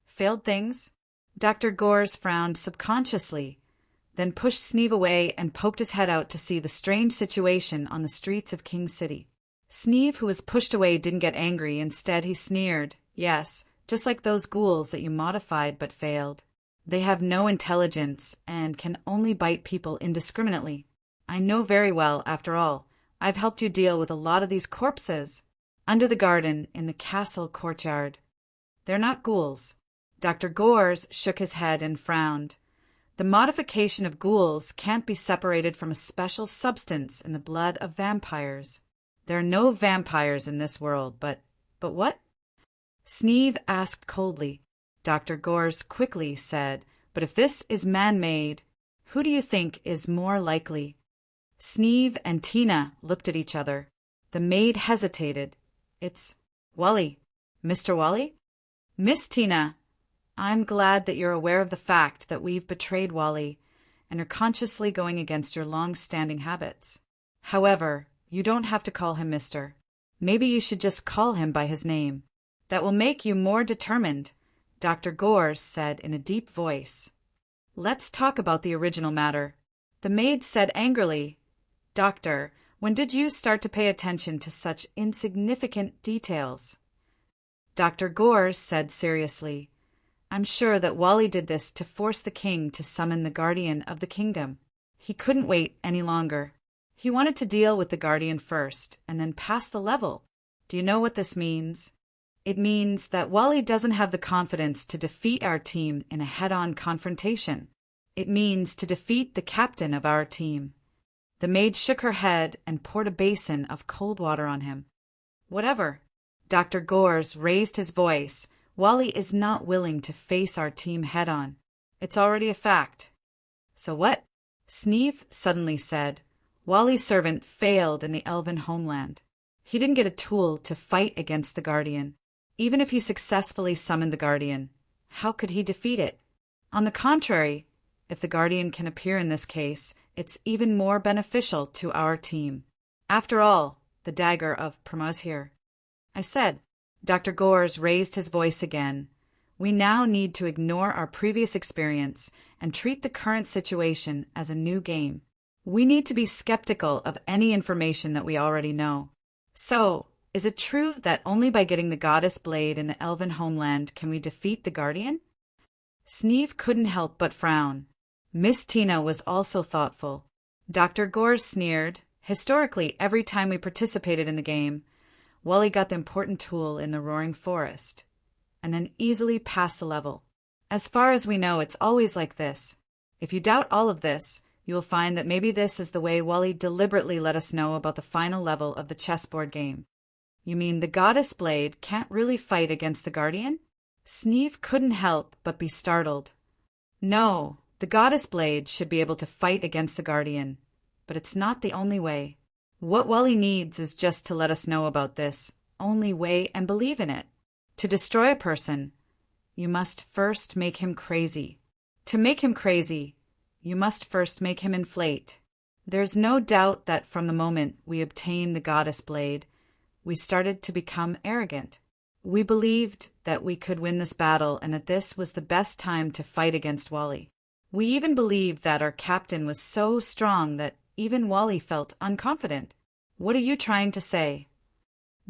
Failed things? Dr. Gores frowned subconsciously, then pushed Sneeve away and poked his head out to see the strange situation on the streets of King City. Sneeve, who was pushed away, didn't get angry. Instead, he sneered. Yes, just like those ghouls that you modified but failed. They have no intelligence and can only bite people indiscriminately. I know very well, after all. I've helped you deal with a lot of these corpses under the garden in the castle courtyard. They're not ghouls. Dr. Gores shook his head and frowned. The modification of ghouls can't be separated from a special substance in the blood of vampires. There are no vampires in this world, but what? Sneeve asked coldly. Dr. Gores quickly said, but if this is man-made, who do you think is more likely? Sneeve and Tina looked at each other. The maid hesitated. It's Wally. Mr. Wally? Miss Tina, I'm glad that you're aware of the fact that we've betrayed Wally and are consciously going against your long-standing habits. However, you don't have to call him Mr. Maybe you should just call him by his name. That will make you more determined, Dr. Gores said in a deep voice. Let's talk about the original matter. The maid said angrily, Doctor, when did you start to pay attention to such insignificant details? Dr. Gores said seriously, I'm sure that Wally did this to force the king to summon the guardian of the kingdom. He couldn't wait any longer. He wanted to deal with the guardian first and then pass the level. Do you know what this means? It means that Wally doesn't have the confidence to defeat our team in a head-on confrontation. It means to defeat the captain of our team. The maid shook her head and poured a basin of cold water on him. Whatever. Dr. Gores raised his voice. Wally is not willing to face our team head-on. It's already a fact. So what? Sneeve suddenly said. Wally's servant failed in the elven homeland. He didn't get a tool to fight against the guardian. Even if he successfully summoned the guardian, how could he defeat it? On the contrary, if the guardian can appear in this case, it's even more beneficial to our team. After all, the dagger of Promo's here. I said. Dr. Gores raised his voice again. We now need to ignore our previous experience and treat the current situation as a new game. We need to be skeptical of any information that we already know. So, is it true that only by getting the goddess blade in the elven homeland can we defeat the guardian? Sneeve couldn't help but frown. Miss Tina was also thoughtful. Dr. Gores sneered. Historically, every time we participated in the game, Wally got the important tool in the roaring forest, and then easily passed the level. As far as we know, it's always like this. If you doubt all of this, you will find that maybe this is the way Wally deliberately let us know about the final level of the chessboard game. You mean the goddess blade can't really fight against the guardian? Sneeve couldn't help but be startled. No, the goddess blade should be able to fight against the guardian, but it's not the only way. What Wally needs is just to let us know about this only way and believe in it. To destroy a person, you must first make him crazy. To make him crazy, you must first make him inflate. There's no doubt that from the moment we obtained the goddess blade, we started to become arrogant. We believed that we could win this battle and that this was the best time to fight against Wally. We even believed that our captain was so strong that even Wally felt unconfident. What are you trying to say?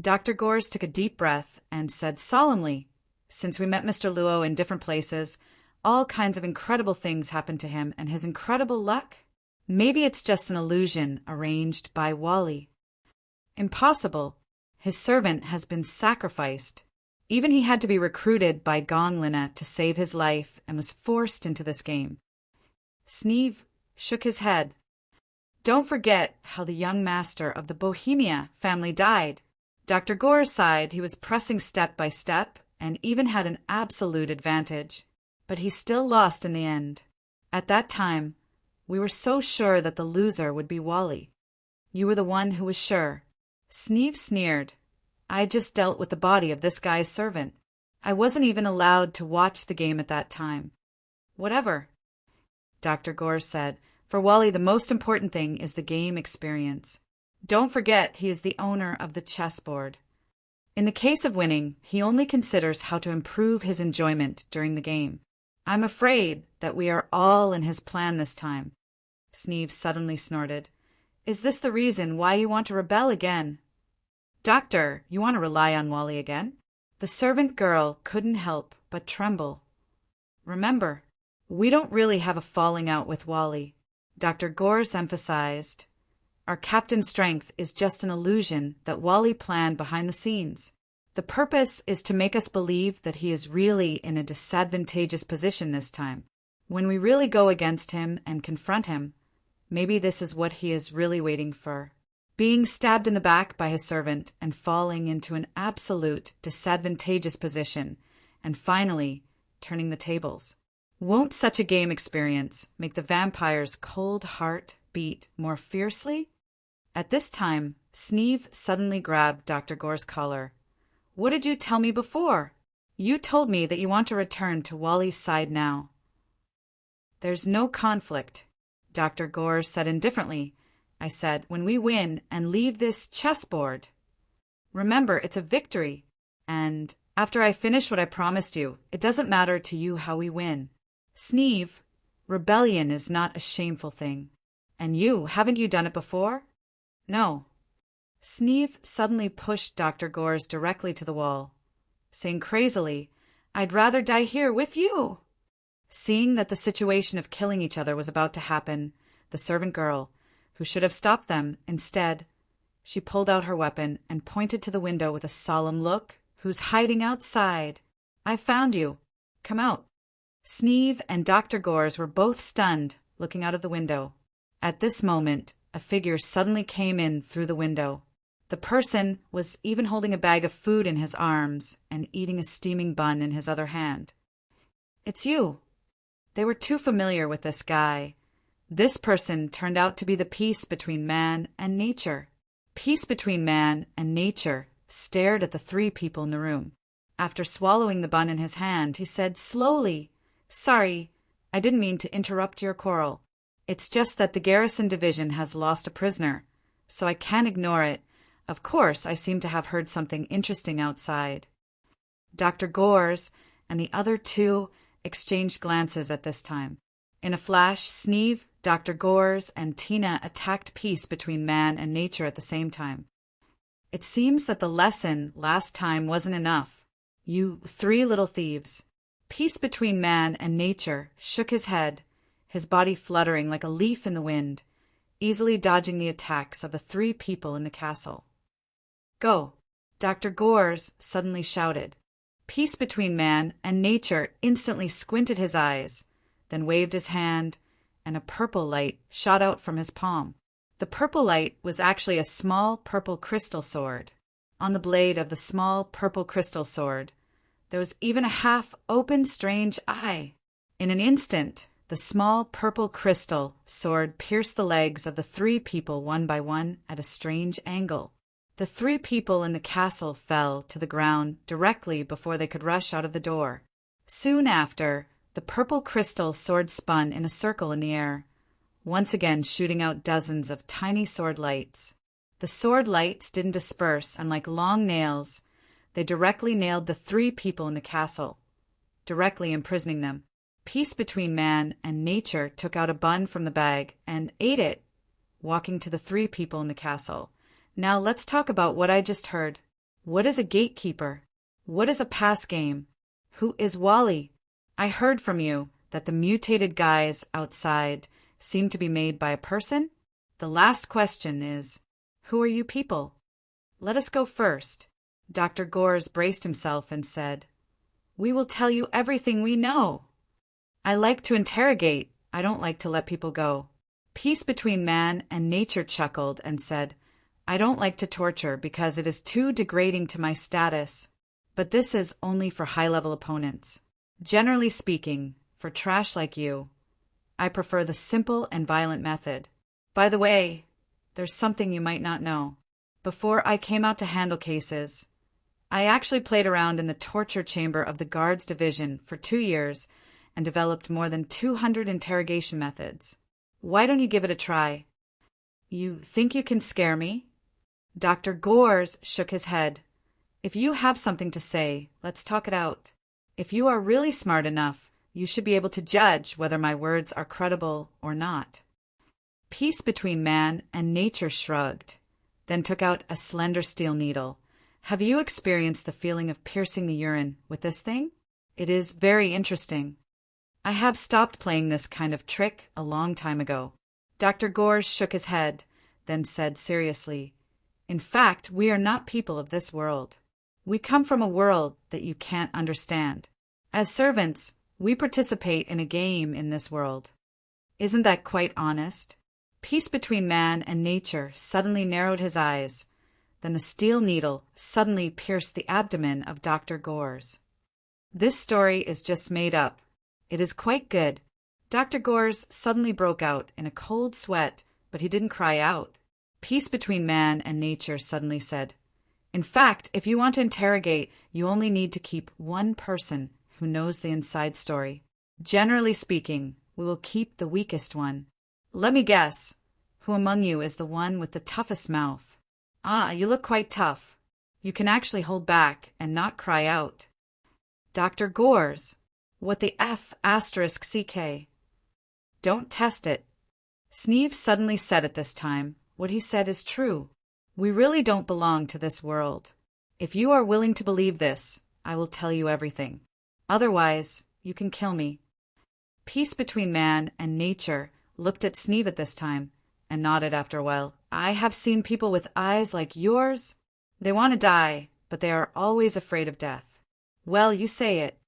Dr. Gores took a deep breath and said solemnly, since we met Mr. Luo in different places, all kinds of incredible things happened to him and his incredible luck. Maybe it's just an illusion arranged by Wally. Impossible. His servant has been sacrificed. Even he had to be recruited by Gonglina to save his life and was forced into this game. Sneeve shook his head. Don't forget how the young master of the Bohemia family died. Dr. Gores sighed. He was pressing step by step and even had an absolute advantage. But he still lost in the end. At that time, we were so sure that the loser would be Wally. You were the one who was sure. Sneeve sneered. I just dealt with the body of this guy's servant. I wasn't even allowed to watch the game at that time. Whatever, Dr. Gores said. For Wally, the most important thing is the game experience. Don't forget he is the owner of the chessboard. In the case of winning, he only considers how to improve his enjoyment during the game. I'm afraid that we are all in his plan this time. Sneeve suddenly snorted. Is this the reason why you want to rebel again? Doctor, you want to rely on Wally again? The servant girl couldn't help but tremble. Remember, we don't really have a falling out with Wally. Dr. Gores emphasized. Our captain's strength is just an illusion that Wally planned behind the scenes. The purpose is to make us believe that he is really in a disadvantageous position this time. When we really go against him and confront him, maybe this is what he is really waiting for. Being stabbed in the back by his servant and falling into an absolute disadvantageous position, and finally turning the tables. Won't such a game experience make the vampire's cold heart beat more fiercely? At this time, Sneeve suddenly grabbed Dr. Gore's collar. "What did you tell me before? You told me that you want to return to Wally's side now." "There's no conflict," Dr. Gore said indifferently. "I said, when we win and leave this chessboard. Remember, it's a victory, and after I finish what I promised you, it doesn't matter to you how we win. Sneeve, rebellion is not a shameful thing. And haven't you done it before?" "No." Sneeve suddenly pushed Dr. Gore's directly to the wall, saying crazily, "I'd rather die here with you." Seeing that the situation of killing each other was about to happen, the servant girl, who should have stopped them, instead, she pulled out her weapon and pointed to the window with a solemn look. "Who's hiding outside? I found you. Come out." Sneeve and Dr. Gores were both stunned, looking out of the window. At this moment, a figure suddenly came in through the window. The person was even holding a bag of food in his arms and eating a steaming bun in his other hand. "It's you." They were too familiar with this guy. This person turned out to be the peace between man and nature. Peace between man and nature stared at the three people in the room. After swallowing the bun in his hand, he said slowly, "Sorry, I didn't mean to interrupt your quarrel. It's just that the garrison division has lost a prisoner, so I can't ignore it. Of course, I seem to have heard something interesting outside." Dr. Gores and the other two exchanged glances at this time. In a flash, Sneeve, Dr. Gores, and Tina attacked peace between man and nature at the same time. It seems that the lesson last time wasn't enough. You three little thieves. Peace between man and nature shook his head, his body fluttering like a leaf in the wind, easily dodging the attacks of the three people in the castle. "Go," Dr. Gores suddenly shouted. Peace between man and nature instantly squinted his eyes, then waved his hand, and a purple light shot out from his palm. The purple light was actually a small purple crystal sword. On the blade of the small purple crystal sword, there was even a half-open strange eye. In an instant, the small purple crystal sword pierced the legs of the three people one by one at a strange angle. The three people in the castle fell to the ground directly before they could rush out of the door. Soon after, the purple crystal sword spun in a circle in the air, once again shooting out dozens of tiny sword lights. The sword lights didn't disperse, and like long nails, they directly nailed the three people in the castle, directly imprisoning them. Peace between man and nature took out a bun from the bag and ate it, walking to the three people in the castle. "Now let's talk about what I just heard. What is a gatekeeper? What is a pass game? Who is Wally? I heard from you that the mutated guys outside seem to be made by a person. The last question is, who are you people? Let us go first." Dr. Gores braced himself and said, "We will tell you everything we know. I like to interrogate. I don't like to let people go." Peace between man and nature chuckled and said, "I don't like to torture because it is too degrading to my status, but this is only for high-level opponents. Generally speaking, for trash like you, I prefer the simple and violent method. By the way, there's something you might not know. Before I came out to handle cases, I actually played around in the torture chamber of the guards division for 2 years and developed more than 200 interrogation methods. Why don't you give it a try?" "You think you can scare me?" Dr. Gores shook his head. "If you have something to say, let's talk it out. If you are really smart enough, you should be able to judge whether my words are credible or not." Peace between man and nature shrugged, then took out a slender steel needle. "Have you experienced the feeling of piercing the urine with this thing? It is very interesting. I have stopped playing this kind of trick a long time ago." Dr. Gores shook his head, then said seriously, "In fact, we are not people of this world. We come from a world that you can't understand. As servants, we participate in a game in this world. Isn't that quite honest? Peace between man and nature suddenly narrowed his eyes. Then the steel needle suddenly pierced the abdomen of Dr. Gores. This story is just made up. It is quite good. Dr. Gores suddenly broke out in a cold sweat, but he didn't cry out. Peace between man and nature suddenly said, "In fact, if you want to interrogate, you only need to keep one person who knows the inside story. Generally speaking, we will keep the weakest one. Let me guess, who among you is the one with the toughest mouth? Ah, you look quite tough. You can actually hold back and not cry out." Dr. Gores, what the F asterisk CK? Don't test it. Sneeve suddenly said at this time, what he said is true. We really don't belong to this world. If you are willing to believe this, I will tell you everything. Otherwise, you can kill me. Peace between man and nature looked at Sneeve at this time and nodded after a while. I have seen people with eyes like yours. They want to die, but they are always afraid of death. Well, you say it.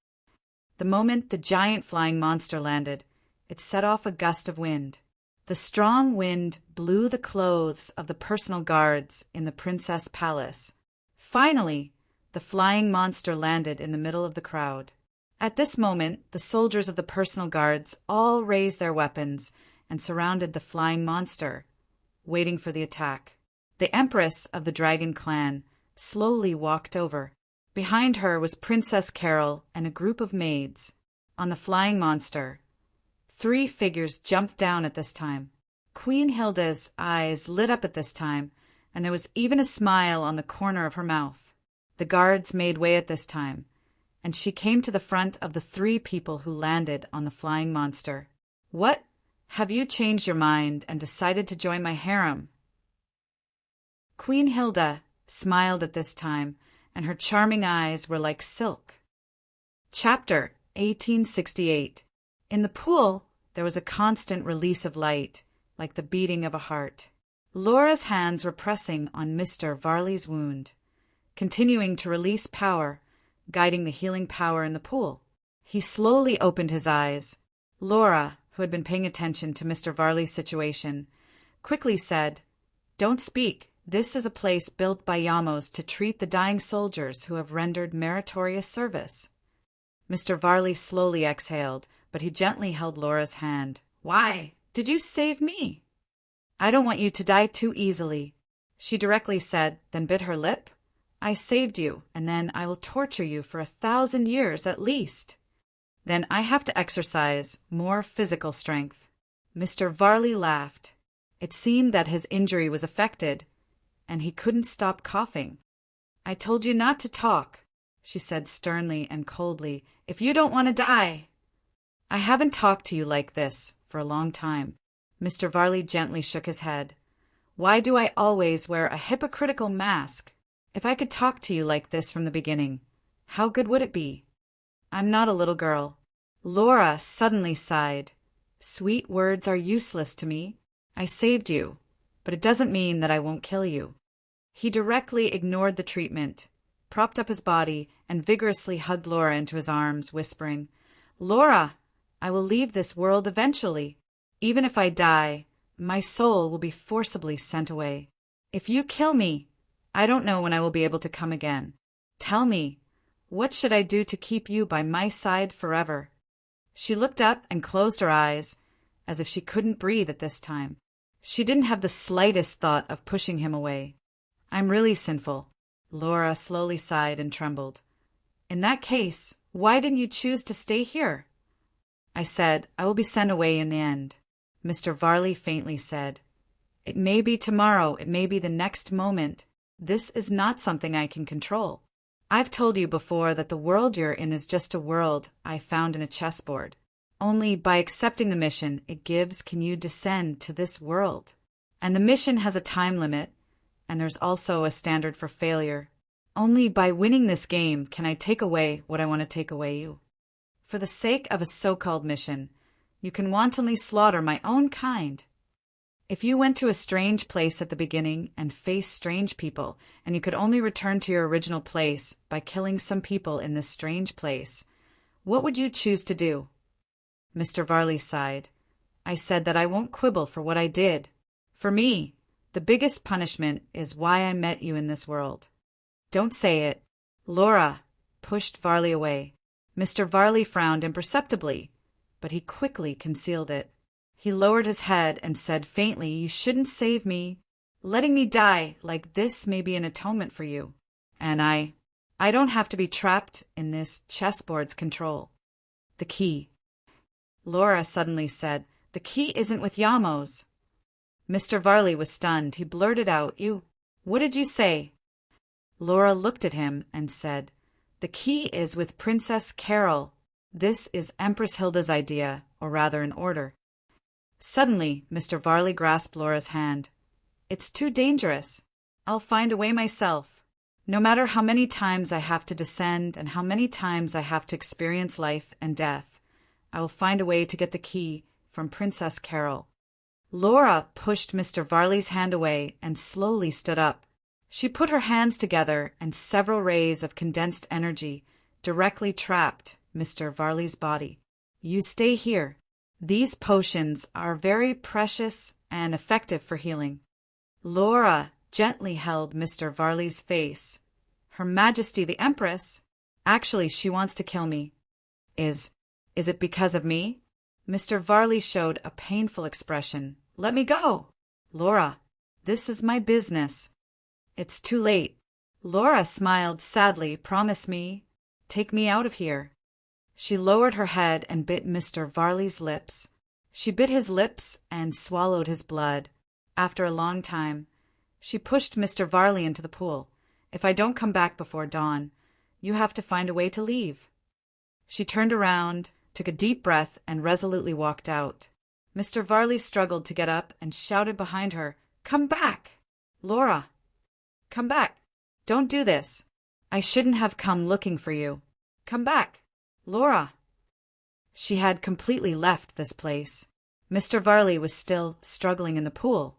The moment the giant flying monster landed, it set off a gust of wind. The strong wind blew the clothes of the personal guards in the princess palace. Finally, the flying monster landed in the middle of the crowd. At this moment, the soldiers of the personal guards all raised their weapons and surrounded the flying monster, waiting for the attack. The empress of the dragon clan slowly walked over. Behind her was Princess Carol and a group of maids. On the flying monster, 3 figures jumped down at this time. Queen Hilda's eyes lit up at this time, and there was even a smile on the corner of her mouth. The guards made way at this time, and she came to the front of the 3 people who landed on the flying monster. What? Have you changed your mind and decided to join my harem? Queen Hilda smiled at this time, and her charming eyes were like silk. Chapter 1868. In the pool, there was a constant release of light, like the beating of a heart. Laura's hands were pressing on Mr. Varley's wound, continuing to release power, guiding the healing power in the pool. He slowly opened his eyes. Laura, who had been paying attention to Mr. Varley's situation, quickly said, "Don't speak. This is a place built by Yamos to treat the dying soldiers who have rendered meritorious service." Mr. Varley slowly exhaled, but he gently held Laura's hand. "Why did you save me?" "I don't want you to die too easily," she directly said, then bit her lip. "I saved you, and then I will torture you for 1,000 years at least. Then I have to exercise more physical strength." Mr. Varley laughed. It seemed that his injury was affected, and he couldn't stop coughing. "I told you not to talk," she said sternly and coldly. "If you don't want to die." "I haven't talked to you like this for a long time." Mr. Varley gently shook his head. "Why do I always wear a hypocritical mask? If I could talk to you like this from the beginning, how good would it be? I'm not a little girl." Laura suddenly sighed. "Sweet words are useless to me. I saved you, but it doesn't mean that I won't kill you." He directly ignored the treatment, propped up his body, and vigorously hugged Laura into his arms, whispering, "Laura, I will leave this world eventually. Even if I die, my soul will be forcibly sent away. If you kill me, I don't know when I will be able to come again. Tell me, what should I do to keep you by my side forever?" She looked up and closed her eyes, as if she couldn't breathe at this time. She didn't have the slightest thought of pushing him away. "I'm really sinful." Laura slowly sighed and trembled. "In that case, why didn't you choose to stay here?" "I said I will be sent away in the end." Mr. Varley faintly said, "It may be tomorrow, it may be the next moment. This is not something I can control. I've told you before that the world you're in is just a world I found in a chessboard. Only by accepting the mission it gives can you descend to this world. And the mission has a time limit, and there's also a standard for failure. Only by winning this game can I take away what I want to take away you. For the sake of a so-called mission, you can wantonly slaughter my own kind. If you went to a strange place at the beginning and faced strange people, and you could only return to your original place by killing some people in this strange place, what would you choose to do? Mr. Varley sighed. I said that I won't quibble for what I did. For me, the biggest punishment is why I met you in this world. Don't say it. Laura pushed Varley away. Mr. Varley frowned imperceptibly, but he quickly concealed it. He lowered his head and said faintly, You shouldn't save me. Letting me die like this may be an atonement for you. And I don't have to be trapped in this chessboard's control. The key. Laura suddenly said, The key isn't with Yamos. Mr. Varley was stunned. He blurted out, What did you say? Laura looked at him and said, The key is with Princess Carol. This is Empress Hilda's idea, or rather an order. Suddenly, Mr. Varley grasped Laura's hand. It's too dangerous. I'll find a way myself. No matter how many times I have to descend and how many times I have to experience life and death, I will find a way to get the key from Princess Carol. Laura pushed Mr. Varley's hand away and slowly stood up. She put her hands together and several rays of condensed energy directly trapped Mr. Varley's body. You stay here. These potions are very precious and effective for healing. Laura gently held Mr. Varley's face. Her Majesty the Empress? Actually, she wants to kill me. Is it because of me? Mr. Varley showed a painful expression. Let me go. Laura, this is my business. It's too late. Laura smiled sadly. Promise me. Take me out of here. She lowered her head and bit Mr. Varley's lips. She bit his lips and swallowed his blood. After a long time, she pushed Mr. Varley into the pool. If I don't come back before dawn, you have to find a way to leave. She turned around, took a deep breath, and resolutely walked out. Mr. Varley struggled to get up and shouted behind her, Come back! Laura! Come back! Don't do this! I shouldn't have come looking for you. Come back! Laura! She had completely left this place. Mr. Varley was still struggling in the pool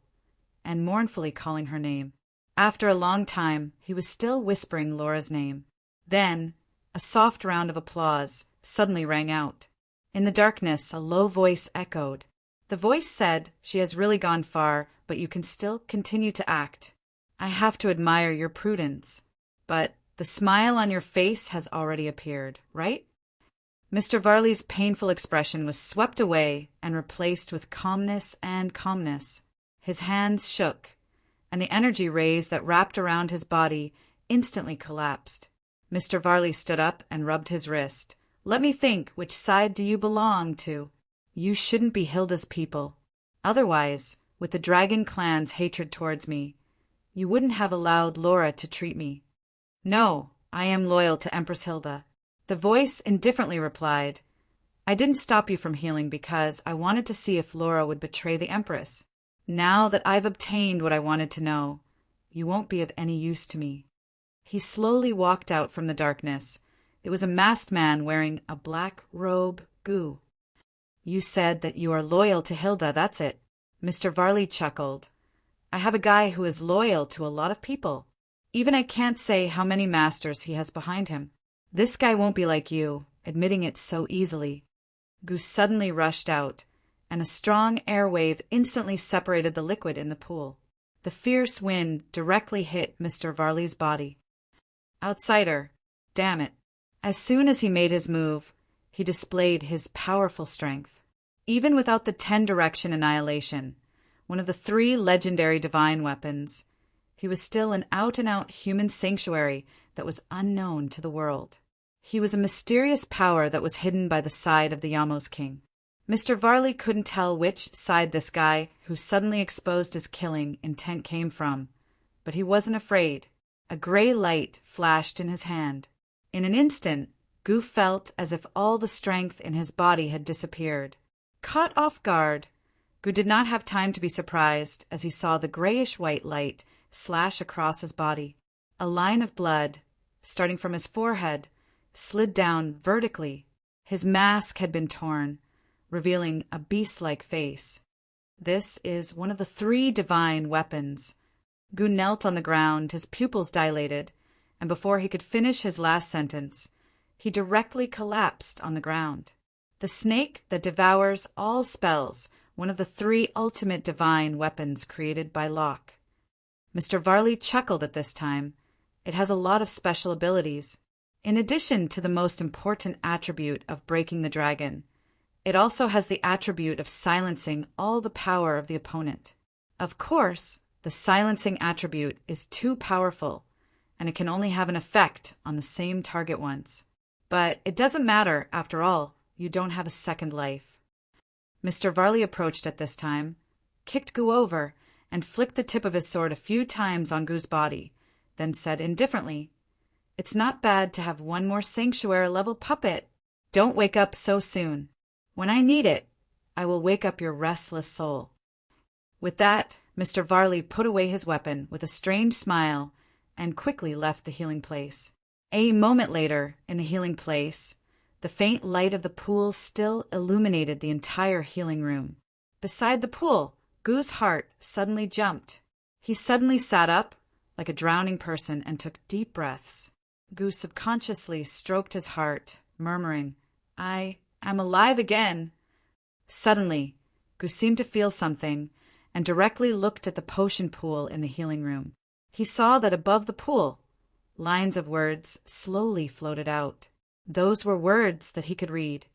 and mournfully calling her name. After a long time, he was still whispering Laura's name. Then, a soft round of applause suddenly rang out. In the darkness, a low voice echoed. The voice said, She has really gone far, but you can still continue to act. I have to admire your prudence. But the smile on your face has already appeared, right? Mr. Varley's painful expression was swept away and replaced with calmness and calmness. His hands shook, and the energy rays that wrapped around his body instantly collapsed. Mr. Varley stood up and rubbed his wrist. Let me think, which side do you belong to? You shouldn't be Hilda's people. Otherwise, with the Dragon clan's hatred towards me, you wouldn't have allowed Laura to treat me. No, I am loyal to Empress Hilda. The voice indifferently replied, I didn't stop you from healing because I wanted to see if Laura would betray the Empress. Now that I've obtained what I wanted to know, you won't be of any use to me. He slowly walked out from the darkness. It was a masked man wearing a black robe. Goo. You said that you are loyal to Hilda, that's it. Mr. Varley chuckled. I have a guy who is loyal to a lot of people. Even I can't say how many masters he has behind him. This guy won't be like you, admitting it so easily. Goose suddenly rushed out, and a strong air wave instantly separated the liquid in the pool. The fierce wind directly hit Mr. Varley's body. Outsider, damn it. As soon as he made his move, he displayed his powerful strength. Even without the 10 direction annihilation, one of the 3 legendary divine weapons, he was still an out-and-out human sanctuary that was unknown to the world. He was a mysterious power that was hidden by the side of the Yamos King. Mr. Varley couldn't tell which side this guy who suddenly exposed his killing intent came from, but he wasn't afraid. A gray light flashed in his hand. In an instant, Gu felt as if all the strength in his body had disappeared. Caught off guard, Gu did not have time to be surprised as he saw the grayish-white light slash across his body. A line of blood, starting from his forehead, slid down vertically. His mask had been torn, revealing a beast-like face. This is one of the 3 divine weapons. Gu knelt on the ground, his pupils dilated, and before he could finish his last sentence, he directly collapsed on the ground. The snake that devours all spells, one of the 3 ultimate divine weapons created by Locke. Mr. Varley chuckled at this time. It has a lot of special abilities. In addition to the most important attribute of breaking the dragon, it also has the attribute of silencing all the power of the opponent. Of course, the silencing attribute is too powerful, and it can only have an effect on the same target once. But it doesn't matter, after all, you don't have a second life. Mr. Varley approached at this time, kicked Gu over, and flicked the tip of his sword a few times on Gu's body, then said indifferently, "It's not bad to have one more sanctuary-level puppet. Don't wake up so soon. When I need it, I will wake up your restless soul." With that, Mr. Varley put away his weapon with a strange smile and quickly left the healing place. A moment later, in the healing place, the faint light of the pool still illuminated the entire healing room. Beside the pool, Gu's heart suddenly jumped. He suddenly sat up, like a drowning person, and took deep breaths. Gu subconsciously stroked his heart, murmuring, "I am alive again." Suddenly, Gu seemed to feel something and directly looked at the potion pool in the healing room. He saw that above the pool, lines of words slowly floated out. Those were words that he could read.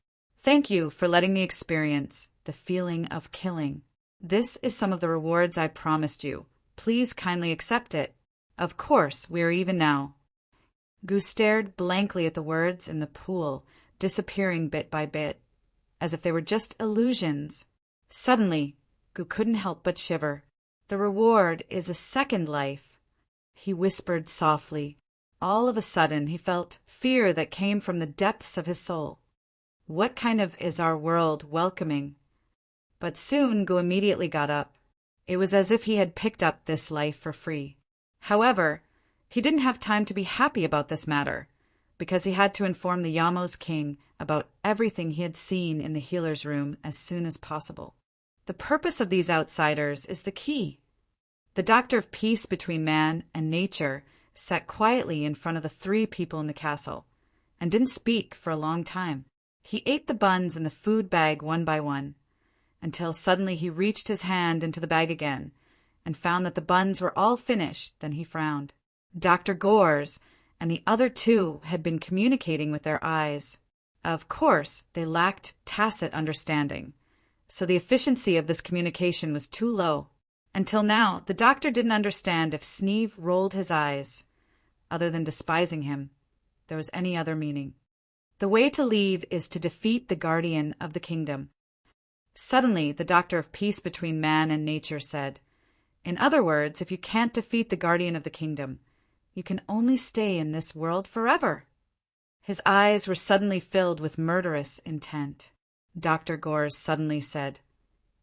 "Thank you for letting me experience the feeling of killing. This is some of the rewards I promised you. Please kindly accept it. Of course, we are even now." Gu stared blankly at the words in the pool, disappearing bit by bit, as if they were just illusions. Suddenly, Gu couldn't help but shiver. "The reward is a second life," he whispered softly. All of a sudden, he felt fear that came from the depths of his soul. What kind of is our world welcoming? But soon Gu immediately got up. It was as if he had picked up this life for free. However, he didn't have time to be happy about this matter, because he had to inform the Yamo's king about everything he had seen in the healer's room as soon as possible. The purpose of these outsiders is the key. The doctor of peace between man and nature sat quietly in front of the 3 people in the castle, and didn't speak for a long time. He ate the buns in the food bag one by one, until suddenly he reached his hand into the bag again, and found that the buns were all finished. Then he frowned. Dr. Gores and the other 2 had been communicating with their eyes. Of course, they lacked tacit understanding, so the efficiency of this communication was too low. Until now, the doctor didn't understand if Sneeve rolled his eyes, other than despising him, there was any other meaning. The way to leave is to defeat the guardian of the kingdom. Suddenly, the doctor of peace between man and nature said, "In other words, if you can't defeat the guardian of the kingdom, you can only stay in this world forever." His eyes were suddenly filled with murderous intent. Dr. Gores suddenly said,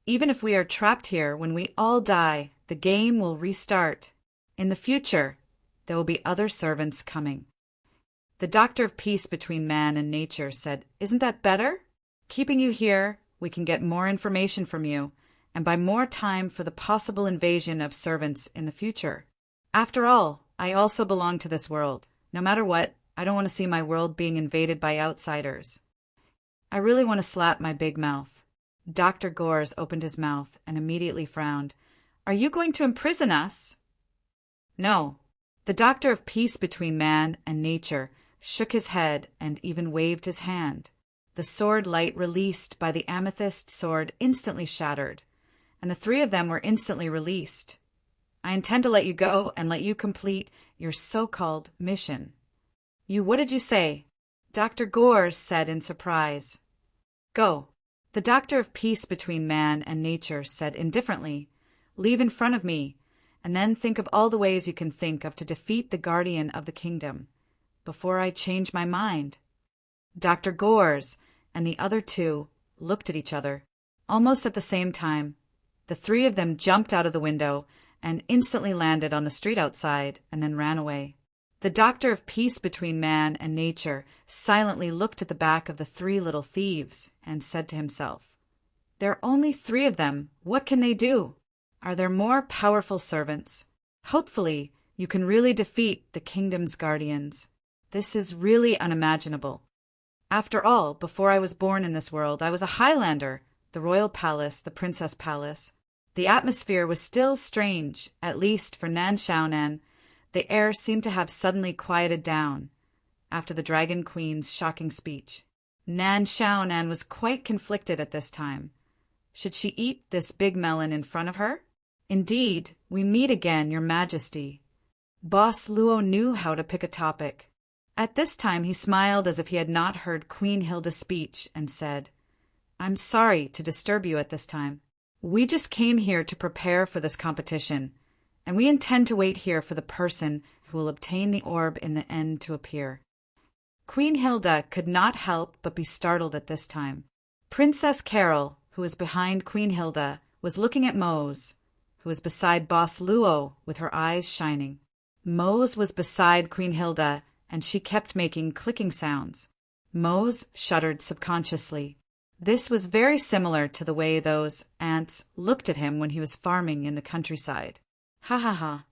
"Even if we are trapped here, when we all die, the game will restart. In the future, there will be other servants coming." The doctor of peace between man and nature said, "Isn't that better? Keeping you here, we can get more information from you, and buy more time for the possible invasion of servants in the future. After all, I also belong to this world. No matter what, I don't want to see my world being invaded by outsiders." I really want to slap my big mouth. Dr. Gores opened his mouth and immediately frowned. "Are you going to imprison us?" "No." The doctor of peace between man and nature shook his head and even waved his hand. The sword light released by the amethyst sword instantly shattered, and the 3 of them were instantly released. "I intend to let you go and let you complete your so-called mission." What did you say?" Dr. Gores said in surprise. "Go." The doctor of peace between man and nature said indifferently, "Leave in front of me, and then think of all the ways you can think of to defeat the guardian of the kingdom, before I change my mind." Dr. Gores and the other 2 looked at each other. Almost at the same time, the 3 of them jumped out of the window and instantly landed on the street outside and then ran away. The doctor of peace between man and nature silently looked at the back of the 3 little thieves and said to himself, There are only 3 of them. What can they do? Are there more powerful servants? Hopefully, you can really defeat the kingdom's guardians. This is really unimaginable. After all, before I was born in this world, I was a Highlander, the royal palace, the princess palace. The atmosphere was still strange, at least for Nan Xiaonan. The air seemed to have suddenly quieted down after the Dragon Queen's shocking speech. Nan Xiaonan was quite conflicted at this time. Should she eat this big melon in front of her? Indeed, we meet again, Your Majesty. Boss Luo knew how to pick a topic. At this time he smiled as if he had not heard Queen Hilda's speech and said, I'm sorry to disturb you at this time. We just came here to prepare for this competition, and we intend to wait here for the person who will obtain the orb in the end to appear. Queen Hilda could not help but be startled at this time. Princess Carol, who was behind Queen Hilda, was looking at Mose, who was beside Boss Luo with her eyes shining. Mose was beside Queen Hilda, and she kept making clicking sounds. Mose shuddered subconsciously. This was very similar to the way those ants looked at him when he was farming in the countryside. Ha ha ha.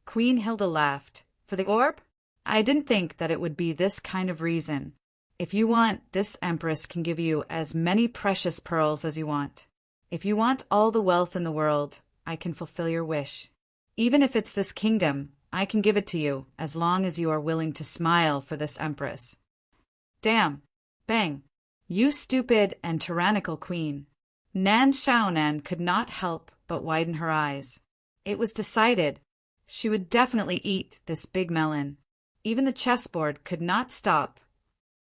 Queen Hilda laughed. For the orb? I didn't think that it would be this kind of reason. If you want, this empress can give you as many precious pearls as you want. If you want all the wealth in the world, I can fulfill your wish. Even if it's this kingdom, I can give it to you, as long as you are willing to smile for this empress. Damn. Bang. You stupid and tyrannical queen. Nan Xiaonan could not help but widen her eyes. It was decided. She would definitely eat this big melon. Even the chessboard could not stop